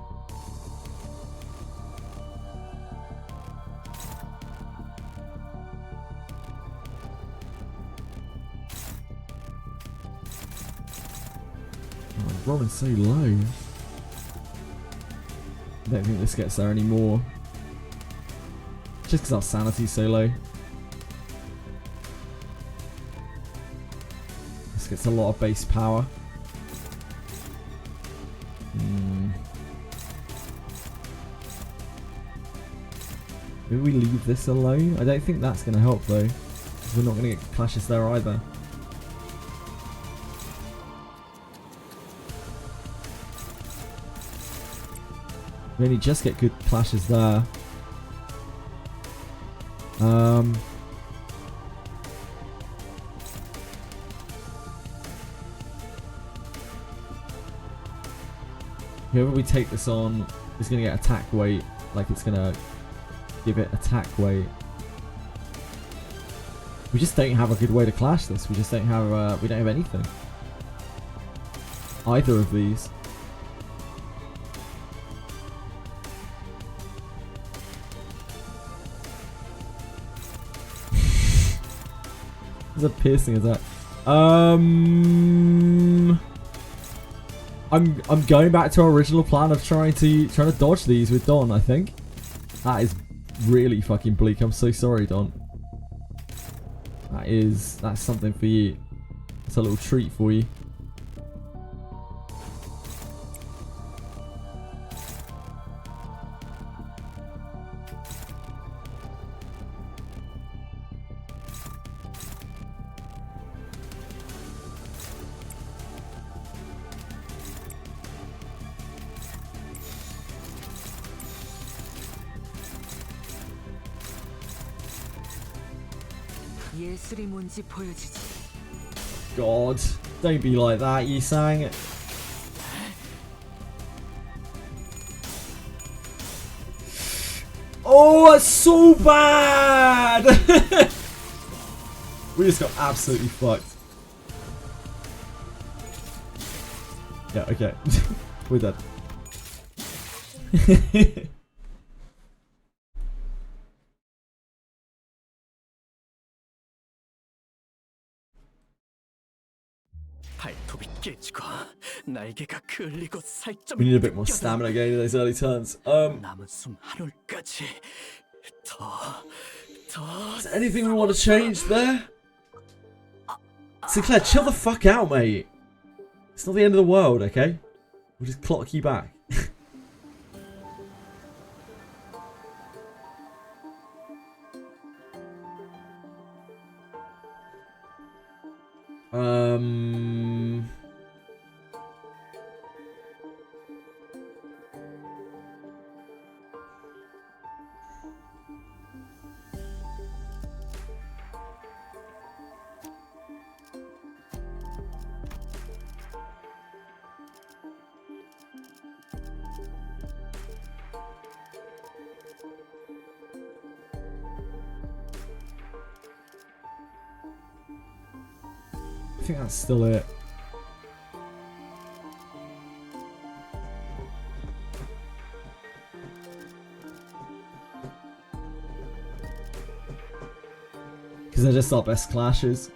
[SPEAKER 1] Rolling so low. I don't think this gets there anymore. Just because our sanity's so low. This gets a lot of base power. Maybe we leave this alone? I don't think that's going to help though. Because we're not going to get clashes there either. We only just get good clashes there. Whoever we take this on is going to get attack weight. Like it's going to give it attack weight. We just don't have a good way to clash this. We just don't have. We don't have anything. Either of these. It's a piercing attack. I'm going back to our original plan of trying to dodge these with Don. I think that is really fucking bleak. I'm so sorry, Don. That's something for you. It's a little treat for you.
[SPEAKER 6] 예술이 뭔지 보여주지.
[SPEAKER 1] God, don't be like that, you sang. Oh, that's so bad! We just got absolutely fucked. Yeah, okay. We're dead.
[SPEAKER 5] 발톱이 깨지고 날개가 그을리고 살점이
[SPEAKER 1] We need a bit more stamina again in those early turns.
[SPEAKER 5] 남은 숨 한올까지 더
[SPEAKER 1] Is there anything we want to change there? Sinclair, chill the fuck out, mate. It's not the end of the world, okay? We'll just clock you back. I think that's still it. Because they're just our best clashes.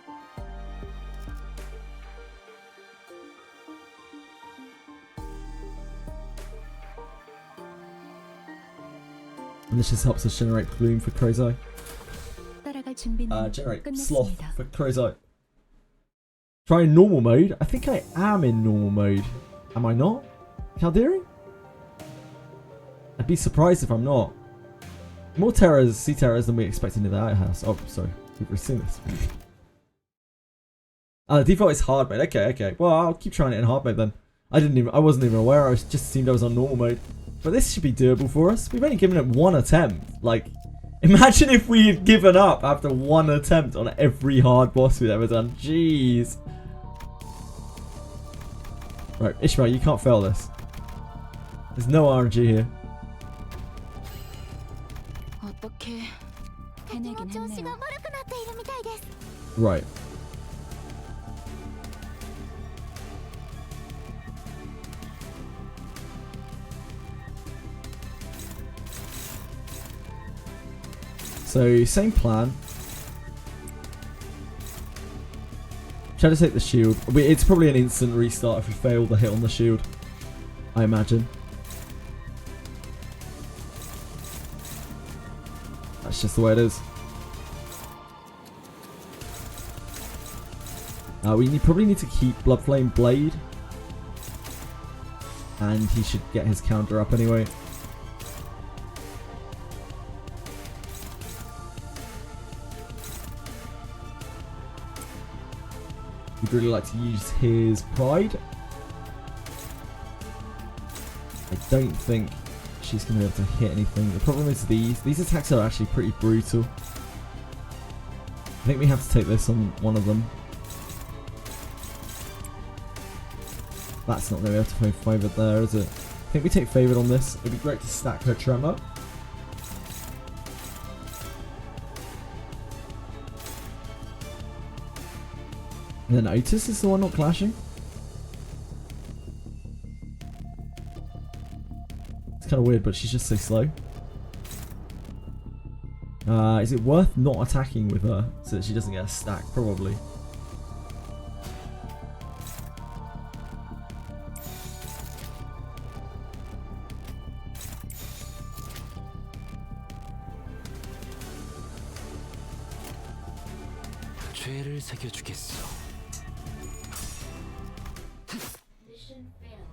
[SPEAKER 1] And this just helps us generate bloom for Crozai.
[SPEAKER 3] 따라갈 준비는
[SPEAKER 1] Generate sloth
[SPEAKER 3] 끝났습니다.
[SPEAKER 1] for Crozai. Try in normal mode. I think I am in normal mode. Am I not? Calderi? I'd be surprised if I'm not. More terrors, sea terrors than we expected in the outhouse. Oh, sorry. We've already seen this. The default is hard mode. Okay, okay. Well, I'll keep trying it in hard mode then. I wasn't even aware. I just assumed I was on normal mode. But this should be doable for us. We've only given it one attempt. Like, imagine if we had given up after one attempt on every hard boss we've ever done. Jeez. Right, Ishmael, you can't fail this. There's no RNG here.
[SPEAKER 3] 어떻게 해내긴 했네요.
[SPEAKER 1] Right. So, same plan. Try to take the shield. It's probably an instant restart if we fail the hit on the shield, I imagine. That's just the way it is. We probably need to keep Bloodflame Blade. And he should get his counter up anyway. We'd really like to use his Pride. I don't think she's going to be able to hit anything. The problem is these attacks are actually pretty brutal. I think we have to take this on one of them. That's not going to be able to play Favoured there, is it? I think we take Favoured on this. It'd be great to stack her Tremor. And then Otis is the one not clashing. It's kind of weird, but she's just so slow. Is it worth not attacking with her so that she doesn't get a stack? Probably.
[SPEAKER 4] 죄를 새겨주겠어.
[SPEAKER 7] Mission failed.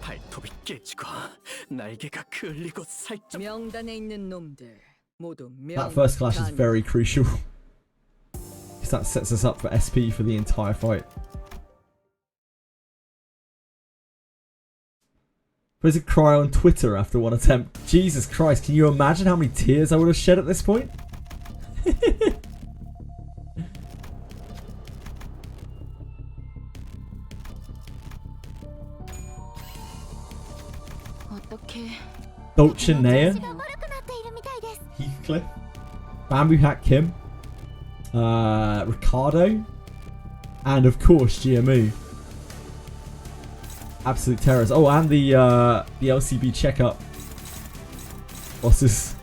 [SPEAKER 5] 발톱이 깨지고 날개가 그을리고 살짝
[SPEAKER 6] 명단에 있는 놈들 모두
[SPEAKER 1] That first clash is very crucial. Because that sets us up for SP for the entire fight. There's a cry on Twitter after one attempt. Jesus Christ, can you imagine how many tears I would have shed at this point?
[SPEAKER 3] 어떻게
[SPEAKER 1] Dolcinea, Heathcliff, Bamboo Hat Kim, Ricardo, and of course GMU. Absolute terrors. Oh, and the LCB checkup bosses.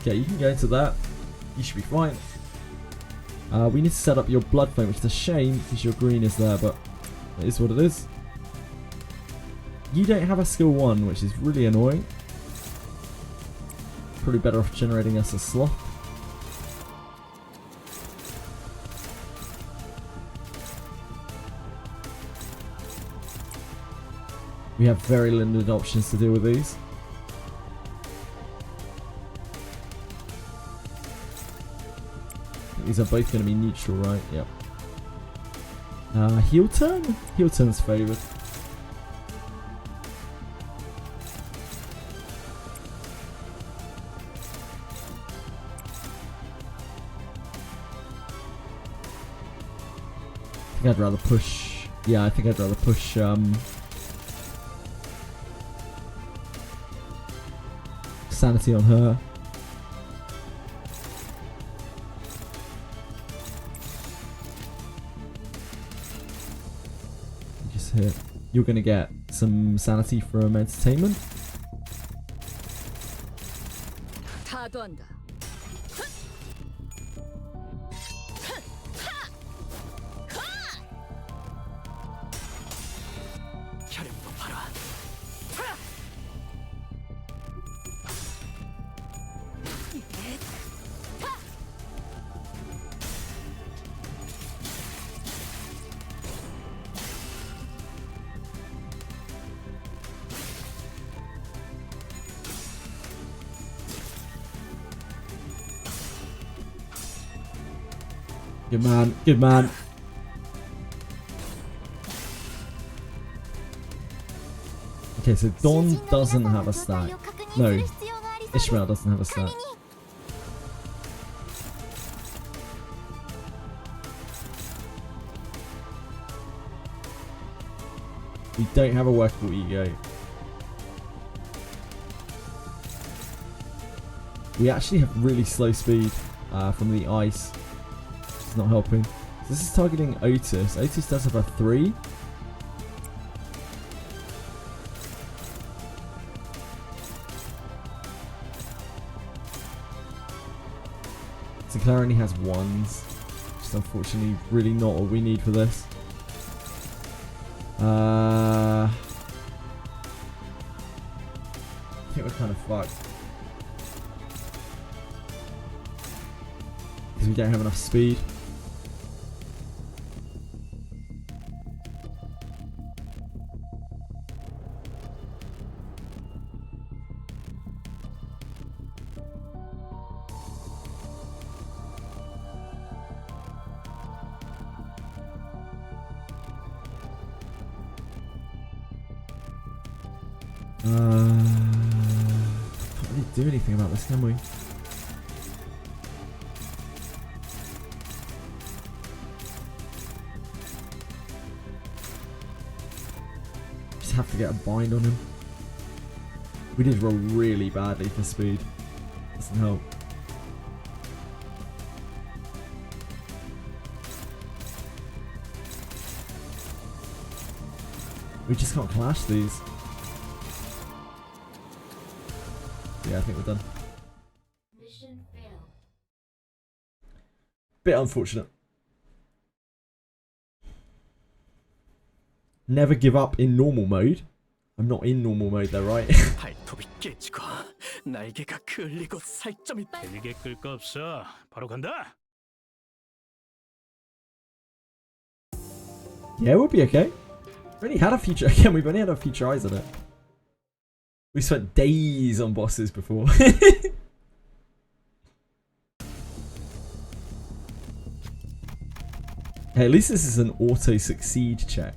[SPEAKER 1] Okay, you can go into that. You should be fine. We need to set up your blood flame, which is a shame because your green is there, but it is what it is. You don't have a skill 1, which is really annoying. Probably better off generating us a sloth. We have very limited options to deal with these. These are both going to be neutral, right? Yep. Heel turn? Heel turn's favoured. I think I'd rather push... Yeah, I think I'd rather push... Sanity on her. Just hit. You're gonna get some sanity from entertainment.
[SPEAKER 6] 다도 한다.
[SPEAKER 5] 혈액도 봐라.
[SPEAKER 1] Good man, good man. Okay, so Dawn doesn't have a stat. No, Ishmael doesn't have a stat. We don't have a workable ego. We actually have really slow speed from the ice. It's not helping. So this is targeting Otis. Otis does have a 3. Sinclair only has 1s. Which is unfortunately really not what we need for this. I think we're kind of fucked. Because we don't have enough speed. Can't really do anything about this, can we? Just have to get a bind on him. We did roll really badly for speed. Doesn't help. We just can't clash these. Yeah, I think we're done.
[SPEAKER 7] Mission failed.
[SPEAKER 1] Bit unfortunate. never give up in normal mode. I'm not in normal mode though, right?
[SPEAKER 5] 발톱이 깨지고 날개가 그을리고 살점이
[SPEAKER 8] 길게 끌 거 없어. 바로 간다.
[SPEAKER 1] Yeah, we'll be okay. We only had a few. Again, we've only had a few tries on it. We spent days on bosses before. Hey, at least this is an auto succeed check.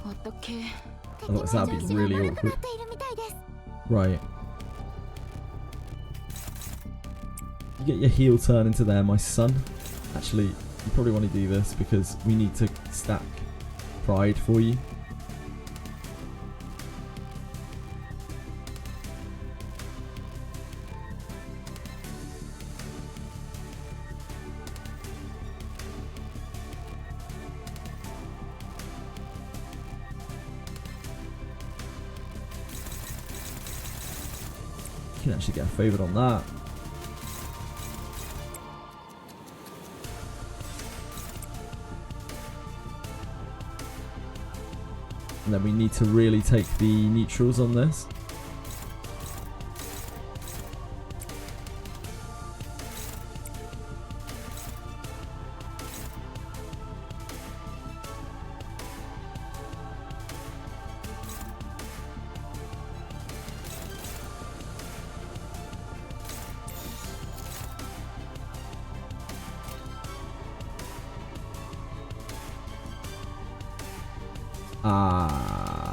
[SPEAKER 3] 어떻게
[SPEAKER 1] Otherwise that'd be really awkward. Right. You get your heel turn into there, my son. Actually, you probably want to do this because we need to stack pride for you. You can actually get favoured on that. And then we need to really take the neutrals on this.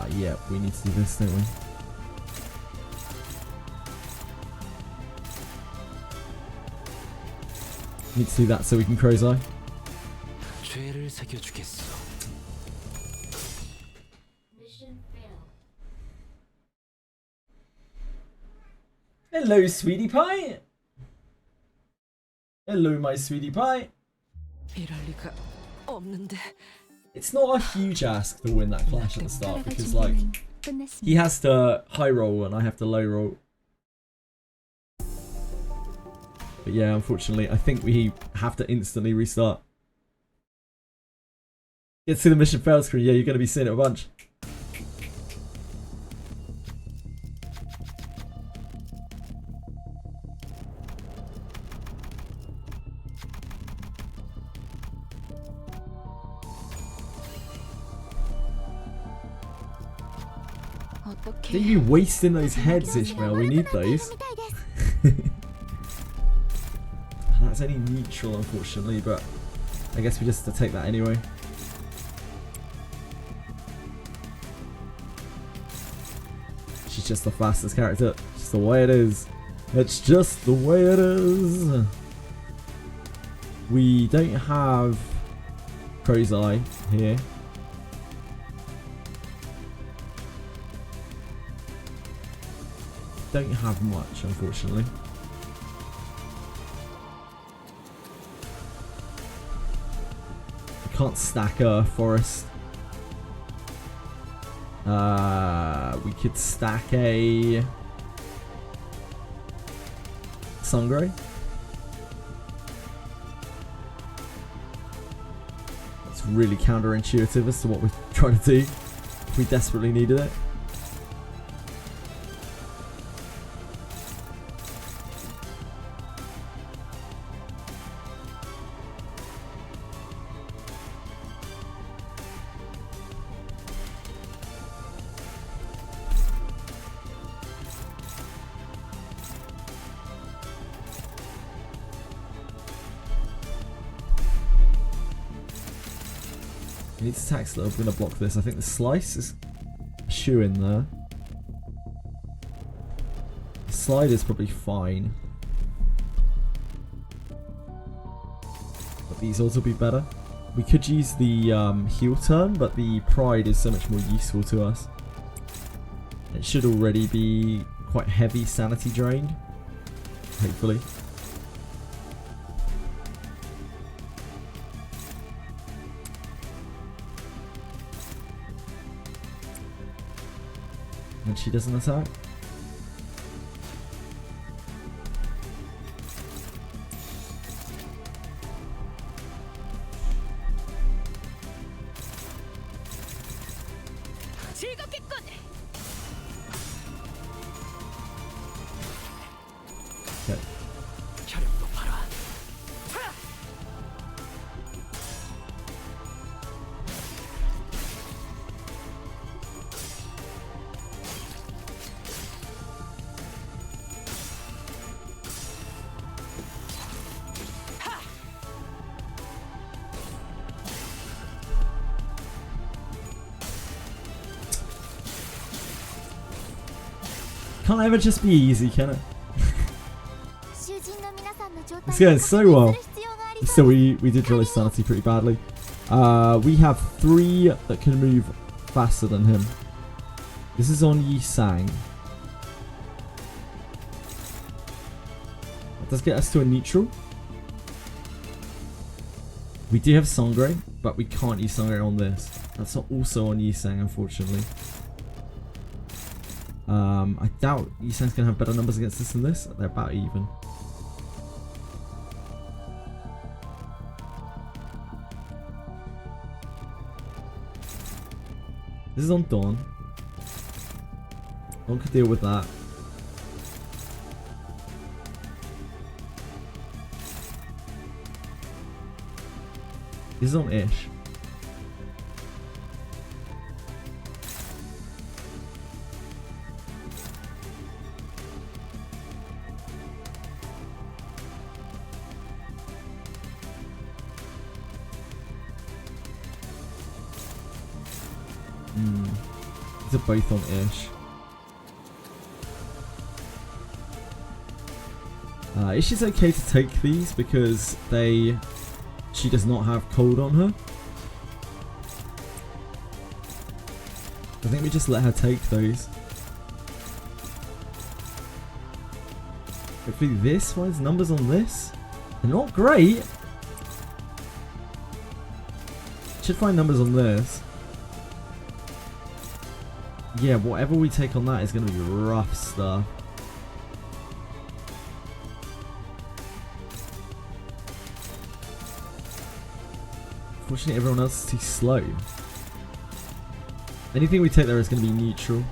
[SPEAKER 1] Yeah, we need to do this, don't we? Need to do that so we can Crow's Eye.
[SPEAKER 4] 죄를 새겨주겠어.
[SPEAKER 7] Mission failed.
[SPEAKER 1] Hello, sweetie pie. Hello, my sweetie pie.
[SPEAKER 6] 이럴 리가 없는데.
[SPEAKER 1] It's not a huge ask to win that clash at the start because, like, he has to high roll and I have to low roll. But yeah, unfortunately, I think we have to instantly restart. Get to the mission fail screen. Yeah, you're going to be seeing it a bunch. Don't you be wasting those heads, Ishmael. We need those. That's only neutral, unfortunately, but I guess we just have to take that anyway. She's just the fastest character. It's just the way it is. It's just the way it is. We don't have Crow's Eye here. Don't have much, unfortunately. I can't stack a forest. We could stack a Sungray. That's really counterintuitive as to what we're trying to do if we desperately needed it. We need to tax though. We're going to block this. I think the slice is a shoe in there. The slide is probably fine. But these also be better. We could use the heel turn, but the pride is so much more useful to us. It should already be quite heavy sanity drained. Hopefully. When she doesn't attack. Okay.
[SPEAKER 5] 혈액도 봐라.
[SPEAKER 1] Can't ever just be easy, can it? It's going so well. Still, we did drill his sanity pretty badly. We have 3 that can move faster than him. This is on Yi Sang. That does get us to a neutral. We do have Sangre, but we can't use Sangre on this. That's not also on Yi Sang, unfortunately. I doubt Yi Sang's gonna have better numbers against this than this. They're about even. This is on Dawn. Dawn could deal with that. This is on Ish. These are both on Ish. Ish is okay to take these because she does not have cold on her. I think we just let her take those. Hopefully this finds numbers on this. They're not great. Should find numbers on this. Yeah, whatever we take on that is going to be rough stuff. Unfortunately, everyone else is too slow. Anything we take there is going to be neutral.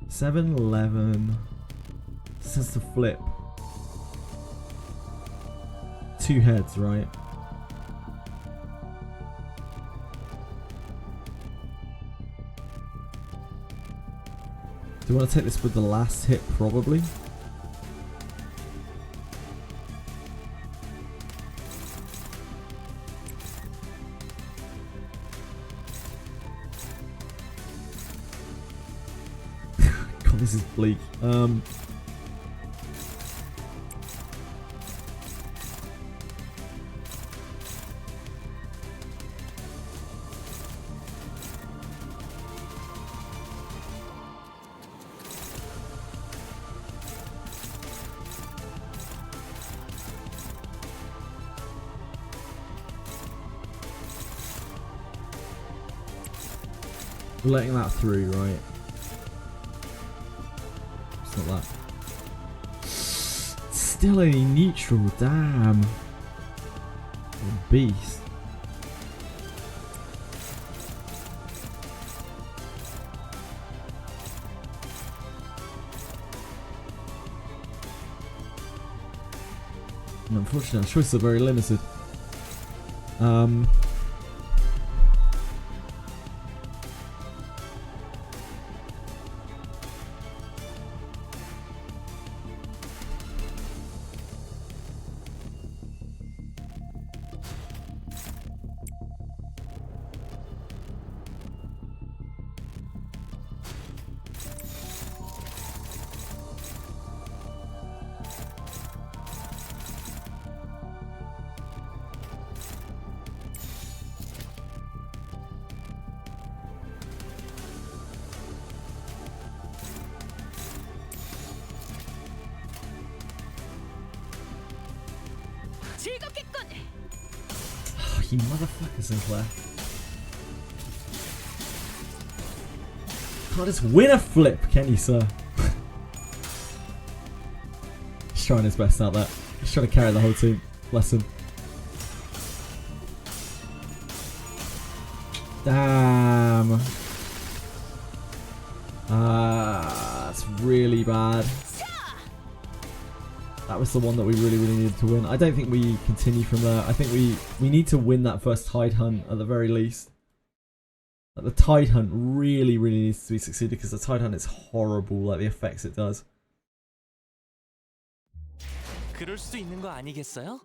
[SPEAKER 1] $7.11. This has to flip. 2 heads, right? Do you want to take this with the last hit? Probably. God, this is bleak. We're letting that through, right? It's not that. Still only neutral, damn. What a beast. And unfortunately, our choices are very limited. Oh, you motherfucker, Sinclair. Can't just win a flip, can you, sir? He's trying his best out there. He's trying to carry the whole team. Bless him. Damn. That's really bad. That was the one that we really needed to win. I don't think we continue from there. I think we need to win that first Tide Hunt at the very least. Like, the Tide Hunt really needs to be succeeded because the Tide Hunt is horrible, like the effects it does.
[SPEAKER 2] 그럴 수 있는 거 아니겠어요?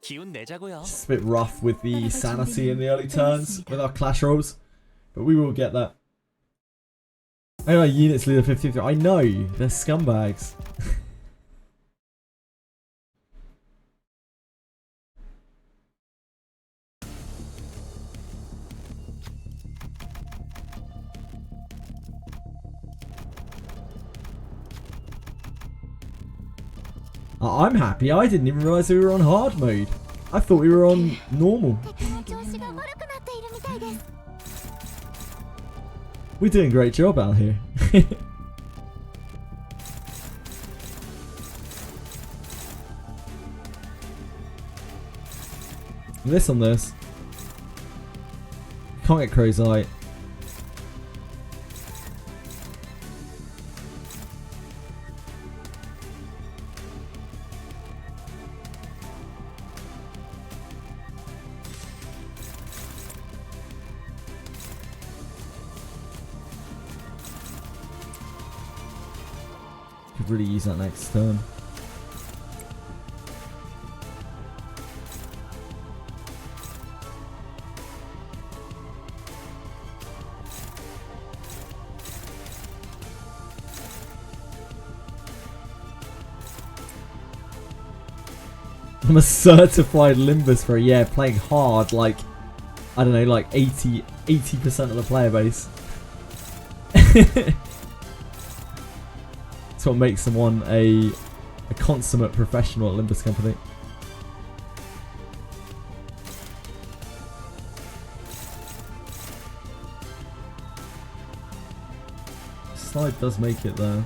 [SPEAKER 2] 기운 내자고요.
[SPEAKER 1] It's a bit rough with the sanity in the early turns with our clash rolls, but we will get that. Oh, units leader 53. I know, they're scumbags. I'm happy. I didn't even realise we were on hard mode. I thought we were on normal. We're doing a great job out here. This on this. Can't get Crow's Eye. Could really use that next turn. I'm a certified Limbus for playing hard, like, I don't know, like 80% of the player base. That's what makes someone a consummate professional at Limbus Company. Slide does make it there.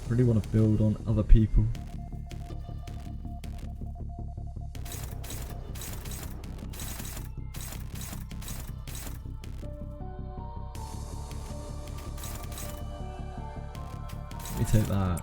[SPEAKER 1] Really want to build on other people. Let me take that.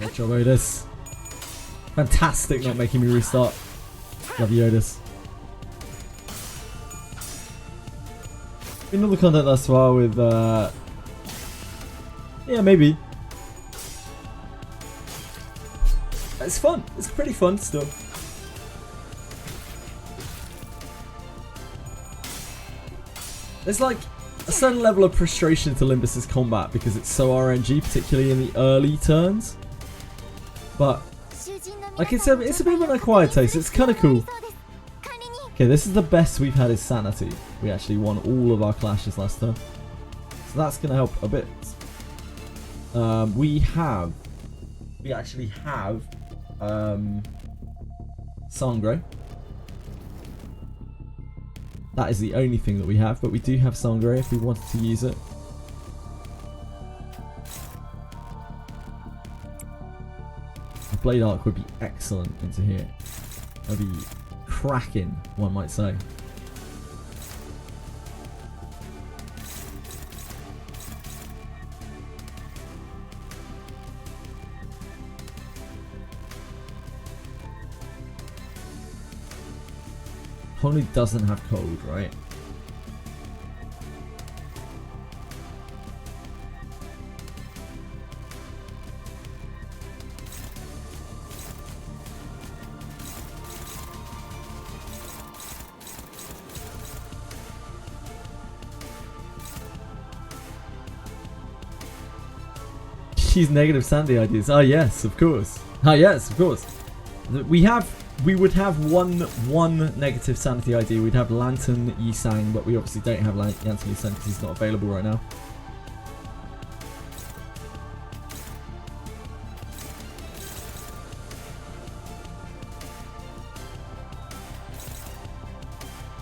[SPEAKER 1] Good job, Otis. Fantastic not making me restart. Love you, Otis. Been all the content thus far with, yeah, maybe. It's fun. It's pretty fun still. There's like a certain level of frustration to Limbus's combat because it's so RNG, particularly in the early turns. But like it's a bit of an acquired taste. It's kind of cool. Okay, this is the best we've had is sanity. We actually won all of our clashes last turn, so that's gonna help a bit. We actually have Sangre. That is the only thing that we have, but we do have Sangre if we wanted to use it. A Blade Arc would be excellent into here. That would be cracking, one might say. Probably doesn't have cold, right? She's negative sanity ideas. Ah, yes, of course. Ah, yes, of course. We would have one negative sanity ID. We'd have Lantern Yisang, but we obviously don't have Lantern Yisang because he's not available right now.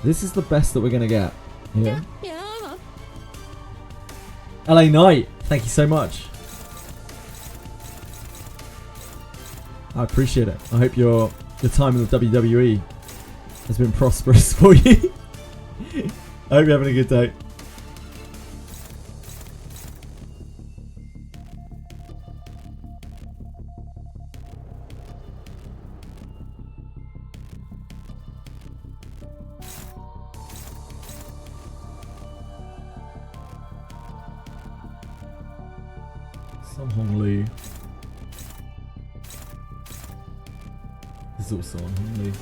[SPEAKER 1] This is the best that we're gonna get. Yeah. LA Knight, thank you so much. I appreciate it. I hope your time in the WWE has been prosperous for you. I hope you're having a good day. Some Hong Lee. This is also on Hong Lee.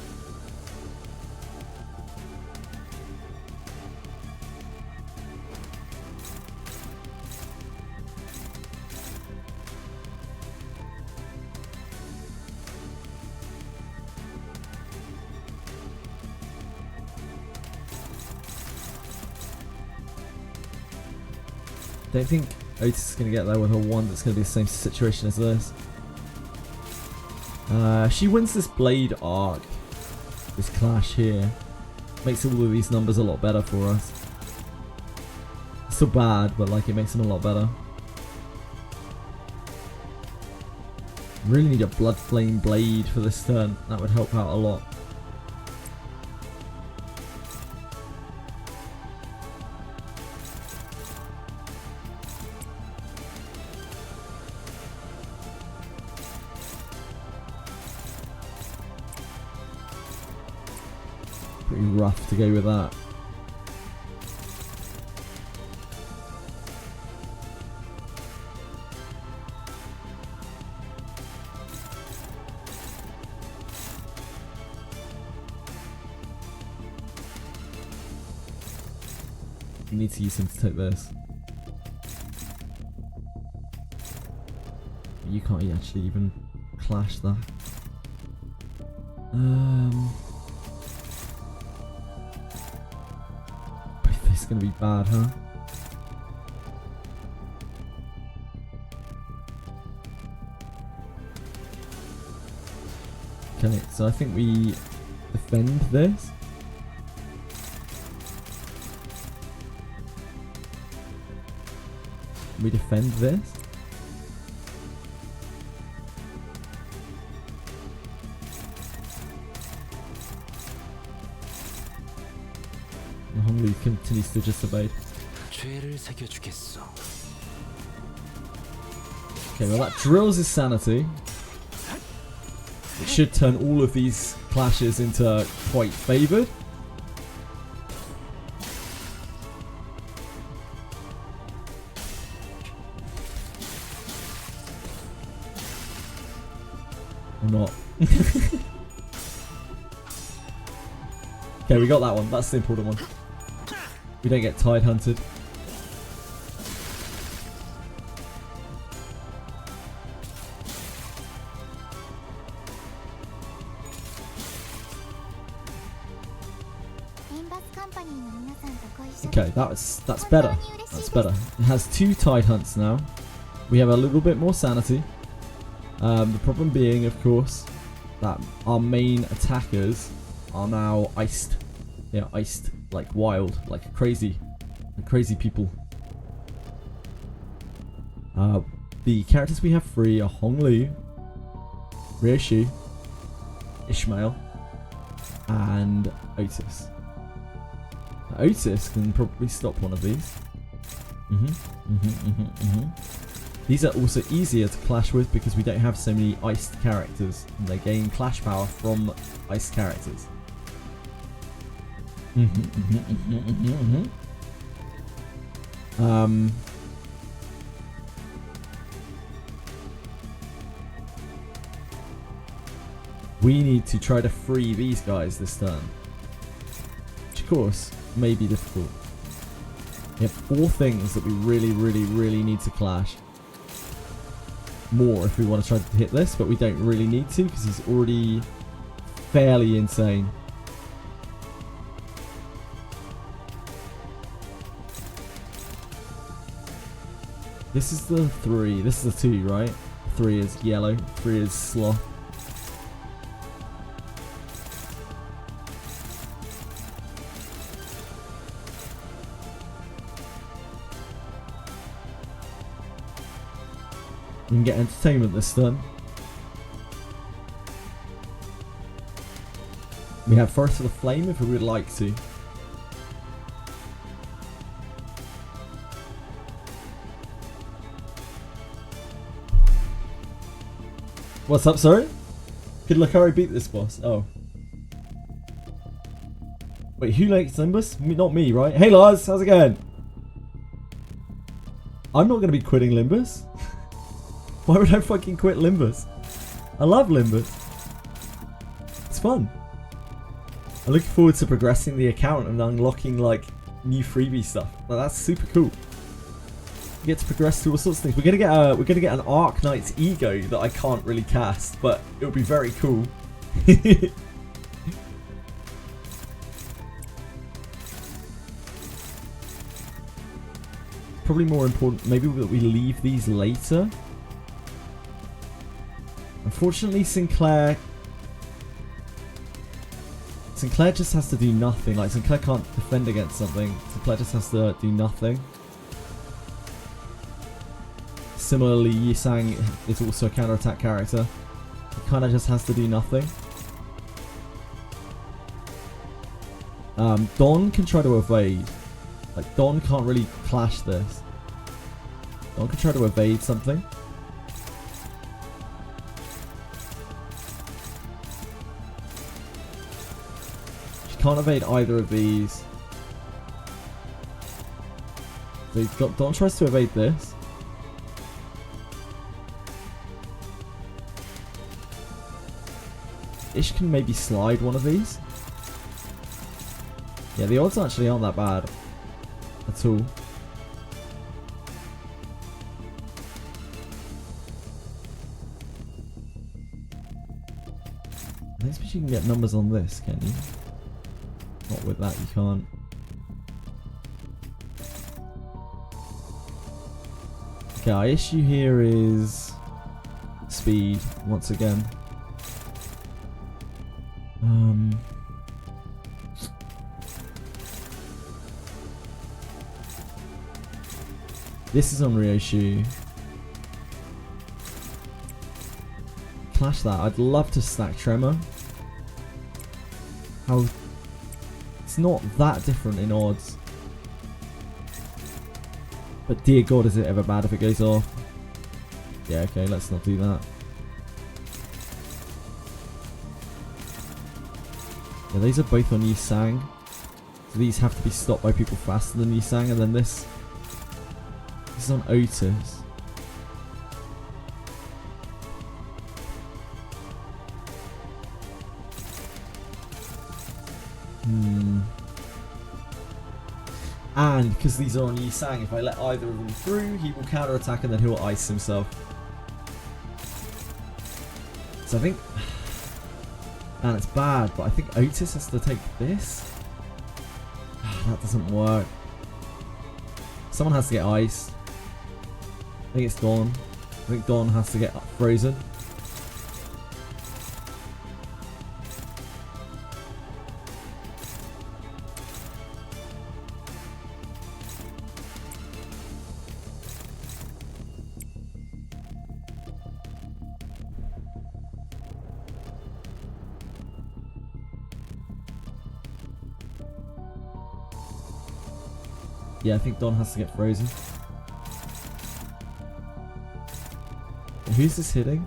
[SPEAKER 1] Don't think Otis is going to get there with her one that's going to be the same situation as this. She wins this Blade arc. This clash here. Makes all of these numbers a lot better for us. It's still bad, but like it makes them a lot better. Really need a Blood Flame Blade for this turn. That would help out a lot. Pretty rough to go with that. You need to use him to take this. You can't actually even clash that. This is gonna be bad, huh? Okay, so I think we defend this. We defend this. And Hongli continues to just evade. Okay, well that drills his sanity. It should turn all of these clashes into quite favoured. Or not. Okay, we got that one. That's the important one. We don't get tide hunted. Okay, that's better. That's better. It has 2 tide hunts now. We have a little bit more sanity. The problem being, of course, that our main attackers are now iced. They are iced like wild, like crazy people. The characters we have free are Hongli, Ryoshi, Ishmael, and Otis. Otis can probably stop one of these. These are also easier to clash with because we don't have so many iced characters, and they gain clash power from iced characters. We need to try to free these guys this turn, which of course may be difficult. We have 4 things that we really need to clash. more if we want to try to hit this, but we don't really need to because he's already fairly insane. This is the 3. This is the 2, right? 3 is yellow. 3 is sloth. You can get entertainment this turn. We have Forest of the Flame if we would like to. What's up, sorry? Could Lakari beat this boss? Oh. Wait, who likes Limbus? Not me, right? Hey Lars, how's it going? I'm not going to be quitting Limbus. Why would I fucking quit Limbus? I love Limbus. It's fun. I'm looking forward to progressing the account and unlocking like new freebie stuff. Like, that's super cool. We get to progress through all sorts of things. We're gonna get an ARKNIGHTS ego that I can't really cast, but it'll be very cool. Probably more important, maybe that we leave these later. Unfortunately, Sinclair just has to do nothing. Like, Sinclair can't defend against something. Sinclair just has to do nothing. Similarly, Yisang is also a counter-attack character. He kind of just has to do nothing. Don can try to evade. Like, Don can't really clash this. Don can try to evade something. She can't evade either of these. So Don tries to evade this. Ish can maybe slide one of these. Yeah, the odds actually aren't that bad at all. I don't suppose you can get numbers on this, can you? Not with that, you can't. Okay, our issue here is speed once again. This is on Ryoshu. Clash that. I'd love to stack Tremor. How it's not that different in odds. But dear God, is it ever bad if it goes off? Yeah, okay, let's not do that. Yeah, these are both on Yisang. So these have to be stopped by people faster than Yisang, and then this is on Otis. And because these are on Yisang, if I let either of them through, he will counter-attack and then he'll ice himself. So I think... And it's bad, but I think Otis has to take this. That doesn't work. Someone has to get iced. I think it's Dawn. I think Dawn has to get frozen. Yeah, I think Don has to get frozen. Who's this hitting?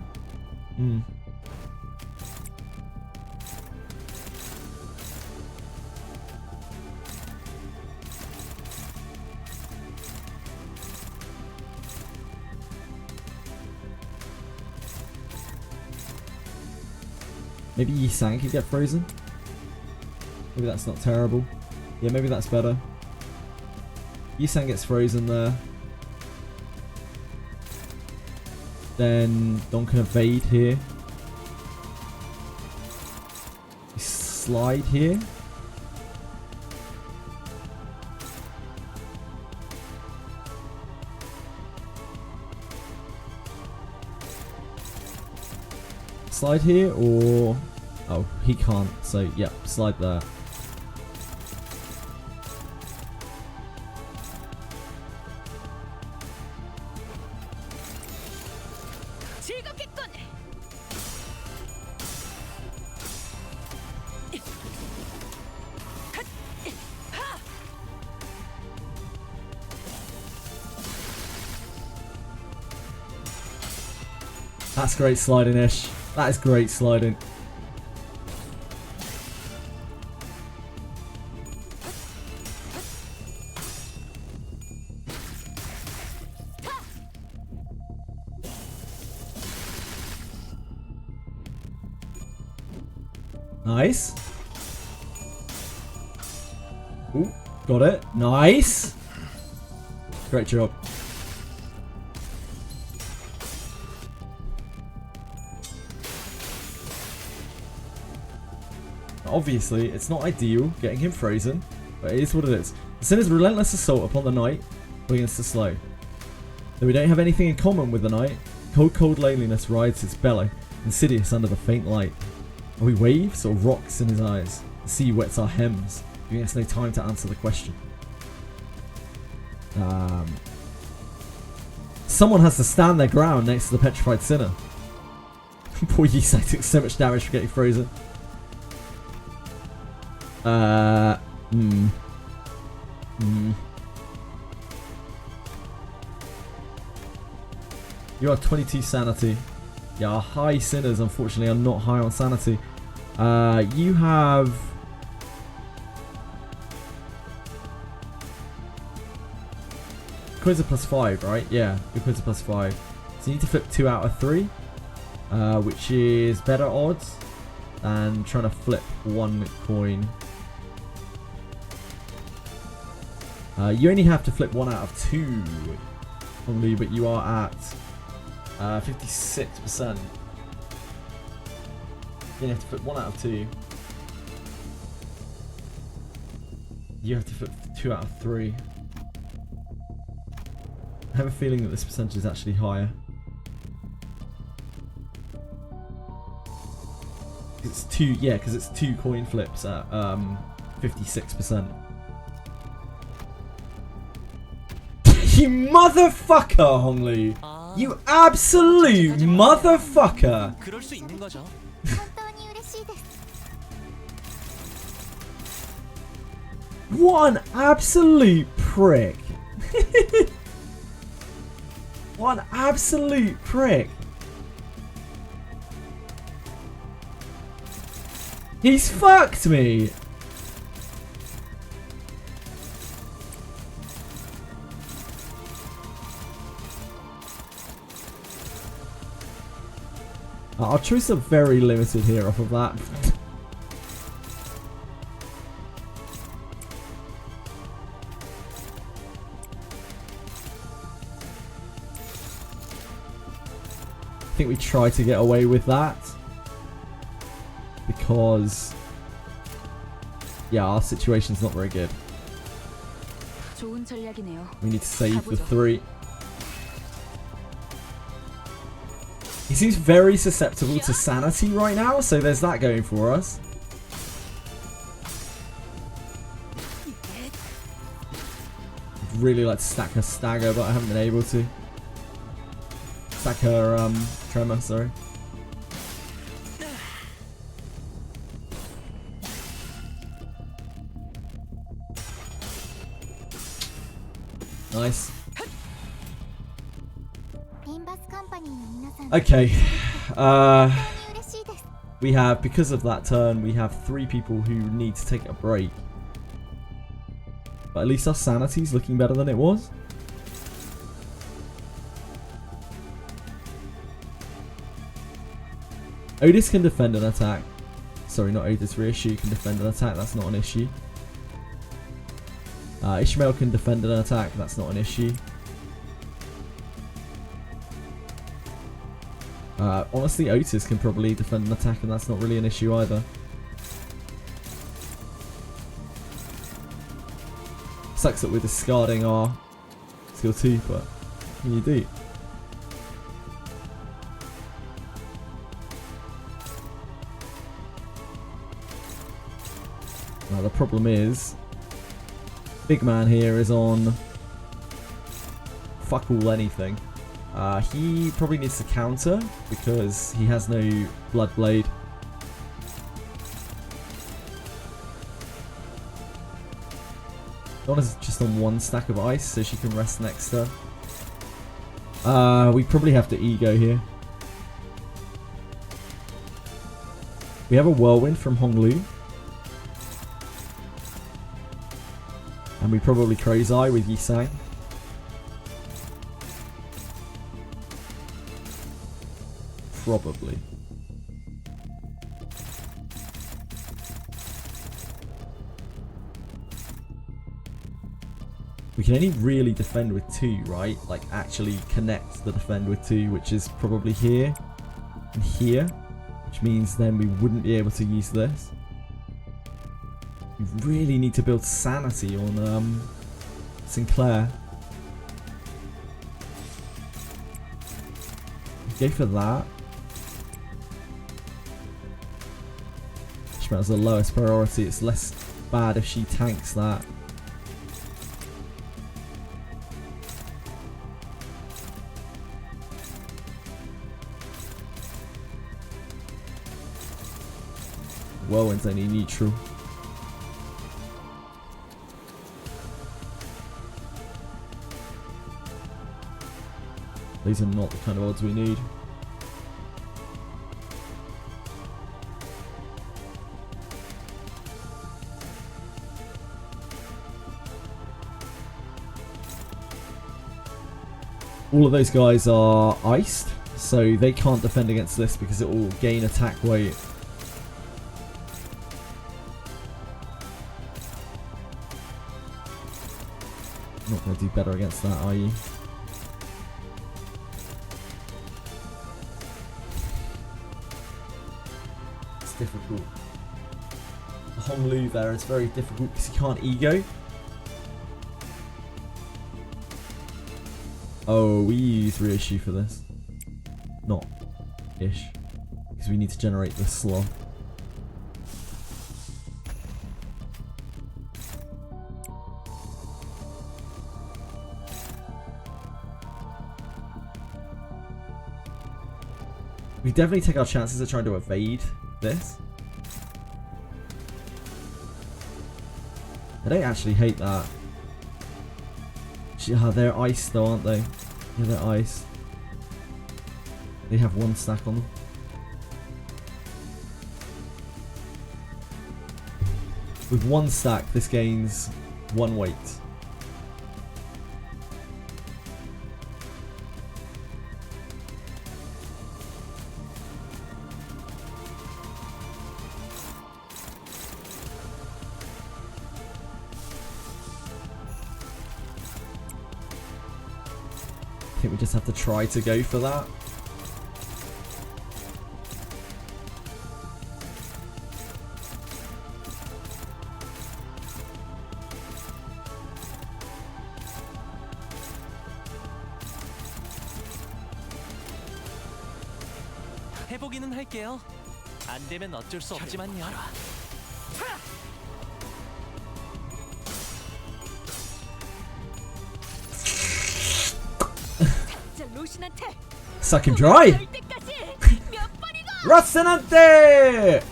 [SPEAKER 1] Maybe Yisang could get frozen? Maybe that's not terrible. Yeah, maybe that's better. Yisang gets frozen there. Then Don can evade here. Slide here. Slide here, or... Oh, he can't, so yeah, slide there. That's great sliding, Ish. That is great sliding. Nice. Ooh, got it. Nice. Great job. Obviously, it's not ideal getting him frozen, but it is what it is. The Sinner's relentless assault upon the knight begins to slow. Though we don't have anything in common with the knight, cold loneliness rides its bellow, insidious under the faint light. Are we waves or rocks in his eyes? The sea wets our hems, giving us no time to answer the question. Someone has to stand their ground next to the petrified Sinner. Poor Yisai took so much damage for getting frozen. You are 22 sanity. Yeah, our high Sinners unfortunately are not high on sanity. You have... Quiz are +5, right? Yeah, your quiz are +5. So you need to flip 2 out of 3, which is better odds than trying to flip 1 coin. You only have to flip 1 out of 2, probably, but you are at 56%. You have to flip 1 out of 2. You have to flip 2 out of 3. I have a feeling that this percentage is actually higher. It's 2, yeah, because it's 2 coin flips at 56%. You motherfucker, Honglu! You absolute motherfucker!
[SPEAKER 2] 그럴 수 있는 거죠.
[SPEAKER 1] What an absolute prick! What an absolute prick! He's fucked me! Our choices are very limited here off of that. I think we try to get away with that because, yeah, our situation's not very good. We need to save the 3. He seems very susceptible to sanity right now, so there's that going for us. I'd really like to stack her stagger, but I haven't been able to. Stack her tremor, sorry. Nice. Okay. We have, because of that turn, we have 3 people who need to take a break. But at least our sanity's looking better than it was. Otis can defend an attack. Sorry, not Otis. Reissue can defend an attack. That's not an issue. Ishmael can defend an attack. That's not an issue. Honestly, Otis can probably defend an attack, and that's not really an issue either. Sucks that we're discarding our skill 2, but what can you do? Now the problem is, big man here is on fuck all anything. He probably needs to counter because he has no Blood Blade. Donna's just on 1 stack of ice, so she can rest next turn. We probably have to ego here. We have a Whirlwind from Honglu. And we probably Crow's Eye with Yisang. Probably. We can only really defend with 2, right? Like actually connect the defend with 2, which is probably here and here, which means then we wouldn't be able to use this. We really need to build sanity on Sinclair. Go for that. She has the lowest priority. It's less bad if she tanks that. Whirlwind's only neutral. These are not the kind of odds we need. All of those guys are iced, so they can't defend against this because it will gain attack weight. Not going to do better against that, are you? It's difficult. The Honglu there is very difficult because you can't ego. Oh, we use reissue for this. Not ish. Because we need to generate the slot. We definitely take our chances of trying to evade this. I don't actually hate that. They're ice though, aren't they? Yeah, they're ice. They have 1 stack on them. With 1 stack, this gains 1 weight. I think we just have to try to go for that.
[SPEAKER 2] 해보기는 할게요. 안 되면 어쩔 수 없지만요.
[SPEAKER 1] Suck him dry! Rocinante!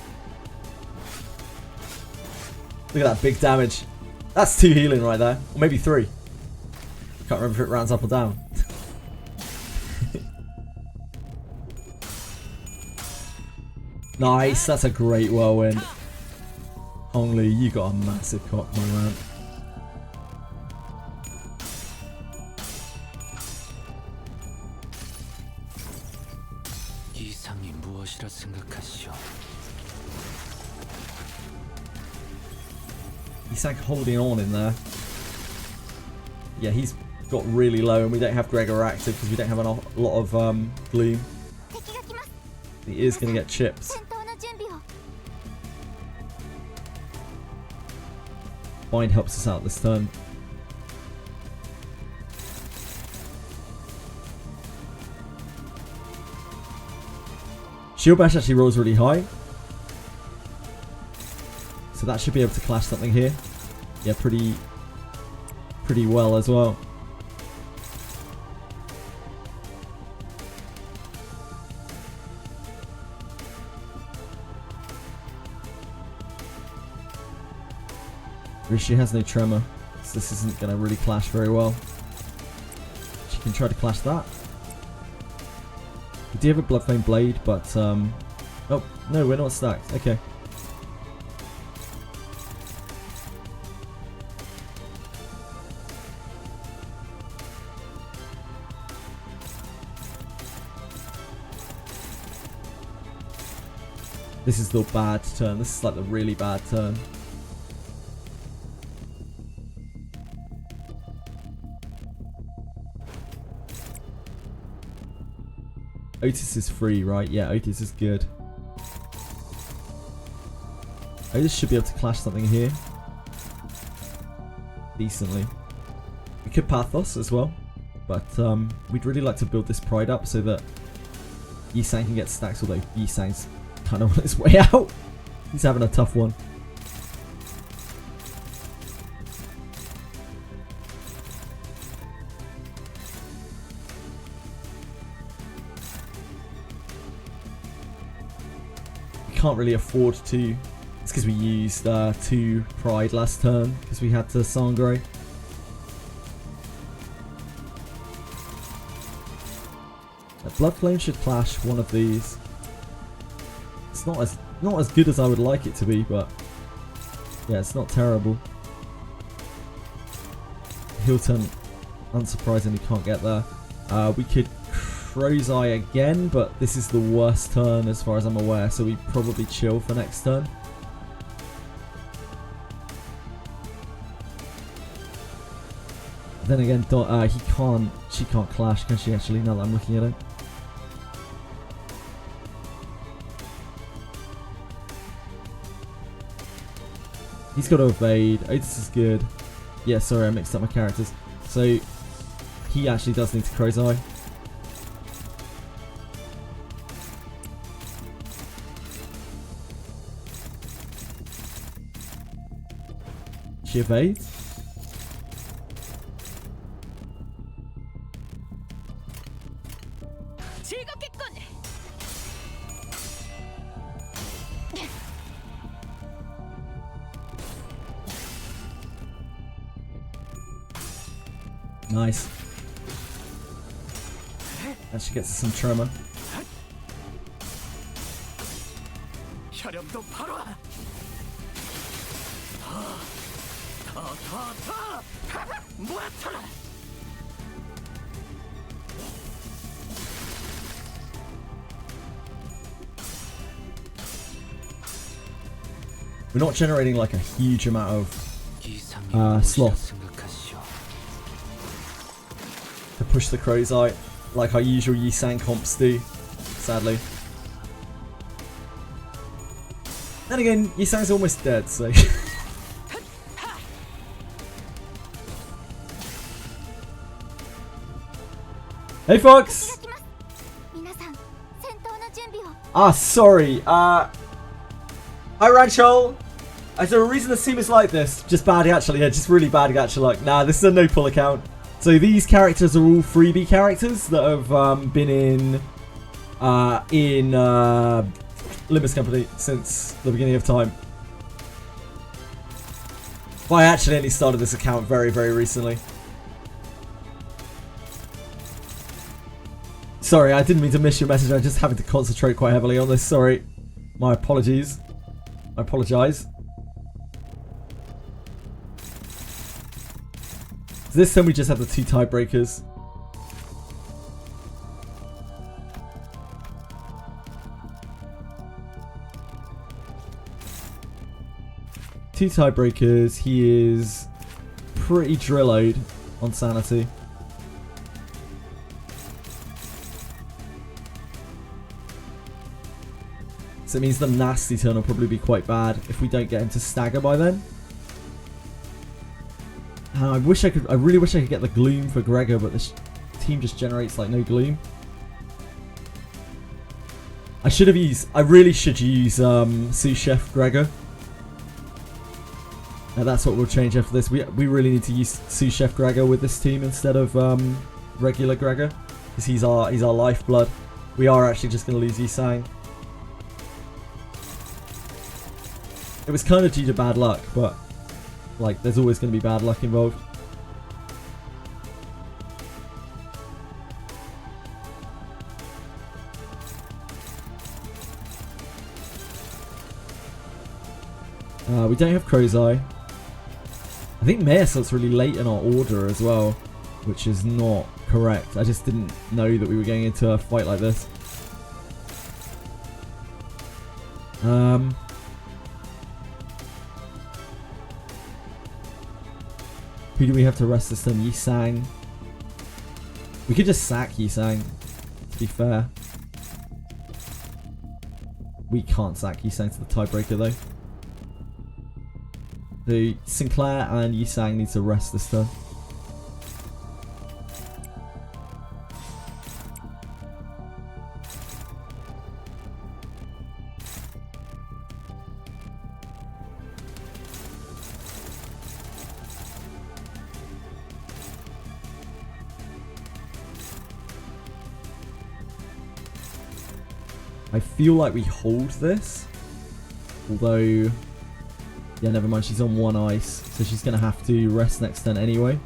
[SPEAKER 1] Look at that big damage. That's 2 healing right there. Or maybe 3. Can't remember if it rounds up or down. Nice, that's a great whirlwind. Honglu, you got a massive cock, my man.
[SPEAKER 4] 이상이 무엇이라 생각하시오?
[SPEAKER 1] He's like holding on in there. Yeah, he's got really low and we don't have Gregor active because we don't have a lot of gloom. He is going to get chips.
[SPEAKER 3] 戦闘の準備を
[SPEAKER 1] Bind helps us out this turn. Shield Bash actually rolls really high. So that should be able to clash something here. Yeah, pretty well as well. Rishi has no tremor, so this isn't going to really clash very well. She can try to clash that. We do have a Bloodflame Blade, but oh, no, we're not stacked. Okay. This is the bad turn. This is like the really bad turn. Otis is free, right? Yeah, Otis is good. Otis should be able to clash something here. Decently. We could Pathos as well. But we'd really like to build this Pride up so that Yisang can get stacks, although Yisang's kind of on his way out. He's having a tough one. Can't really afford to. It's because we used 2 Pride last turn because we had to Sangre. Bloodflame should clash one of these. It's not as good as I would like it to be, but yeah, it's not terrible. Heel turn, unsurprisingly, can't get there. We could Crow's Eye again, but this is the worst turn as far as I'm aware, so we probably chill for next turn. Then again, she can't clash, can she actually, now that I'm looking at it? He's got to evade. Otis is good. Yeah, sorry, I mixed up my characters. So, he actually does need to Crow's Eye. She evades. Nice. And she gets us some tremor. We're not generating like a huge amount of sloth to push the Crow's Eye like our usual Yisang comps do, sadly. Then again, Yisang's almost dead, so hey Fox! Ah, sorry. Hi Ranchol! Is there a reason the team is like this? Just bad gacha, yeah, just really bad gacha luck. Nah, this is a no pull account. So these characters are all freebie characters that have been in Limbus Company since the beginning of time. But I actually only started this account very, very recently. Sorry, I didn't mean to miss your message. I'm just having to concentrate quite heavily on this. Sorry. My apologies. I apologise. So this time we just have the 2 tiebreakers. Two tiebreakers. He is pretty drilloed on sanity. So it means the nasty turn will probably be quite bad if we don't get him to stagger by then. I really wish I could get the gloom for Gregor, but this team just generates like no gloom. I really should use sous chef Gregor. And that's what we'll change after this. We really need to use sous chef Gregor with this team instead of regular Gregor, because he's our lifeblood. We are actually just going to lose Yisang. It was kind of due to bad luck, but like there's always going to be bad luck involved. We don't have Crow's Eye. I think Meersalt's really late in our order as well, which is not correct. I just didn't know that we were getting into a fight like this. Who do we have to rest this turn? Yisang. We could just sack Yisang, to be fair. We can't sack Yisang to the tiebreaker though. So Sinclair and Yisang need to rest this turn. I feel like we hold this, although, yeah, never mind, she's on 1 ice, so she's going to have to rest next turn anyway.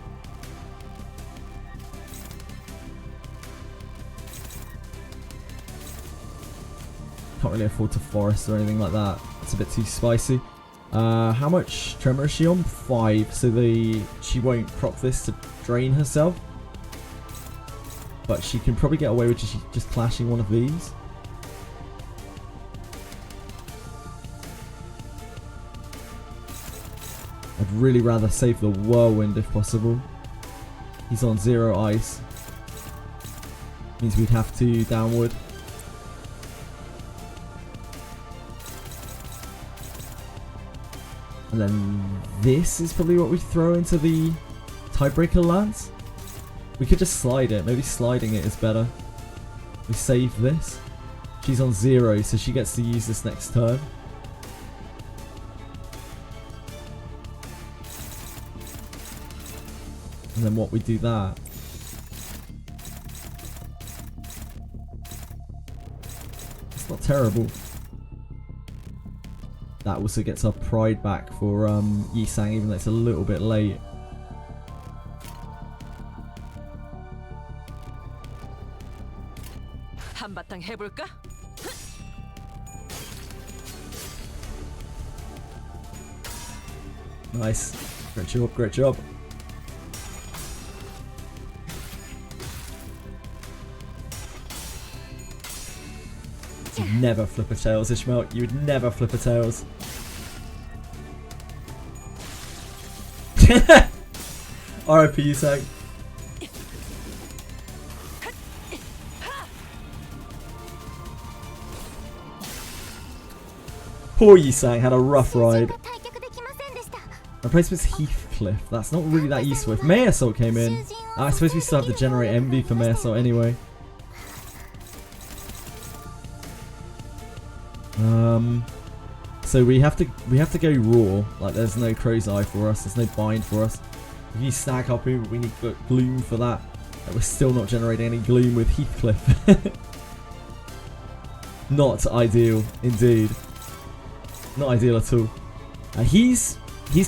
[SPEAKER 1] Can't really afford to forest or anything like that, it's a bit too spicy. How much tremor is she on? 5, so she won't proc this to drain herself, but she can probably get away with just clashing one of these. I'd really rather save the Whirlwind if possible. He's on 0 ice. Means we'd have to downward. And then this is probably what we throw into the tiebreaker lance. We could just slide it. Maybe sliding it is better. We save this. She's on 0, so she gets to use this next turn. And then what we do that. It's not terrible. That also gets our pride back for Yisang, even though it's a little bit late.
[SPEAKER 6] 한바탕 해볼까?
[SPEAKER 1] Nice. Great job, great job. You'd never flip a tails, Ishmael. You would never flip a tails. RIP, Yisang. Poor Yisang had a rough ride. Replacement's Heathcliff. That's not really that useful. If Meersallt came in, I suppose we still have to generate envy for Meersallt anyway. So we have to go raw. Like there's no Crow's Eye for us. There's no bind for us. We need Stag Harpoon, but we need gloom for that. We're still not generating any gloom with Heathcliff. Not ideal, indeed. Not ideal at all. He's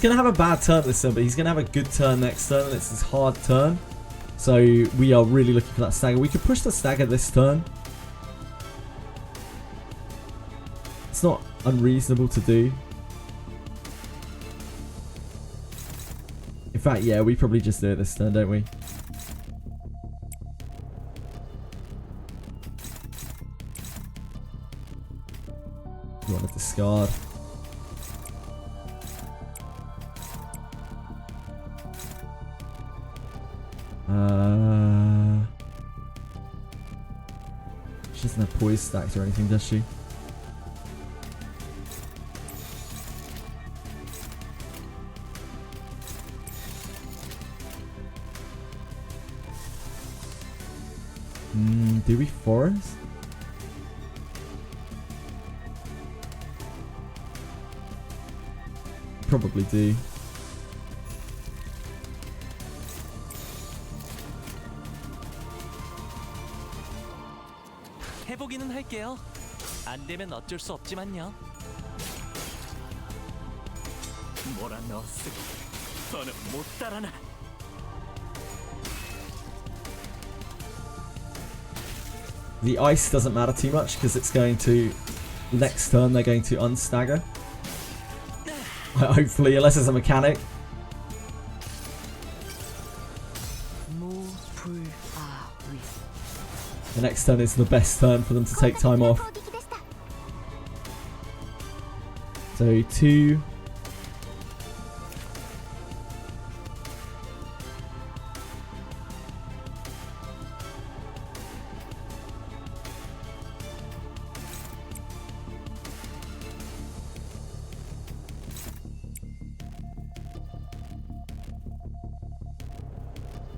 [SPEAKER 1] gonna have a bad turn this turn, but he's gonna have a good turn next turn, and it's his hard turn. So we are really looking for that stagger. We could push the stagger this turn. It's not unreasonable to do. In fact, yeah, we probably just do it this turn, don't we? You want to discard. She doesn't have poise stacks or anything, does she? Do we forest? Probably do.
[SPEAKER 2] 해보기는 할게요. 안 되면 어쩔 수 없지만요.
[SPEAKER 5] 몰아넣었으니 더는 못 따라나.
[SPEAKER 1] The ice doesn't matter too much because it's going to... Next turn they're going to unstagger. Hopefully, unless it's a mechanic. The next turn is the best turn for them to take time off. So 2.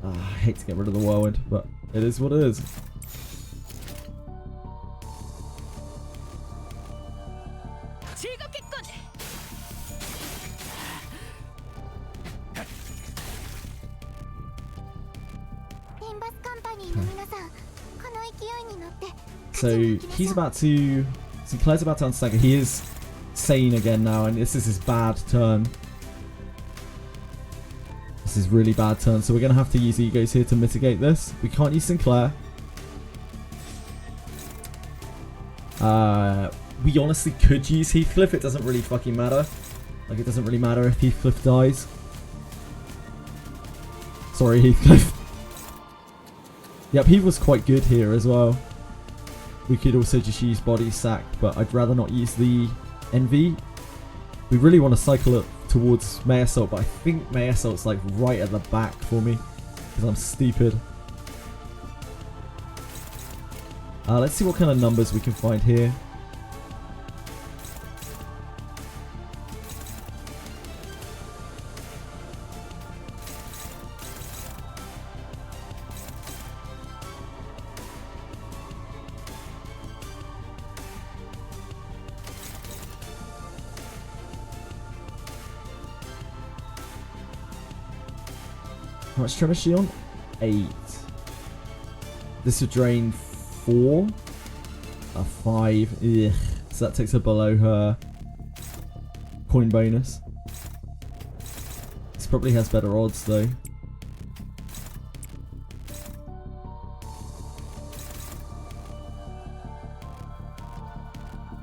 [SPEAKER 1] I hate to get rid of the whirlwind, but it is what it is. So he's about to... Sinclair's about to unstagger. He is sane again now, and this is his bad turn. This is really bad turn, so we're going to have to use egos here to mitigate this. We can't use Sinclair. We honestly could use Heathcliff. It doesn't really fucking matter. Like, it doesn't really matter if Heathcliff dies. Sorry, Heathcliff. Yep, he was quite good here as well. We could also just use Body Sack, but I'd rather not use the NV. We really want to cycle it towards May Assault, but I think May Assault's like right at the back for me because I'm stupid. Let's see what kind of numbers we can find here. How much tremor is she on? 8. This would drain 4. A 5. Ugh. So that takes her below her coin bonus. This probably has better odds though.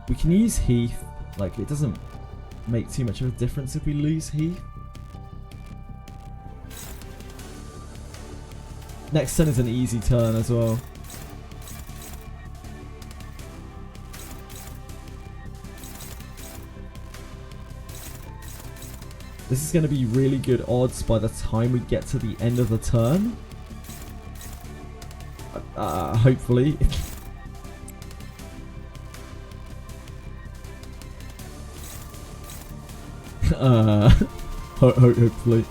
[SPEAKER 1] We can use Heath. Like, it doesn't make too much of a difference if we lose Heath. Next turn is an easy turn as well. This is going to be really good odds by the time we get to the end of the turn. Hopefully. Hopefully.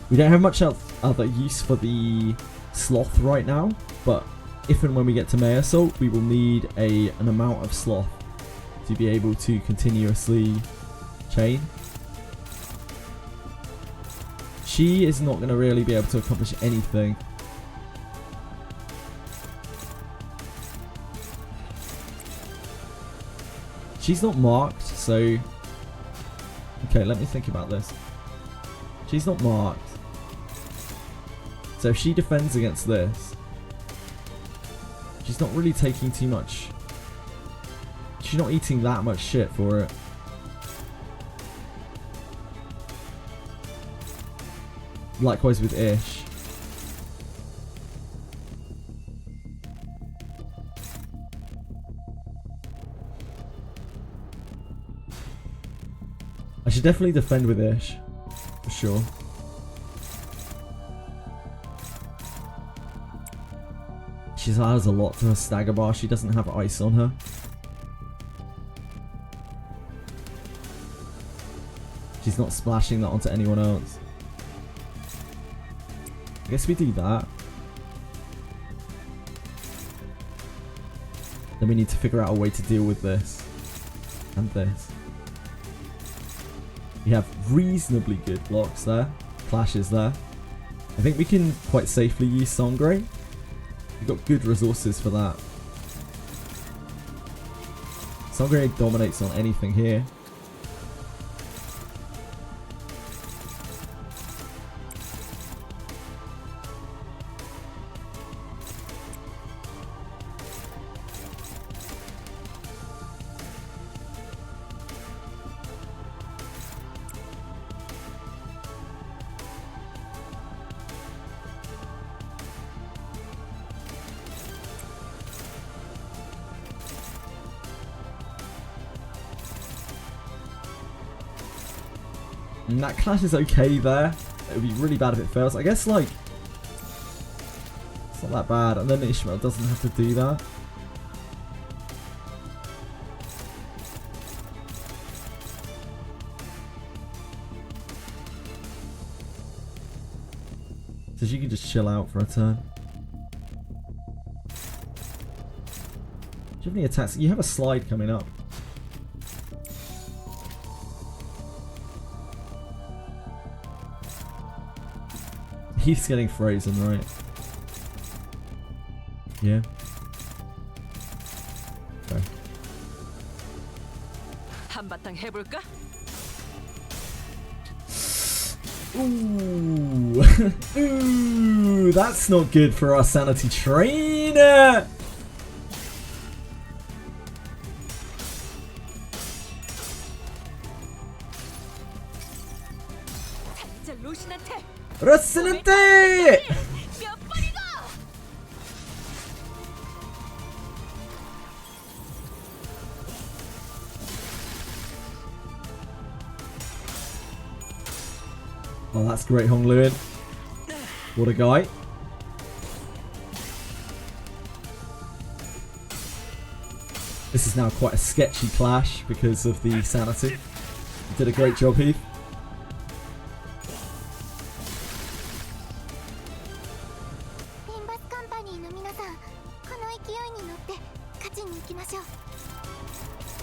[SPEAKER 1] We don't have much other use for the sloth right now, but if and when we get to May Assault, we will need an amount of sloth to be able to continuously chain. She is not going to really be able to accomplish anything. She's not marked, so... Okay, let me think about this. She's not marked. So if she defends against this, she's not really taking too much. She's not eating that much shit for it. Likewise with Ish. I should definitely defend with Ish, for sure. She has a lot to her stagger bar. She doesn't have ice on her. She's not splashing that onto anyone else. I guess we do that. Then we need to figure out a way to deal with this. And this. We have reasonably good blocks there. Clashes there. I think we can quite safely use Sangre. We've got good resources for that. Sangre dominates on anything here. And that clash is okay there. It would be really bad if it fails. I guess, like, it's not that bad. And then Ishmael doesn't have to do that. So she can just chill out for a turn. Do you have any attacks? You have a slide coming up. He's getting frozen, right? Yeah. Okay.
[SPEAKER 6] 한바탕 해볼까?
[SPEAKER 1] Ooh. Ooh, that's not good for our sanity trainer.
[SPEAKER 6] 이제 루신한테
[SPEAKER 1] Rocinante!
[SPEAKER 6] 몇 번이고!
[SPEAKER 1] Oh, that's great, Hong Luin. What a guy. This is now quite a sketchy clash because of the sanity. You did a great job, Heath.
[SPEAKER 7] Limbus Company の皆さん、この勢いに乗って勝ちに行きましょう。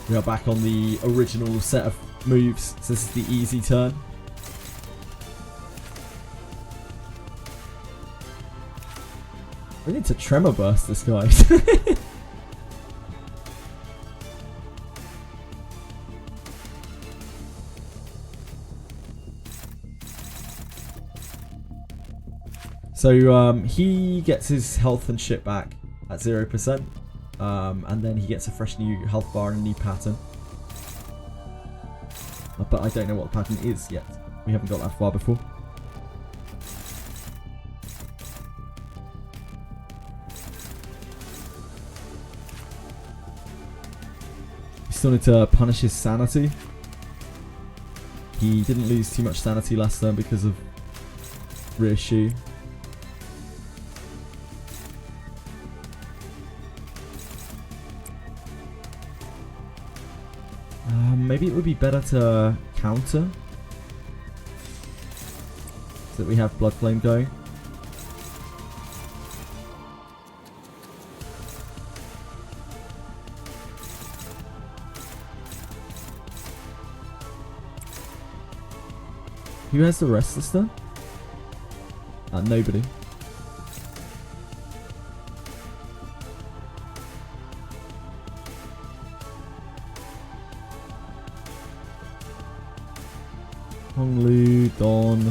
[SPEAKER 1] We are back on the original set of moves, so this is the easy turn. We need to tremor burst this guy. So he gets his health and shit back at 0%, and then he gets a fresh new health bar and a new pattern. But I don't know what the pattern is yet. We haven't got that far before. We still need to punish his sanity. He didn't lose too much sanity last turn because of rear shoe. Maybe it would be better to counter so that we have Blood Flame going. Who has the Restless then? Nobody. Honglu, Don.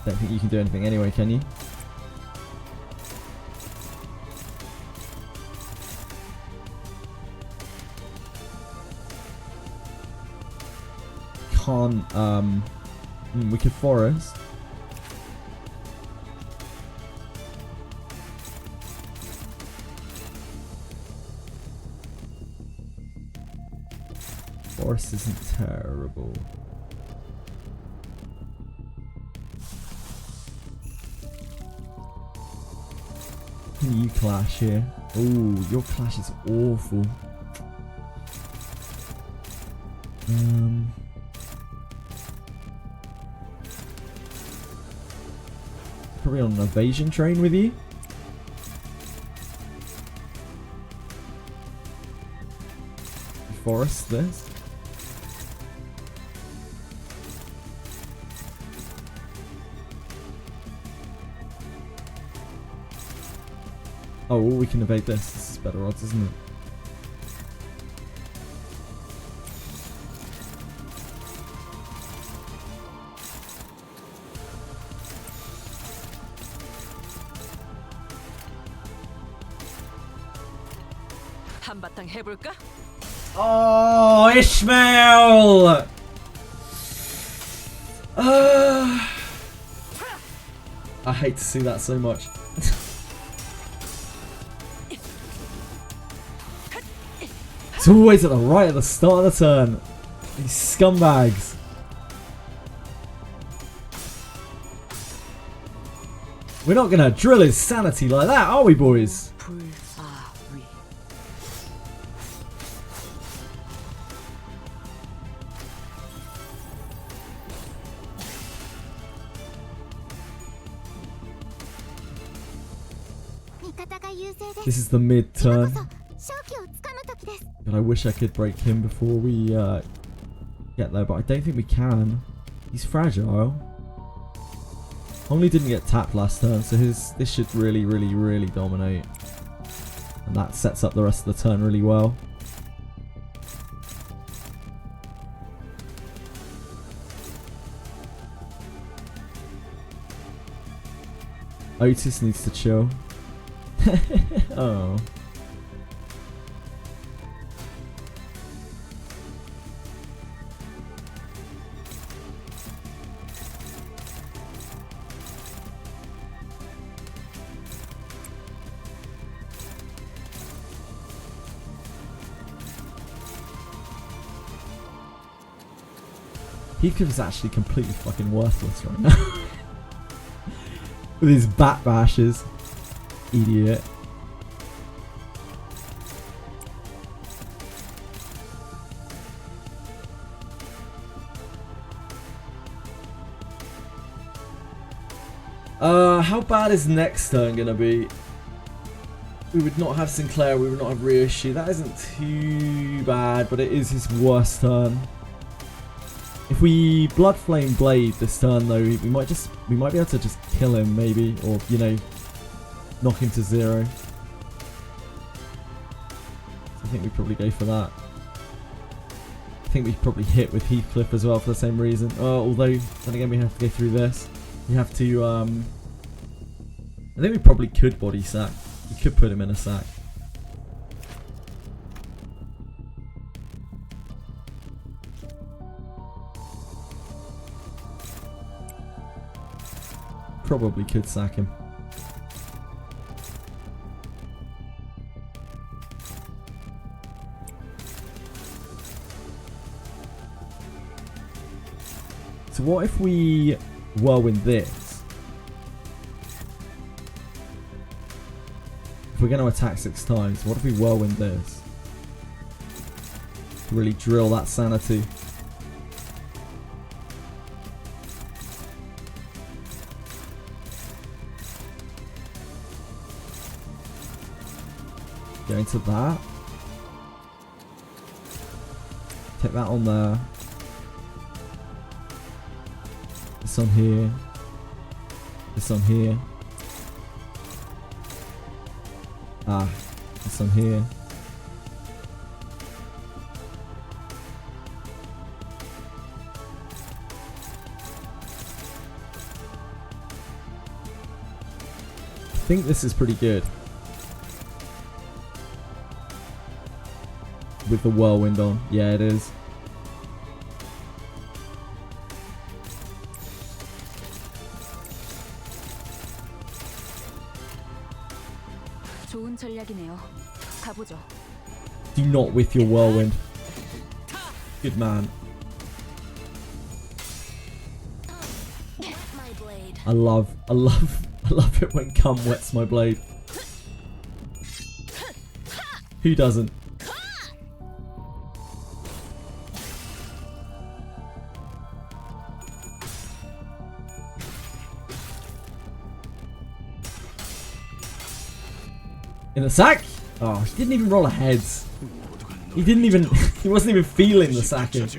[SPEAKER 1] Don't think you can do anything anyway, can you? Can't, we could forest. Forest isn't terrible. Can you clash here? Ooh, your clash is awful. Probably on an evasion train with you. forest this. Oh, well, we can evade this. This is better odds, isn't it?
[SPEAKER 6] 한바탕 해볼까?
[SPEAKER 1] Oh, Ishmael! I hate to see that so much. It's always at the right at the start of the turn. These scumbags. We're not gonna drill his sanity like that, are we, boys? This is the mid turn. But I wish I could break him before we get there, but I don't think we can. He's fragile. Only didn't get tapped last turn, so this should really dominate. And that sets up the rest of the turn really well. Otis needs to chill. Oh. Heathcliff is actually completely fucking worthless right now. With his bat bashes. Idiot. How bad is next turn gonna be? We would not have Sinclair, we would not have reissue. That isn't too bad, but it is his worst turn. If we Bloodflame Blade this turn though, we might be able to just kill him maybe, or you know, knock him to 0. So I think we probably go for that. I think we probably hit with Heathcliff as well for the same reason. Although then again we have to go through this. We have to I think we probably could body sack. We could put him in a sack. Probably could sack him. So what if we whirlwind this? If we're going to attack 6 times, what if we whirlwind this? To really drill that sanity. Go into that. Take that on there. This on here. This on here. This on here. I think this is pretty good. With the whirlwind on. Yeah, it is.
[SPEAKER 3] 좋은 전략이네요. 가보죠.
[SPEAKER 1] Do not with your whirlwind. Good man. I love it when cum wets my blade. Who doesn't? In the sack? Oh, he didn't even roll a heads. He didn't even. He wasn't even feeling the sacking.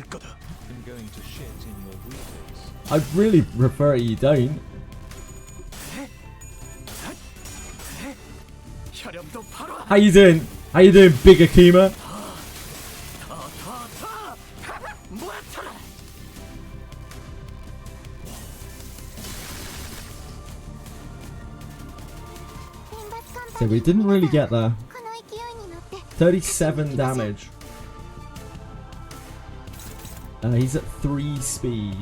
[SPEAKER 1] I'd really prefer you don't. How you doing? How you doing, Big Akima? So we didn't really get there. 37 damage. He's at 3 speed.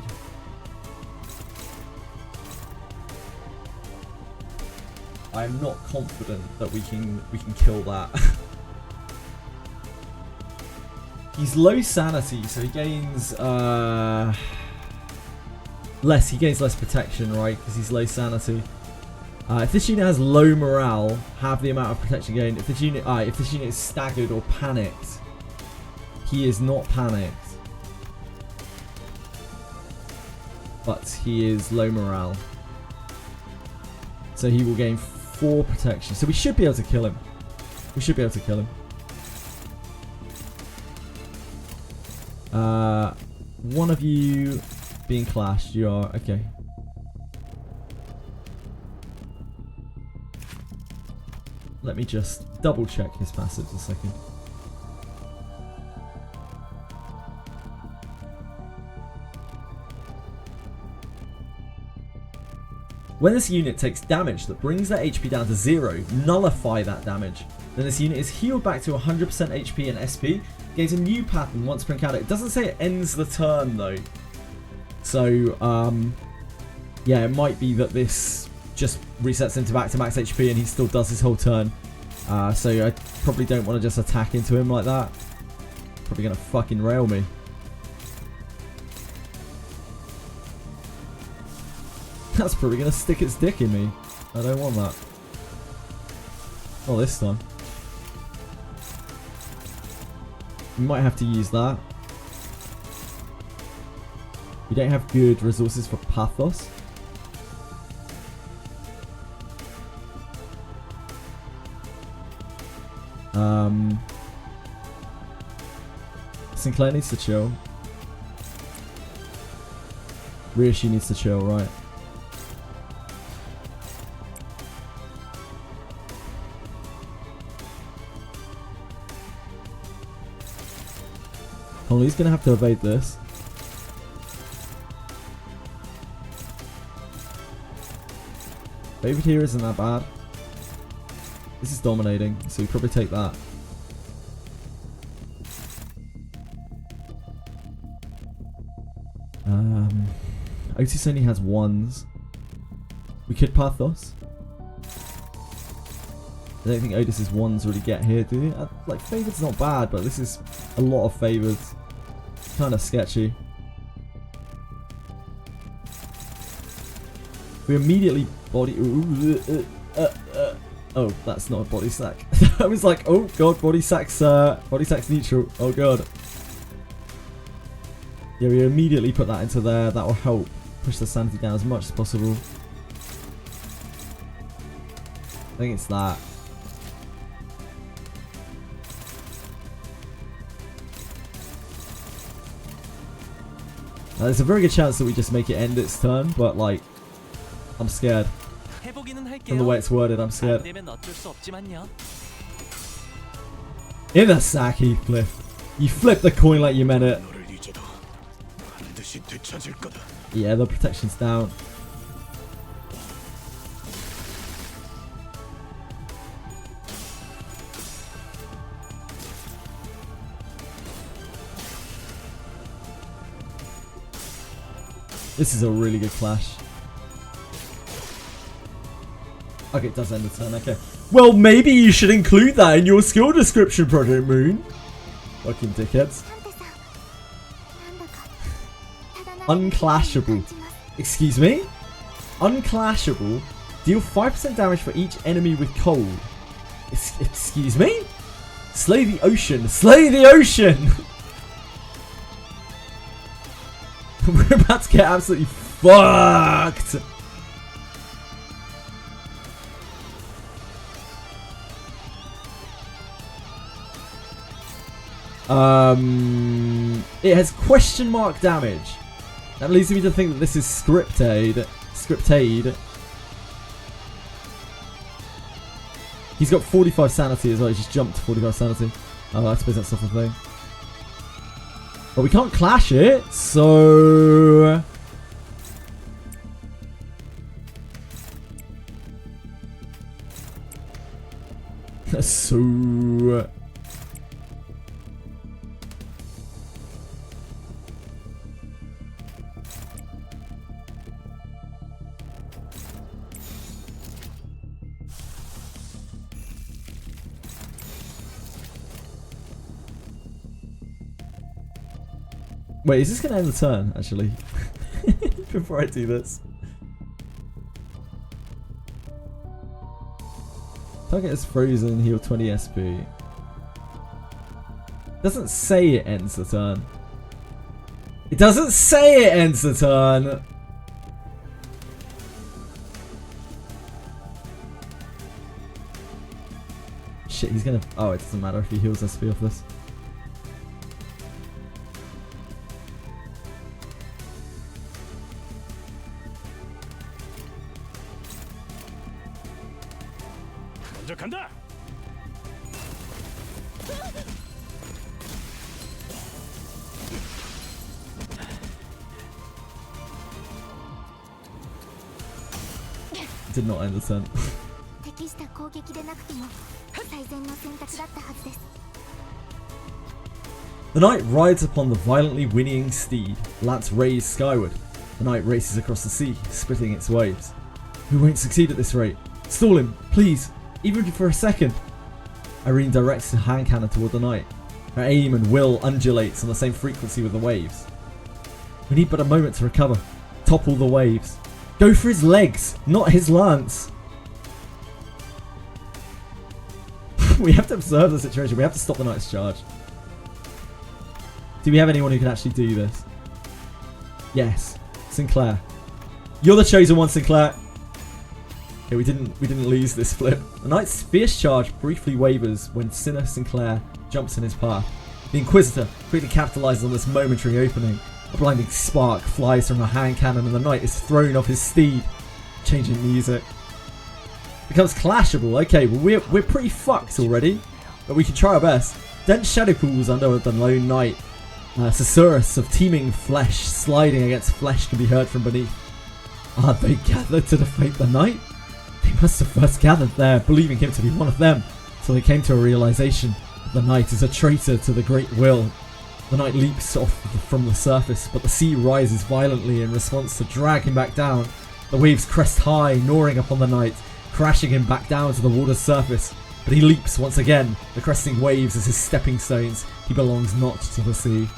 [SPEAKER 1] I am not confident that we can kill that. He's low sanity, so he gains less. He gains less protection, right? Because he's low sanity. If this unit has low morale, have the amount of protection gained. If this unit is staggered or panicked, he is not panicked, but he is low morale, so he will gain 4 protection. So we should be able to kill him. We should be able to kill him. One of you being clashed. You are okay. Let me just double check his passives a second. When this unit takes damage that brings their HP down to 0, nullify that damage. Then this unit is healed back to 100% HP and SP, gains a new pattern once per encounter. It doesn't say it ends the turn though. So, yeah, it might be that this just resets into back to max HP and he still does his whole turn. So I probably don't want to just attack into him like that. Probably gonna fucking rail me. That's probably gonna stick its dick in me. I don't want that. Not this time. We might have to use that. We don't have good resources for Pathos. Sinclair needs to chill. Rishi needs to chill, right? He's gonna have to evade this. David here isn't that bad. This is dominating, so we probably take that. Otis only has 1s. We could Pathos. I don't think Otis's 1s really get here, do they? Like, Favored's not bad, but this is a lot of Favored. Kind of sketchy. We immediately body. Oh, that's not a body sack. I was like, oh god, body sack's neutral. Oh god. Yeah, we immediately put that into there. That will help push the sanity down as much as possible. I think it's that. There's a very good chance that we just make it end its turn, but like, I'm scared. From the way it's worded, I'm scared. In a sack, he flipped. You flipped the coin like you meant it. Yeah, the protection's down. This is a really good clash. Okay, it does end the turn, okay. Well, maybe you should include that in your skill description, Project Moon. Fucking dickheads. Unclashable. Excuse me? Unclashable. Deal 5% damage for each enemy with cold. Excuse me? Slay the ocean. Slay the ocean! We're about to get absolutely fucked. It has question mark damage. That leads me to think that this is scripted. He's got 45 sanity as well. He just jumped to 45 sanity. Oh, I suppose that's not a thing. But we can't clash it, so... so... Wait, is this going to end the turn, actually? Before I do this. Target is frozen, heal 20 SP. Doesn't say it ends the turn. It doesn't say it ends the turn! Shit, he's gonna... Oh, it doesn't matter if he heals SP off this.
[SPEAKER 8] 먼저 간다.
[SPEAKER 1] Did not end the turn.
[SPEAKER 7] 適した攻撃でなくても最善の選択だったはずです。
[SPEAKER 1] The knight rides upon the violently whinnying steed, lance raised skyward. The knight races across the sea, spitting its waves. We won't succeed at this rate. Stall him, please, even for a second. Irene directs a hand cannon toward the knight. Her aim and will undulates on the same frequency with the waves. We need but a moment to recover. Topple the waves. Go for his legs, not his lance. We have to observe the situation. We have to stop the knight's charge. Do we have anyone who can actually do this? Yes, Sinclair. You're the chosen one, Sinclair. Okay, we didn't lose this flip. The knight's fierce charge briefly wavers when Sinner Sinclair jumps in his path. The Inquisitor quickly capitalizes on this momentary opening. A blinding spark flies from a hand cannon and the knight is thrown off his steed. Changing music. Becomes clashable. Okay, well we're pretty fucked already, but we can try our best. Dense shadow pools under the lone knight. Susurrus of teeming flesh sliding against flesh can be heard from beneath. Are they gathered to defeat the knight? They must have first gathered there, believing him to be one of them, till they came to a realization that the knight is a traitor to the great will. The knight leaps off from the surface, but the sea rises violently in response to drag him back down. The waves crest high, gnawing upon the knight, crashing him back down to the water's surface. But he leaps once again, the cresting waves as his stepping stones. He belongs not to the sea.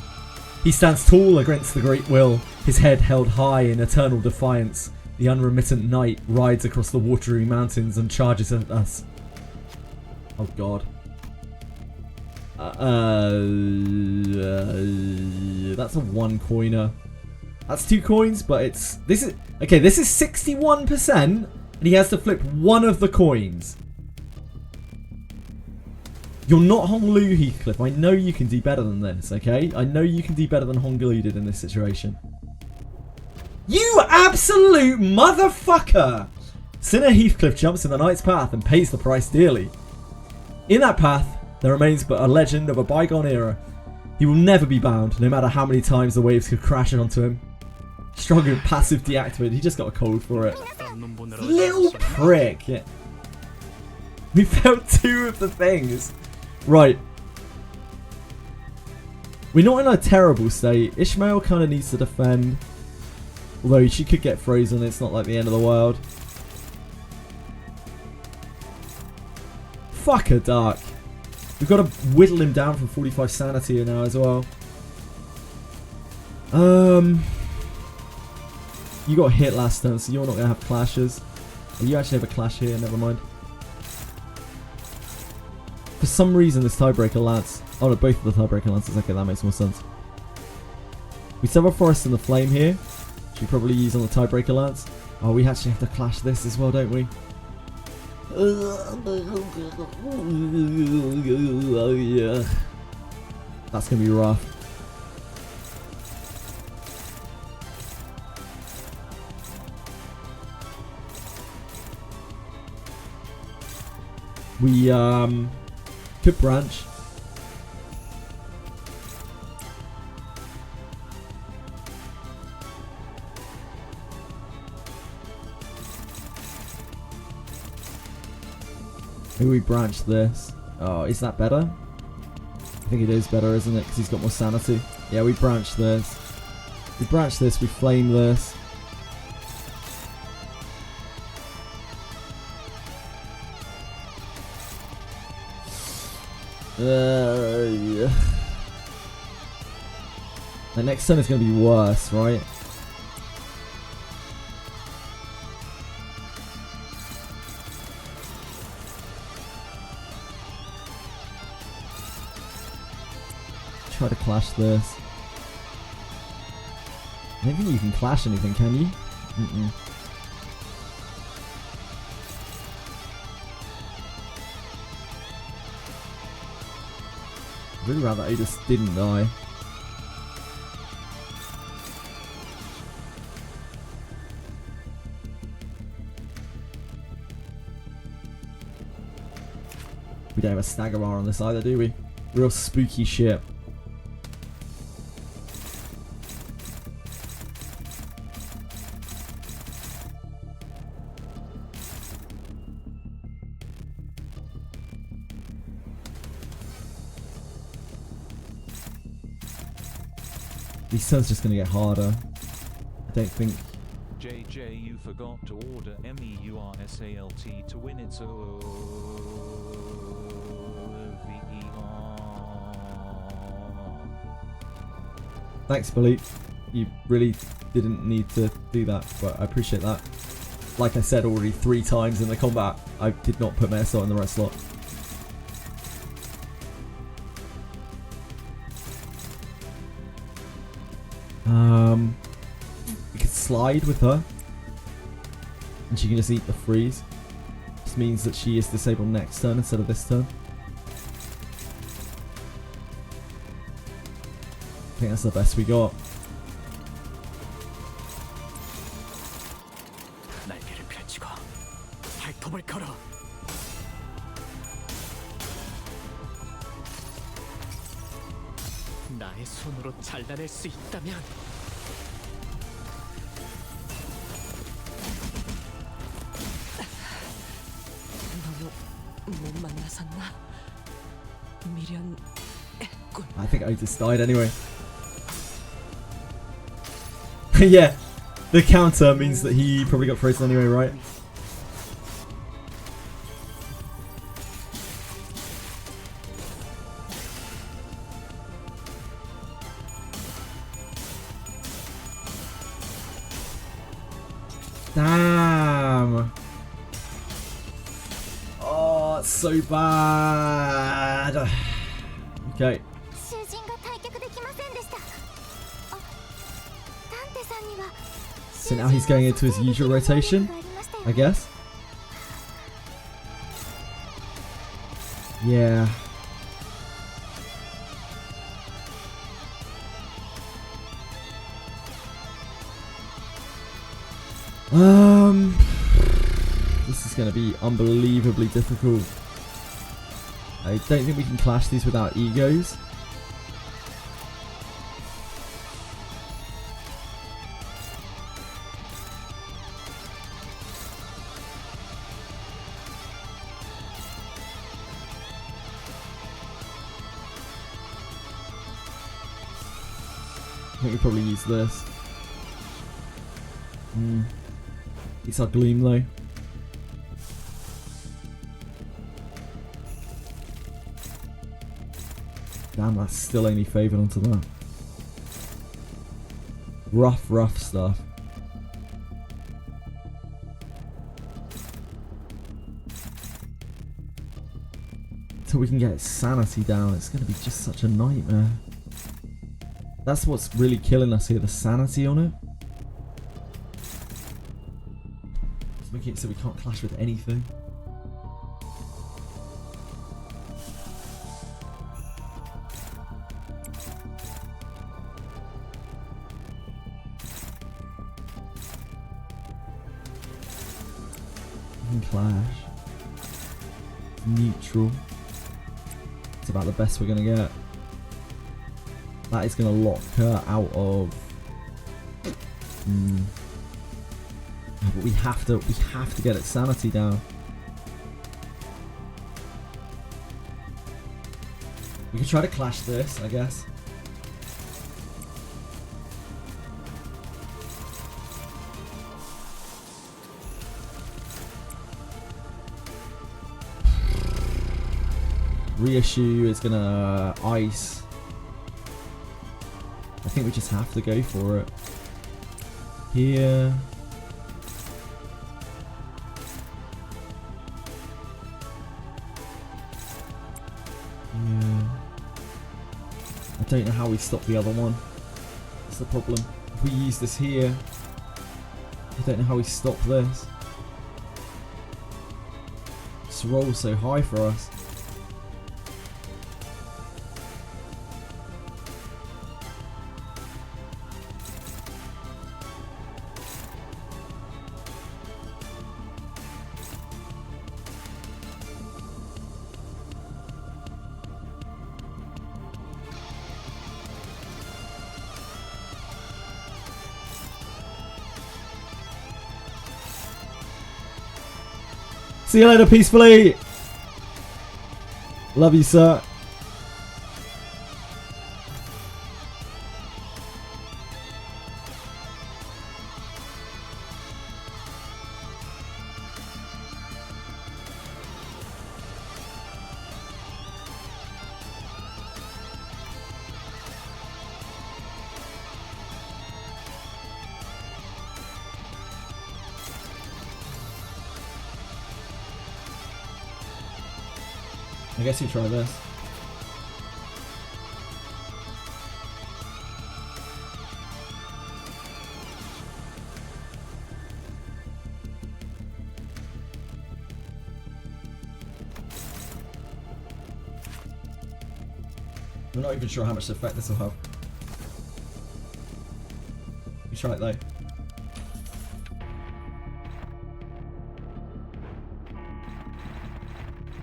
[SPEAKER 1] He stands tall against the great will, his head held high in eternal defiance. The unremittent knight rides across the watery mountains and charges at us. Oh god. That's a 1 coiner. That's 2 coins, but it's... This is 61%, and he has to flip one of the coins. You're not Honglu, Heathcliff. I know you can do better than this, okay? I know you can do better than Honglu did in this situation. You absolute motherfucker! Sinner Heathcliff jumps in the knight's path and pays the price dearly. In that path, there remains but a legend of a bygone era. He will never be bound, no matter how many times the waves could crash onto him. Strong passive deactivated. He just got a cold for it. Little prick. Yeah. We failed 2 of the things. Right. We're not in a terrible state. Ishmael kind of needs to defend. Although she could get frozen. It's not like the end of the world. Fuck her, Dark. We've got to whittle him down from 45 sanity here now as well. You got hit last turn, so you're not going to have clashes. Oh, you actually have a clash here, never mind. For some reason, this tiebreaker lance... Oh no, both of the tiebreaker lances. Okay, that makes more sense. We still have a Forest in the Flame here. Should we probably use on the tiebreaker lance? Oh, we actually have to clash this as well, don't we? Oh, yeah. That's gonna be rough. We could branch. Maybe we branch this. Oh, is that better? I think it is better, isn't it? Because he's got more sanity. Yeah, we branch this. We branch this, we flame this. Yeah. The next turn is going to be worse, right? Try to clash this. I don't think you can clash anything, can you? Mm-mm. Really rather he just didn't die. We don't have a Staggerar on this either, do we? Real spooky shit. These turns just gonna get harder. I don't think.
[SPEAKER 9] JJ, you forgot to order MEURSALT to win its OVER.
[SPEAKER 1] Thanks, Billy. You really didn't need to do that, but I appreciate that. Like I said already 3 times in the combat, I did not put my SR in the right slot. We could slide with her, and she can just eat the freeze. This means that she is disabled next turn instead of this turn. I think that's the best we got.
[SPEAKER 5] 날개를 펼치고 발톱을 걸어. 나의 손으로 잘라낼 수 있다면.
[SPEAKER 6] 너무 못 만나섰나? 미련했군.
[SPEAKER 1] I think Otis died anyway. Yeah, the counter means that he probably got frozen anyway, right? Damn. Oh, it's so bad. Okay. So now he's going into his usual rotation, I guess. Yeah. This is going to be unbelievably difficult. I don't think we can clash these without egos. I think we probably use this. It's our Gleam though. Damn, that's still only favoured onto that. Rough stuff. Until we can get its sanity down, it's going to be just such a nightmare. That's what's really killing us here, the sanity on it. It's making it so we can't clash with anything. And clash. Neutral. It's about the best we're gonna get. That is gonna lock her out of. But we have to get its sanity down. We can try to clash this, I guess. Reissue is gonna ice. I think we just have to go for it. Here. Yeah. I don't know how we stop the other one. That's the problem. If we use this here, I don't know how we stop this. This roll's so high for us. See you later, peacefully. Love you, sir. I guess you try this. I'm not even sure how much effect this will have. You try it though.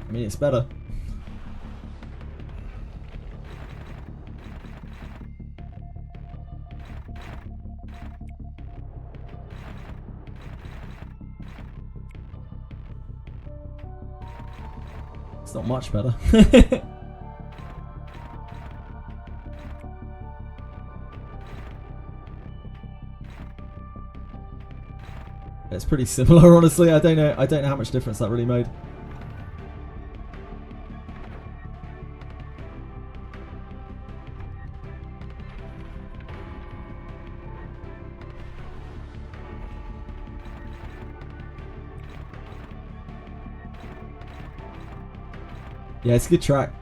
[SPEAKER 1] I mean, it's better. It's not much better. It's pretty similar, honestly. I don't know how much difference that really made. Yeah, it's a good track.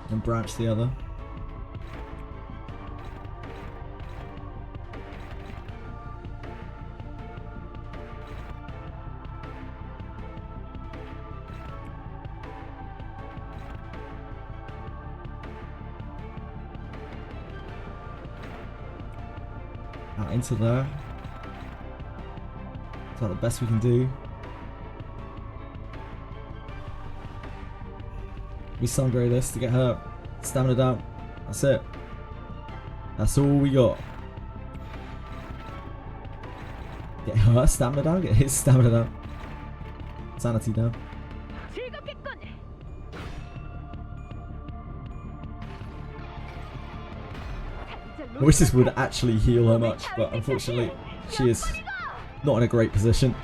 [SPEAKER 1] And branch the other. Out into there. Is that the best we can do? We Sangre this to get her stamina down. That's it. That's all we got. Get her stamina down, get his stamina down. Sanity down. I wish this would actually heal her much, but unfortunately she is not in a great position.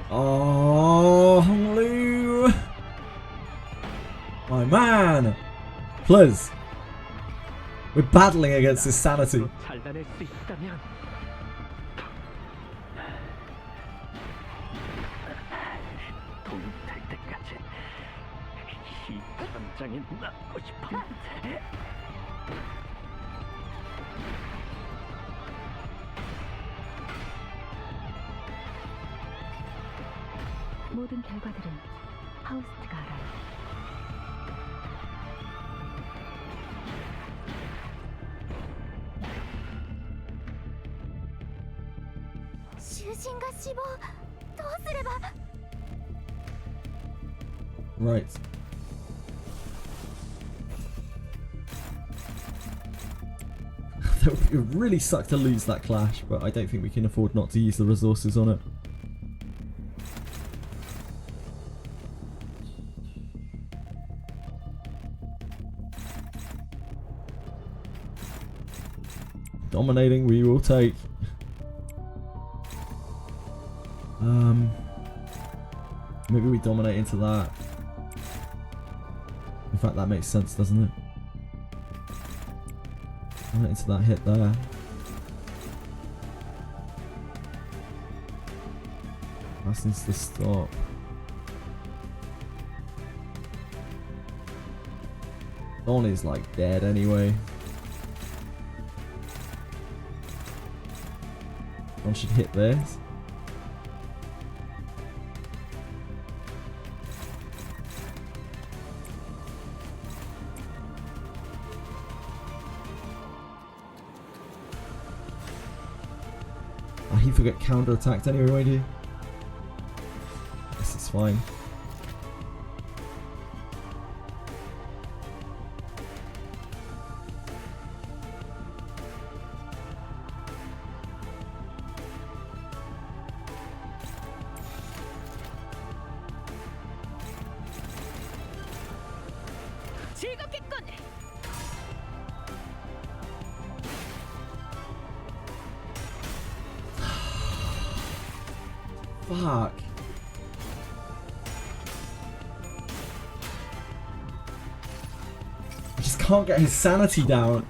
[SPEAKER 1] Oh, Hong Lu! My man! Please! We're battling against his sanity.
[SPEAKER 3] 모든 결과들은 파우스트가 알아요.
[SPEAKER 7] 囚人が死亡。どうすれば。
[SPEAKER 1] Right. It would really suck to lose that clash, but I don't think we can afford not to use the resources on it. Dominating we will take. Maybe we dominate into that. In fact, that makes sense, doesn't it? Dominate into that hit there. That needs to stop. Dawn is like dead anyway. One should hit this. Oh, he forgot counter-attacked anyway, won't he? Guess it's fine.
[SPEAKER 6] 즐겁겠군.
[SPEAKER 1] Fuck. I just can't get his sanity down.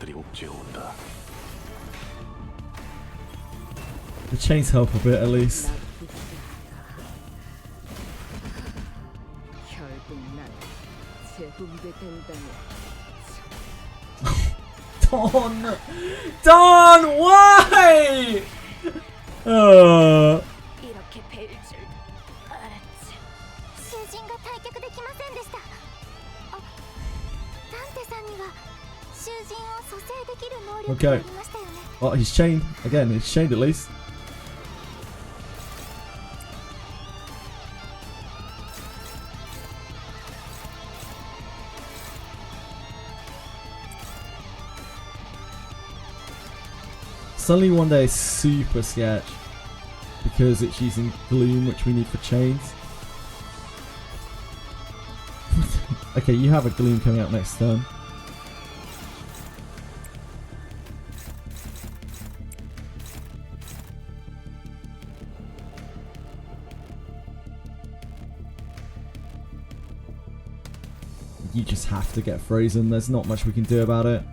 [SPEAKER 1] The chains help a bit at least. Dawn! Dawn! Why?
[SPEAKER 7] 이렇게 뵐 줄 알았지. 囚人が退却できませんでした。あ、ダンテさんには囚人を蘇生できる能力がありましたよね。
[SPEAKER 1] Oh, he's chained. Again, he's chained at least. Suddenly one day is super sketch because it's using gloom, which we need for chains. Okay, you have a gloom coming out next turn. You just have to get frozen. There's not much we can do about it.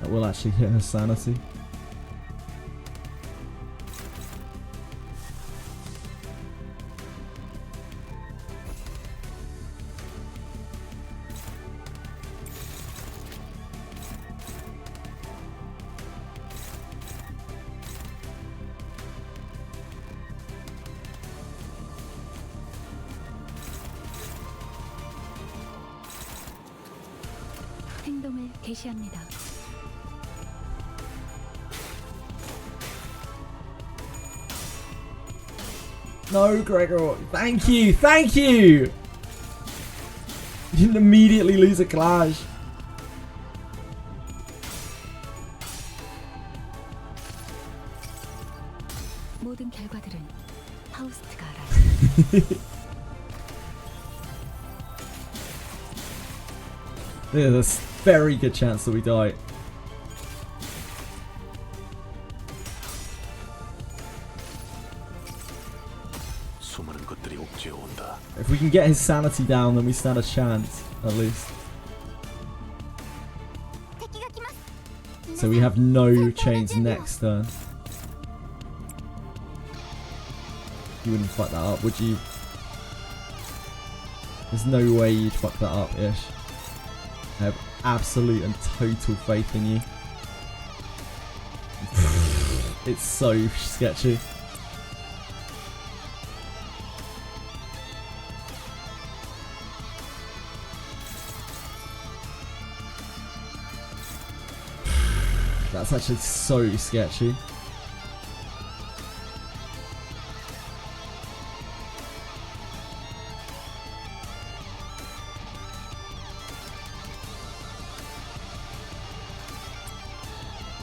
[SPEAKER 1] That will actually hit her sanity.
[SPEAKER 3] 행동을 개시합니다.
[SPEAKER 1] No, Gregor. Thank you. Thank you. You didn't immediately lose a clash.
[SPEAKER 3] 모든 결과들은 파우스트가 알아요.
[SPEAKER 1] Yeah, there's very good chance that we die. we can get his sanity down, then we stand a chance, at least. So we have no chains next turn. You wouldn't fuck that up, would you? There's no way you'd fuck that up, Ish. I have absolute and total faith in you. It's so sketchy. That's actually so sketchy.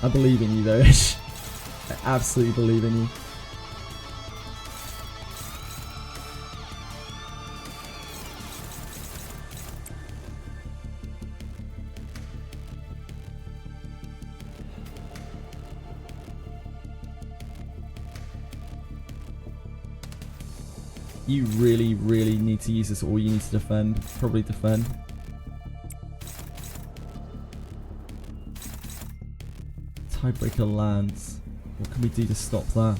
[SPEAKER 1] I believe in you though, Ish. I absolutely believe in you. You really, really need to use this, or you need to defend. Probably defend. Tiebreaker lands. What can we do to stop that?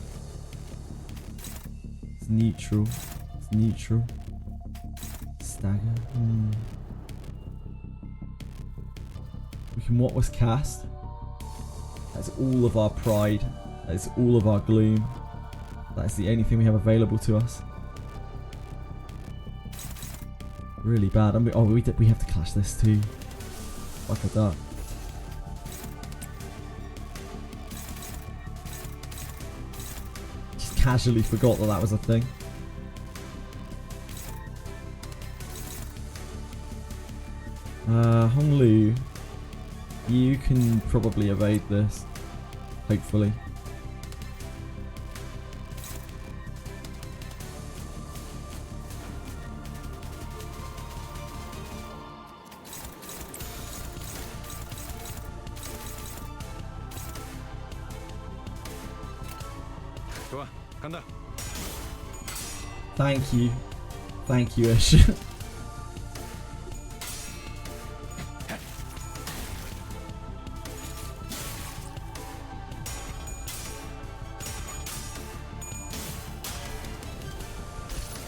[SPEAKER 1] It's neutral. It's neutral. Stagger. We can what was cast? That's all of our pride. That is all of our gloom. That's the only thing we have available to us. Really bad. Oh, we have to clash this too. Fuck at that. Just casually forgot that that was a thing. Honglu, you can probably evade this. Hopefully. Thank you. Thank you, Ish.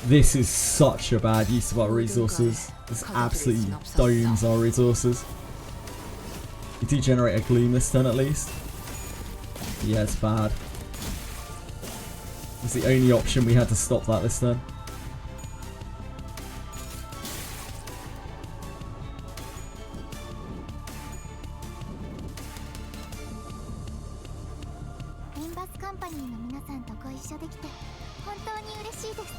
[SPEAKER 1] This is such a bad use of our resources. This absolutely domes our resources. We do generate a gloom this turn at least. Yeah, it's bad. It's the only option we had to stop that this turn.
[SPEAKER 7] Limbus Company の皆さんとご一緒できて本当に嬉しいです。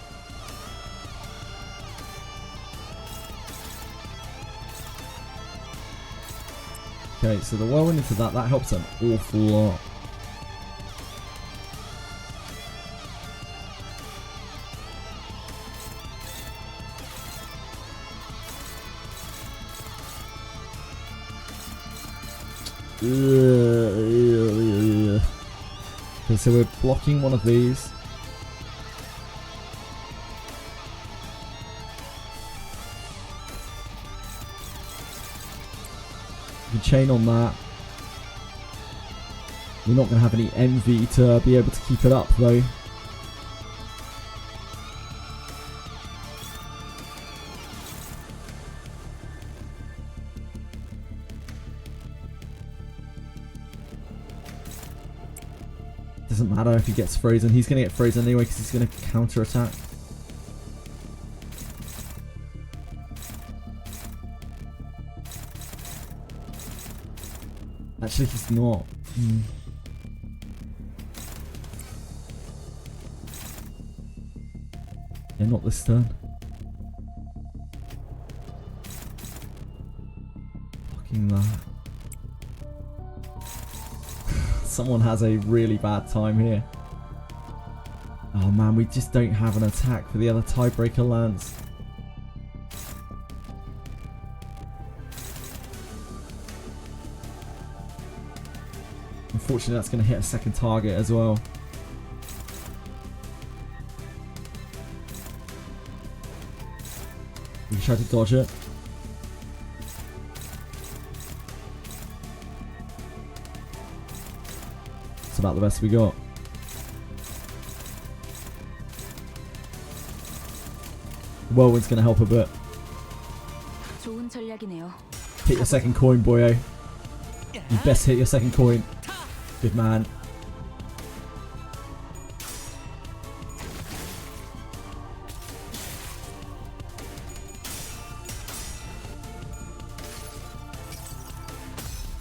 [SPEAKER 1] Okay, so the whirlwind into that helps an awful lot. Okay, so we're blocking one of these. We can chain on that. We're not going to have any envy to be able to keep it up though. Doesn't matter if he gets frozen. He's going to get frozen anyway because he's going to counter attack. Actually, he's not. Yeah, not this turn. Fucking that. Someone has a really bad time here. Oh man, we just don't have an attack for the other tiebreaker lands. Unfortunately, that's going to hit a second target as well. Try to dodge it. It's about the best we got. Whirlwind's gonna help a bit.
[SPEAKER 6] 좋은 전략이네요.
[SPEAKER 1] Hit your second coin, boyo. You best hit your second coin. Good man.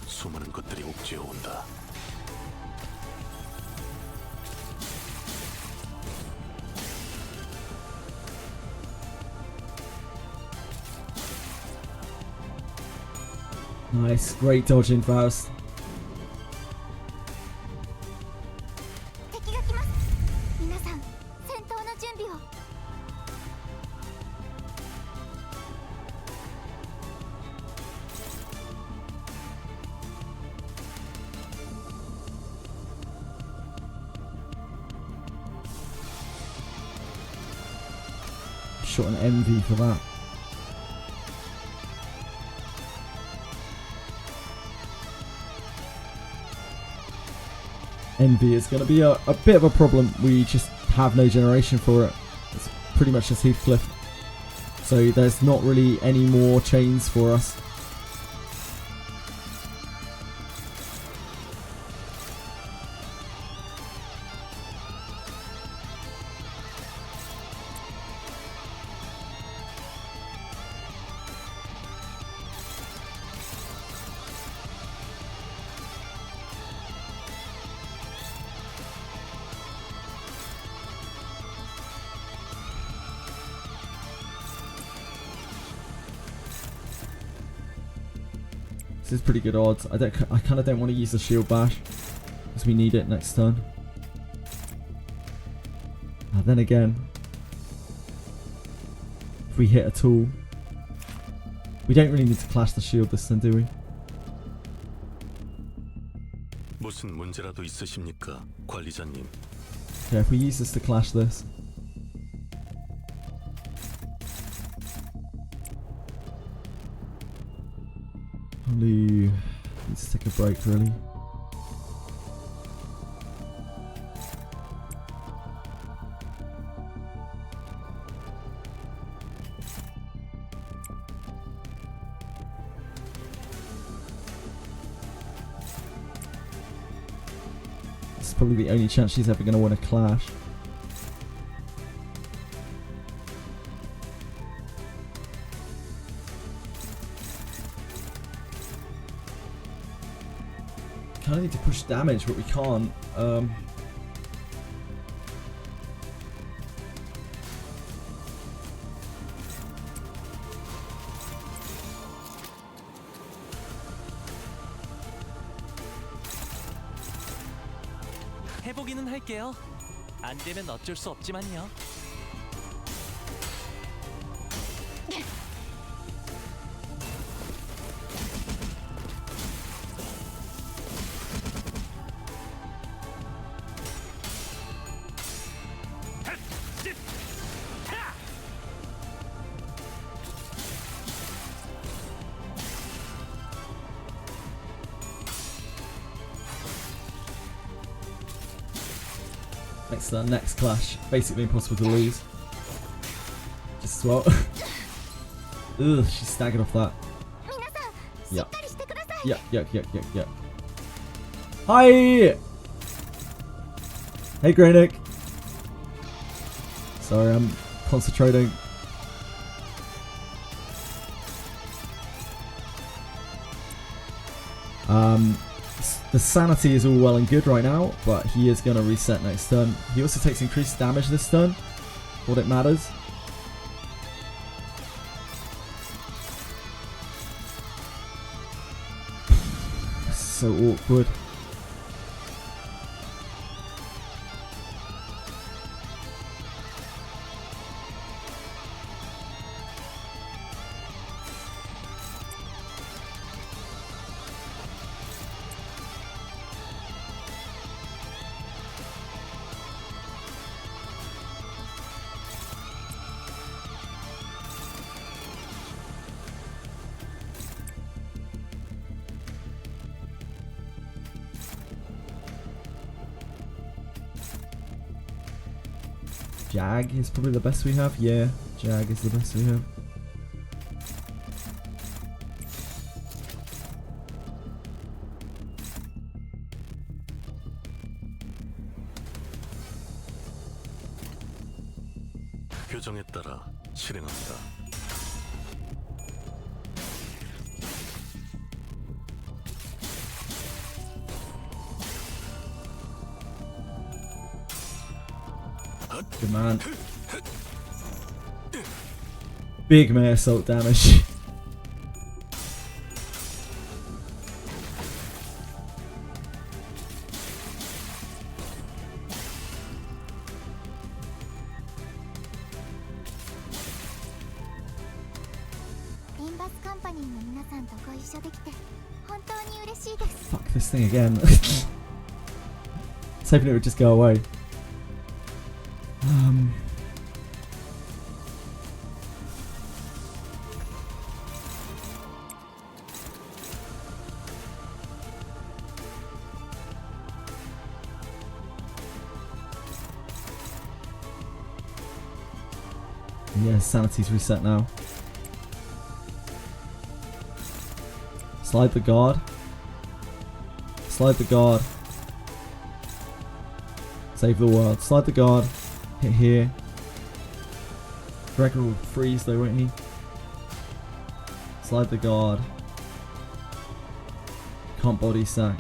[SPEAKER 4] 수많은 것들이 옥죄어 온다.
[SPEAKER 1] Nice, great dodging, Faust.
[SPEAKER 7] 敵が来ます。皆さん、戦闘の準備を。
[SPEAKER 1] Shot an envy for that. Envy is going to be a bit of a problem. We just have no generation for it. It's pretty much just Heathcliff. So there's not really any more chains for us. This is pretty good odds. I kind of don't want to use the shield bash because we need it next turn. Then again, if we hit at all, we don't really need to clash the shield this turn, do we?
[SPEAKER 4] 무슨 문제라도 있으십니까, 관리자님?
[SPEAKER 1] Okay, if we use this to clash this. Probably need to take a break, really. This is probably the only chance she's ever going to win a clash. Kind of need to push damage, but we can't.
[SPEAKER 2] 해보기는 할게요. 안 되면 어쩔 수 없지만요.
[SPEAKER 1] Next clash, basically impossible to lose. Just as well. Ugh, she staggered off that. Yeah. Yeah. Hi! Hey, Greynick. Sorry, I'm concentrating. The sanity is all well and good right now, but he is going to reset next turn. He also takes increased damage this turn, what it matters. So awkward. Jag is probably the best we have. Yeah, Jag is the best we have.
[SPEAKER 4] 규정에 따라 실행합니다.
[SPEAKER 1] Good man. Big May assault damage.
[SPEAKER 7] Limbus Company の皆さんとご一緒できて本当に嬉しいです。
[SPEAKER 1] Fuck this thing again. I was hoping it would just go away. Yeah, sanity's reset now. Slide the guard. Slide the guard. Save the world. Slide the guard. Hit here. Gregor will freeze though, won't he? Slide the guard. Can't body sack.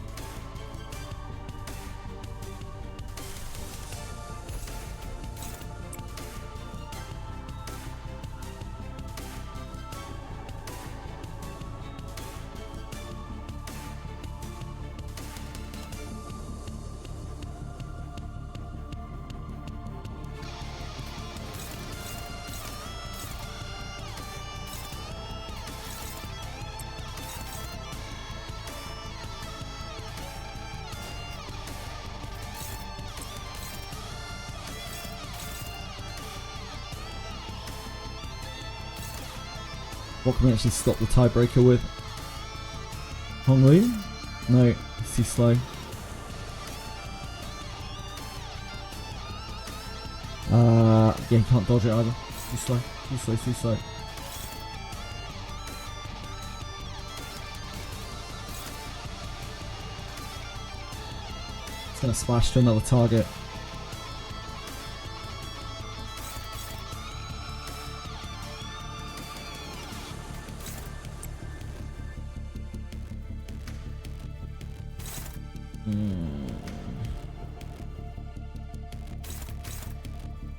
[SPEAKER 1] What can we actually stop the tiebreaker with? Honglu? No, he's too slow. Yeah, he can't dodge it either. Too slow, too slow, too slow. It's gonna splash to another target.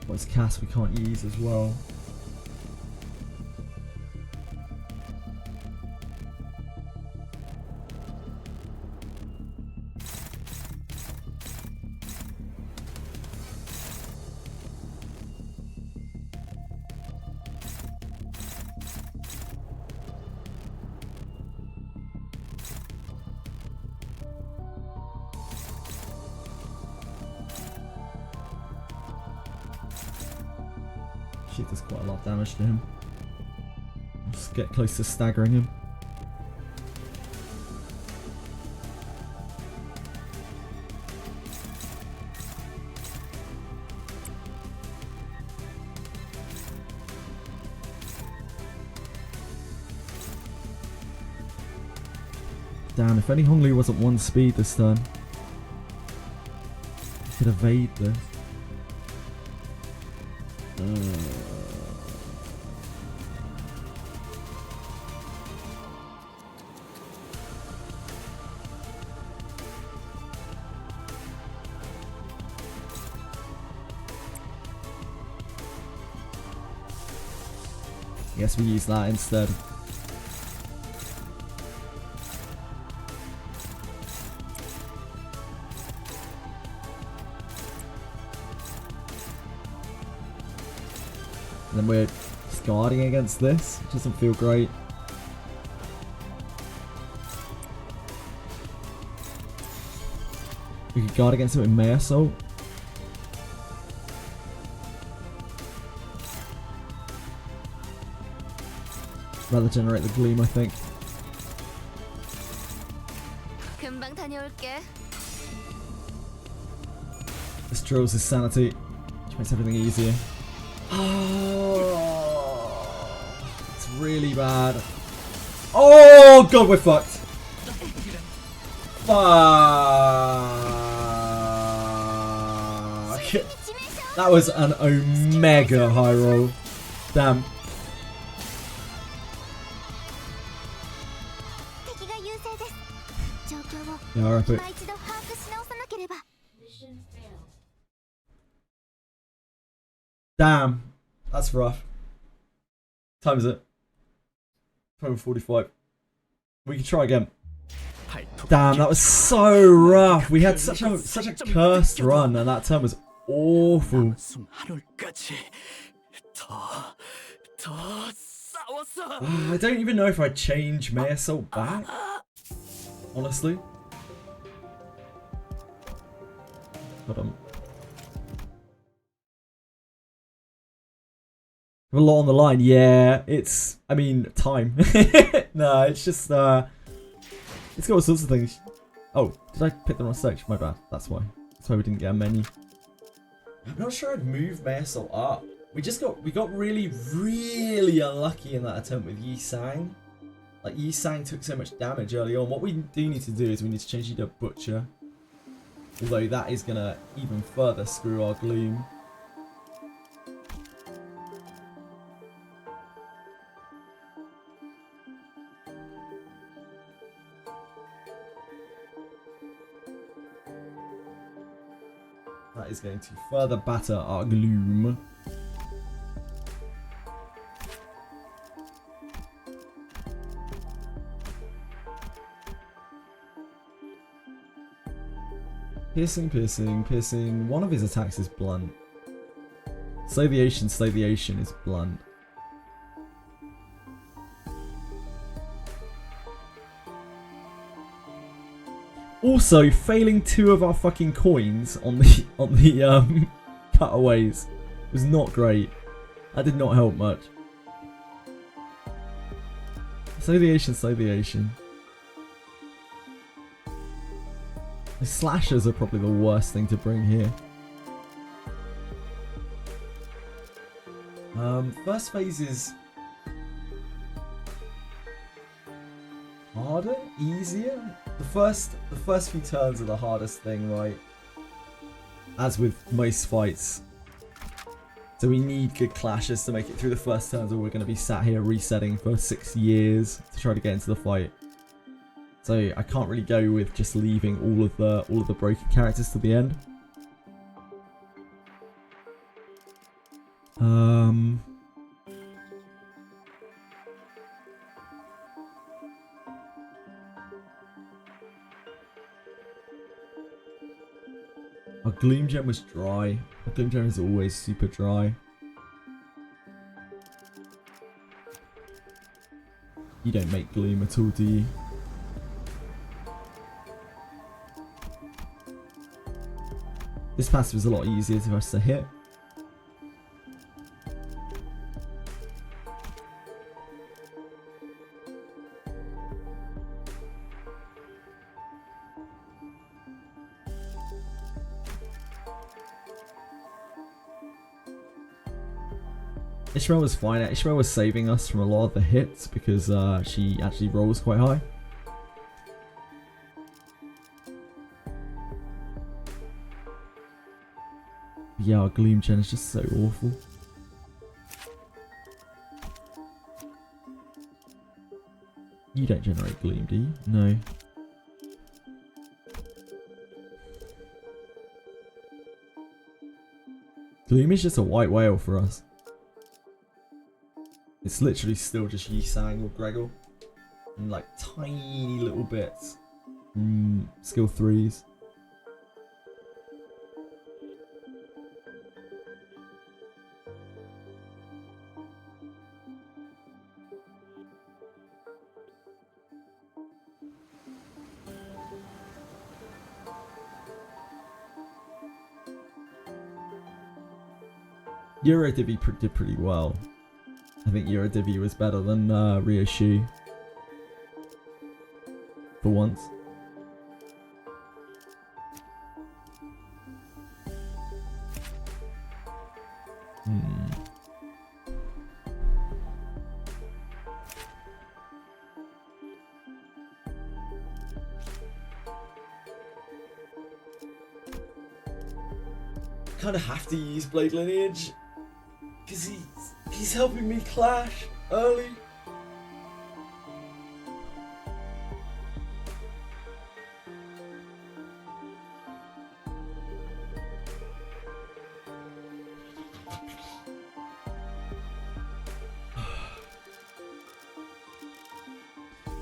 [SPEAKER 1] What's cast we can't use as well. Shit, does quite a lot of damage to him. Let's get close to staggering him. Damn, if only Honglu wasn't 1 speed this turn. He could evade this. Guess we use that instead. And then we're just guarding against this, which doesn't feel great. We could guard against it with May Assault. Rather generate the Gleam, I think.
[SPEAKER 7] 금방 다녀올게.
[SPEAKER 1] This drills his sanity. Which makes everything easier. Oh, it's really bad. Oh god, we're fucked. Fuck. That was an omega high roll. Damn. Yeah, alright, but damn, that's rough. Time is it? 12:45. We can try again. Damn, that was so rough. We had such a cursed run, and that turn was awful. I don't even know if I'd change Mayasol back. Honestly. Hold on. A lot on the line, yeah. It's, I mean, time. No, it's just, it's got all sorts of things. Oh, did I pick the wrong stage? My bad. That's why. That's why we didn't get a menu. I'm not sure I'd move Mayasol up. We got really, really unlucky in that attempt with Yi Sang. Like, Yi Sang took so much damage early on. What we do need to do is we need to change you to Butcher. Although that is going to even further screw our Gloom. That is going to further batter our Gloom. Piercing, piercing, piercing. One of his attacks is blunt. Slay the Ocean is blunt. Also, failing 2 of our fucking coins on the cutaways was not great. That did not help much. Slay the Ocean, slay the Ocean. The slashers are probably the worst thing to bring here. First phase is harder, easier. The first few turns are the hardest thing, right? As with most fights. So we need good clashes to make it through the first turns, or we're going to be sat here resetting for 6 years to try to get into the fight. So I can't really go with just leaving all of the broken characters to the end. Our Gloom Gem was dry. Our Gloom Gem is always super dry. You don't make Gloom at all, do you? This passive is a lot easier for us to hit. Ishmael was fine. Ishmael was saving us from a lot of the hits because she actually rolls quite high. Yeah, our Gloom Gen is just so awful. You don't generate Gloom, do you? No. Gloom is just a white whale for us. It's literally still just Yi Sang or Gregor. And like tiny little bits. Skill 3s. Eurodivi did pretty well. I think Eurodivi was better than Ryoshi. For once. Kind of have to use Blade Lineage because he's helping me clash early.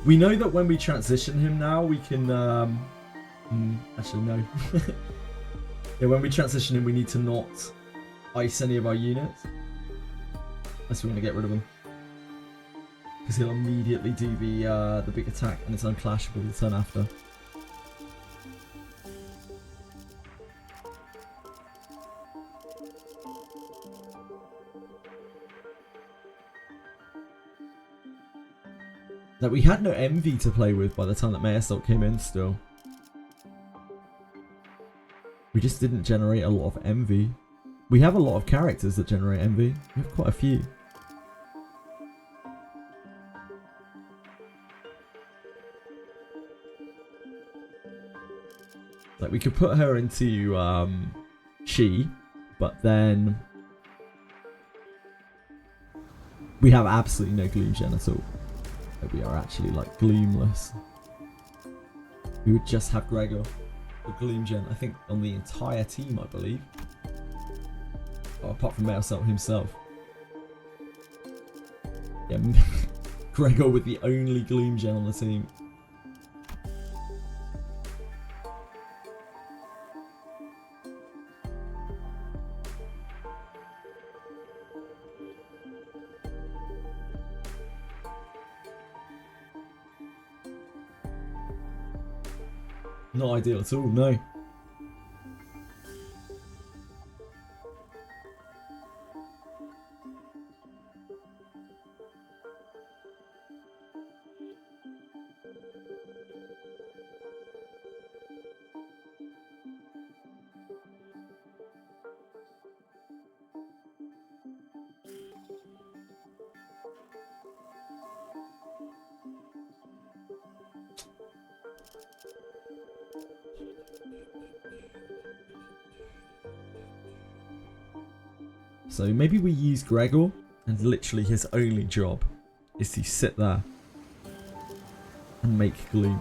[SPEAKER 1] We know that when we transition him now, we can actually no. Yeah, when we transition him, we need to not ice any of our units. Unless we want to get rid of him. Because he'll immediately do the big attack and it's unclashable the turn after. Like, we had no envy to play with by the time that May Assault came in still. We just didn't generate a lot of envy. We have a lot of characters that generate envy. We have quite a few. Like, we could put her into She, but then we have absolutely no Gloom Gen at all. Like, we are actually like gloomless. We would just have Gregor. The Gloom Gen, I think, on the entire team, I believe. Oh, apart from Maelstrom himself. Yeah, Gregor with the only Gloom Gen on the team. Not ideal at all, no. So maybe we use Gregor, and literally his only job is to sit there and make gloom.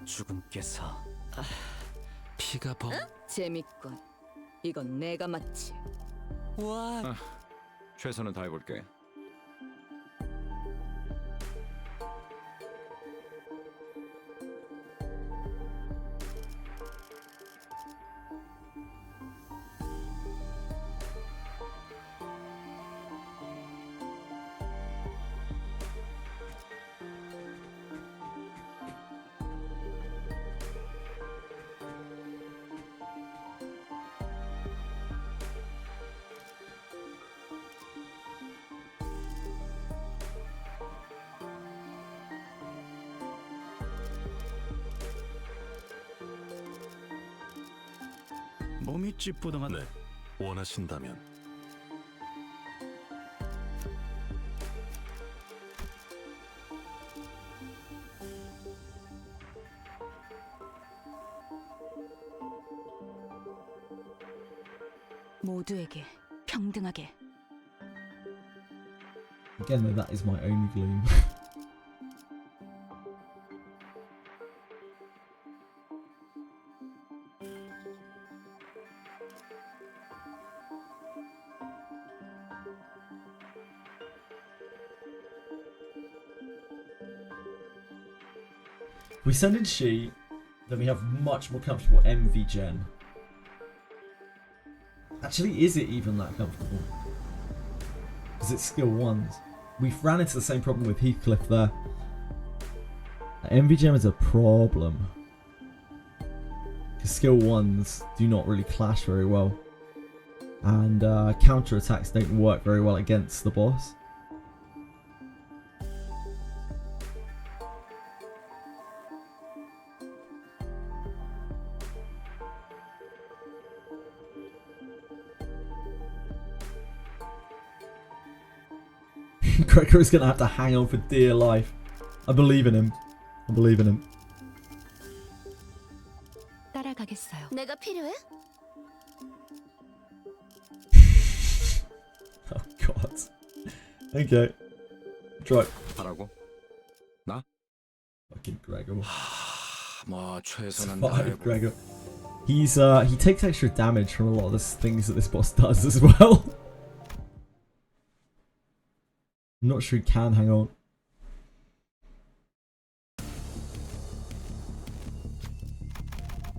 [SPEAKER 5] 죽음께서
[SPEAKER 6] 피가 버.
[SPEAKER 10] 재밌군. 이건 내가 맞지.
[SPEAKER 6] 와.
[SPEAKER 9] 최선을 다해볼게.
[SPEAKER 8] 몸이 찌뿌둥한.
[SPEAKER 4] 네, 원하신다면.
[SPEAKER 3] 모두에게 평등하게.
[SPEAKER 1] Again, though, that is my only gloom. We send in She, then we have much more comfortable MV gen. Actually, is it even that comfortable? Because it's skill 1s. We've ran into the same problem with Heathcliff there. MV gen is a problem. Because skill 1s do not really clash very well. And counter attacks don't work very well against the boss. Gregory's gonna have to hang on for dear life. I believe in him. I believe in him.
[SPEAKER 3] 따라가겠어요.
[SPEAKER 7] 내가 필요해?
[SPEAKER 1] Oh god. Okay. Try.
[SPEAKER 4] 하라고? 나?
[SPEAKER 1] Fucking Gregor.
[SPEAKER 4] 뭐 최선은
[SPEAKER 1] Fuck
[SPEAKER 4] 다해보.
[SPEAKER 1] Gregor. He takes extra damage from a lot of the things that this boss does as well. I'm not sure he can hang on.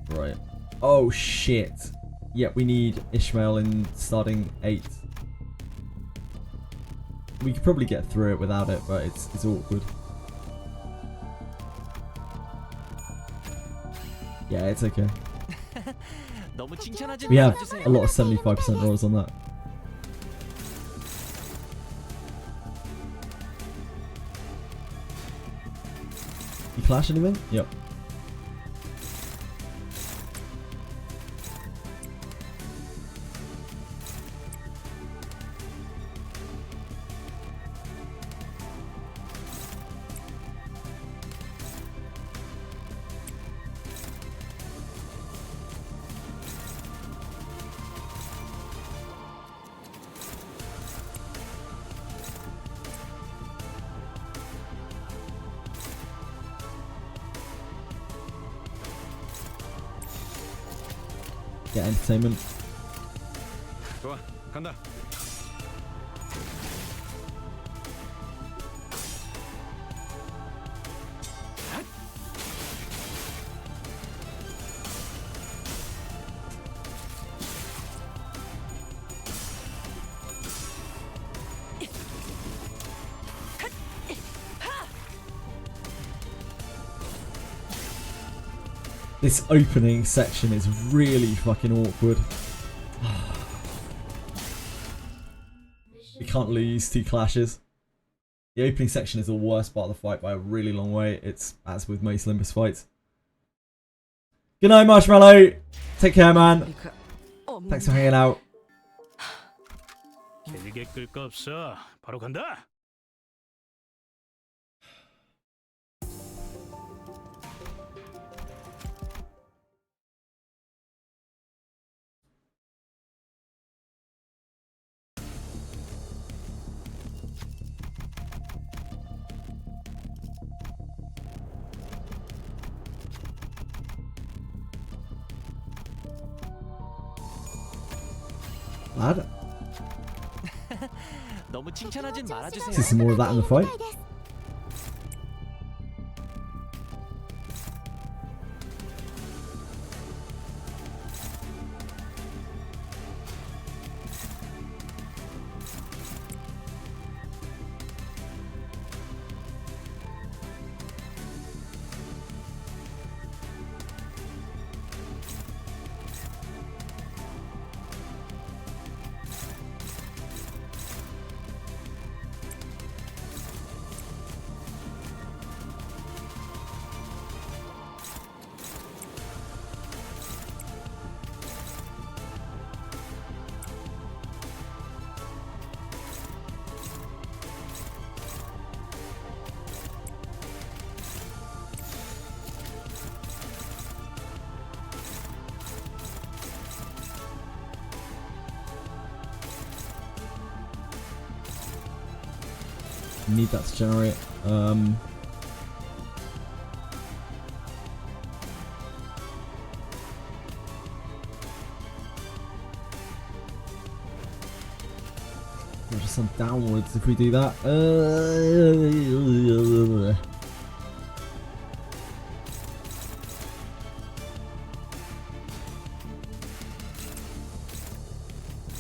[SPEAKER 1] Right. Oh shit. Yeah, we need Ishmael in starting 8. We could probably get through it without it, but it's awkward. Yeah, it's okay.
[SPEAKER 2] 너무 칭찬하지
[SPEAKER 1] We have
[SPEAKER 2] 말아주세요.
[SPEAKER 1] a lot of 75% rolls on that. You clash anything? Yep. Get entertainment.
[SPEAKER 4] 좋아, 간다.
[SPEAKER 1] This opening section is really fucking awkward. We can't lose 2 clashes. The opening section is the worst part of the fight by a really long way. It's as with most Limbus fights. Good night, Marshmallow. Take care, man. Thanks for hanging out.
[SPEAKER 8] 길게 끌 거 없어. 바로 간다.
[SPEAKER 1] Lad.
[SPEAKER 2] 너무 칭찬하진 말아주세요.
[SPEAKER 1] See some more of that in the fight. Need that to generate. There's just some downwards if we do that.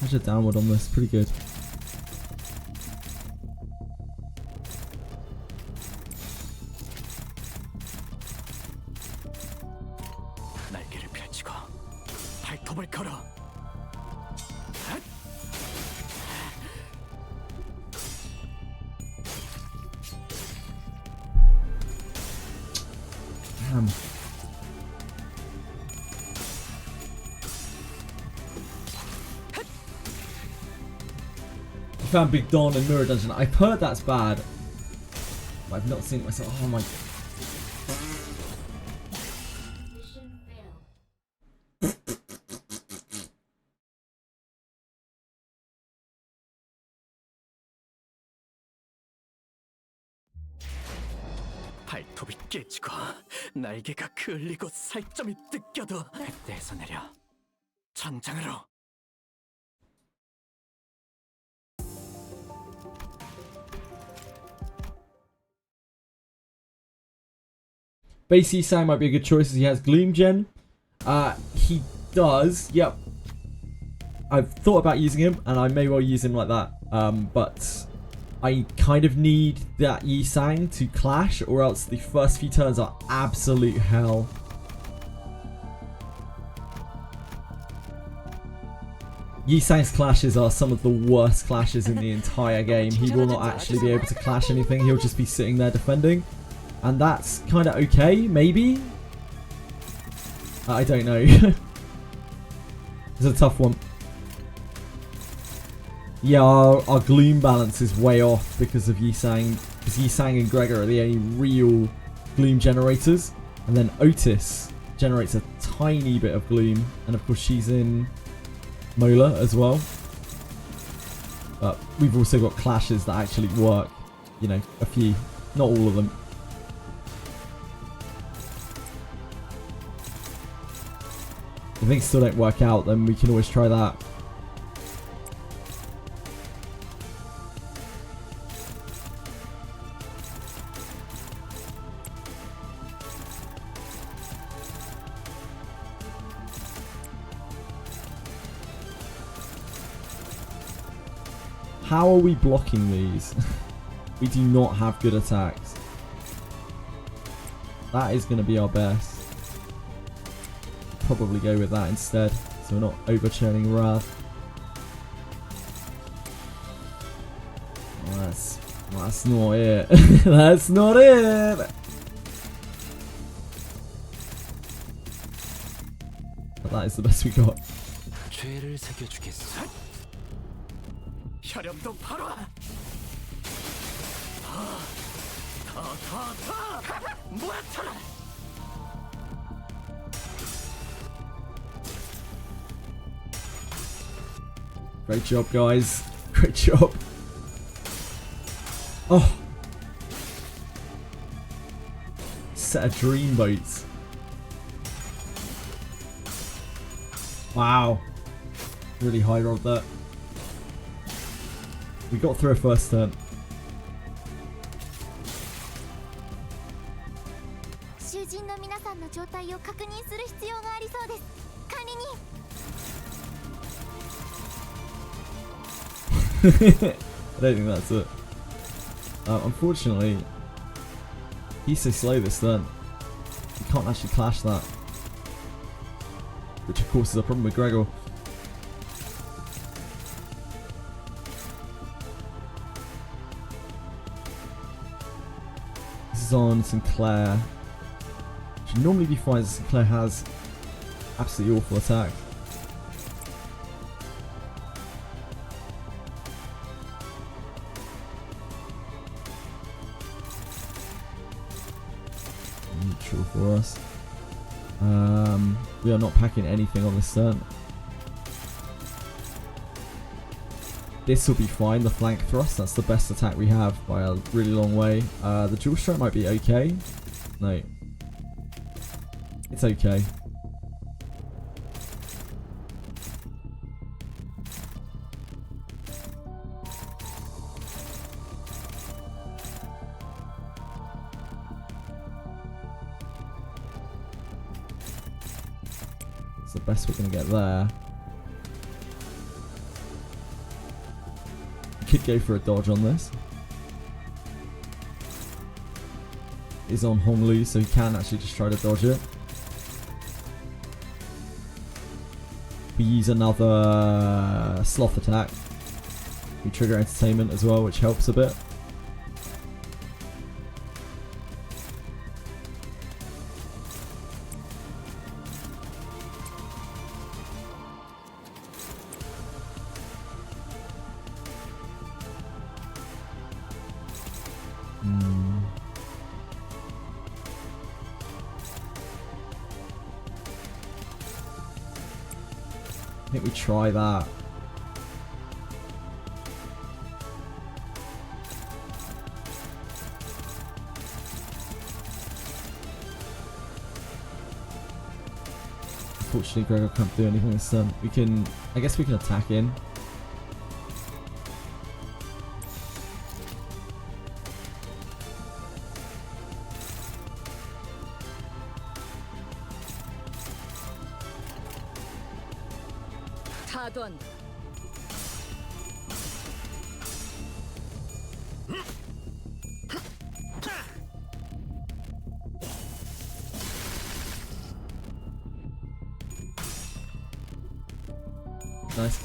[SPEAKER 1] There's a downward on this, pretty good.
[SPEAKER 5] 날개를 펼치고 발톱을 걸어. 핫!
[SPEAKER 1] found Big Don in Mirror Dungeon. I've heard that's bad. But I've not seen it myself. Oh my.
[SPEAKER 5] 발톱이 깨지고 날개가 그을리고 살점이 뜯겨도 백대에서 내려 전장으로.
[SPEAKER 1] Basically, Sang might be a good choice as he has Gloom Gen. He does, yep. I've thought about using him, and I may well use him like that. But I kind of need that Yi Sang to clash, or else the first few turns are absolute hell. Yi Sang's clashes are some of the worst clashes in the entire game. He will not actually be able to clash anything, he'll just be sitting there defending. And that's kind of okay, maybe? I don't know. It's a tough one. Yeah, our Gloom balance is way off because of Yi Sang. Because Yi Sang and Gregor are the only real Gloom generators. And then Otis generates a tiny bit of Gloom. And of course she's in Mola as well. But we've also got clashes that actually work. You know, a few. Not all of them. If things still don't work out, then we can always try that. How are we blocking these? We do not have good attacks. That is going to be our best. Probably go with that instead, so we're not over-churning Wrath. Well, that's not it. That's not it! But that is the best we got.
[SPEAKER 5] 혈염도 바로. 모아쳐라.
[SPEAKER 1] Great job, guys. Great job. Oh. Set of dream boats. Wow. Really high rolled that. We got through a first turn. I don't think that's it. Unfortunately, he's so slow this turn. You can't actually clash that. Which of course is a problem with Gregor. This is on Sinclair. Should normally be fine as Sinclair has absolutely awful attack. Neutral for us. We are not packing anything on this turn. This will be fine, the flank thrust, that's the best attack we have by a really long way. The dual strike might be okay. No. It's okay. It's the best we're going to get there. Could go for a dodge on this. Is on Honglu, so he can actually just try to dodge it. We use another sloth attack. We trigger entertainment as well, which helps a bit. I think we try that. Unfortunately, Gregor can't do anything this turn. We can, I guess we can attack in.
[SPEAKER 10] 타던.
[SPEAKER 1] Nice.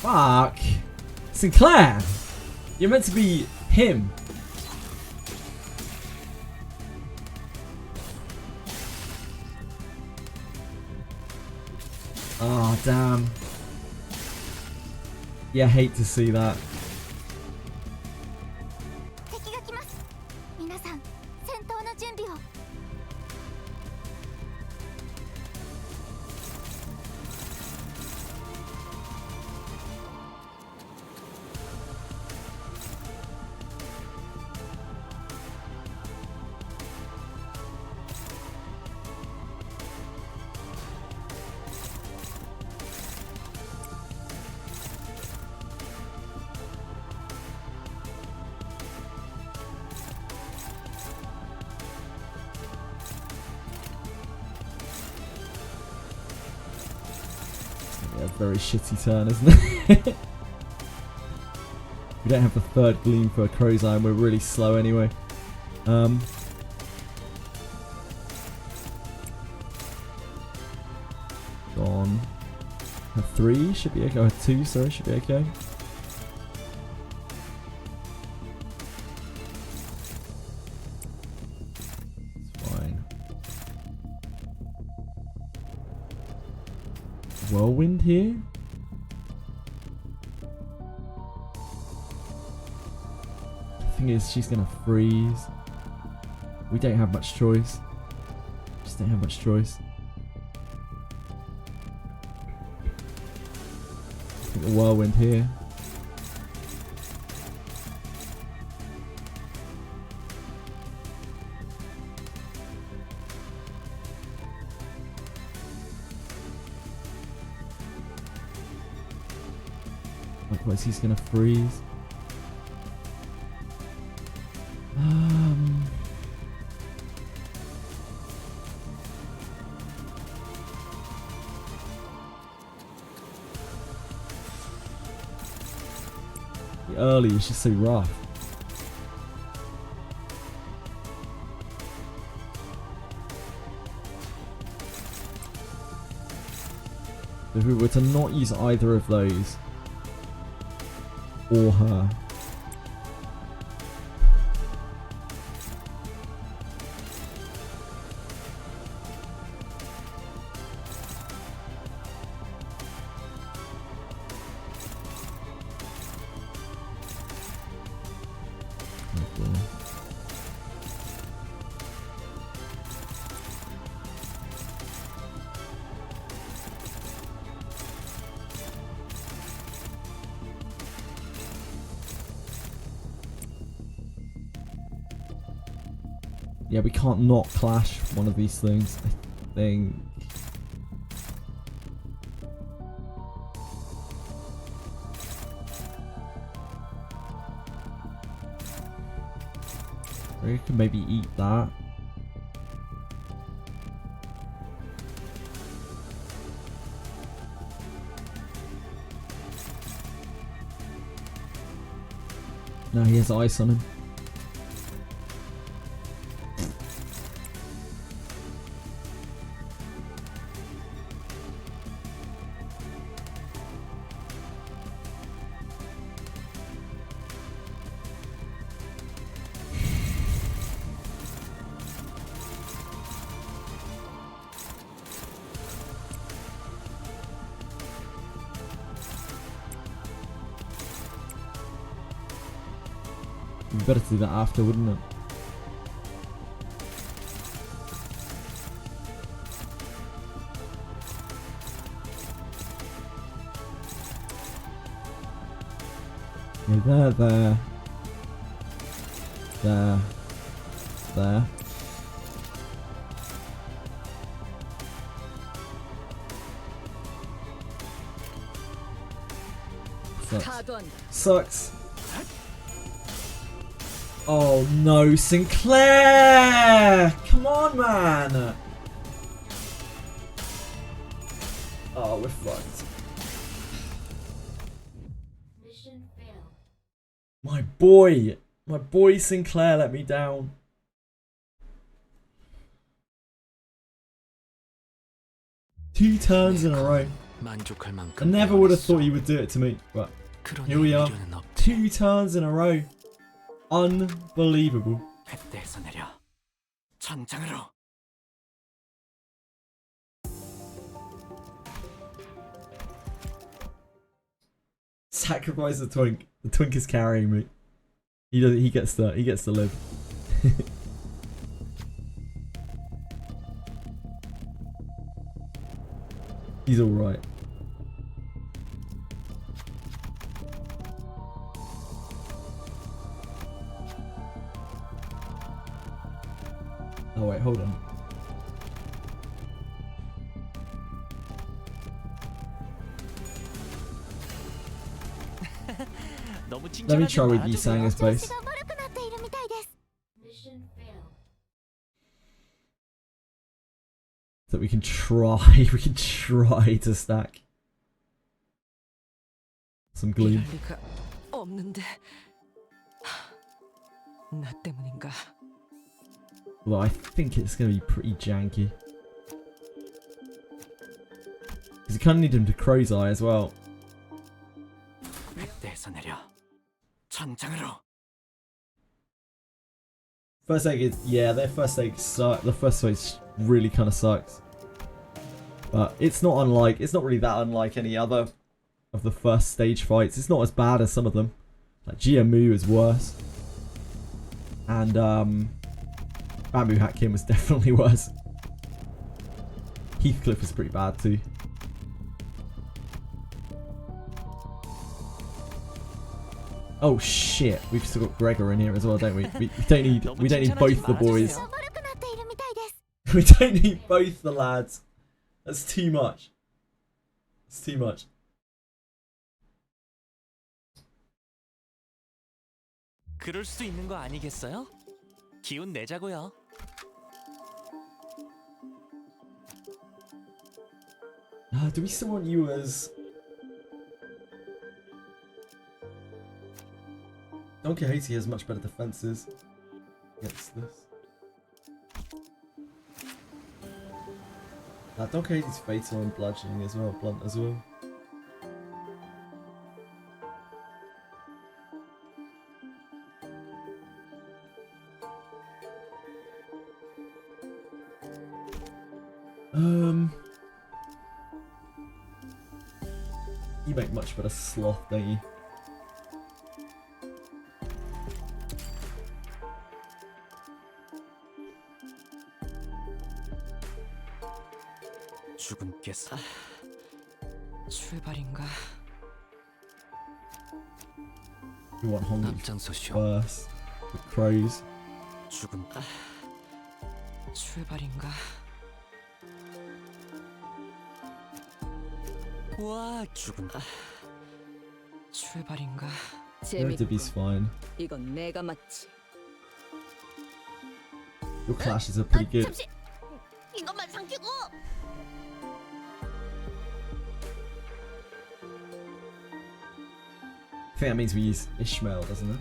[SPEAKER 1] Fuck. Sinclair! You're meant to be him. Oh, damn. Yeah, I hate to see that.
[SPEAKER 7] 敵が来ます。皆さん、戦闘の準備を。
[SPEAKER 1] Yeah, very shitty turn, isn't it? We don't have the third gleam for a crow's eye and we're really slow anyway. Gone. A 3 should be okay. Oh, a 2, sorry, should be okay. It's fine. Whirlwind here? The thing is, she's gonna freeze. We don't have much choice. Just don't have much choice. I think a whirlwind here. Likewise, he's gonna freeze. The early is just so rough. If we were to not use either of those, or her. Yeah, we can't not clash one of these things, I think. We can maybe eat that. No, he has ice on him. It'd be better to do that after, wouldn't it? Yeah, there.
[SPEAKER 10] 가던.
[SPEAKER 1] Sucks. Oh no, Sinclair! Come on, man! Oh, we're fucked.
[SPEAKER 7] Mission failed.
[SPEAKER 1] My boy Sinclair let me down. Two turns in a row. I never would have thought he would do it to me, but here we are. 2 turns in a row. Unbelievable.
[SPEAKER 5] 뱃대에서 내려 전장으로.
[SPEAKER 1] Sacrifice the twink. The twink is carrying me. He gets to live. He's alright. Oh wait, hold on. Let me try with Yisanga's base.
[SPEAKER 7] Mission failed.
[SPEAKER 1] So we can try to stack some gloom.
[SPEAKER 6] 리가 없는데. 나 때문인가?
[SPEAKER 1] Well, I think it's going to be pretty janky. Because you kind of need him to Crow's Eye as well.
[SPEAKER 5] 뱃대에서 내려 전장으로.
[SPEAKER 1] First egg is, yeah, their first egg sucks. The first egg really kind of sucks. But it's not really that unlike any other of the first stage fights. It's not as bad as some of them. Like GMU is worse. And Bamboo Hat Kim was definitely worse. Heathcliff is pretty bad too. Oh shit, we've still got Gregor in here as well, don't we? We don't need both the boys. We don't need both the lads. That's too much. It's too much.
[SPEAKER 2] 그럴 수 있는 거 아니겠어요? 기운 내자고요.
[SPEAKER 1] Do we still want you as... Donkey Haiti has much better defenses against this. Donkey Haiti's fatal and bludgeoning as well, blunt as well. You make much better sloth, don't you?
[SPEAKER 5] 죽음께서
[SPEAKER 6] 출발인가?
[SPEAKER 1] You want Hong
[SPEAKER 5] 앞장서시오.
[SPEAKER 1] first. The crows.
[SPEAKER 5] 죽음.
[SPEAKER 6] 출발인가? 와,
[SPEAKER 5] 죽음.
[SPEAKER 6] 출발인가?
[SPEAKER 1] Divvy's
[SPEAKER 10] 재밌고.
[SPEAKER 1] fine.
[SPEAKER 10] 이건 내가 맞지.
[SPEAKER 1] Your clashes are pretty good.
[SPEAKER 7] 잠시 이것만 삼키고.
[SPEAKER 1] I think that means we use Ishmael, doesn't it?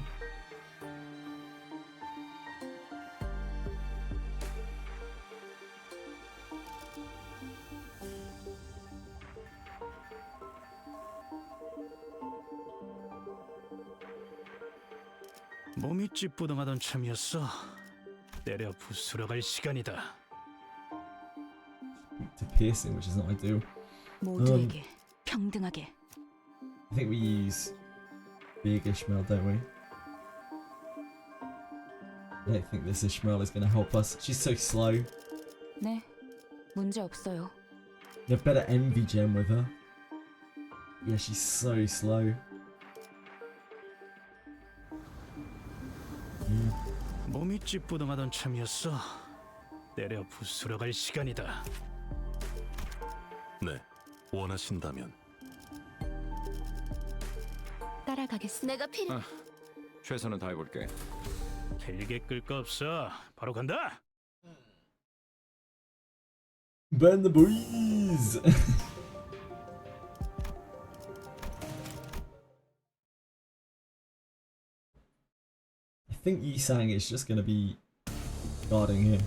[SPEAKER 8] 몸이 찌뿌둥하던 참이었어. 때려 부수러 갈 시간이다.
[SPEAKER 1] To piercing, which is not ideal.
[SPEAKER 3] 모두에게 평등하게.
[SPEAKER 1] I think we use Big Ishmael, don't we? I don't think this Ishmael is going to help us. She's so slow.
[SPEAKER 3] 네, 문제 없어요.
[SPEAKER 1] You have better envy gem with her. Yeah, she's so slow.
[SPEAKER 8] 몸이 찌뿌둥하던 참이었어. 때려 부수러 갈 시간이다.
[SPEAKER 11] 네, 원하신다면.
[SPEAKER 3] 따라가겠어.
[SPEAKER 7] 내가 필요.
[SPEAKER 4] 최선을 다해볼게.
[SPEAKER 8] 길게 끌 거 없어. 바로 간다.
[SPEAKER 1] Burn the boys! I think Yisang is just going to be guarding here.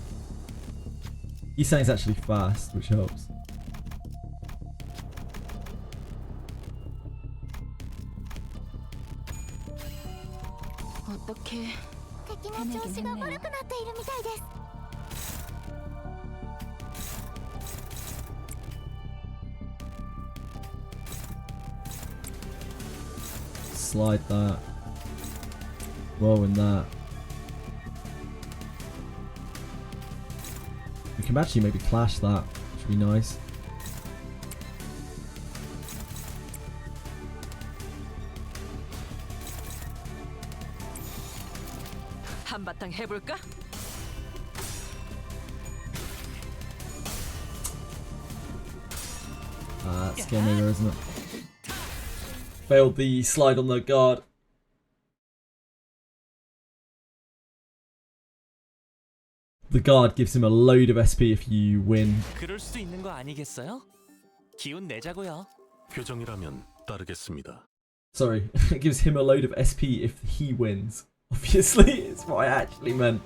[SPEAKER 1] Yisang's actually fast, which helps.
[SPEAKER 3] 어떻게
[SPEAKER 7] 敵の調子が悪くなっているみたいです。
[SPEAKER 1] Slide that. Whirlwind that. We can actually maybe clash that, which would be nice.
[SPEAKER 6] 한바탕 해볼까?
[SPEAKER 1] It's game over, isn't it? Failed the slide on the guard. The guard gives him a load of SP if you win.
[SPEAKER 2] 그럴 수도 있는 거 아니겠어요? 기운 내자고요.
[SPEAKER 11] 표정이라면 따르겠습니다.
[SPEAKER 1] Sorry, it gives him a load of SP if he wins. Obviously, it's what I actually meant.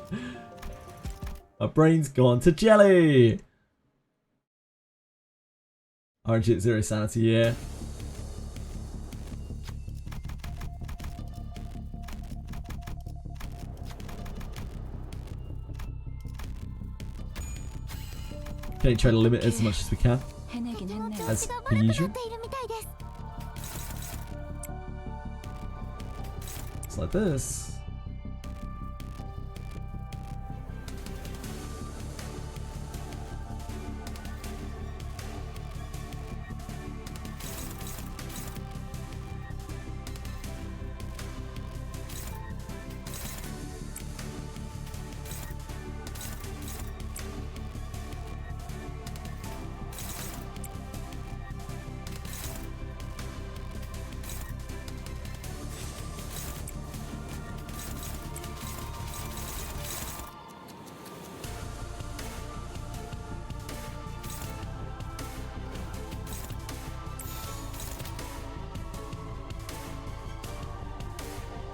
[SPEAKER 1] My brain's gone to jelly! RNG at 0 sanity, yeah. Okay, try to limit as much as we can,
[SPEAKER 3] 해내긴 했네요.
[SPEAKER 1] as per usual. It's like this.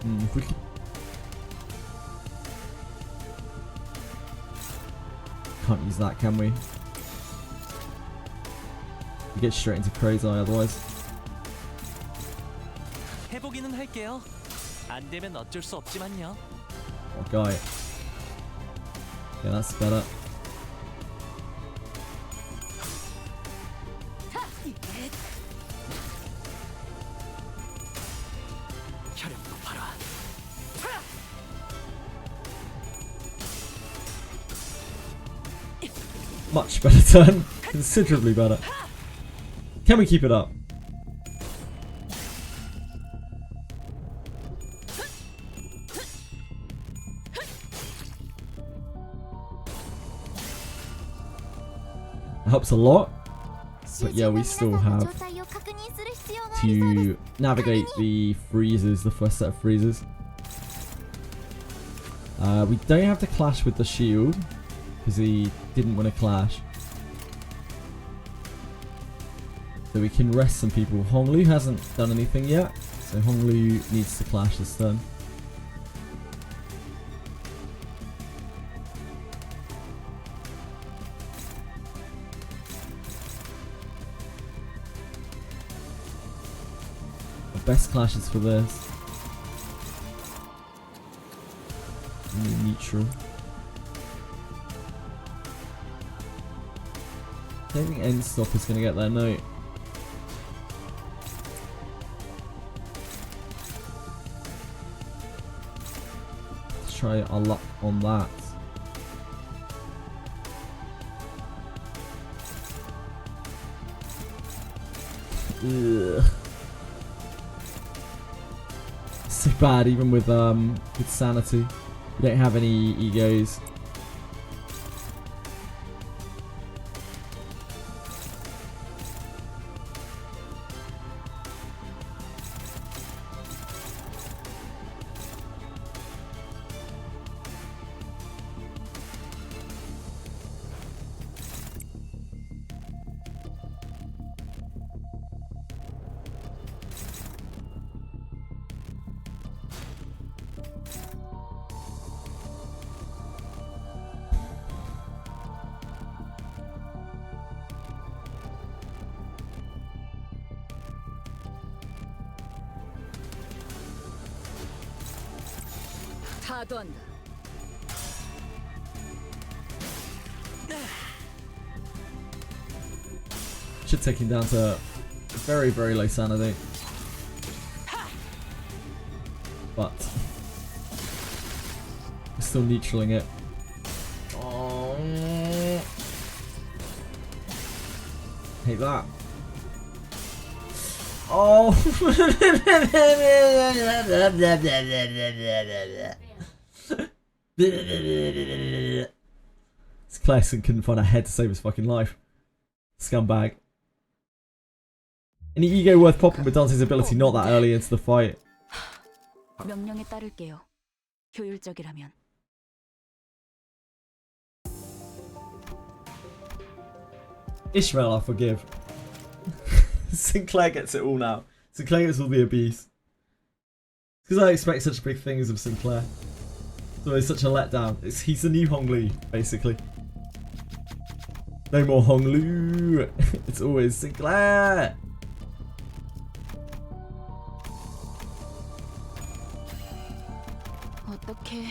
[SPEAKER 1] If we could... Can't use that, can we? We get straight into Crazy Eye otherwise.
[SPEAKER 2] 해보기는 할게요. 안 되면 어쩔 수 없지만요.
[SPEAKER 1] Oh, guy. Yeah, that's better. Much better turn. Considerably better. Can we keep it up? Helps a lot. But yeah, we still have to navigate the freezes, the first set of freezes. We don't have to clash with the shield, because he didn't win a clash. So we can rest some people. Honglu hasn't done anything yet, so Honglu needs to clash this turn. The best clashes for this. Neutral. I don't think Endstop is going to get that note. Let's try try our luck on that. Ugh. So bad, even with sanity. We don't have any egos.
[SPEAKER 10] 파도한다.
[SPEAKER 1] Should take him down to very, very low sanity. But we're still neutraling it. Oh, hate that. Oh. This Clason couldn't find a head to save his fucking life. Scumbag. Any ego worth popping with Dante's ability not that early into the fight?
[SPEAKER 3] 명령에 따를게요. 효율적이라면.
[SPEAKER 1] Ishmael, I forgive. Sinclair gets it all now. Sinclair gets all the abuse. Because I expect such big things of Sinclair. It's always such a letdown. He's the new Hong Lu, basically. No more Hong Lu. It's always Sinclair.
[SPEAKER 3] 어떻게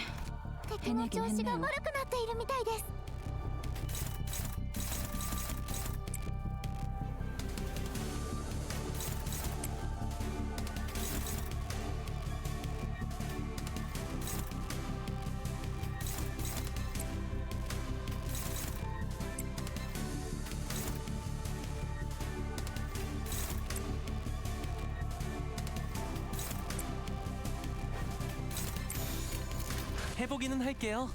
[SPEAKER 7] 敵の調子が悪くなっているみたいです。
[SPEAKER 2] 해보기는 할게요.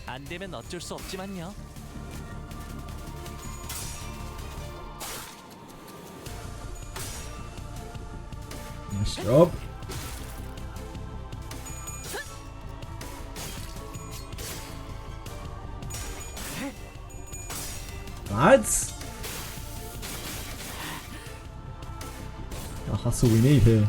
[SPEAKER 2] 안 되면 어쩔 수 없지만요.
[SPEAKER 1] Nice job. Lads. The hustle we need here.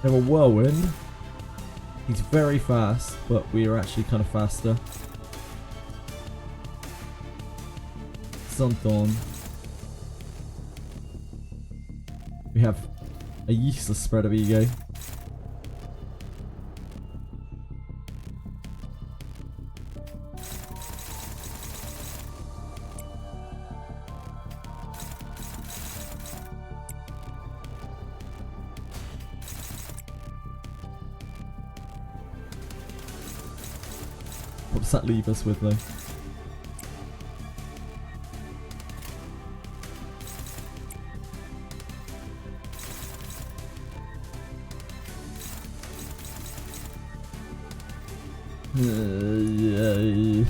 [SPEAKER 1] We have a whirlwind. He's very fast, but we are actually kind of faster. Sunthorn. We have a useless spread of ego. What does that leave us with, though? Yay.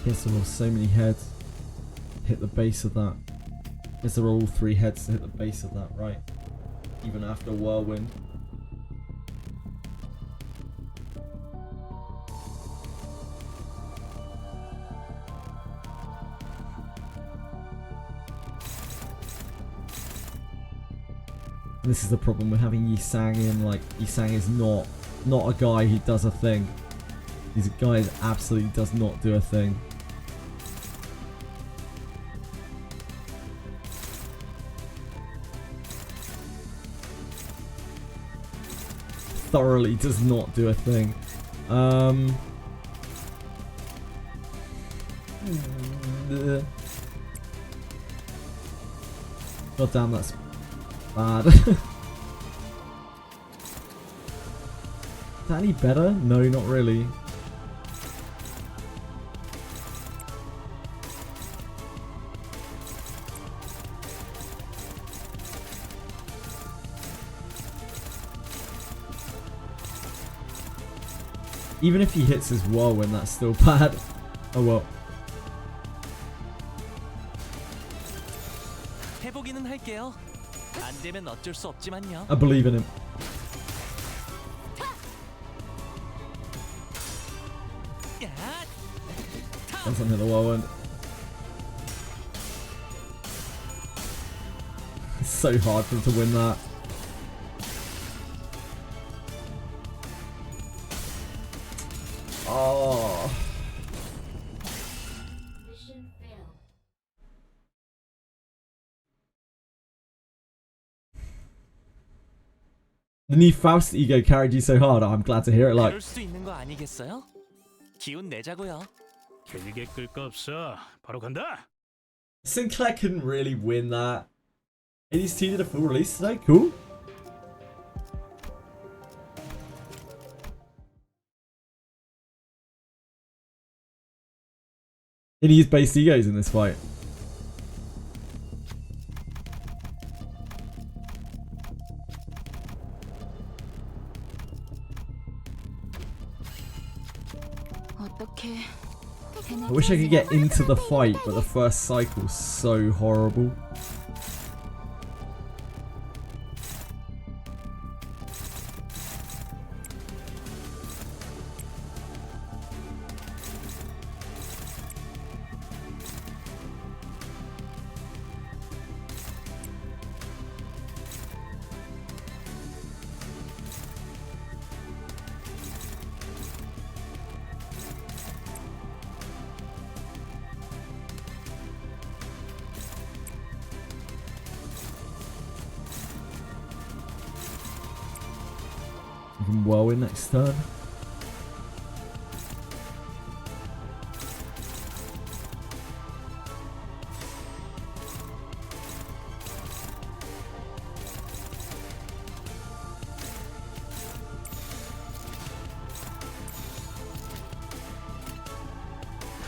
[SPEAKER 1] Guess there were so many heads. Hit the base of that. Guess there were all 3 heads to hit the base of that, right? Even after Whirlwind. This is the problem with having Yi-Sang in. Like, Yi-Sang is not a guy who does a thing. He's a guy that absolutely does not do a thing. Thoroughly does not do a thing. God damn, that's bad. Is that any better? No, not really. Even if he hits his Whirlwind, that's still bad. Oh well.
[SPEAKER 2] 해보기는 할게요. 안 되면 어쩔 수 없지만요.
[SPEAKER 1] I believe in him. Doesn't hit the Whirlwind. It's so hard for him to win that. Oh. The new Faust ego carried you so hard. I'm glad to hear it. Like,
[SPEAKER 2] 그럴 수 있는 거 아니겠어요? 기운 내자고요.
[SPEAKER 8] 길게 끌 거 없어. 바로 간다.
[SPEAKER 1] Sinclair couldn't really win that. ADST did a full release today. Cool. Did he use base egos in this fight? I wish I could get into the fight, but the first cycle's so horrible. Whirlwind next turn.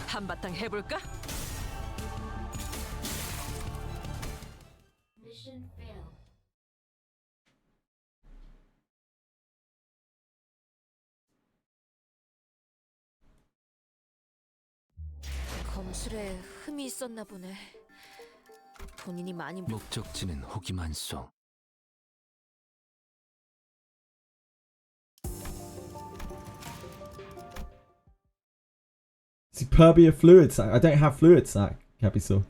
[SPEAKER 6] 한바탕 해볼까? 검술에 흠이 있었나 보네. 본인이 많이
[SPEAKER 5] 목적지는 호기만소.
[SPEAKER 1] Superbia fluid sac. I don't have fluid sac, Capital.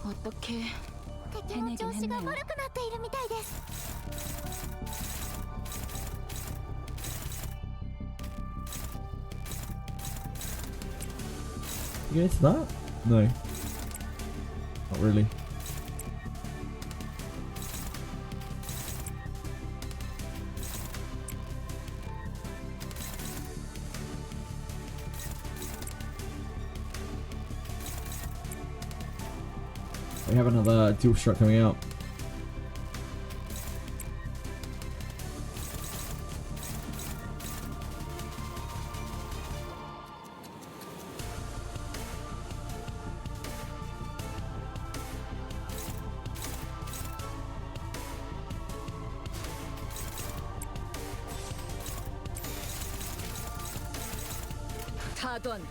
[SPEAKER 3] 어떻게
[SPEAKER 7] 敵の調子が悪くなっているみたいです。
[SPEAKER 1] You get into that? No. Not really. We have another dual strike coming out.
[SPEAKER 10] 파도한다.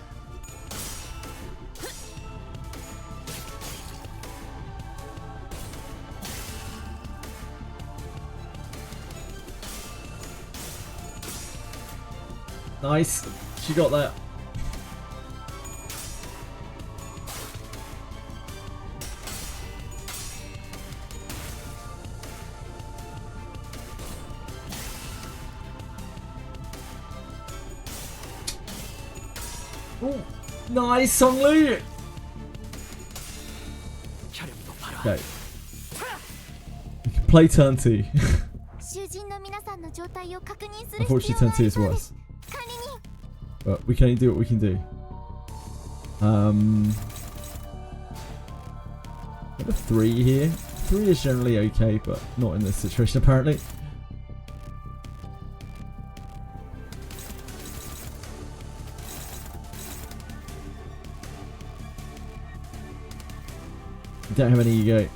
[SPEAKER 1] Nice. She got that. Oh, nice, Song Lu. Okay. We can play turn 2.
[SPEAKER 7] 囚人の皆さんの状態を確認する
[SPEAKER 1] Unfortunately,
[SPEAKER 7] 必要
[SPEAKER 1] turn 2
[SPEAKER 7] があり
[SPEAKER 1] is
[SPEAKER 7] そうで
[SPEAKER 1] worse.
[SPEAKER 7] す。管理人。
[SPEAKER 1] But we can only do what we can do. Number 3 here. 3 is generally okay, but not in this situation apparently. Don't have any ego.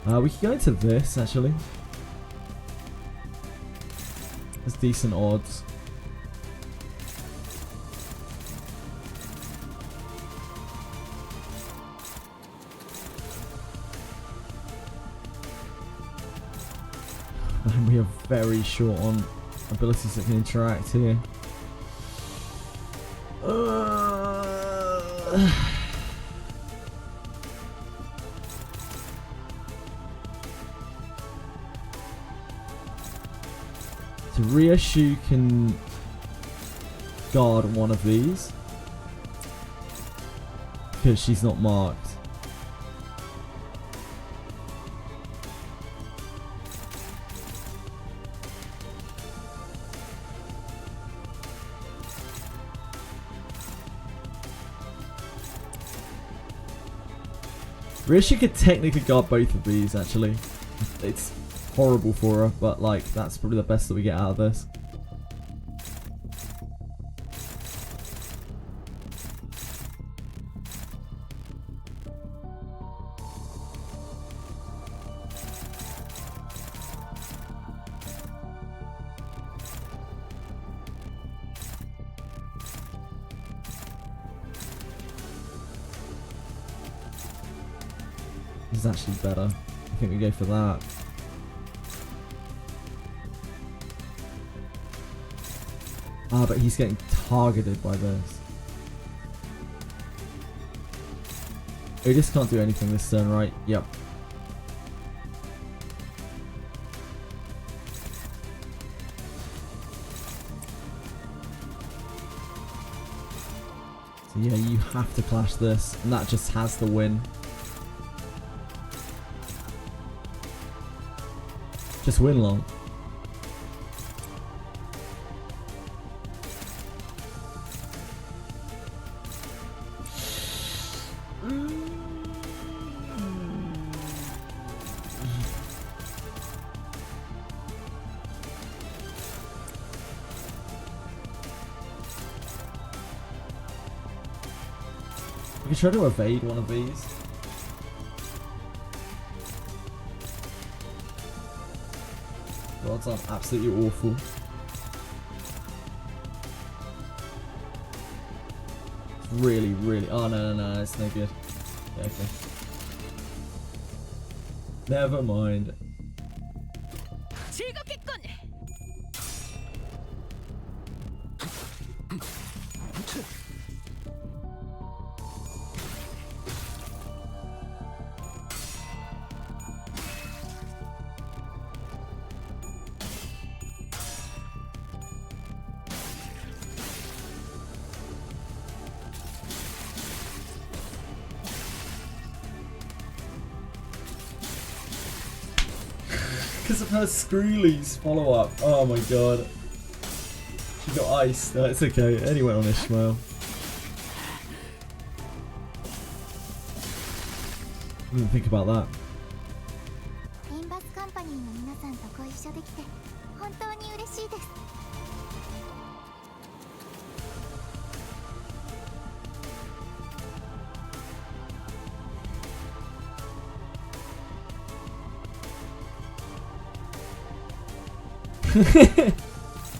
[SPEAKER 1] We can go into this actually. There's decent odds. And we are very short on abilities that can interact here. So Ryoshu can guard one of these because she's not marked. Ryoshu could technically guard both of these actually. It's horrible for her, but like that's probably the best that we get out of this. This is actually better. I think we go for that. Ah, but he's getting targeted by this. He just can't do anything this turn, right? Yep. So yeah, you have to clash this, and that just has the win. Just win long. We can try to evade one of these. The odds are absolutely awful. It's really, really. Oh no, it's no good. Yeah, okay. Never mind. Because of her Screwly's follow-up. Oh my god. She got iced. No, it's okay. It only went on Ishmael. Didn't think about that.
[SPEAKER 7] Limbus Company の皆さんとご一緒できて本当に嬉しいです。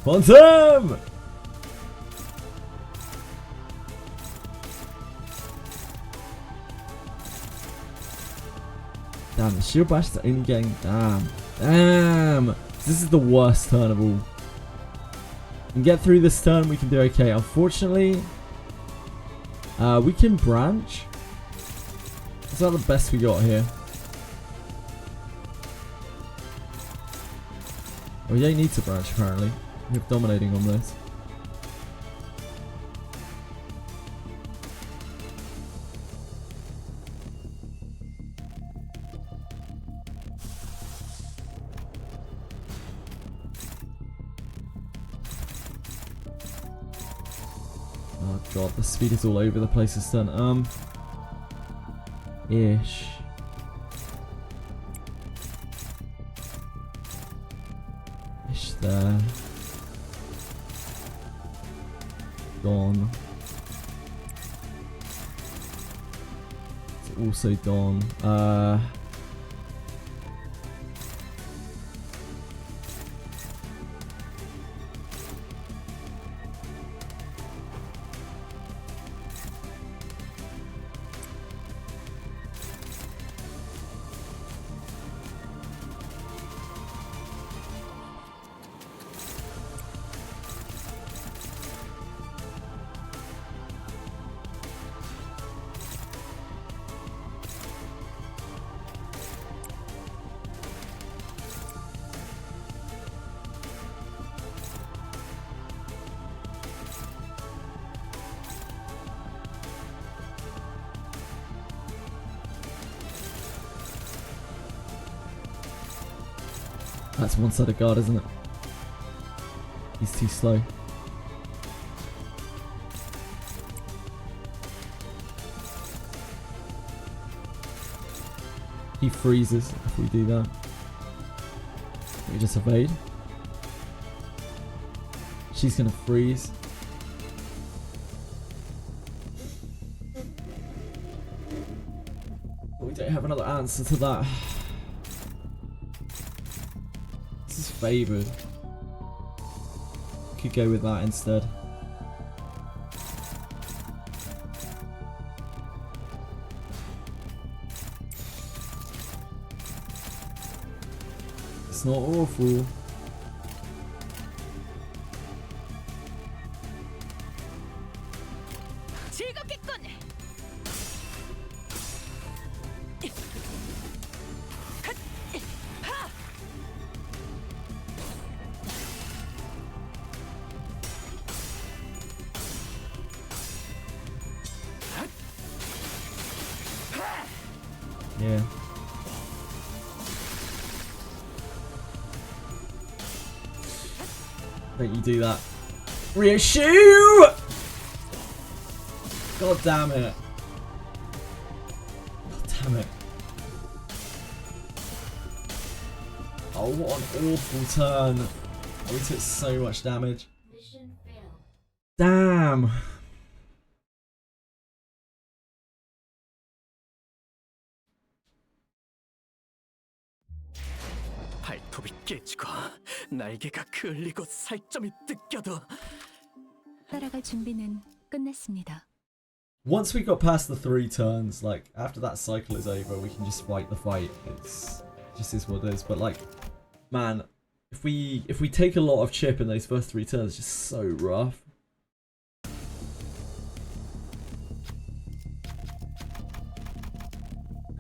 [SPEAKER 1] Quantum! Damn, the shield bash is only getting... Damn. Damn! This is the worst turn of all. We can get through this turn, we can do okay. Unfortunately, we can branch. Is that the best we got here? We don't need to branch apparently. We have dominating on this. Oh god, the speed is all over the place this turn. Ish. There. Gone. It's also gone. That's one-sided guard, isn't it? He's too slow. He freezes if we do that. We just evade. She's gonna freeze. But we don't have another answer to that. This is favoured. Could go with that instead. It's not awful. Yeah. Don't you do that. Reissue! God damn it. God damn it. Oh, what an awful turn. We took so much damage. Damn.
[SPEAKER 5] 발톱이 깨지고 날개가 그을리고 살점이 뜯겨도
[SPEAKER 3] 따라갈 준비는 끝냈습니다.
[SPEAKER 1] Once we got past the 3 turns, like after that cycle is over, we can just fight the fight. It's just is what it is. But like, man, if we take a lot of chip in those first 3 turns, it's just so rough.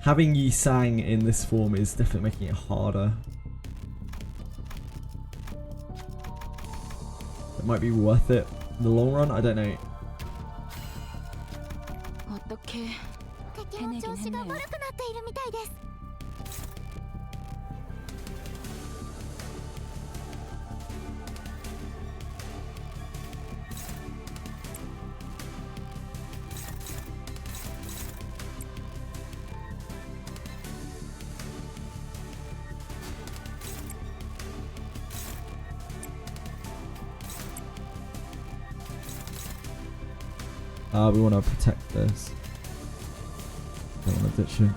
[SPEAKER 1] Having Yi Sang in this form is definitely making it harder. It might be worth it in the long run, I don't know.
[SPEAKER 3] 어떻게
[SPEAKER 7] 해내긴 했네요.
[SPEAKER 1] We want to protect this. Don't want to ditch it.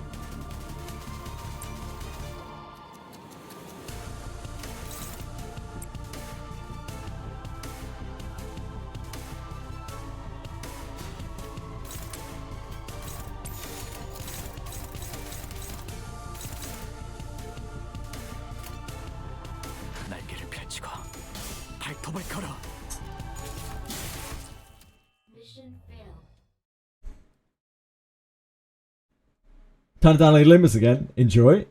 [SPEAKER 1] Time to download Limbus again. Enjoy.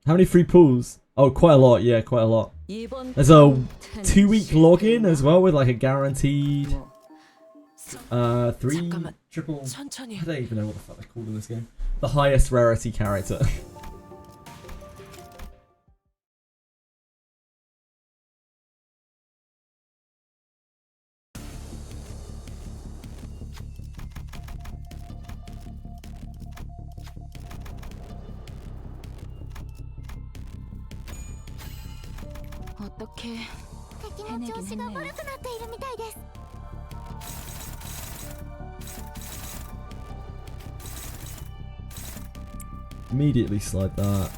[SPEAKER 1] How many free pulls? Oh, quite a lot. Yeah, quite a lot. There's a 2-week login as well with like a guaranteed 3 triple. I don't even know what the fuck they're called in this game. The highest rarity character.
[SPEAKER 3] 어떻게
[SPEAKER 7] 敵の調子が悪くなっているみたいです。
[SPEAKER 1] Immediately slide that.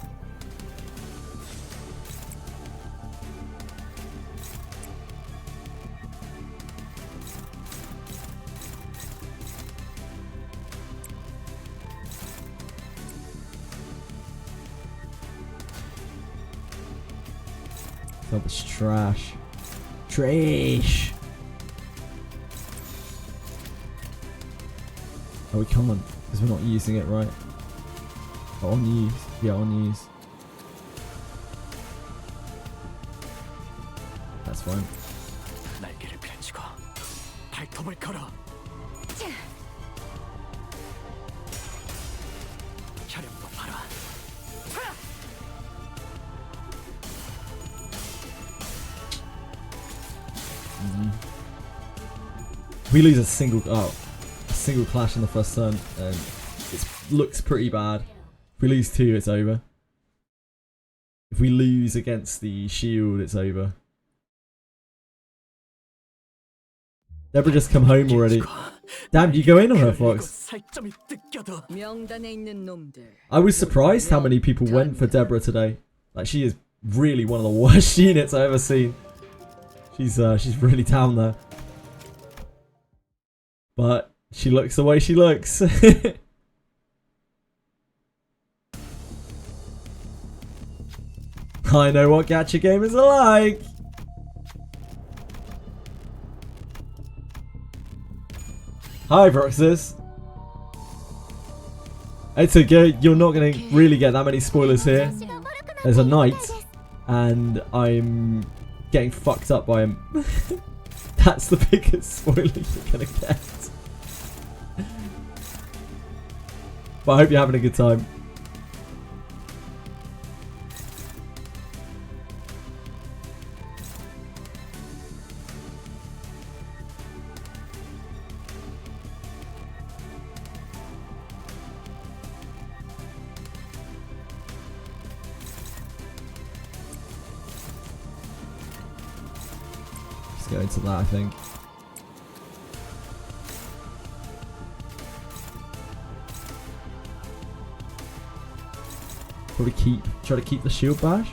[SPEAKER 1] Oh, it's trash. Trash! Oh, we can't, because we're not using it right. Oh, on use. Yeah, on use. That's fine.
[SPEAKER 5] 날개를 펼치고 발톱을 걸어. 혈액도 봐라.
[SPEAKER 1] We lose a single clash in the first turn, and it looks pretty bad. If we lose 2, it's over. If we lose against the shield, it's over. Deborah just come home already. Damn, you go in on her, Fox. I was surprised how many people went for Deborah today. Like, she is really one of the worst units I've ever seen. She's really down there. But she looks the way she looks. I know what gacha gamers are like. Hi, Broxus. It's okay. You're not going to really get that many spoilers here. There's a knight, and I'm getting fucked up by him. That's the biggest spoiler you're going to get. But I hope you're having a good time. Let's go into that, I think. Probably try to keep the shield bash.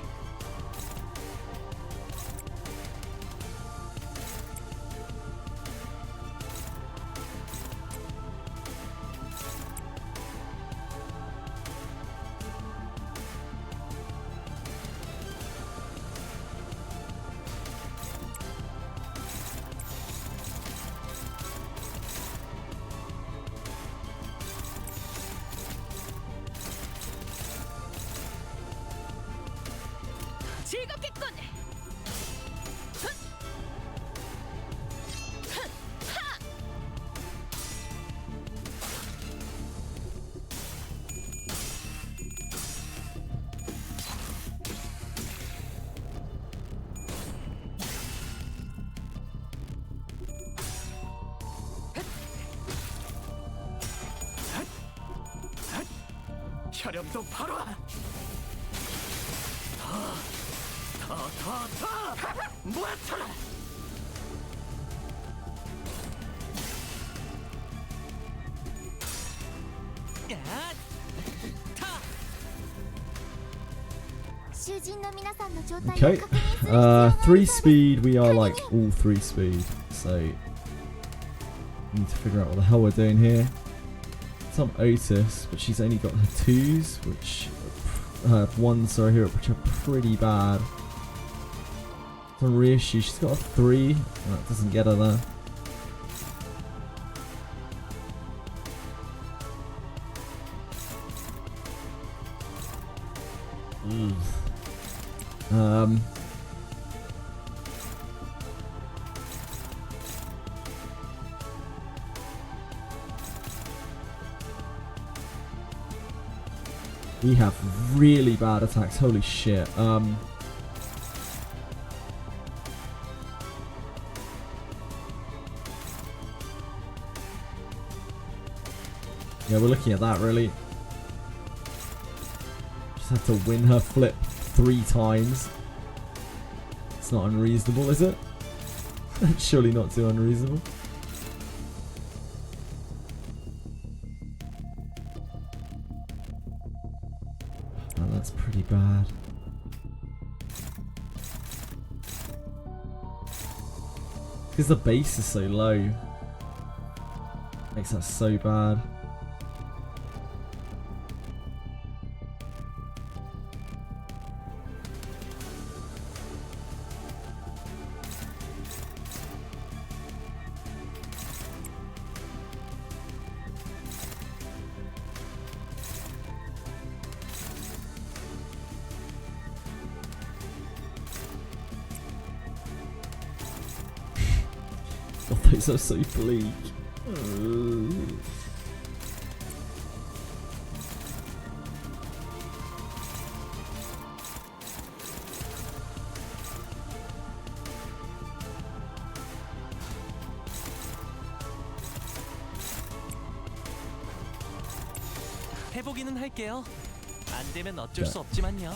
[SPEAKER 5] 혈염도 바로. 더 모아쳐라.
[SPEAKER 1] Okay, 3 speed, we are like all 3 speed, so need to figure out what the hell we're doing here. Some Otis, but she's only got her 2s, which 1s, sorry, here, which are pretty bad. On reissue, she's got a 3. That doesn't get her there. We have really bad attacks. Holy shit. Yeah, we're looking at that really. Just have to win her flip 3 times. It's not unreasonable, is it? Surely not too unreasonable. Oh, that's pretty bad. Because the base is so low. Makes that so bad. God, those are so bleak.
[SPEAKER 2] 해보기는 할게요. 안 되면 어쩔 수 없지만요.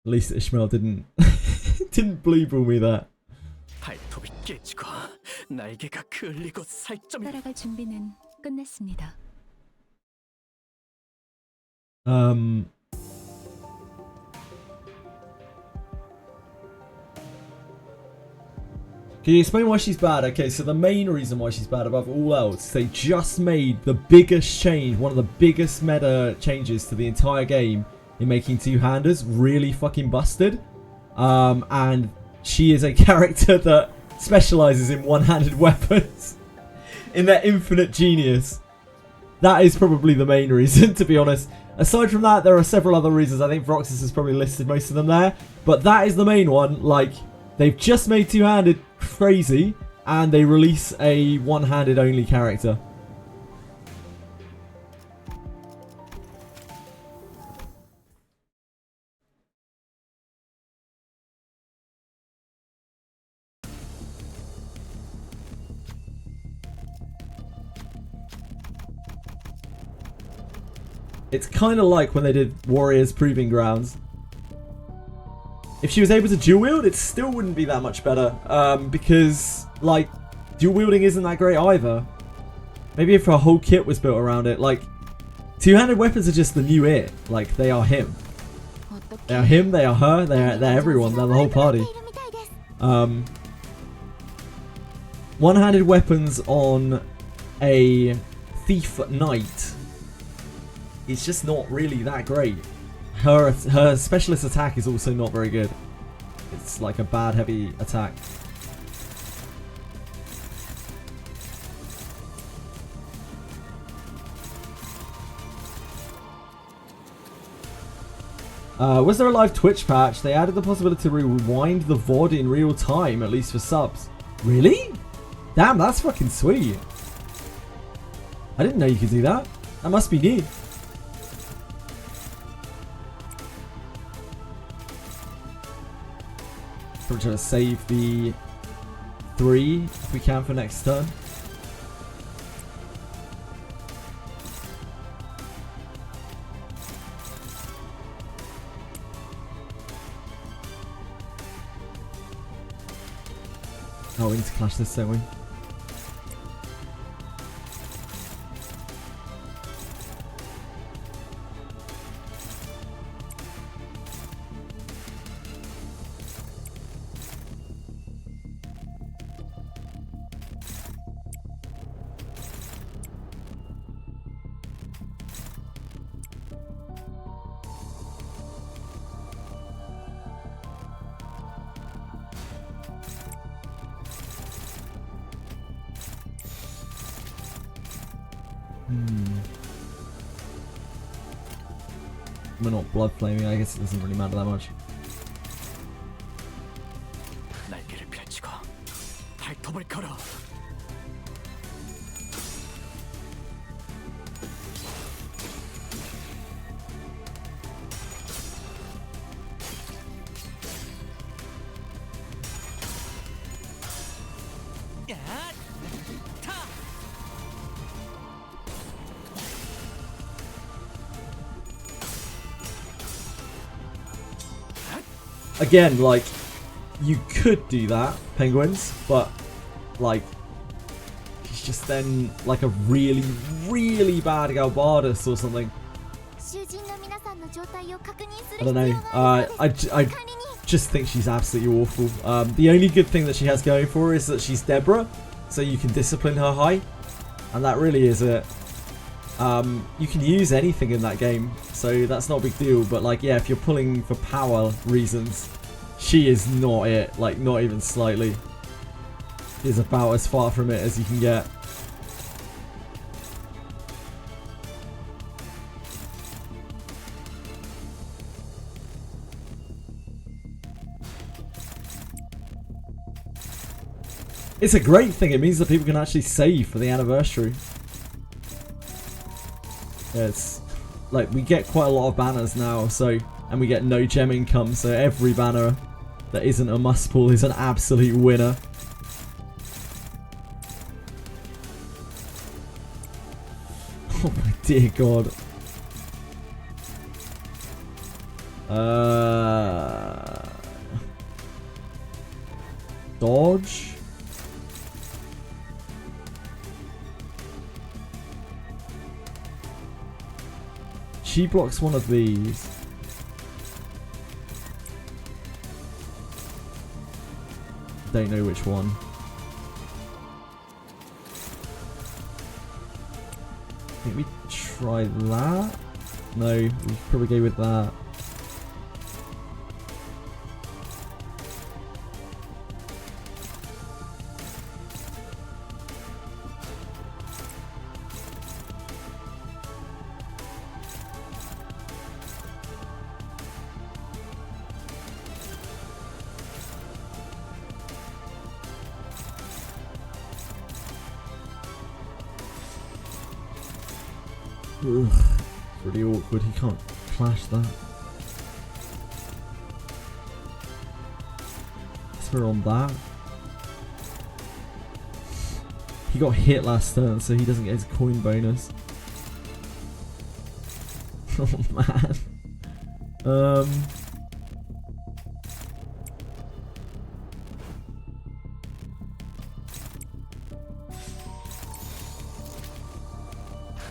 [SPEAKER 1] At least Ishmael didn't blue ball me that.
[SPEAKER 5] 발톱이 깨지고 날개가 그을리고 살점이
[SPEAKER 3] 따라갈 준비는 끝났습니다.
[SPEAKER 1] Can you explain why she's bad? Okay, so the main reason why she's bad above all else, they just made the biggest change, one of the biggest meta changes to the entire game in making two-handers really fucking busted. And she is a character that specializes in one-handed weapons in their infinite genius. That is probably the main reason, to be honest. Aside from that, there are several other reasons. I think Vroxus has probably listed most of them there. But that is the main one. Like, they've just made two-handed crazy, and they release a one-handed only character. It's kind of like when they did Warriors Proving Grounds. If she was able to dual wield, it still wouldn't be that much better. Because, like, dual wielding isn't that great either. Maybe if her whole kit was built around it. Like, two-handed weapons are just the new it. Like, they are him. They are him, they are her, they're everyone, they're the whole party. One-handed weapons on a thief knight. It's just not really that great. Her specialist attack is also not very good. It's like a bad heavy attack. Was there a live Twitch patch? They added the possibility to rewind the VOD in real time, at least for subs. Really? Damn, that's fucking sweet. I didn't know you could do that. That must be neat. Probably try to save the 3 if we can for next turn. Oh, we need to clash this, don't we? We're not blood flaming, I guess it doesn't really matter that much.
[SPEAKER 5] 날개를 펼치고 발톱을 걸어.
[SPEAKER 1] Again, like, you could do that, Penguins, but, like, he's just then, like, a really, really bad Galbardus or something. I don't know. I just think she's absolutely awful. The only good thing that she has going for her is that she's Deborah, so you can discipline her high, and that really is it. You can use anything in that game, so that's not a big deal, but like, yeah, if you're pulling for power reasons, she is not it, like, not even slightly. Is about as far from it as you can get. It's a great thing, it means that people can actually save for the anniversary. It's like, we get quite a lot of banners now, so, and we get no gem income, so every banner that isn't a must pull is an absolute winner. Oh my dear god. Dodge. She blocks one of these. Don't know which one. I think we try that. No, we probably go with that. Ugh, pretty awkward, he can't clash that. So we're on that. He got hit last turn, so he doesn't get his coin bonus. Oh man.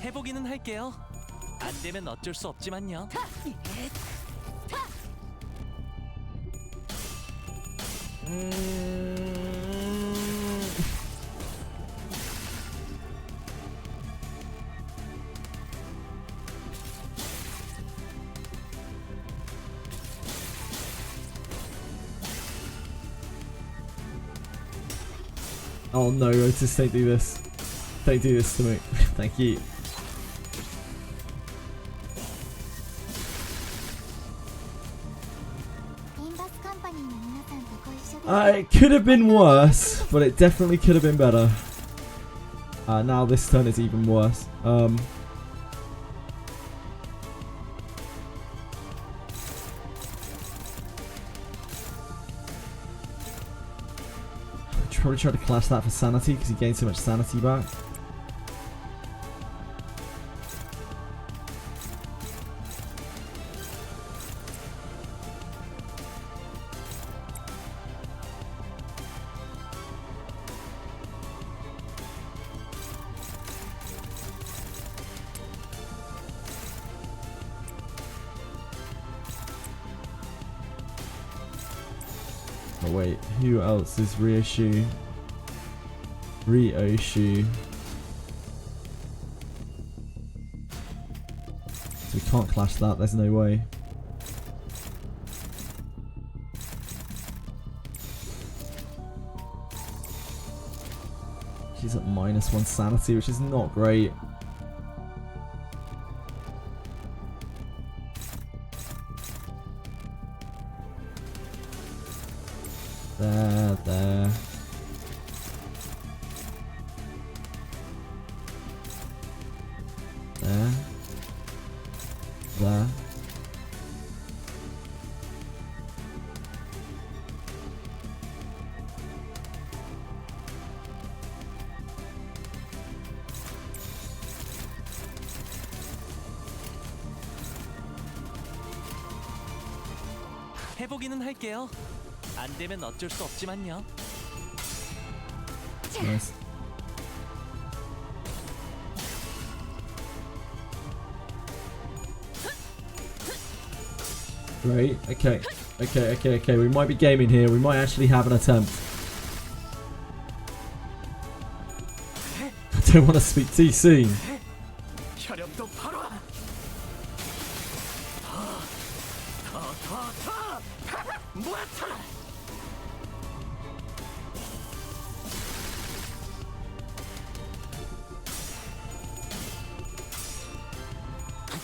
[SPEAKER 2] 해보기는 할게요. 안 되면 어쩔 수 없지만요.
[SPEAKER 1] Oh no, Otis, don't do this. Don't do this to me. Thank you. It could have been worse, but it definitely could have been better. Now this turn is even worse. Probably try to clash that for sanity because he gained so much sanity back. Oh wait, who else is Ryoshu? Ryoshu. So we can't clash that, there's no way. She's at -1 sanity, which is not great. There, there. There. There.
[SPEAKER 2] 해보기는 할게요. 안 되면 어쩔 수 없지만요.
[SPEAKER 1] Nice. Great. Okay. Okay. We might be gaming here. We might actually have an attempt. I don't want to speak too soon.
[SPEAKER 5] 혈압도 바로.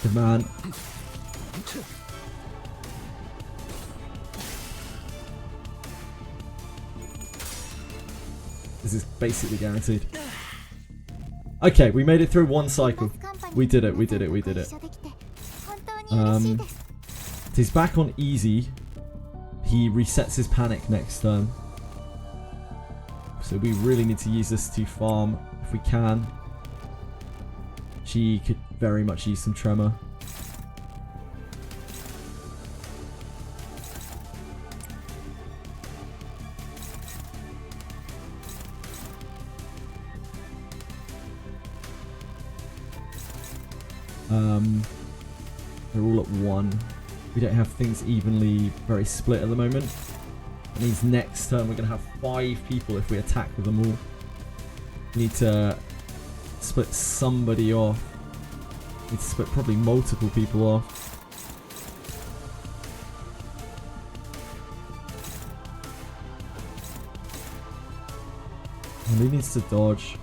[SPEAKER 1] Good man. This is basically guaranteed. Okay, we made it through one cycle. We did it. He's back on easy. He resets his panic next turn. So we really need to use this to farm if we can. She could very much use some tremor. They're all at 1. We don't have things evenly very split at the moment. That means next turn we're going to have 5 people if we attack with them all. We need to split somebody off. We need to split probably multiple people off. And he needs to dodge.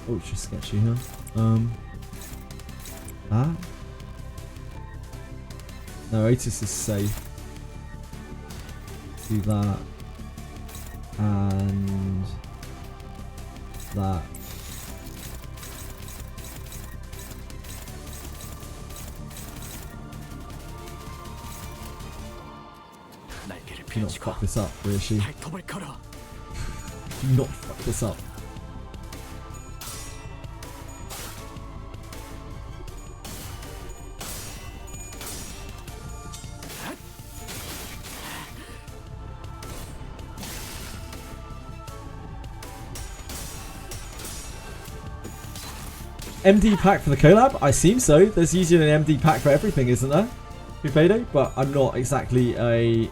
[SPEAKER 1] Oh, it's just sketchy, huh? No, Otis is safe. Do that. And that. Do not fuck this up, Rishi. Do not fuck this up. MD pack for the collab? I assume so. There's usually an MD pack for everything, isn't there? Buffedo? But I'm not exactly a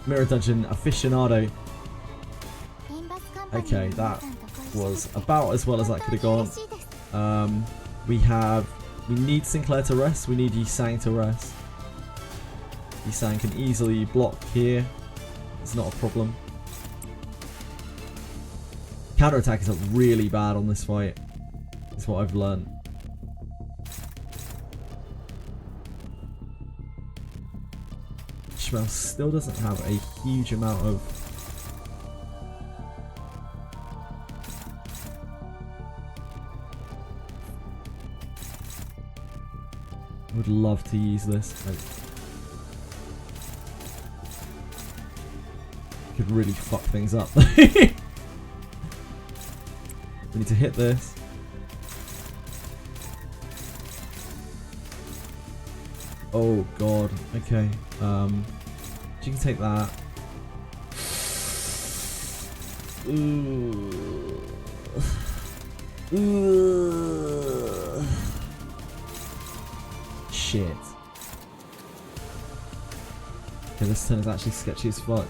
[SPEAKER 1] Mirror Dungeon aficionado. Okay, that was about as well as that could have gone. We need Sinclair to rest. We need Yisang to rest. Yisang can easily block here. It's not a problem. Counterattack is really bad on this fight. That's what I've learned. Ishmael still doesn't have a huge amount of Would love to use this. Could really fuck things up. We need to hit this. Oh god. Okay. She can take that. Ooh. Ooh. Shit. Okay, this turn is actually sketchy as fuck.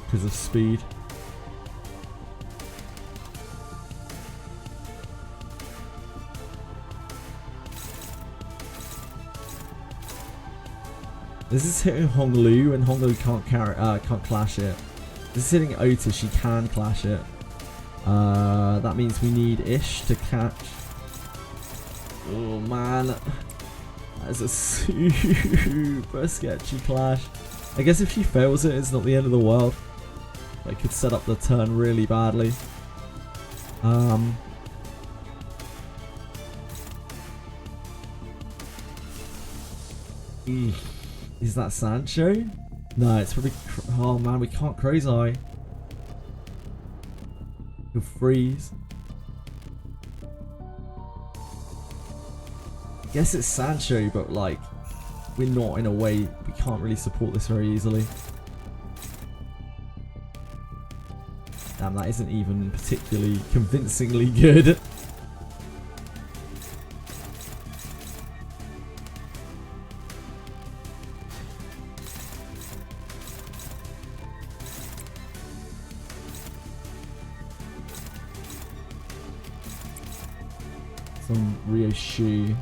[SPEAKER 1] Because of speed. This is hitting Honglu, and Honglu can't clash it. This is hitting Otis, she can clash it. That means we need Ish to catch. Oh man, that is a super sketchy clash. I guess if she fails it, it's not the end of the world. It could set up the turn really badly. Is that Sancho? No, it's probably... Oh man, we can't Crow's Eye. He'll freeze. I guess it's Sancho, but like... We're not in a way... We can't really support this very easily. Damn, that isn't even particularly convincingly good. Some Rio Shu.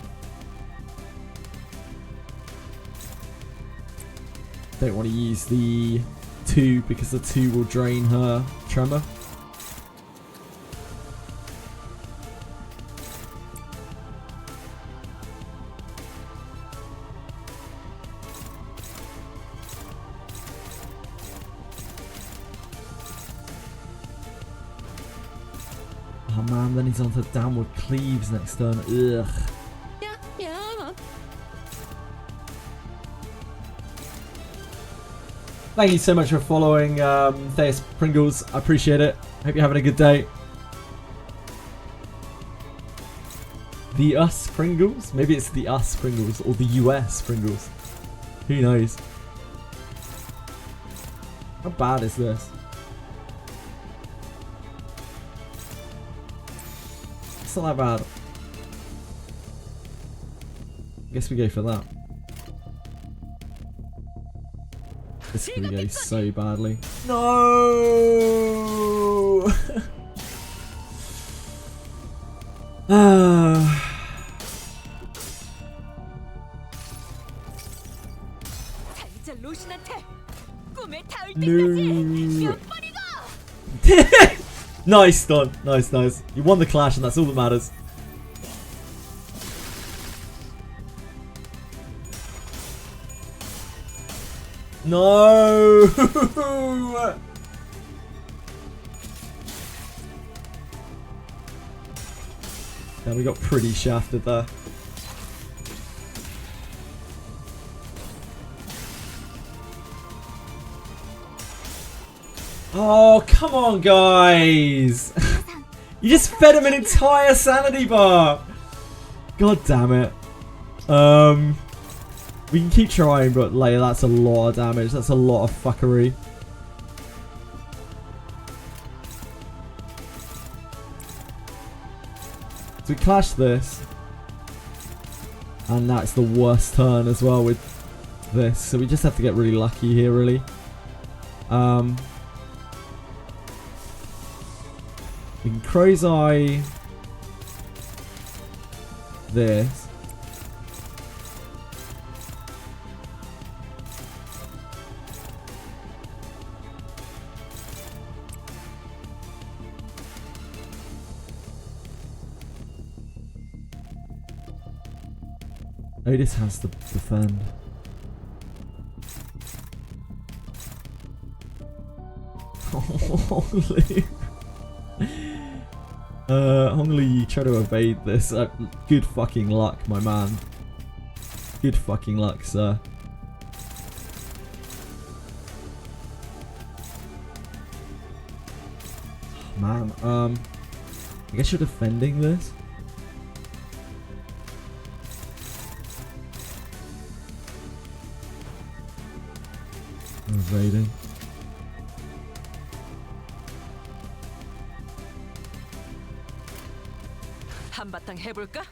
[SPEAKER 1] Don't want to use the 2 because the 2 will drain her tremor. Oh man, then he's on to downward cleaves next turn. Ugh. Thank you so much for following Theus Pringles. I appreciate it. Hope you're having a good day. The Us Pringles? Maybe it's the Us Pringles or the US Pringles. Who knows? How bad is this? It's not that bad. I guess we go for that. This could go so badly. No! No. Nice, Don. Nice, nice. You won the clash, and that's all that matters. No! Yeah, we got pretty shafted there. Oh, come on, guys! You just fed him an entire sanity bar! God damn it. We can keep trying, but like, that's a lot of damage. That's a lot of fuckery. So we clash this. And that's the worst turn as well with this. So we just have to get really lucky here, really. We can Crow's Eye this. Otis has to defend. Hongli, try to evade this. Good fucking luck, my man. Good fucking luck, sir. Man, I guess you're defending this. Evading.
[SPEAKER 6] 한바탕 해볼까?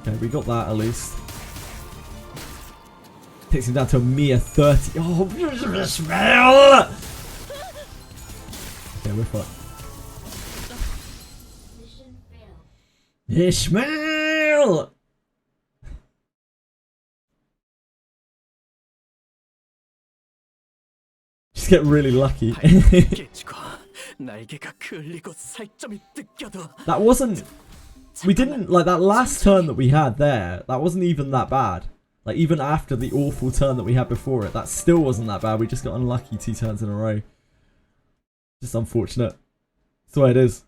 [SPEAKER 1] Okay, we got that at least. Takes him down to a mere 30. Oh, Ishmael! Okay, we're fucked. Ishmael! Just get really lucky. That wasn't... We didn't... Like, that last turn that we had there, that wasn't even that bad. Like, even after the awful turn that we had before it, that still wasn't that bad. We just got unlucky 2 turns in a row. Just unfortunate. That's the way it is.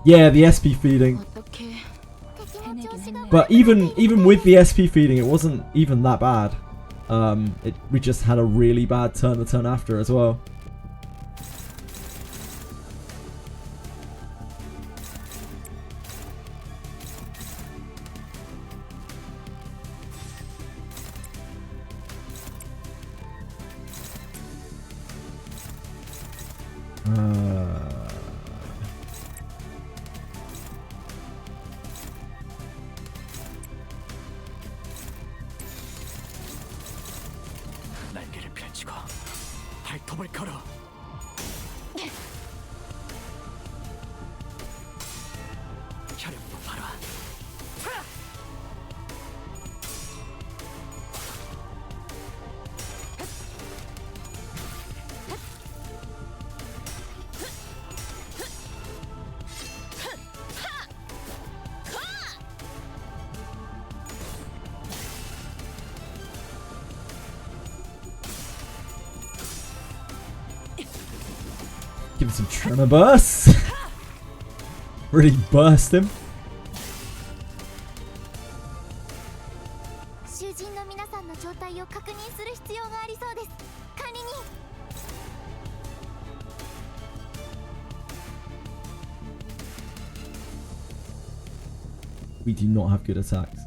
[SPEAKER 1] Yeah, the SP feeding. But even with the SP feeding, it wasn't even that bad. We just had a really bad turn the turn after as well. Give him some tremor bursts. Really burst him. We do not have good attacks.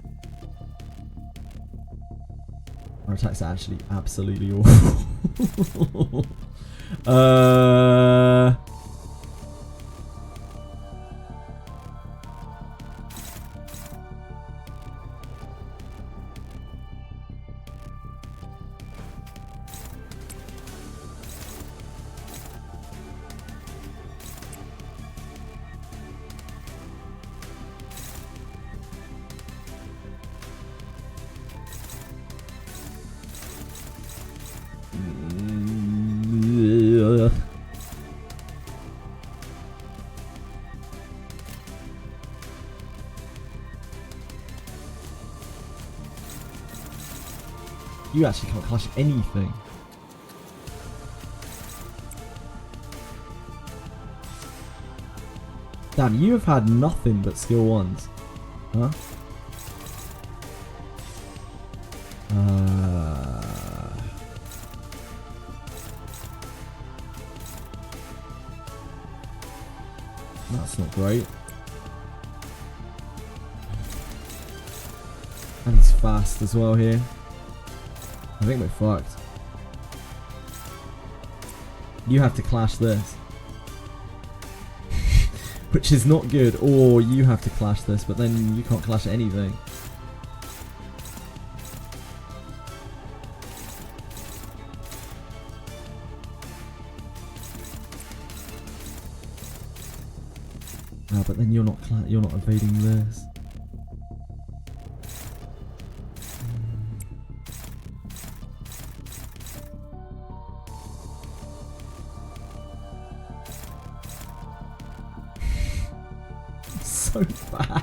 [SPEAKER 1] Our attacks are actually absolutely awful. You actually can't clash anything. Damn, you have had nothing but skill 1s. Huh? That's not great. And he's fast as well here. I think we're fucked. You have to clash this. Which is not good. Or you have to clash this, but then you can't clash anything. Ah, but then you're not evading this. so bad.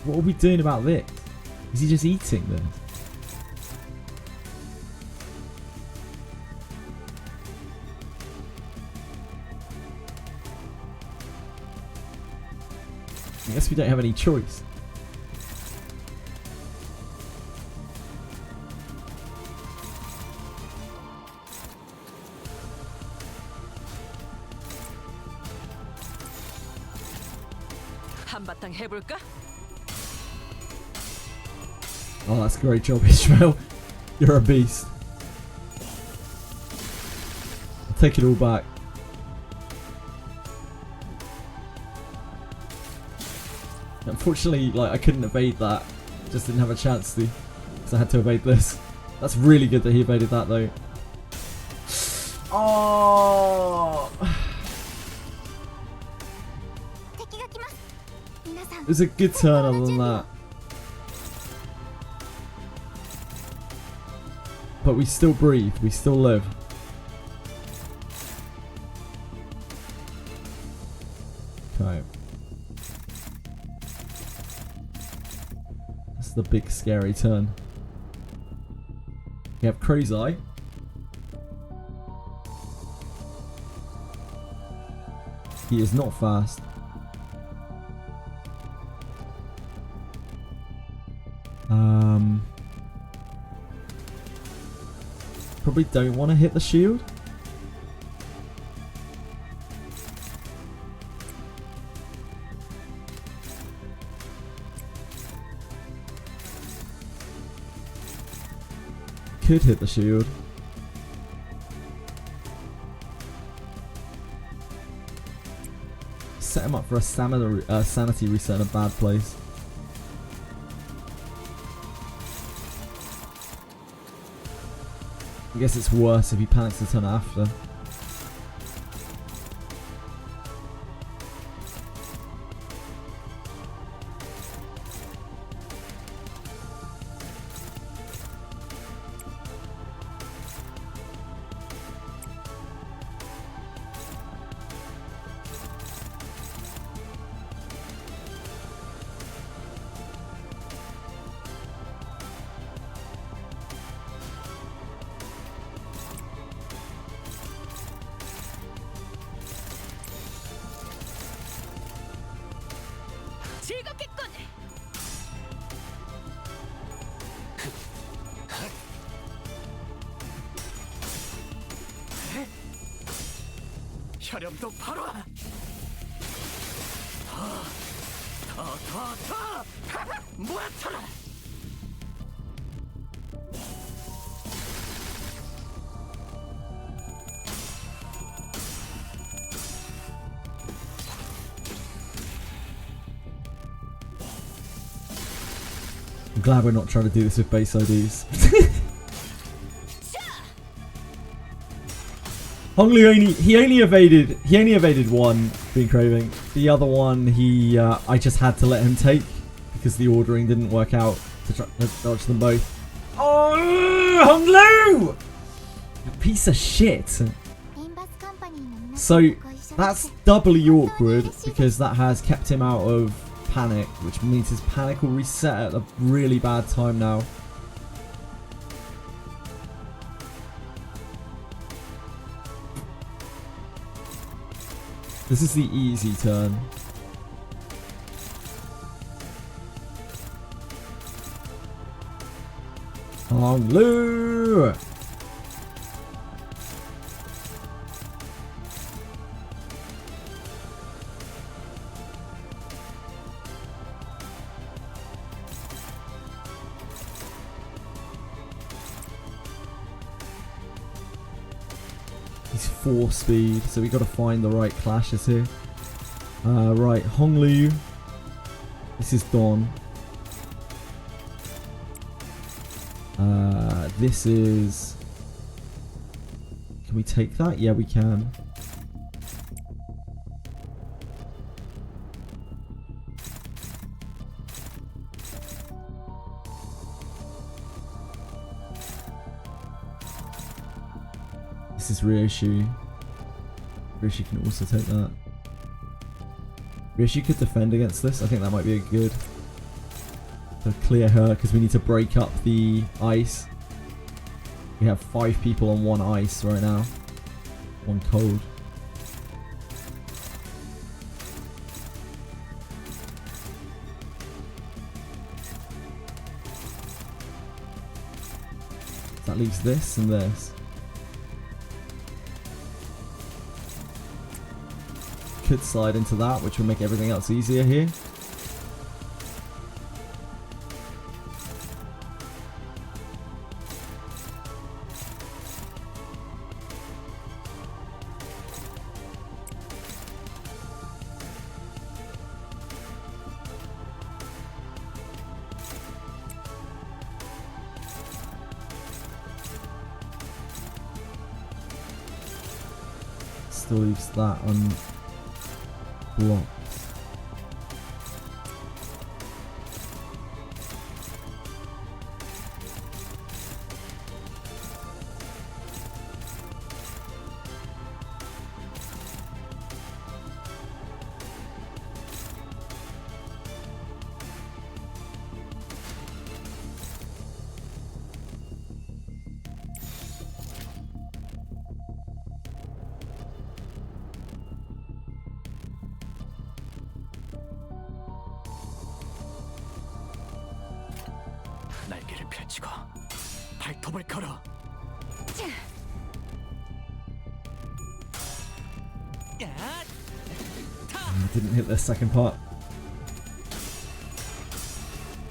[SPEAKER 1] What are we doing about this? Is he just eating this? I guess we don't have any choice.
[SPEAKER 6] 한바탕 해볼까?
[SPEAKER 1] Oh, that's a great job, Ishmael. You're a beast. I'll take it all back. Unfortunately, like, I couldn't evade that. Just didn't have a chance to, because I had to evade this. That's really good that he evaded that, though. Oh! It was a good turn other than that. But we still breathe, we still live. Okay. That's the big scary turn. We have Crow's Eye. He is not fast. Probably don't want to hit the shield. Could hit the shield. Set him up for a sanity reset in a bad place. I guess it's worse if he panics the turn after.
[SPEAKER 5] 혈염도 바로 더 모아쳐라.
[SPEAKER 1] I'm glad we're not trying to do this with base IDs. Honglu only evaded one, being craving. The other one I just had to let him take because the ordering didn't work out to try to dodge them both. Oh, Honglu! You piece of shit. So that's doubly awkward because that has kept him out of panic, which means his panic will reset at a really bad time now. This is the easy turn. Honglu! He's 4 speed, so we got to find the right clashes here. Right, Honglu. This is Dawn. This is... Can we take that? Yeah, we can. This is Ryoshi. Ryoshi can also take that. Ryoshi could defend against this. I think that might be a good to clear her because we need to break up the ice. We have 5 people on 1 ice right now. 1 cold. That leaves this and this. Could slide into that, which will make everything else easier here. Still leaves that unblocked.
[SPEAKER 5] 날개를 펼치고 발톱을 걸어.
[SPEAKER 1] I didn't hit the second part.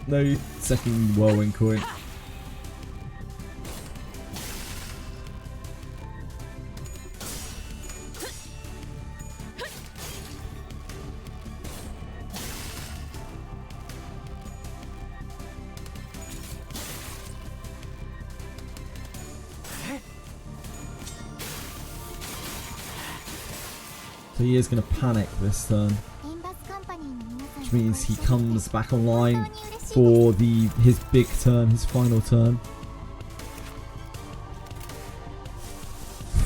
[SPEAKER 1] No second whirlwind coin. So he is going to panic this turn, which means he comes back online for his big turn, his final turn.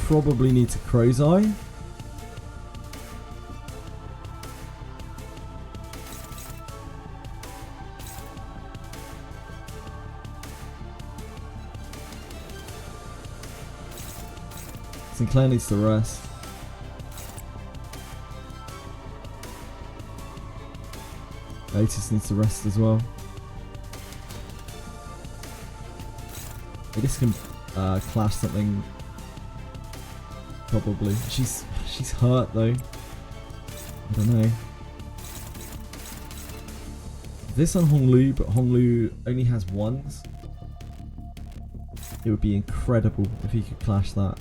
[SPEAKER 1] Probably needs a crow's eye. Sinclair needs to rest. Otis needs to rest as well. This can clash something. Probably. She's hurt though. I don't know. This on Honglu, but Honglu only has 1s. It would be incredible if he could clash that.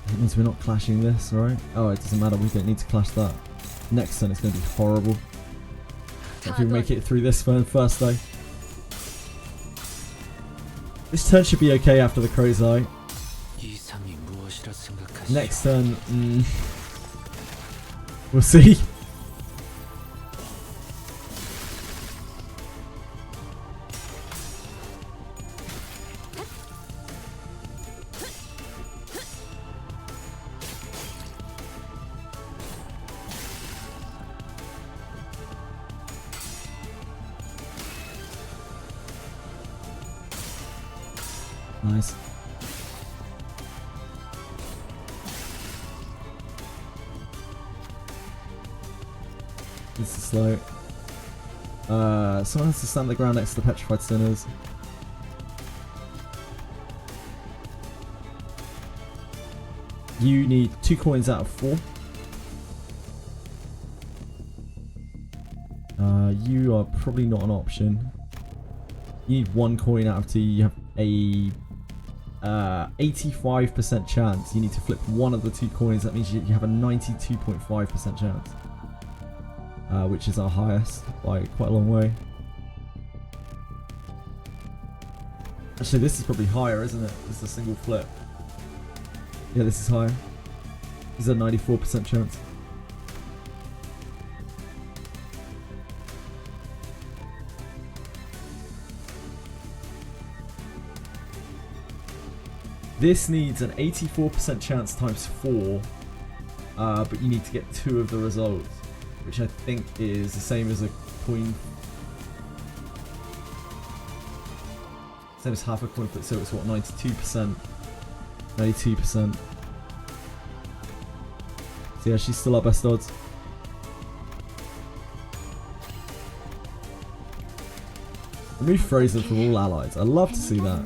[SPEAKER 1] That means we're not clashing this, right? Oh, it doesn't matter, we don't need to clash that. Next turn it's going to be horrible. If we make it through this turn first though. This turn should be okay after the crow's eye. Next turn, we'll see. Nice. This is slow. Someone has to stand the ground next to the petrified sinners. You need 2 coins out of 4. You are probably not an option. You need 1 coin out of 2. You have a 85% chance you need to flip one of the two coins. That means you have a 92.5% chance, which is our highest by quite a long way. Actually, this is probably higher, isn't it? This is a single flip. Yeah, this is higher. This is a 94% chance. This needs an 84% chance times 4, but you need to get 2 of the results, which I think is the same as a coin. Same as half a coin flip, so it's what, 92%? 92%. So yeah, she's still our best odds. Remove Frozen from all allies. I'd love to see that.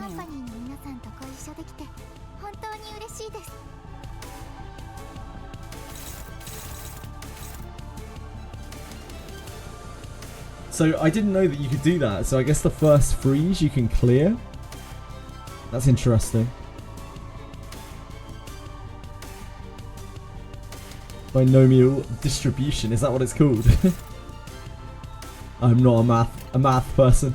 [SPEAKER 1] So I didn't know that you could do that, so I guess the first freeze you can clear. That's interesting. Binomial distribution, is that what it's called? I'm not a math person.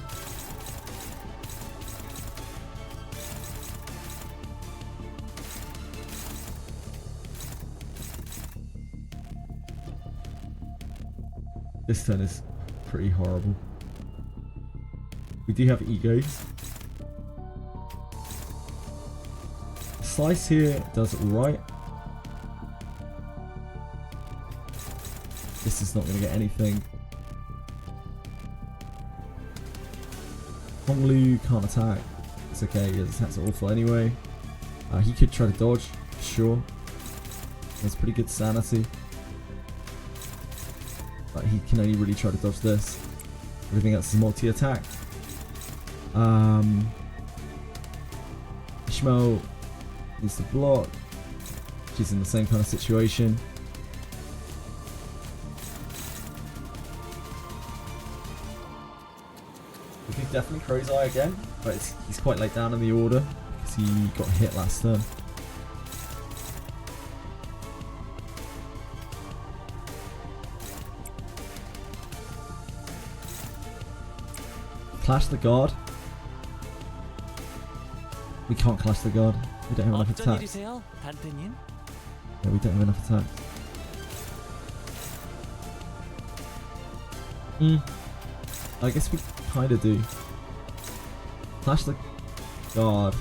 [SPEAKER 1] This turn is pretty horrible. We do have egos. Slice here does it right. This is not going to get anything. Honglu can't attack. It's okay, his attacks are awful anyway. He could try to dodge, sure. He has pretty good sanity. But he can only really try to dodge this. Everything else is multi-attack. Ishmael needs to block. She's in the same kind of situation. We could definitely Crow's Eye again, but he's quite late down in the order because he got hit last turn. Clash the guard. We can't clash the guard. We don't have enough attacks. Yeah, we don't have enough attacks. I guess we kind of do. Clash the guard.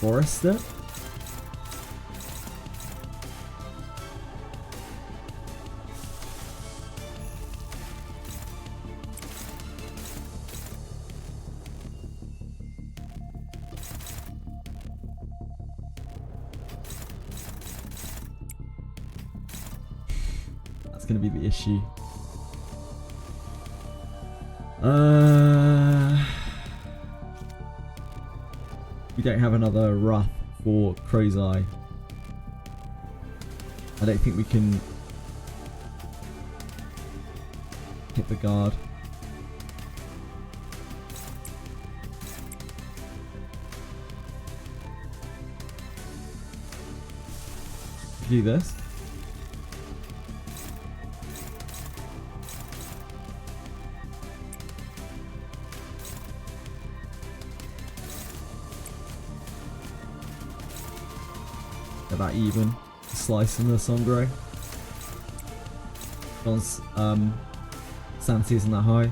[SPEAKER 1] Forest it. Going to be the issue. We don't have another Wrath for Crow's Eye. I don't think we can hit the guard. Do this. About even. Slice in the Songro. John's sanity isn't that high.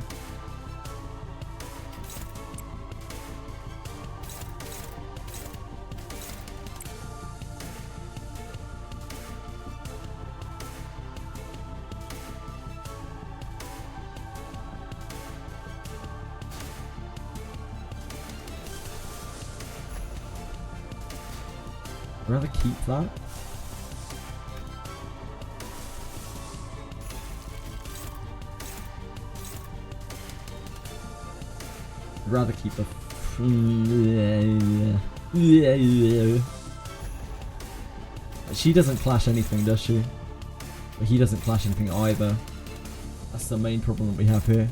[SPEAKER 1] I'd rather keep that. I'd rather keep the... She doesn't clash anything, does she? But he doesn't clash anything either. That's the main problem that we have here.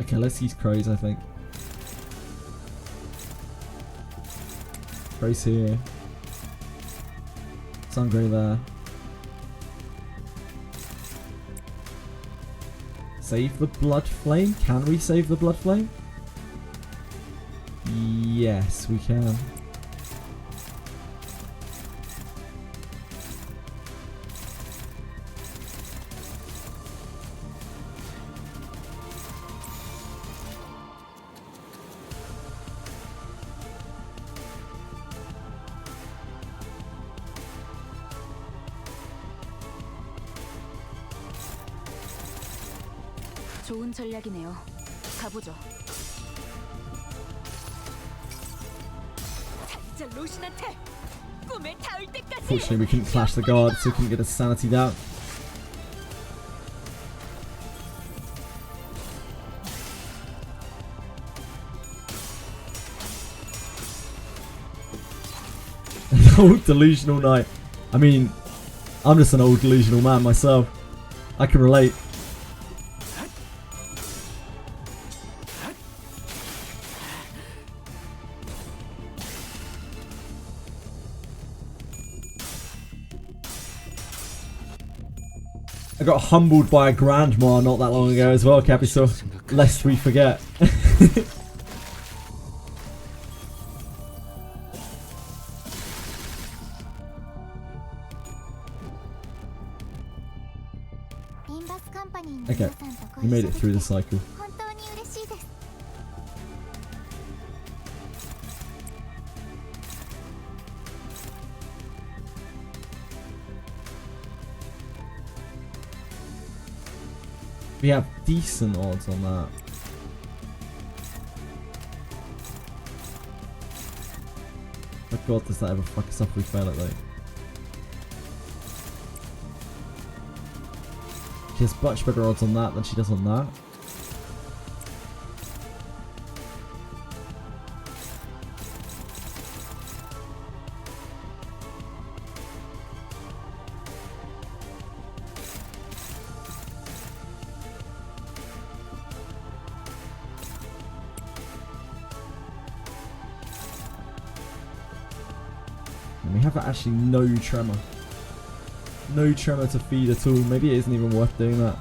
[SPEAKER 1] Okay, let's use crows, I think. Crows here. Sangre there. Save the blood flame? Can we save the blood flame? Yes, we can.
[SPEAKER 10] 좋은 전략이네요. 가보죠. 자, 이제 로신한테 꿈에 닿을 때까지.
[SPEAKER 1] Unfortunately, we couldn't clash the guard, so we couldn't get his sanity down. Old delusional knight. I mean, I'm just an old delusional man myself. I can relate. I got humbled by a grandma not that long ago as well, Capital. Lest we forget.
[SPEAKER 7] Limbus Company
[SPEAKER 1] Okay, we made it through the cycle.
[SPEAKER 7] 本当に嬉しいです。
[SPEAKER 1] We have decent odds on that. Oh god, does that ever fuck us up if we fail it though? She has much better odds on that than she does on that. And we have actually no tremor. No tremor to feed at all. Maybe it isn't even worth doing that.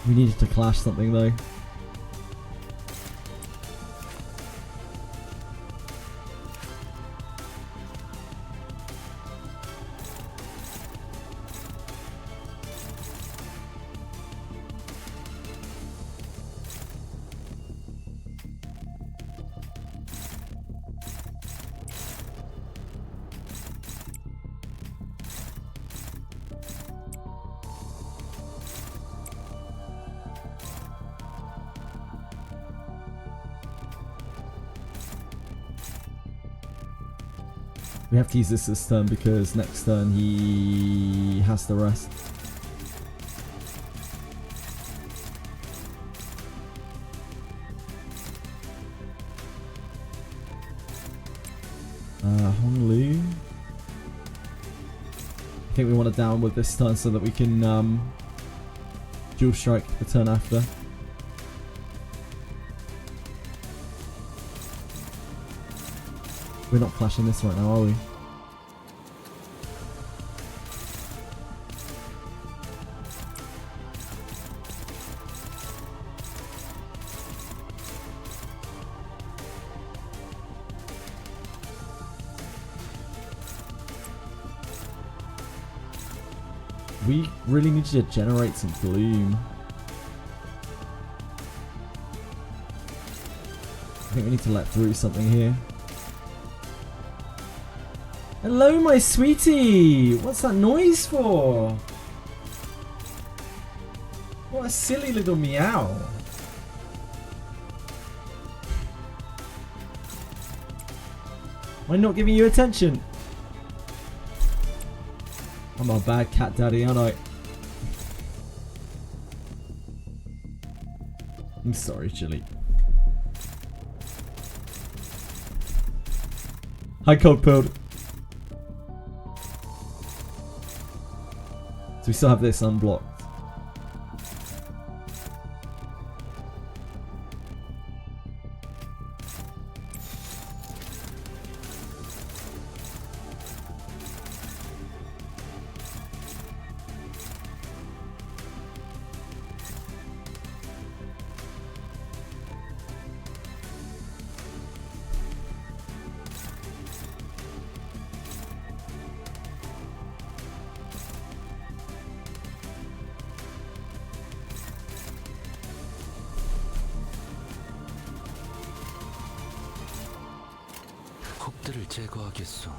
[SPEAKER 1] We needed to clash something though. We have to use this turn because next turn he has to rest. Honglu. I think we want to down with this turn so that we can dual strike the turn after. We're not clashing this right now, are we? We really need to generate some gloom. I think we need to let through something here. Hello, my sweetie! What's that noise for? What a silly little meow. Am I not giving you attention? I'm a bad cat daddy, aren't I? I'm sorry, Chili. Hi, Cold Pilled. So we still have this unblocked.
[SPEAKER 5] 폭들을 제거하겠소.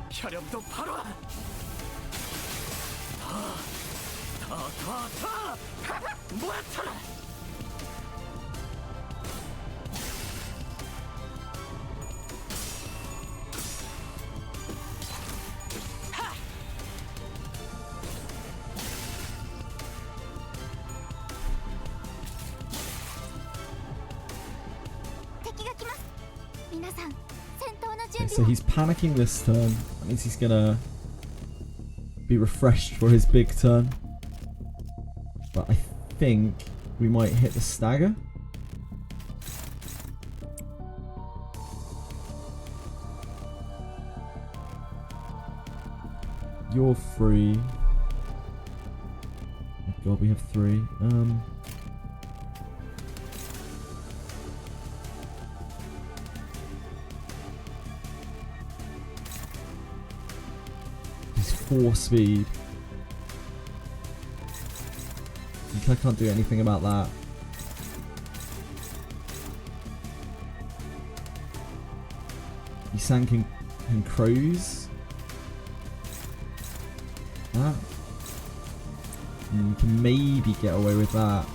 [SPEAKER 5] 혈염도 바로. 더 모아쳐라.
[SPEAKER 1] Okay, so he's panicking this turn. That means he's gonna be refreshed for his big turn. But I think we might hit the stagger. You're free. Oh god, we have 3. He's 4 speed. I can't do anything about that. Yisan can cruise. That. And you can maybe get away with that.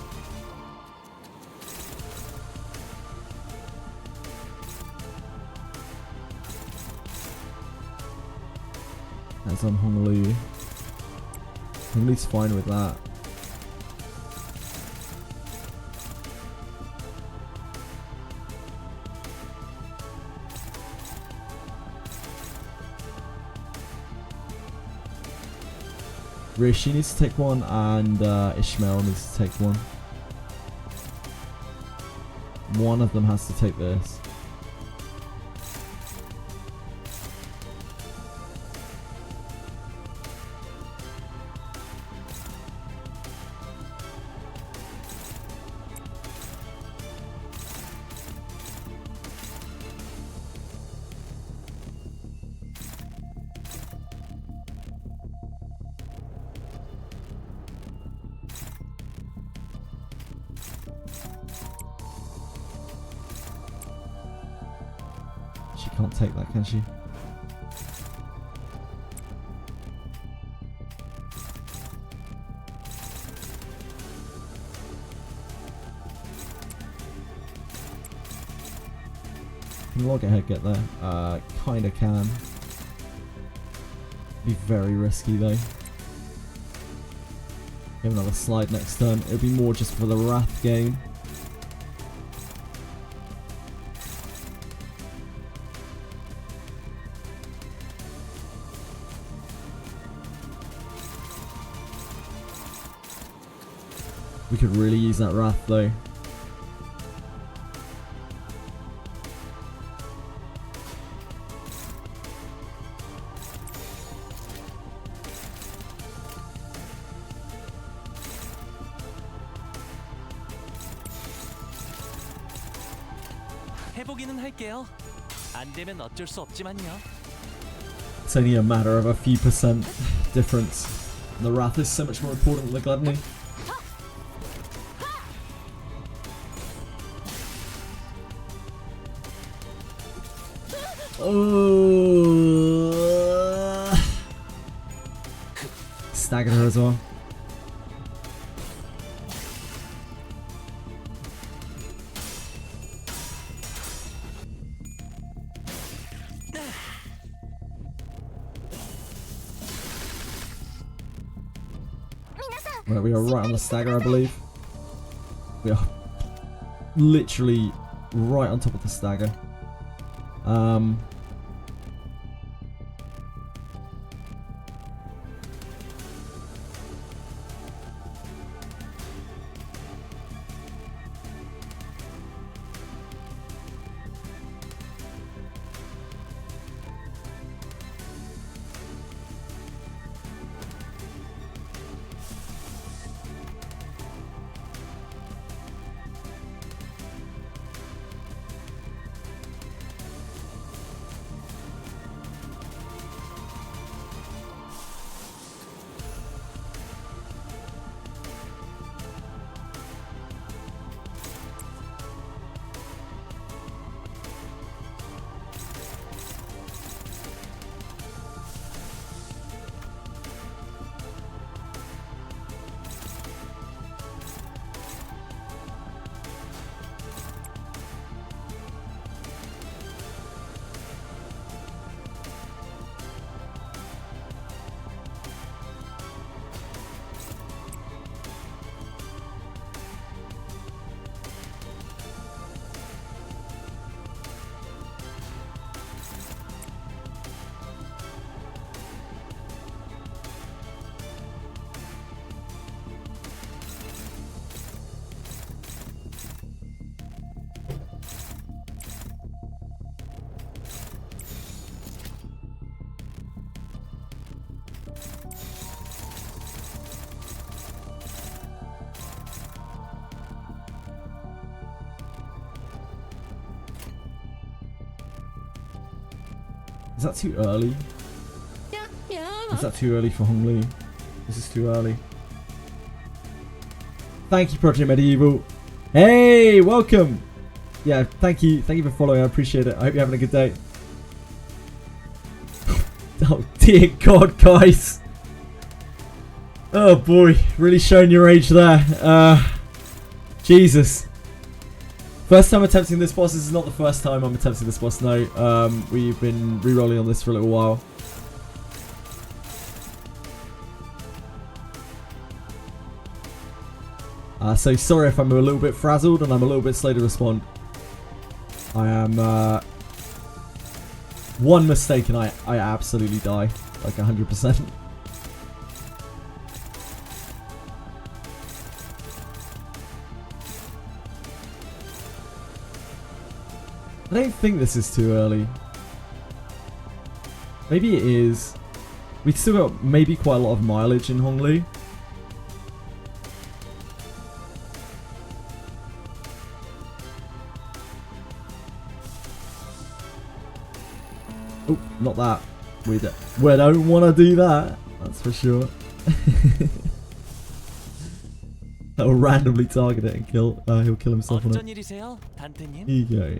[SPEAKER 1] That's on Honglu. Honglu's fine with that. Rishi needs to take one, and Ishmael needs to take one. One of them has to take this. She can't take that, can she? Can log ahead get there? Kinda can. Be very risky though. Give another slide next turn. It'll be more just for the Wrath game. We could really use that Wrath though.
[SPEAKER 2] 해보기는 할게요. 안 되면 어쩔 수 없지만요.
[SPEAKER 1] It's only a matter of a few % difference. The Wrath is so much more important than the Gluttony. Staggered her as well. Right, we are right on the stagger, I believe. We are literally right on top of the stagger. Is that too early? Is that too early for Hong Li? This is too early. Thank you, Project Medieval. Hey, welcome. Yeah, thank you. Thank you for following. I appreciate it. I hope you're having a good day. Oh, dear God, guys. Oh, boy. Really showing your age there. Jesus. First time attempting this boss. This is not the first time I'm attempting this boss, no. We've been re-rolling on this for a little while. So sorry if I'm a little bit frazzled and I'm a little bit slow to respond. I am one mistake and I absolutely die, like 100%. I don't think this is too early. Maybe it is. We've still got maybe quite a lot of mileage in Hong Li. Oh, not that. We don't want to do that. That's for sure. That'll randomly target it and kill. He'll kill himself on it. Here you go.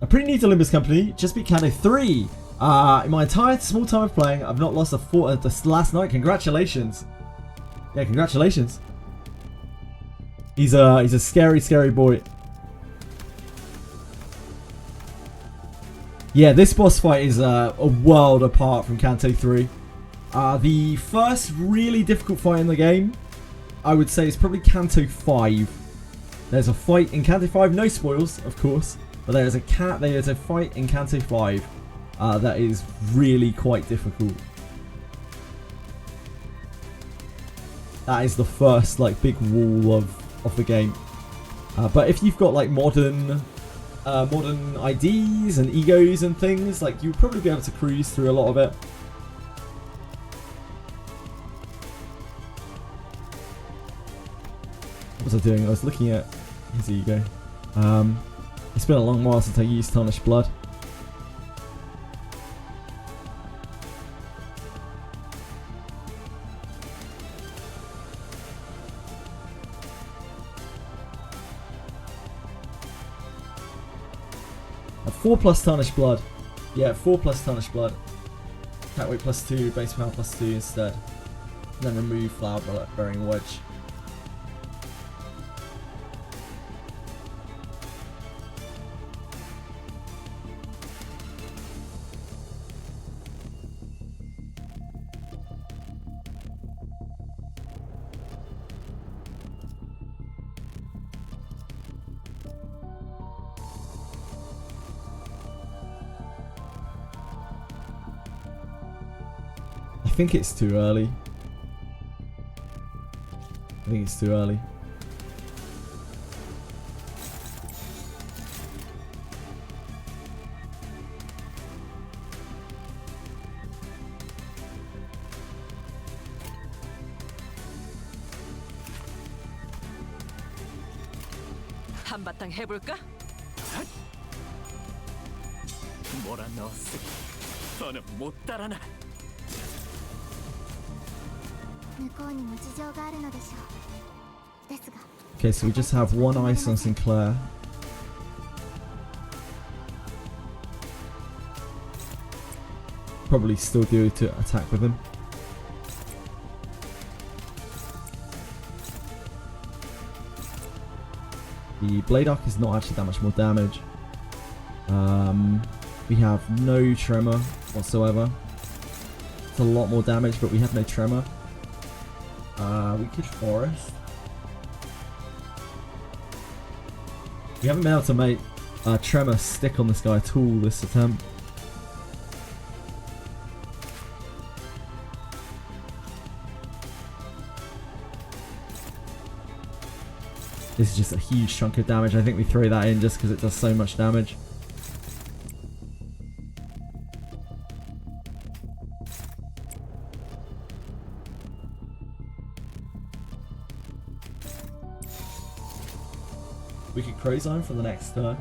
[SPEAKER 1] I'm pretty new to Limbus Company. Just beat Kanto 3. In my entire small time of playing, I've not lost a fort this last night. Congratulations. Yeah, congratulations. He's a scary, scary boy. Yeah, this boss fight is a world apart from Kanto 3. The first really difficult fight in the game, I would say, is probably Kanto 5. There's a fight in Kanto 5, no spoils, of course, but there is a fight in Kanto 5 that is really quite difficult. That is the first like big wall of the game. But if you've got like modern IDs and egos and things, like you'll probably be able to cruise through a lot of it. What was I doing? I was looking at his ego. It's been a long while since I used Tarnished Blood. A 4+ Tarnished Blood. Yeah, 4+ Tarnished Blood. Attack weight +2, base power +2 instead. And then remove Flower Bearing Wedge. I think it's too early. I think it's too early.
[SPEAKER 6] 한바탕 해볼까?
[SPEAKER 5] 뭐라 넣었으니 너는 못 따라나.
[SPEAKER 1] Okay, so we just have one ice on Sinclair. Probably still do to attack with him. The Blade Arc is not actually that much more damage. We have no Tremor whatsoever. It's a lot more damage, but we have no Tremor. We could Forest. We haven't been able to make Tremor stick on this guy at all this attempt. This is just a huge chunk of damage. I think we throw that in just because it does so much damage. We could Crow Zone for the next turn.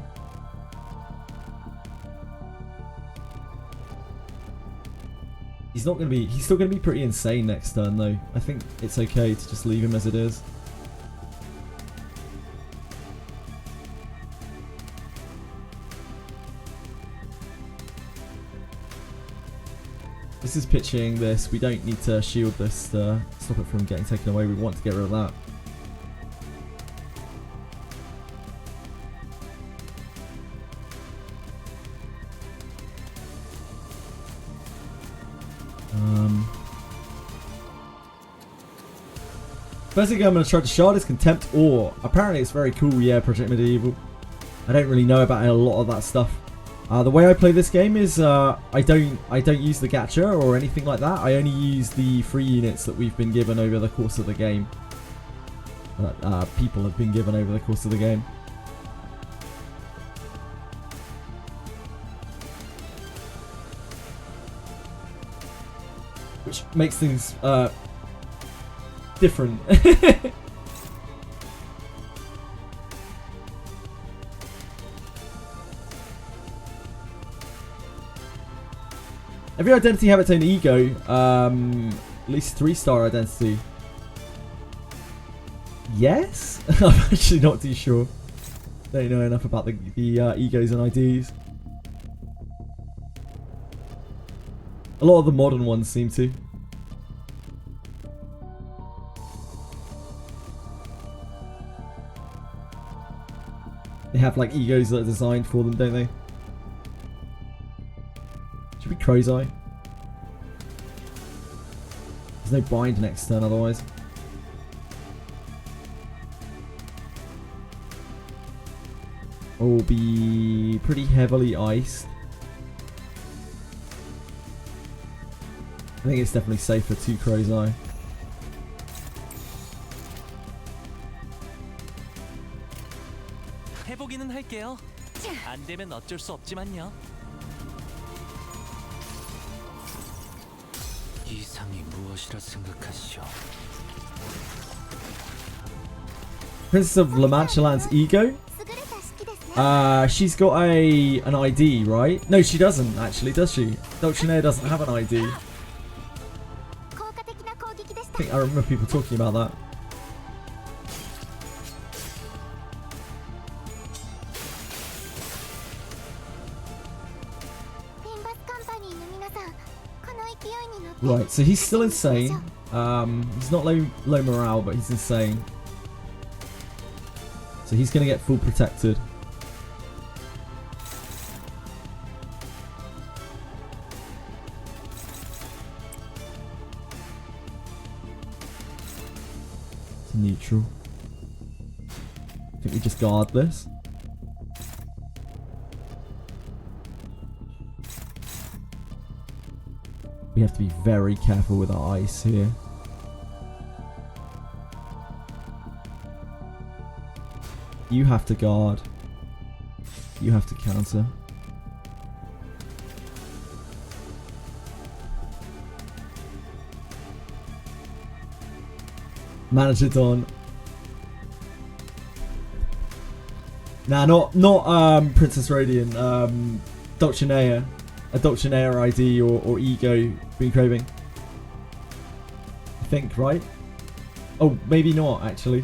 [SPEAKER 1] He's not going to be... He's still going to be pretty insane next turn, though. I think it's okay to just leave him as it is. This is pitching this. We don't need to shield this to stop it from getting taken away. We want to get rid of that. First thing I'm going to try to shard is Contempt Ore. Apparently it's very cool, yeah, Project Medieval. I don't really know about a lot of that stuff. The way I play this game is I don't use the gacha or anything like that. I only use the free units that we've been given over the course of the game. That people have been given over the course of the game. Which makes things different. Every identity have its own ego. At least 3-star identity. Yes? I'm actually not too sure. Don't know enough about the egos and IDs. A lot of the modern ones seem to. They have like egos that are designed for them, don't they? Should be Crow's Eye. There's no bind next turn otherwise. Will be pretty heavily iced. I think it's definitely safer to Crow's Eye.
[SPEAKER 2] 해보기는 할게요. 안 되면 어쩔 수 없지만요.
[SPEAKER 5] 이상이 무엇이라 생각하시오?
[SPEAKER 1] Princess of Lamanchalan's ego? She's got an ID, right? No, she doesn't actually, does she? Dulcinea doesn't have an ID. I think I remember people talking about that. Right, so he's still insane. He's not low morale, but he's insane. So he's gonna get full protected. It's neutral. I think we just guard this. We have to be very careful with our ice here. You have to guard. You have to counter. Manage it on. Nah, not Princess Radiant. Dulcinea. A Dulcinea ID or ego being craving. I think, right? Oh, maybe not actually.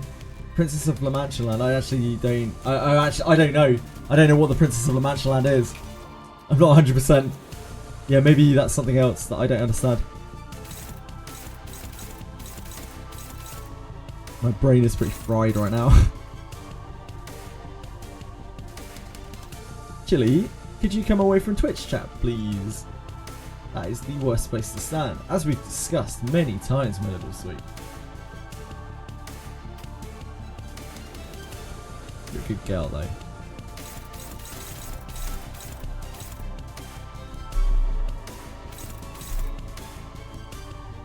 [SPEAKER 1] Princess of Lamanchaland. I actually don't. I don't know. I don't know what the Princess of Lamanchaland is. I'm not 100%. Yeah, maybe that's something else that I don't understand. My brain is pretty fried right now. Chili, could you come away from Twitch chat, please? That is the worst place to stand, as we've discussed many times, my little sweet. You're a good girl, though.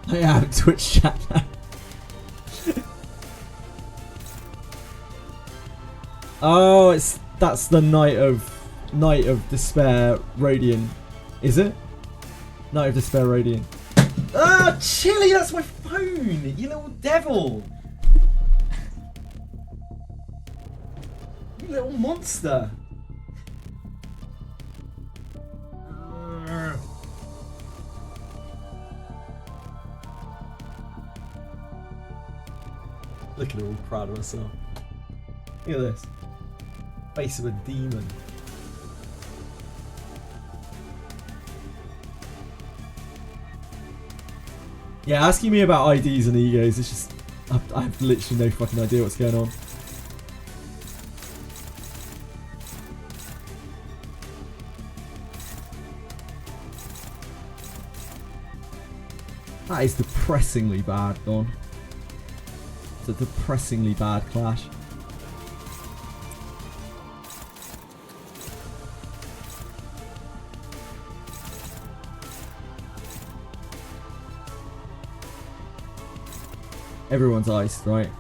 [SPEAKER 1] I am Twitch chat now. Oh, that's the Night of Despair Radiant, is it? Night of Despair Radiant. Ah, Chili, that's my phone, you little devil. You little monster. Look at her all proud of herself. Look at this. Face of a demon. Yeah, asking me about IDs and egos, it's just... I have literally no fucking idea what's going on. That is depressingly bad, Don. It's a depressingly bad clash. Everyone's iced, right?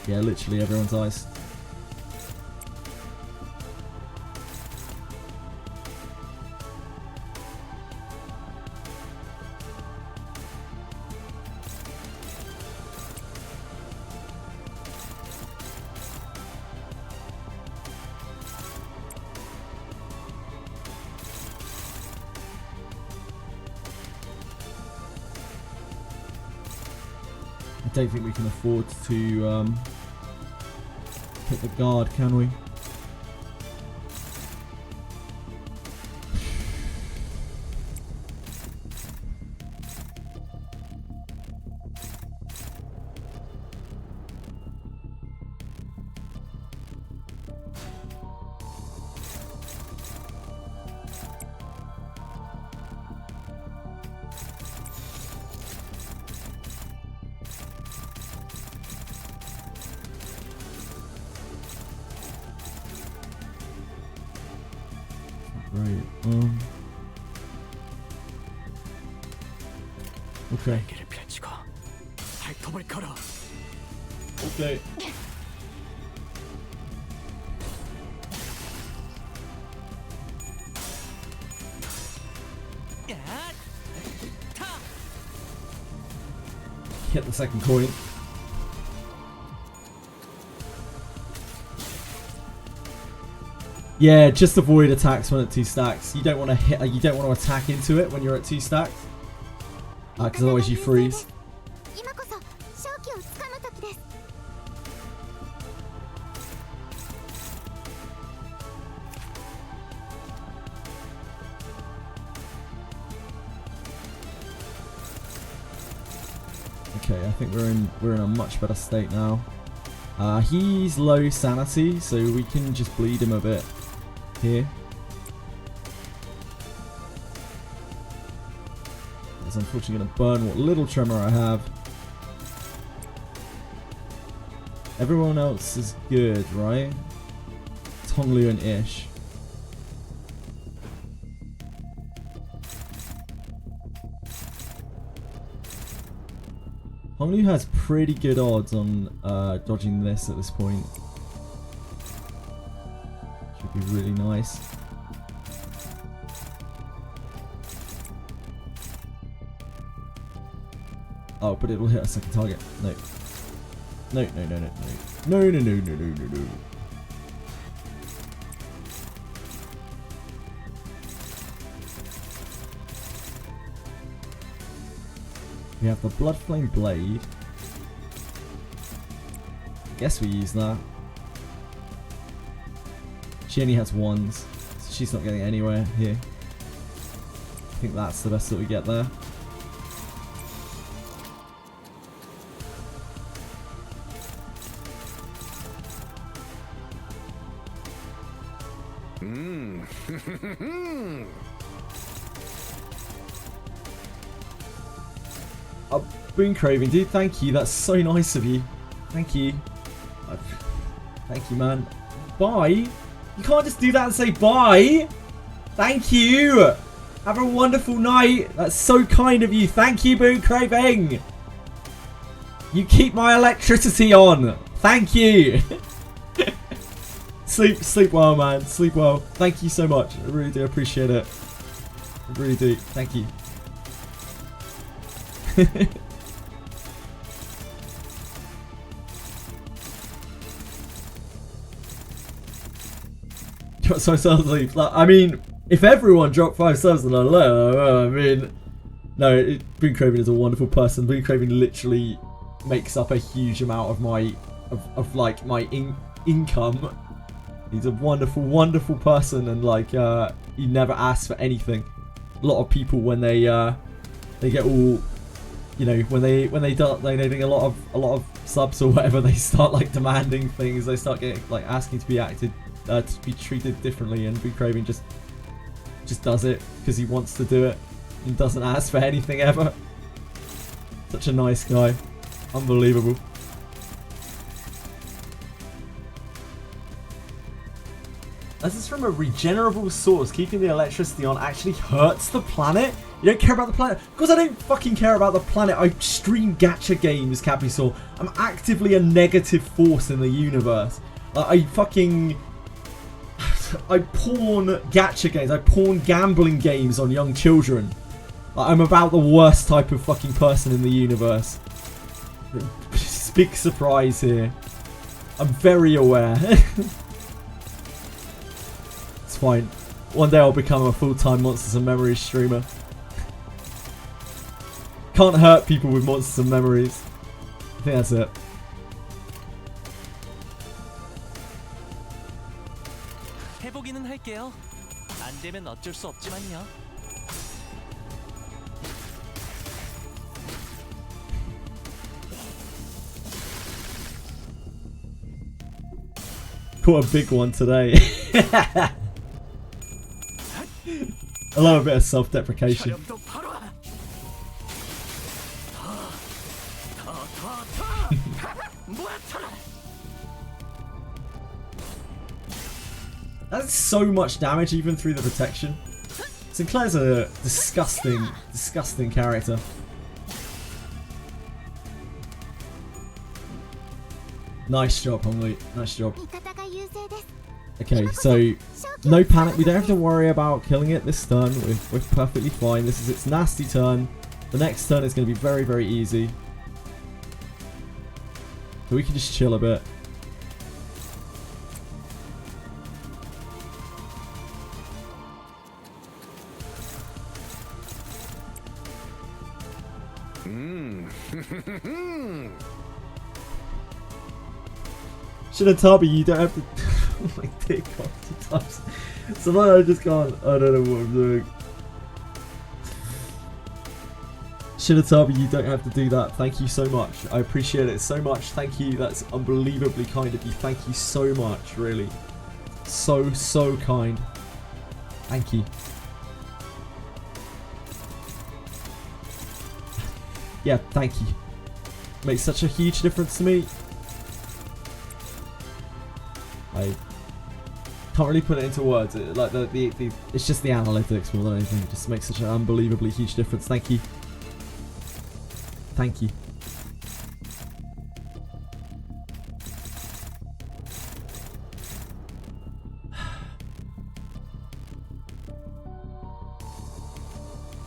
[SPEAKER 1] Yeah, literally everyone's iced. I don't think we can afford to hit the guard, can we? Right, okay. Okay. Hit the second coin. Yeah, just avoid attacks when at 2 stacks. You don't want to hit. You don't want to attack into it when you're at 2 stacks, because otherwise you freeze. Okay, I think we're in a much better state now. He's low sanity, so we can just bleed him a bit here. It's unfortunately going to burn what little tremor I have. Everyone else is good, right? Tonglu and Ish. Tonglu has pretty good odds on dodging this at this point. Should be really nice. Oh, but it'll hit a second target. No. No, no, no, no, no. No, no, no, no, no, no, no. We have the Bloodflame Blade. I guess we use that. She only has 1s, so she's not getting anywhere here. I think that's the best that we get there. Boon Craving, dude, thank you. That's so nice of you. Thank you. Thank you, man. Bye? You can't just do that and say bye. Thank you. Have a wonderful night. That's so kind of you. Thank you, Boon Craving. You keep my electricity on. Thank you. Sleep well, man. Sleep well. Thank you so much. I really do appreciate it. I really do. Thank you. Drop 5 stars, leave. Like, I mean, if everyone dropped 5 stars, then I mean, no, Boon Craving is a wonderful person. Boon Craving literally makes up a huge amount of my like my income. He's a wonderful, wonderful person, and like he never asks for anything. A lot of people when they get all, you know, when they start donating a lot of subs or whatever, they start like demanding things. They start getting like asking to be treated differently, and Boo Craven just does it because he wants to do it and doesn't ask for anything ever. Such a nice guy, unbelievable. This is from a regenerable source. Keeping the electricity on actually hurts the planet? You don't care about the planet? Because I don't fucking care about the planet. I stream gacha games, Capisaur. I'm actively a negative force in the universe. I pawn gacha games. I pawn gambling games on young children. I'm about the worst type of fucking person in the universe. Big surprise here. I'm very aware. It's fine. One day I'll become a full-time Monsters and Memories streamer. Can't hurt people with Monsters and Memories. I think that's it.
[SPEAKER 2] 해보기는 할게요. 안 되면 어쩔 수 없지만요.
[SPEAKER 1] Caught a big one today. I love a bit of self-deprecation. That's so much damage even through the protection. Sinclair's a disgusting, disgusting character. Nice job, Hongli. Nice job. Okay, so no panic. We don't have to worry about killing it this turn. We're perfectly fine. This is its nasty turn. The next turn is going to be very, very easy. So we can just chill a bit. Shinatabi, you don't have to. Oh my dick, God, sometimes. Sometimes I just can't. I don't know what I'm doing. Shinatabi, you don't have to do that. Thank you so much. I appreciate it so much. Thank you. That's unbelievably kind of you. Thank you so much, really. So, so kind. Thank you. Yeah, thank you. Makes such a huge difference to me. I can't really put it into words. Like it's just the analytics more than anything. It just makes such an unbelievably huge difference. Thank you. Thank you.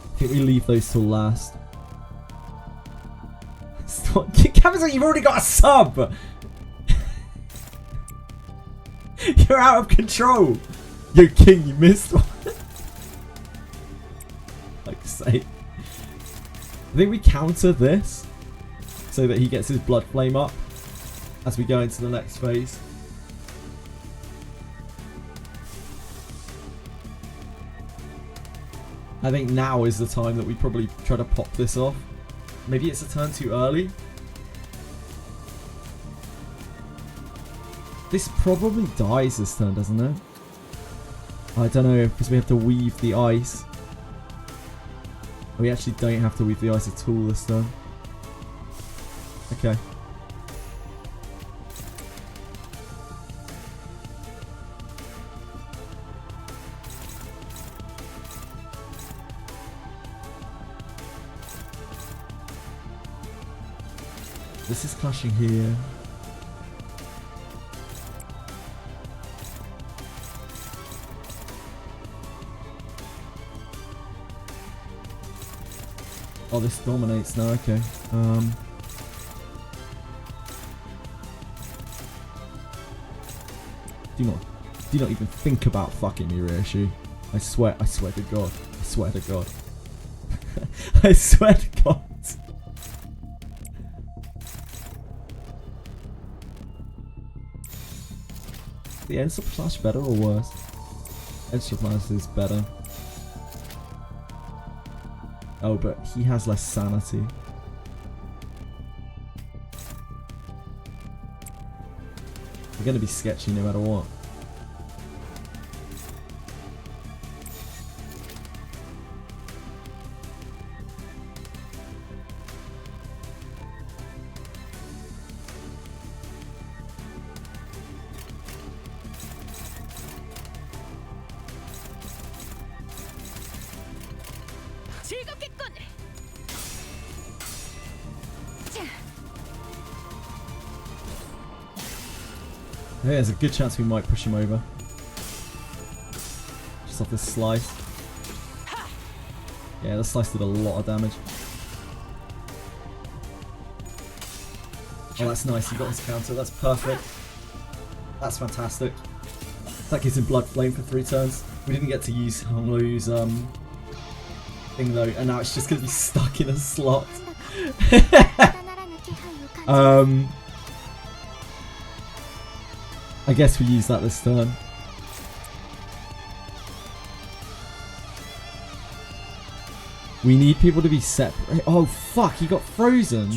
[SPEAKER 1] I think we leave those till last. Kamazan, you've already got a sub! You're out of control! Yo, King, you missed one. Like I say. I think we counter this so that he gets his blood flame up as we go into the next phase. I think now is the time that we probably try to pop this off. Maybe it's a turn too early. This probably dies this turn, doesn't it? I don't know, because we have to weave the ice. We actually don't have to weave the ice at all this turn. Okay. This is clashing here. Oh, this dominates now, okay. Do not even think about fucking me, Ryoshu. I swear to God. I swear to God. I swear to God. The end slash better or worse? End slash is better. Oh, but he has less sanity. They're gonna be sketchy no matter what. I think there's a good chance we might push him over. Just off this slice. Yeah, the slice did a lot of damage. Oh, that's nice. He got his counter. That's perfect. That's fantastic. That gives him Blood Flame for 3 turns. We didn't get to use Honglu's thing though, and now it's just going to be stuck in a slot. I guess we use that this turn. We need people to be separate. Oh fuck, he got frozen.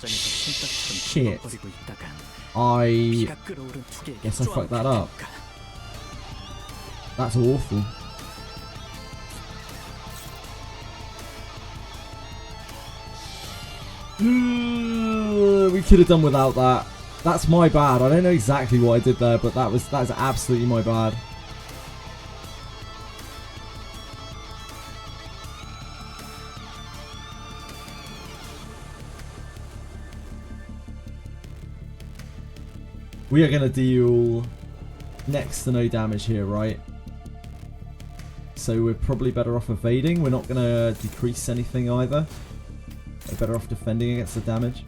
[SPEAKER 1] Shit. I guess I fucked that up. That's awful. We could have done without that. That's my bad. I don't know exactly what I did there, but that's absolutely my bad. We are going to deal next to no damage here, right? So we're probably better off evading. We're not going to decrease anything either. We're better off defending against the damage.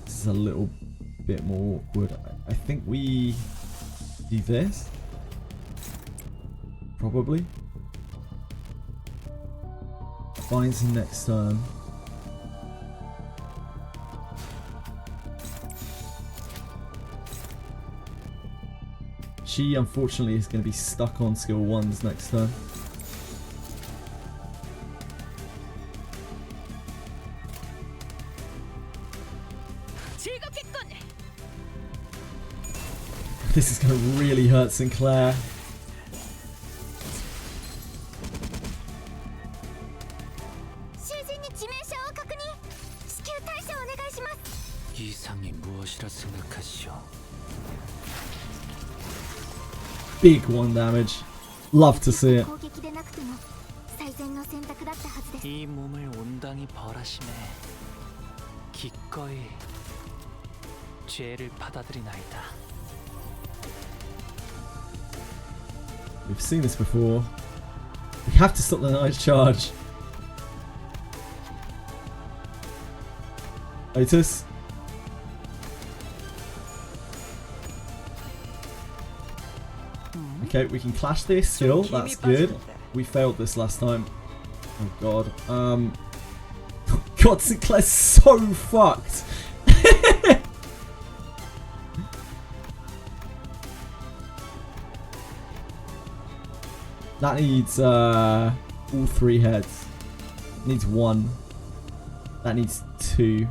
[SPEAKER 1] This is a little bit more awkward. I think we do this. Probably. Finds him next turn. She unfortunately is going to be stuck on skill 1s next turn. This is going to really hurt Sinclair. Big 1 damage. Love to see it.
[SPEAKER 2] 이 몸을 온당히 벌하심에 기꺼이 죄를 받아들이나이다.
[SPEAKER 1] We've seen this before. We have to stop the nice charge. Otis. Okay, we can clash this skill. That's good. We failed this last time. Oh god. God, Sinclair's so fucked. That needs all 3 heads. Needs 1. That needs 2.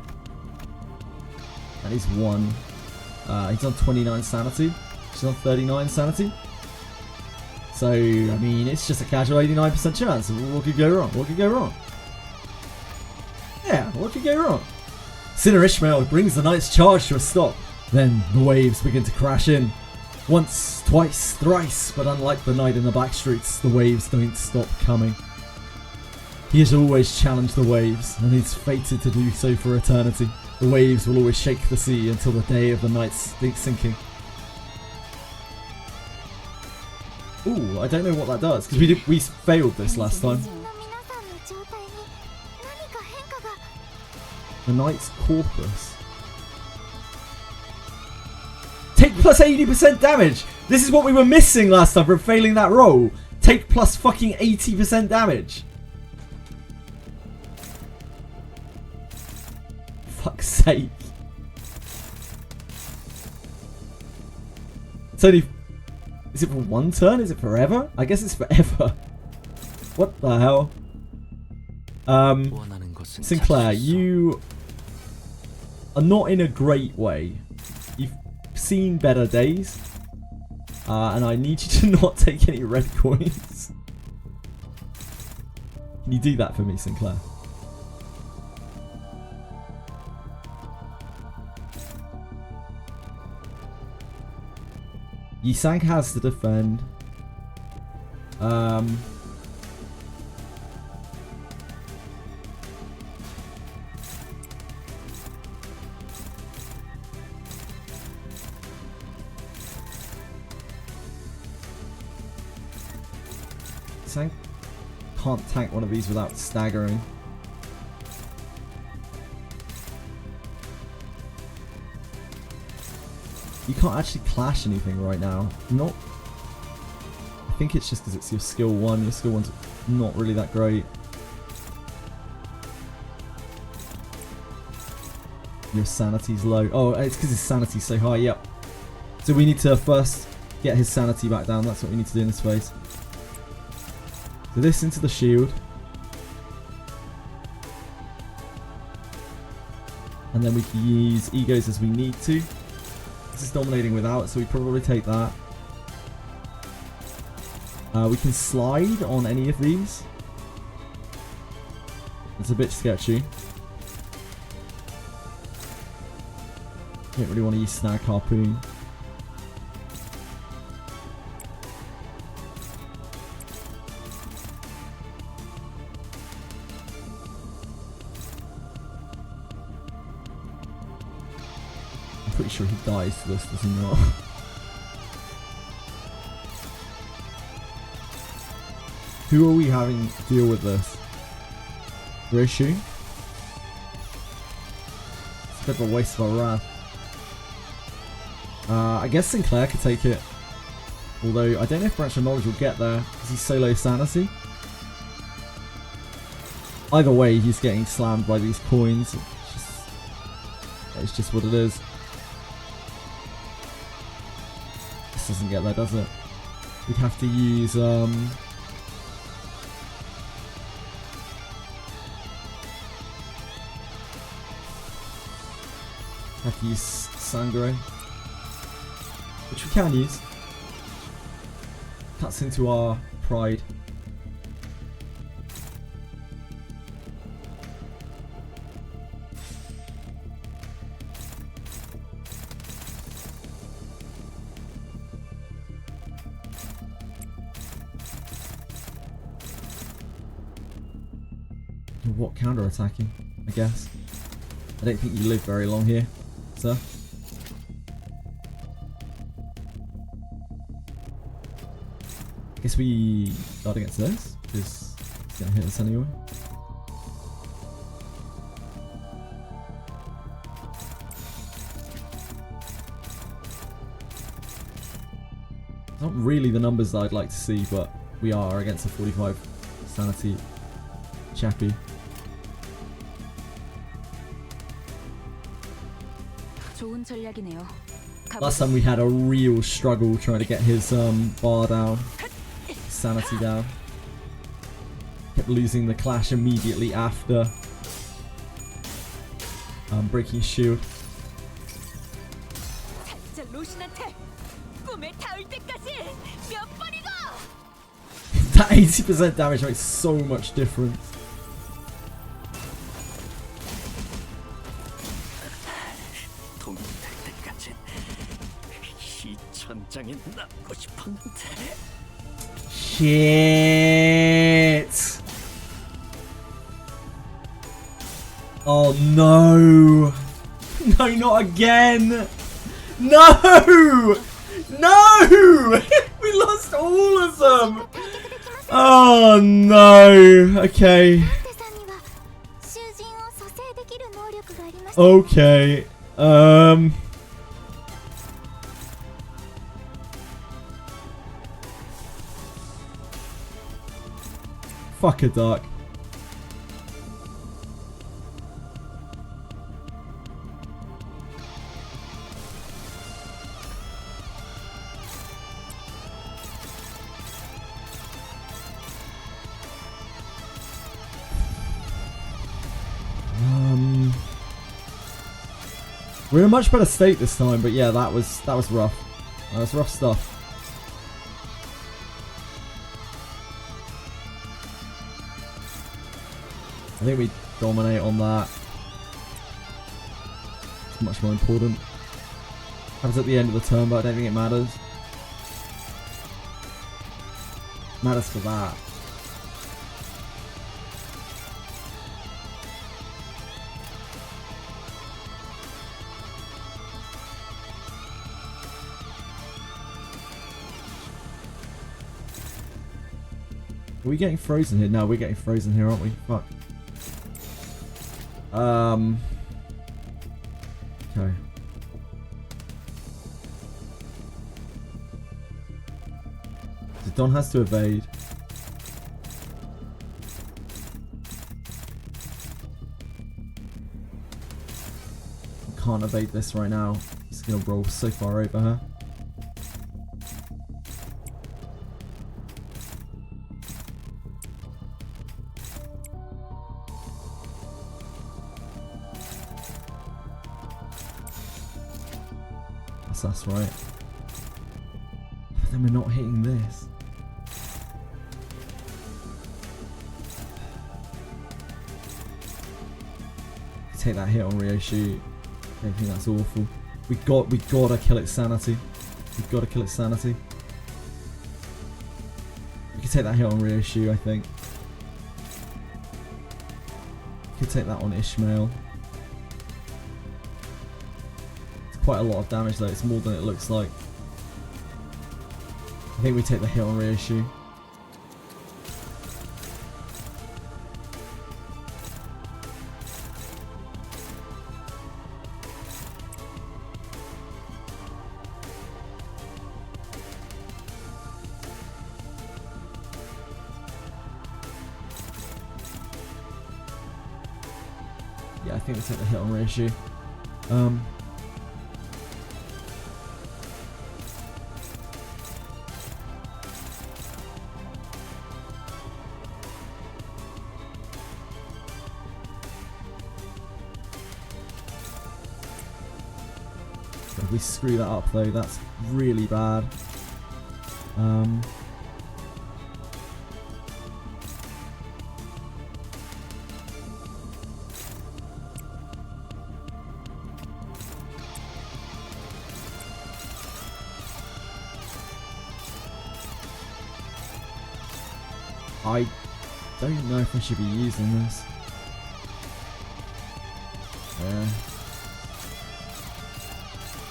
[SPEAKER 1] That needs 1. He's on 29 sanity. She's on 39 sanity. So, I mean, it's just a casual 89% chance. What could go wrong? What could go wrong? Yeah, what could go wrong? Sinner Ishmael brings the Knight's charge to a stop. Then the waves begin to crash in. Once, twice, thrice, but unlike the Knight in the back streets, the waves don't stop coming. He has always challenged the waves, and he's fated to do so for eternity. The waves will always shake the sea until the day of the Knight's sinking. Ooh, I don't know what that does, because we failed this last time. The Knight's Corpus. Take plus 80% damage! This is what we were missing last time from failing that roll. Take plus fucking 80% damage. fuck's sake. It's only... Is it for one turn? Is it forever? I guess it's forever. What the hell? Sinclair, you are not in a great way. You've seen better days. And I need you to not take any red coins. Can you do that for me, Sinclair? Yisang has to defend. Yisang can't tank one of these without staggering. You can't actually clash anything right now. Not. I think it's just because it's your skill 1. Your skill 1's not really that great. Your sanity's low. Oh, it's because his sanity's so high. Yep. So we need to first get his sanity back down. That's what we need to do in this phase. So this into the shield. And then we can use egos as we need to. This is dominating without, so we probably take that. We can slide on any of these. It's a bit sketchy. Don't really want to use Snag Harpoon. Pretty sure he dies to this, does he not? Who are we having to deal with this? Rishu? It's a bit of a waste of our wrath. I guess Sinclair could take it. Although, I don't know if Branch of Knowledge will get there, because he's so low sanity. Either way, he's getting slammed by these coins. It's just what it is. This doesn't get there, does it? We'd have to use Sangre, which we can use. Cuts into our pride. What counter-attacking, I guess. I don't think you live very long here, sir. I guess we guard against this, because it's going to hit us anyway. Not really the numbers that I'd like to see, but we are against a 45 sanity chappy. Last time we had a real struggle trying to get his bar down, sanity down. Kept losing the clash immediately after breaking his shield. That 80% damage makes so much difference. Shit! Oh no! No, not again! No! No! We lost all of them! Oh no! Okay. Okay. Fuck a duck. We're in a much better state this time, but yeah, that was rough. That was rough stuff. I think we dominate on that. It's much more important. Happens at the end of the turn, but I don't think it matters. Matters for that. Are we getting frozen here? No, we're getting frozen here, aren't we? Fuck. Okay. So Don has to evade. Can't evade this right now. He's gonna roll so far over her. That's right. But then we're not hitting this. Take that hit on Ryoshi. I don't think that's awful. We gotta kill its sanity. We gotta kill its sanity. We can take that hit on Ryoshi, I think. We could take that on Ishmael. Quite a lot of damage though, it's more than it looks like. I think we take the hit on Ryoshi. Yeah, I think we take the hit on Ryoshi. If we screw that up though, that's really bad. I don't know if I should be using this. Yeah.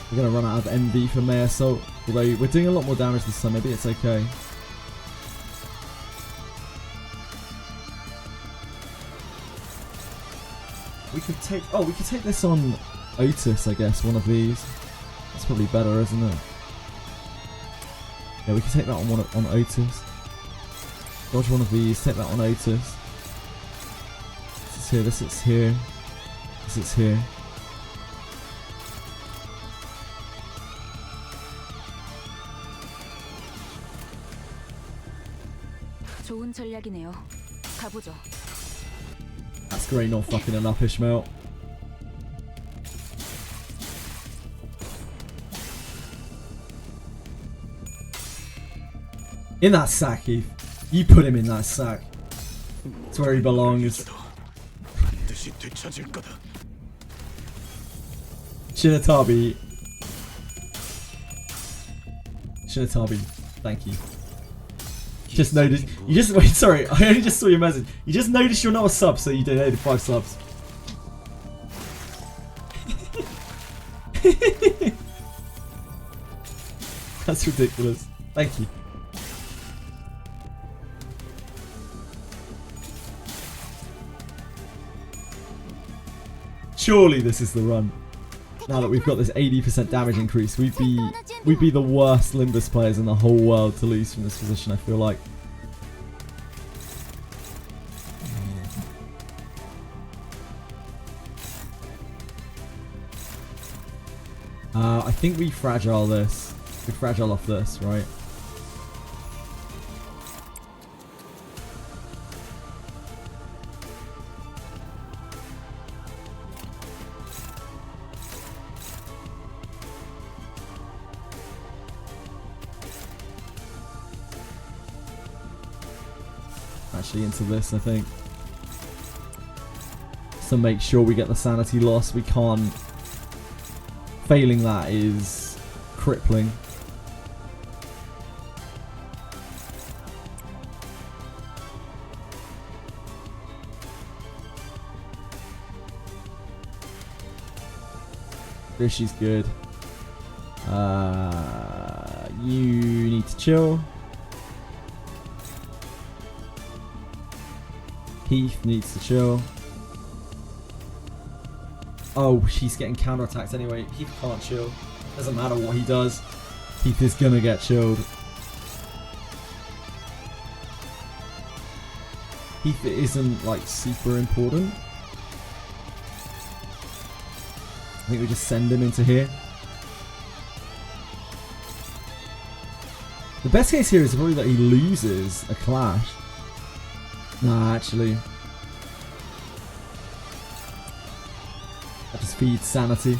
[SPEAKER 1] We're going to run out of MB for May Assault. Although we're doing a lot more damage this time, maybe it's okay. We could take... Oh, we could take this on Otis, I guess. One of these. That's probably better, isn't it? Yeah, we could take that on Otis. Dodge one of these, take that on Otis. This is here, this is here. This is here.
[SPEAKER 10] 좋은 전략이네요. 가보죠.
[SPEAKER 1] That's great, not fucking enough, Ishmael. In that sack, Heath. You put him in that sack. It's where he belongs. Shinatabi. Shinatabi, thank you. Just noticed. You just wait. Sorry, I only just saw your message. You just noticed you're not a sub, so you donated 5 subs. That's ridiculous. Thank you. Surely this is the run. Now that we've got this 80% damage increase, we'd be the worst Limbus players in the whole world to lose from this position, I feel like. I think we fragile this. We fragile off this, right? actually into this, I think. To make sure we get the sanity loss. We can't. Failing that is crippling. She's good. You need to chill. Heath needs to chill. Oh, she's getting counterattacked anyway. Heath can't chill. Doesn't matter what he does. Heath is gonna get chilled. Heath isn't like super important. I think we just send him into here. The best case here is probably that he loses a clash. Nah, actually. That just feeds sanity.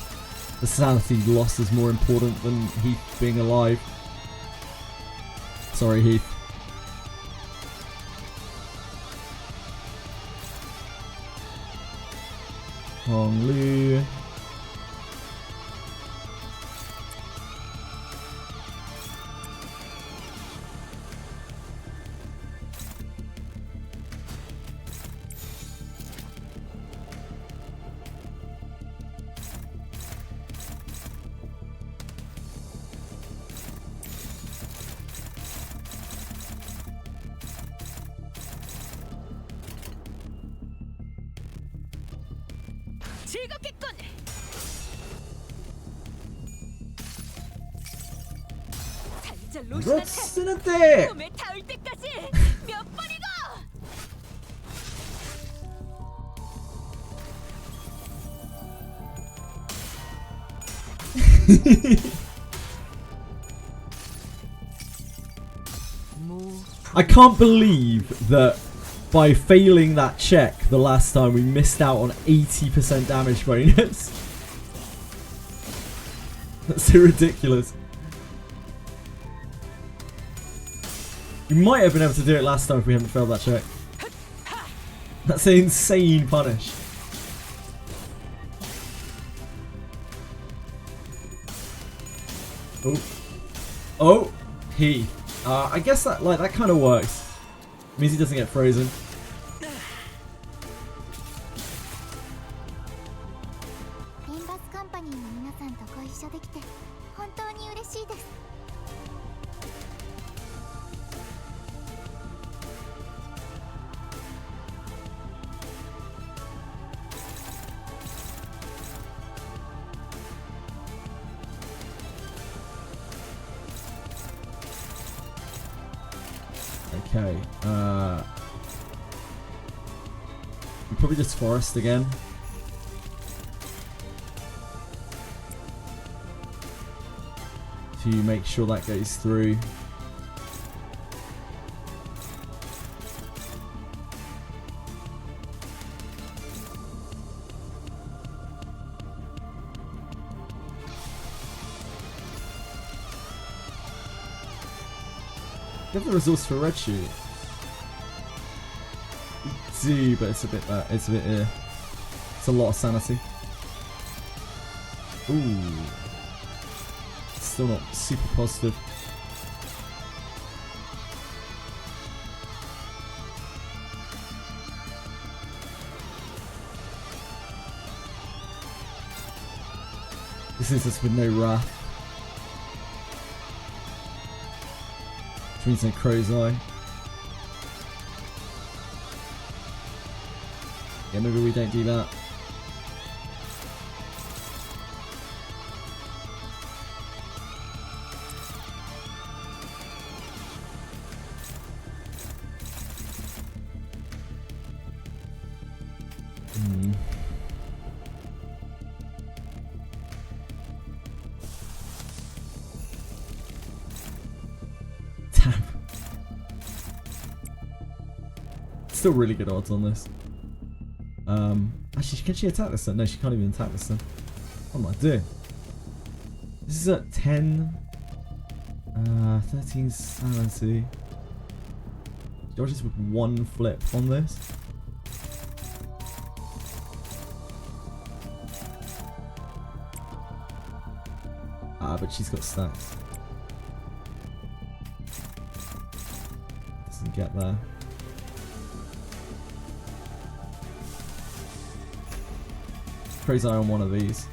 [SPEAKER 1] The sanity loss is more important than Heath being alive. Sorry, Heath. Hong Lu.
[SPEAKER 6] 즐겁겠군. 살자 로신한테 꿈에 닿을 때까지 몇 번이고.
[SPEAKER 1] I can't believe that by failing that check the last time we missed out on 80% damage bonus. That's so ridiculous. We might have been able to do it last time if we hadn't failed that check. That's an insane punish. Oh. Oh, he. I guess that that kind of works. Means he doesn't get frozen.
[SPEAKER 7] Limbus Company の皆さんとご一緒できて本当に嬉しいです。
[SPEAKER 1] Okay, we probably just forest again. To make sure that goes through. You have the resource for red shoot. You do, but it's a bit it's a lot of sanity. Ooh. Still not super positive. This is just with no wrath. Which means no crow's eye. Yeah, maybe we don't do that. Still really good odds on this. Actually, can she attack this then? No, she can't even attack this then. What am I doing? This is at 10. 13 sanity. Dodges with one flip on this. Ah, but she's got stacks. Doesn't get there. Crazy eye on one of these.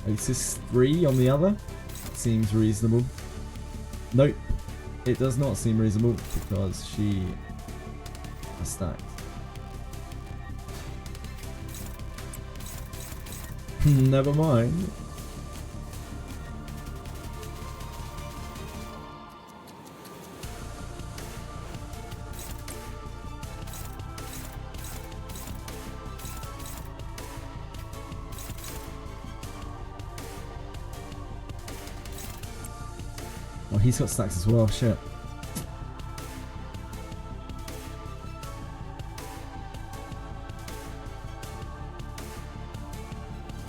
[SPEAKER 1] Otis 3 on the other. Seems reasonable. Nope. It does not seem reasonable because she has stacked. Never mind. Oh, he's got stacks as well, shit.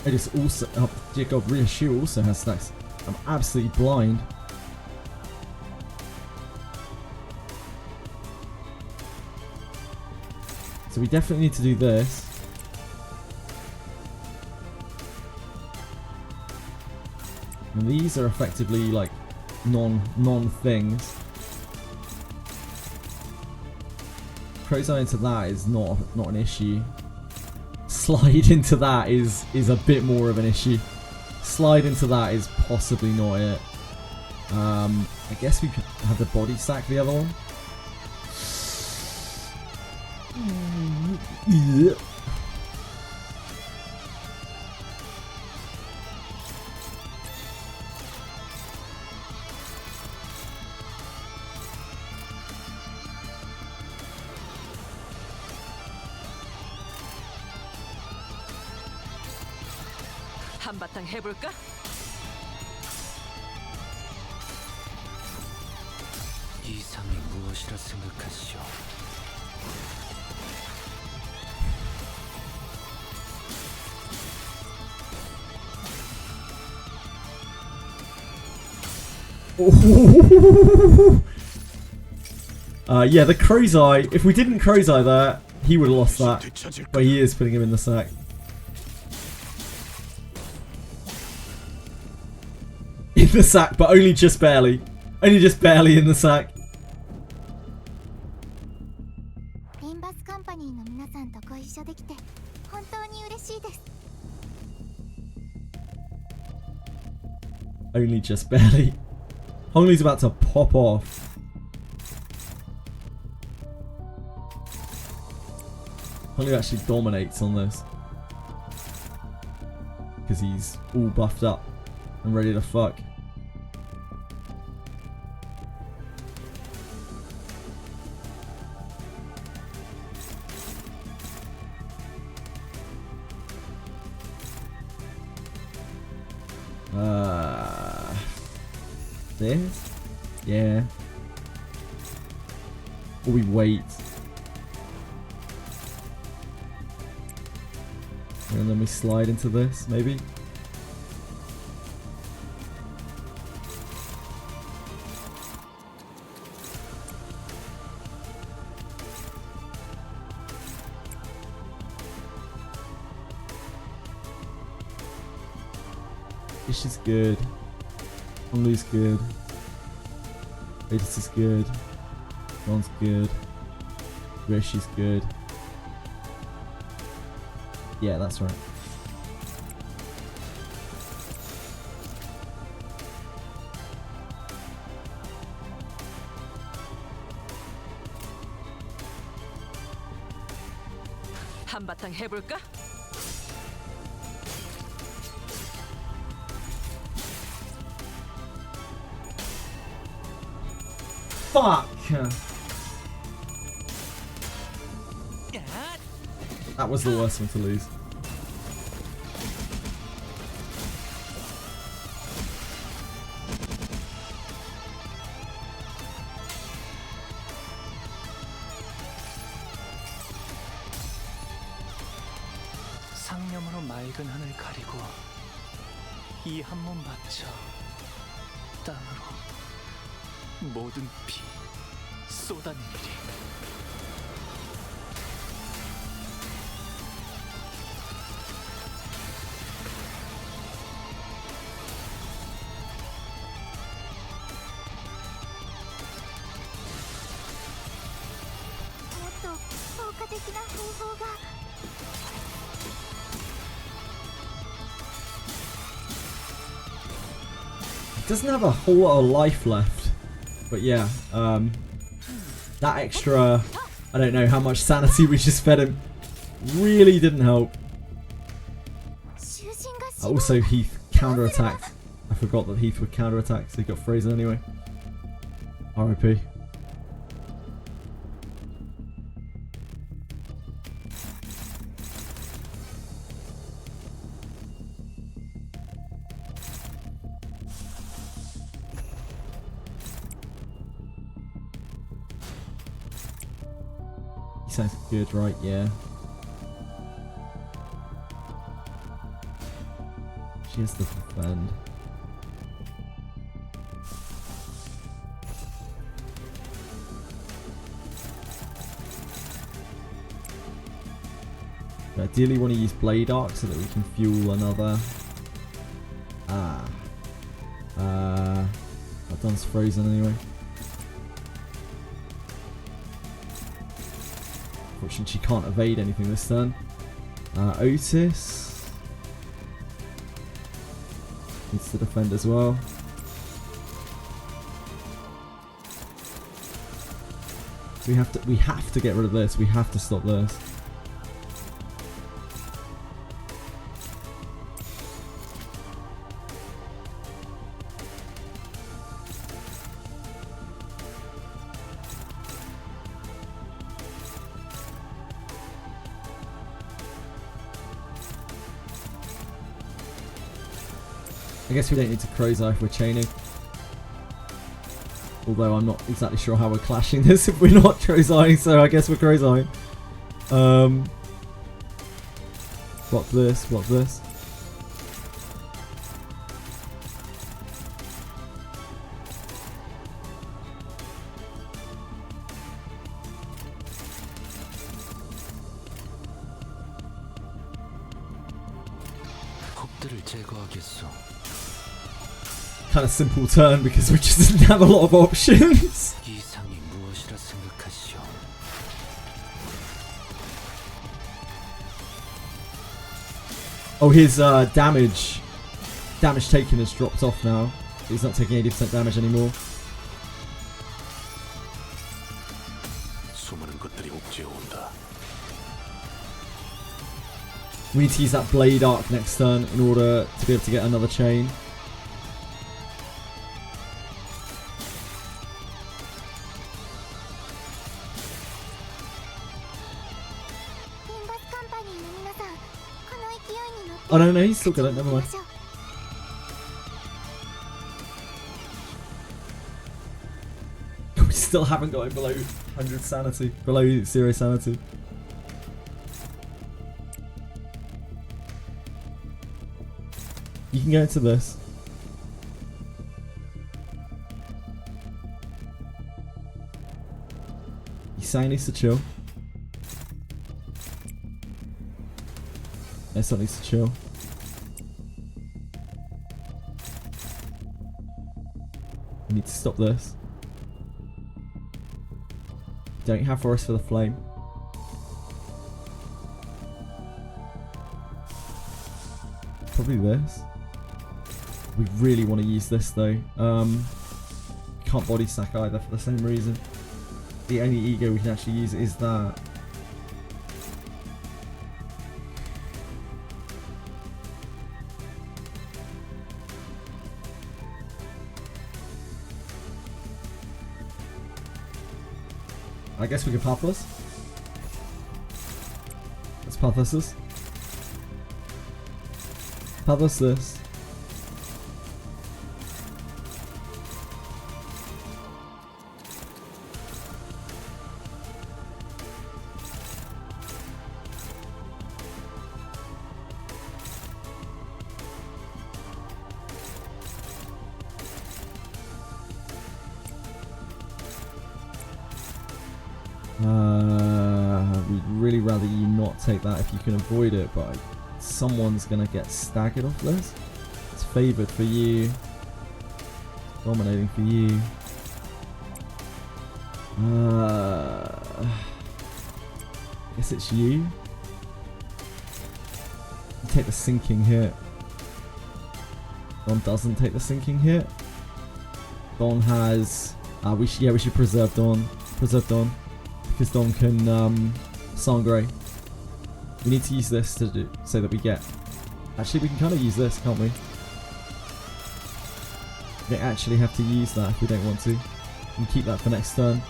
[SPEAKER 1] It is also, oh dear god, Rhea Shu also has stacks. I'm absolutely blind. So we definitely need to do this. And these are effectively like non things. Close eye into that is not an issue. Slide into that is a bit more of an issue. Slide into that is possibly not it. I guess we could have the body stack the other one. Yeah.
[SPEAKER 6] 한바탕 해볼까?
[SPEAKER 5] 이상이 무엇이라 생각하시오?
[SPEAKER 1] Yeah, the crow's eye. If we didn't crow's eye there, he would have lost that. But he is putting him in the sack. In the sack, but only just barely. Only just barely in the sack.
[SPEAKER 7] Limbus Company の皆さんとご一緒できて本当に嬉しいです。
[SPEAKER 1] Only just barely. Honglu's about to pop off. Honglu actually dominates on this. Because he's all buffed up and ready to fuck. This? Yeah. Or we wait. And then we slide into this, maybe? This is good. Honglu's good. This is good. Ron's good. Rishi's good. Yeah, that's right.
[SPEAKER 6] 한바탕 해볼까?
[SPEAKER 1] Fuck! That was the worst one to lose.
[SPEAKER 5] 상념으로 맑은 하늘 가리고 이 한 몸 바쳐 땅으로 모든 피 쏟아내리.
[SPEAKER 1] Doesn't have a whole lot of life left, but yeah, that extra, I don't know how much sanity we just fed him, really didn't help. Also, Heath counter-attacked. I forgot that Heath would counter-attack, so he got frozen anyway. RIP. Sounds good, right? Yeah. She has to defend. I ideally want to use Blade Arc so that we can fuel another. That one's frozen anyway. Unfortunately, she can't evade anything this turn. Otis needs to defend as well. So we have to get rid of this. We have to stop this. I guess we don't need to Crow's Eye if we're chaining. Although I'm not exactly sure how we're clashing this if we're not Crow's Eyeing, so I guess we're Crow's Eyeing. Block this, block this. Kind of simple turn because we just didn't have a lot of options. Oh, his damage taken has dropped off now. He's not taking 80% damage anymore. We need to use that Blade Arc next turn in order to be able to get another chain. Oh no, he's still got it, never mind. We still haven't got him below 100 sanity, below 0 sanity. You can go into this. Isai needs to chill. Essa needs to chill. We need to stop this. Don't have Forest for the Flame. Probably this. We really want to use this though. Can't body stack either for the same reason. The only ego we can actually use is that. I guess we can Pathless. Let's Pathless this. Pathless this. We'd really rather you not take that if you can avoid it, but someone's gonna get staggered off this. It's favoured for you. Dominating for you. Guess it's you. You take the sinking hit. Don doesn't take the sinking hit. Don has. We should preserve Don. Preserve Don, because Don can Sangre. We need to use this to do so that we get. Actually, we can kind of use this, can't we? We don't actually have to use that if we don't want to. We can keep that for next turn.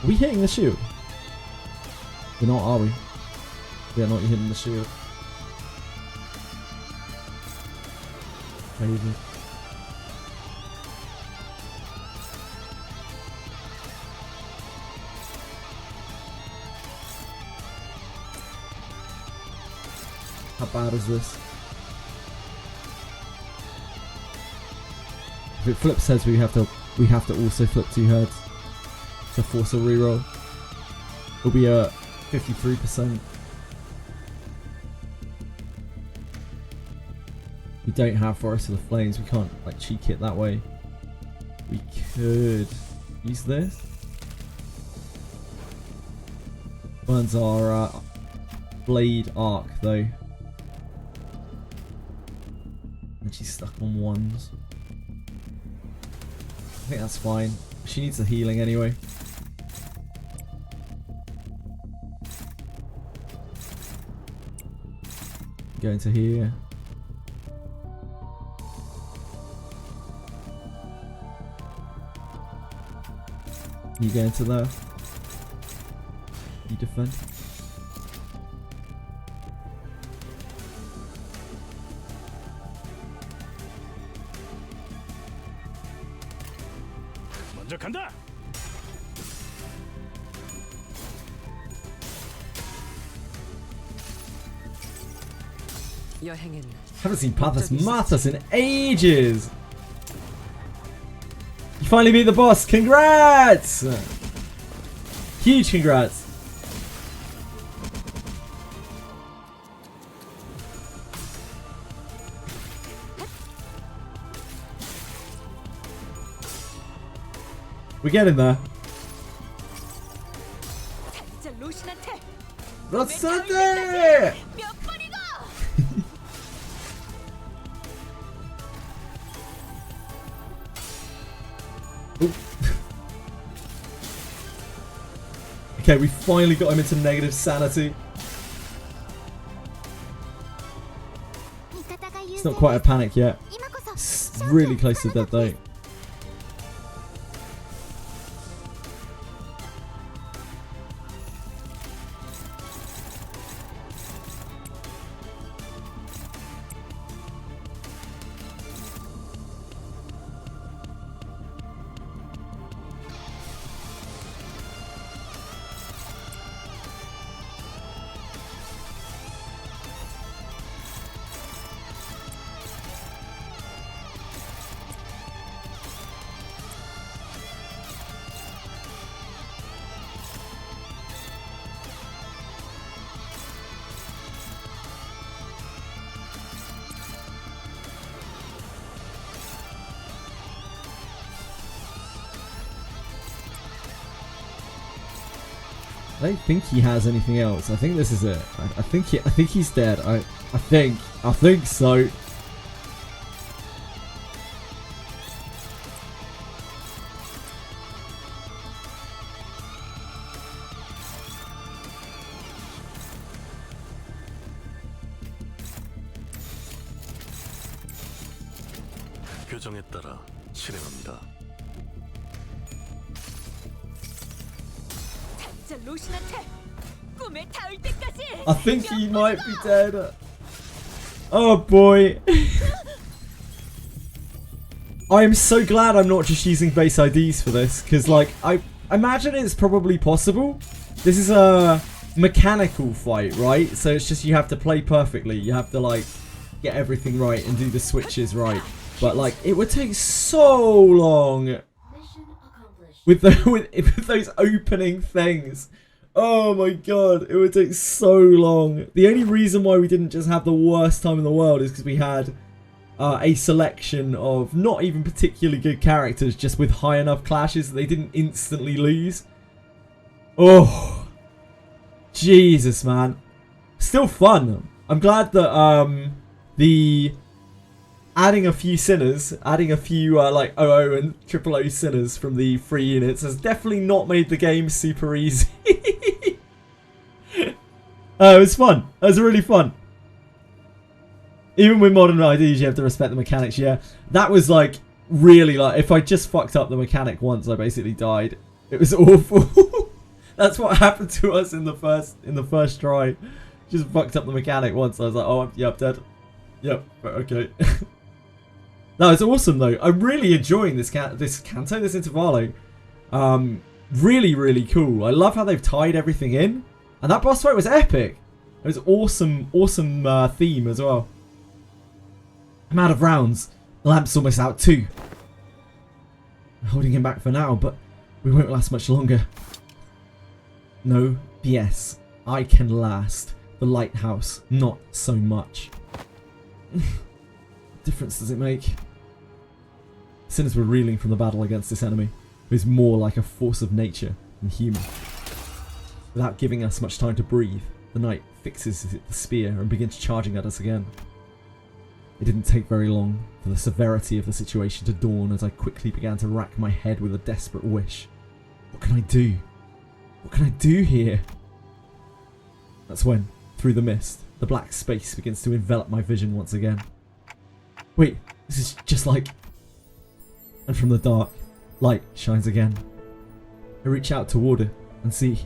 [SPEAKER 1] Are we hitting the shield? We're not, are we? We are not hitting the shield. Crazy. How bad is this? If it flips heads, we have to also flip 2 heads to force a reroll. It'll be a 53%. We don't have Forest of the Flames. We can't like cheek it that way. We could use this. Burns our Blade Arc though. And she's stuck on 1s. I think that's fine. She needs the healing anyway. Go into here. You go into there. You defend.
[SPEAKER 8] 먼저 간다.
[SPEAKER 6] 여행은
[SPEAKER 1] Haven't seen Pathos Matas in ages. You finally beat the boss. Congrats! Huge congrats. We're getting there. That's it! Okay, we finally got him into negative sanity. It's not quite a panic yet. It's really close to dead though. I don't think he has anything else. I think this is it. I think he's dead. I think so.
[SPEAKER 11] 규정에 따라 실행합니다.
[SPEAKER 1] I think he might be dead. Oh boy. I am so glad I'm not just using base IDs for this, because like I imagine it's probably possible. This is a mechanical fight, right? So it's just you have to play perfectly. You have to like get everything right and do the switches right. But like, it would take so long with those opening things. Oh my god, it would take so long. The only reason why we didn't just have the worst time in the world is because we had a selection of not even particularly good characters, just with high enough clashes that they didn't instantly lose. Oh, Jesus, man. Still fun. I'm glad that the adding a few sinners, adding a few like OO and OO sinners from the free units has definitely not made the game super easy. It was fun. It was really fun. Even with modern IDs, you have to respect the mechanics. Yeah, that was like really like, if I just fucked up the mechanic once, I basically died. It was awful. That's what happened to us in the first try. Just fucked up the mechanic once. I was like, oh, yep, dead. Yep, okay. No, it's awesome though. I'm really enjoying this Intervallo. Really, really cool. I love how they've tied everything in, and that boss fight was epic. It was awesome, awesome theme as well. I'm out of rounds. The lamp's almost out too. I'm holding him back for now, but we won't last much longer. No BS. I can last. The lighthouse, not so much. What difference does it make? Sinners were reeling from the battle against this enemy, who is more like a force of nature than human. Without giving us much time to breathe, the knight fixes the spear and begins charging at us again. It didn't take very long for the severity of the situation to dawn as I quickly began to rack my head with a desperate wish. What can I do? What can I do here? That's when, through the mist, the black space begins to envelop my vision once again. Wait, this is just like... And from the dark, light shines again. I reach out toward it and see,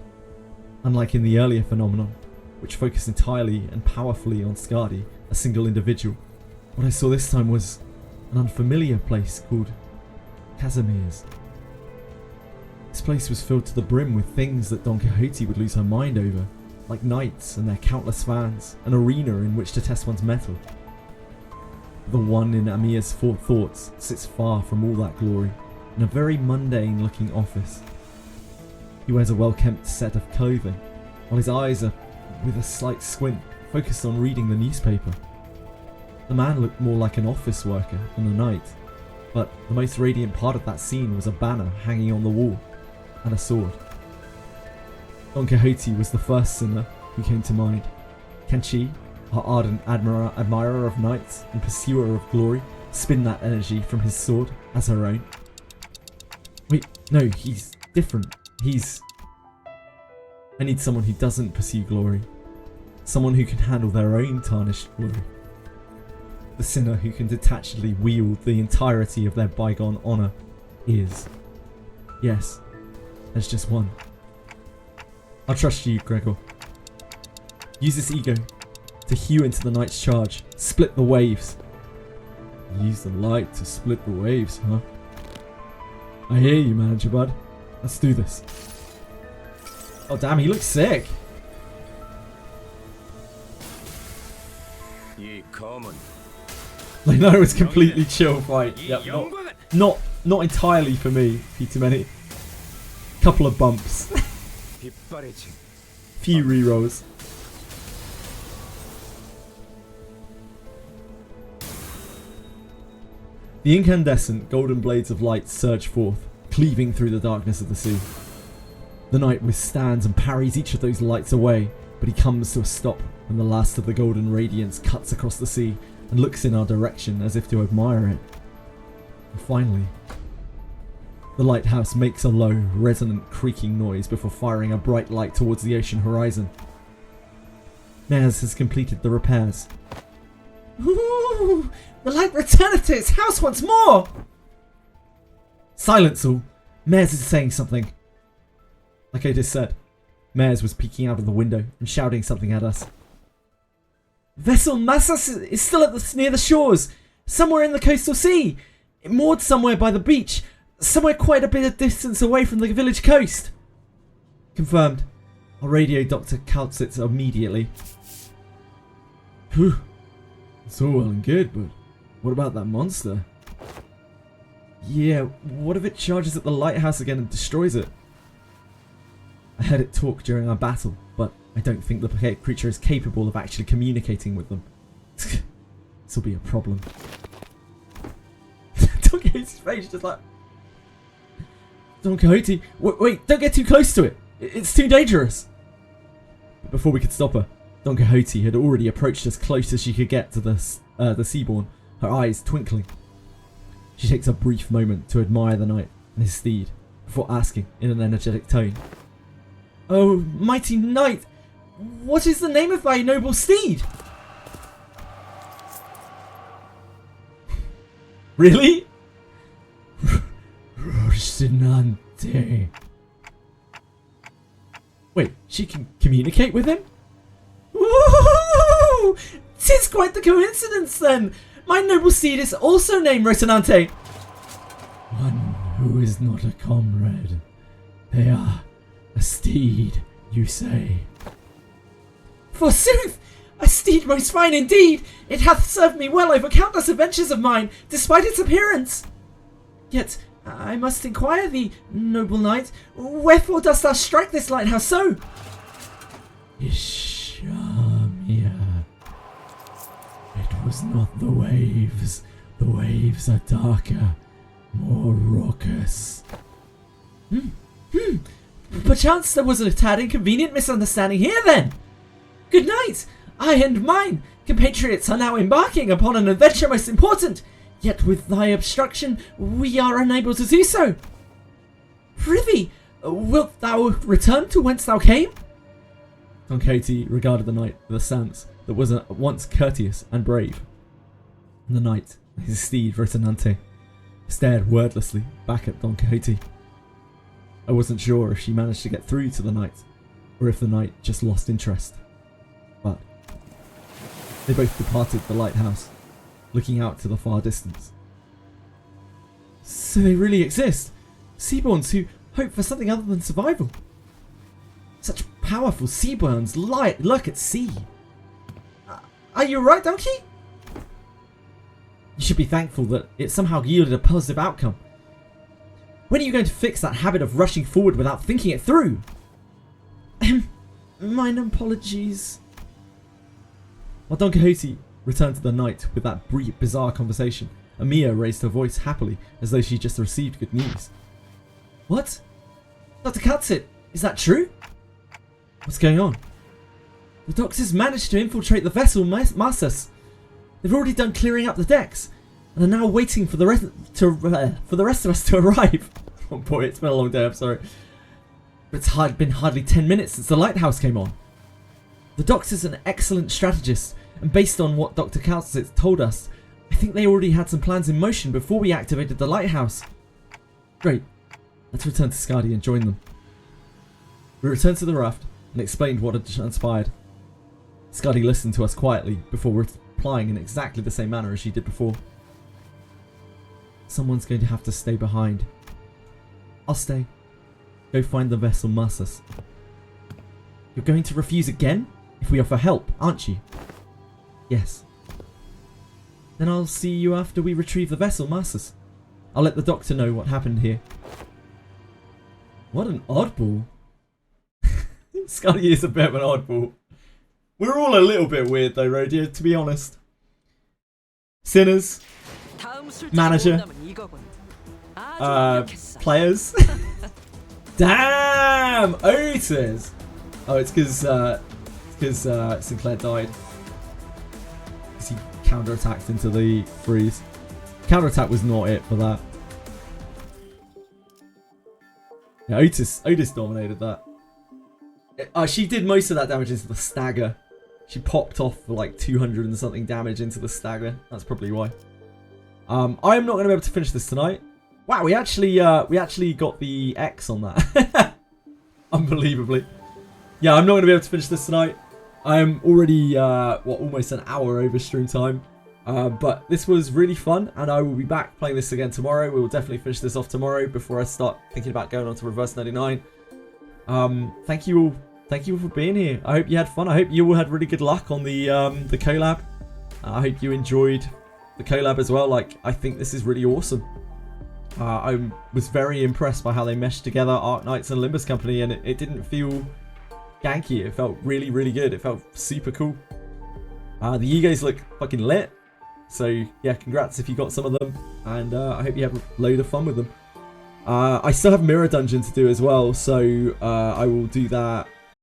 [SPEAKER 1] unlike in the earlier phenomenon, which focused entirely and powerfully on Skadi, a single individual, what I saw this time was an unfamiliar place called Casimir's. This place was filled to the brim with things that Don Quixote would lose her mind over, like knights and their countless fans, an arena in which to test one's mettle. The one in Amir's thoughts sits far from all that glory, in a very mundane looking office. He wears a well-kempt set of clothing, while his eyes are, with a slight squint, focused on reading the newspaper. The man looked more like an office worker than a knight, but the most radiant part of that scene was a banner hanging on the wall, and a sword. Don Quixote was the first sinner who came to mind. Can she, our ardent admirer of knights and pursuer of glory, spin that energy from his sword as her own? Wait, no, he's different. I need someone who doesn't pursue glory. Someone who can handle their own tarnished glory. The sinner who can detachedly wield the entirety of their bygone honour is. Yes, there's just one. I'll trust you, Gregor. Use this ego to hew into the knight's charge. Split the waves. Use the light to split the waves, huh? I hear you, manager bud. Let's do this. Oh damn, he looks sick. I know it's completely chill fight. Yep, not entirely for me. Too many. Couple of bumps. Few rerolls. The incandescent golden blades of light surge forth, cleaving through the darkness of the sea. The knight withstands and parries each of those lights away, but he comes to a stop when the last of the golden radiance cuts across the sea and looks in our direction as if to admire it. And finally, the lighthouse makes a low, resonant creaking noise before firing a bright light towards the ocean horizon. Mares has completed the repairs. Ooh, the light returneth to its house once more! Silence all. Mares is saying something. Like I just said, Mares was peeking out of the window and shouting something at us. Vessel Massas is still near the shores, somewhere in the coastal sea, moored somewhere by the beach, somewhere quite a bit of distance away from the village coast. Confirmed. I'll radio Dr. Kaltzitz immediately. Whew. It's all well and good, but what about that monster? Yeah, what if it charges at the lighthouse again and destroys it? I heard it talk during our battle, but I don't think the creature is capable of actually communicating with them. This will be a problem. Don Quixote's face just like... Don Quixote, wait, don't get too close to it. It's too dangerous. But before we could stop her, Don Quixote had already approached as close as she could get to the Seaborn, her eyes twinkling. She takes a brief moment to admire the knight and his steed, before asking in an energetic tone, "Oh, mighty knight, what is the name of thy noble steed?" Really? Rocinante. Wait, she can communicate with him? Woo! 'Tis quite the coincidence then! My noble steed is also named Rocinante. One who is not a comrade. They are a steed, you say? Forsooth! A steed most fine indeed! It hath served me well over countless adventures of mine, despite its appearance. Yet, I must inquire thee, noble knight, wherefore dost thou strike this lighthouse so? Ishamia. It was not the waves. The waves are darker, more raucous. Perchance there was a tad inconvenient misunderstanding here then. Good night. I and mine compatriots are now embarking upon an adventure most important, yet with thy obstruction we are unable to do so. Prithee, wilt thou return to whence thou came? Don Quixote regarded the knight with a stance that was at once courteous and brave. And the knight, his steed Rocinante, stared wordlessly back at Don Quixote. I wasn't sure if she managed to get through to the knight, or if the knight just lost interest. But they both departed the lighthouse, looking out to the far distance. So they really exist. Seaborns who hope for something other than survival. Such powerful seaborns lurk at sea. Are you right, Donkey? You should be thankful that it somehow yielded a positive outcome. When are you going to fix that habit of rushing forward without thinking it through? Mine apologies. While Don Quixote returned to the knight with that brief, bizarre conversation, Amiya raised her voice happily as though she just received good news. What? Dr. Katsit, is that true? What's going on? The doctors managed to infiltrate the vessel Marsus. They've already done clearing up the decks, and are now waiting for the rest of us to arrive. Oh boy, it's been a long day, I'm sorry. But it's been hardly 10 minutes since the lighthouse came on. The doctor's an excellent strategist, and based on what Dr. Kalsitz told us, I think they already had some plans in motion before we activated the lighthouse. Great. Let's return to Skadi and join them. We returned to the raft and explained what had transpired. Skadi listened to us quietly before replying in exactly the same manner as she did before. Someone's going to have to stay behind. I'll stay. Go find the vessel Marsus. You're going to refuse again? If we offer help, aren't you? Yes. Then I'll see you after we retrieve the vessel Marsus. I'll let the doctor know what happened here. What an oddball. Skadi is a bit of an oddball. We're all a little bit weird though, Rodia, to be honest. Sinners. Manager. Players. Damn! Otis! Oh, it's because Sinclair died. Because he counterattacked into the freeze. Counterattack was not it for that. Yeah, Otis dominated that. She did most of that damage into the stagger. She popped off for like 200 and something damage into the stagger. That's probably why. I am not going to be able to finish this tonight. Wow, we actually got the X on that. Unbelievably. Yeah, I'm not going to be able to finish this tonight. I'm already almost an hour over stream time. But this was really fun, and I will be back playing this again tomorrow. We will definitely finish this off tomorrow before I start thinking about going on to Reverse 99. Thank you all for being here. I hope you had fun. I hope you all had really good luck on the collab. I hope you enjoyed the collab as well. Like, I think this is really awesome. I was very impressed by how they meshed together ARKNIGHTS and Limbus Company, and it didn't feel ganky. It felt really, really good. It felt super cool. The egos look fucking lit. So yeah, congrats if you got some of them, and I hope you have a load of fun with them. I still have Mirror Dungeon to do as well, so I will do that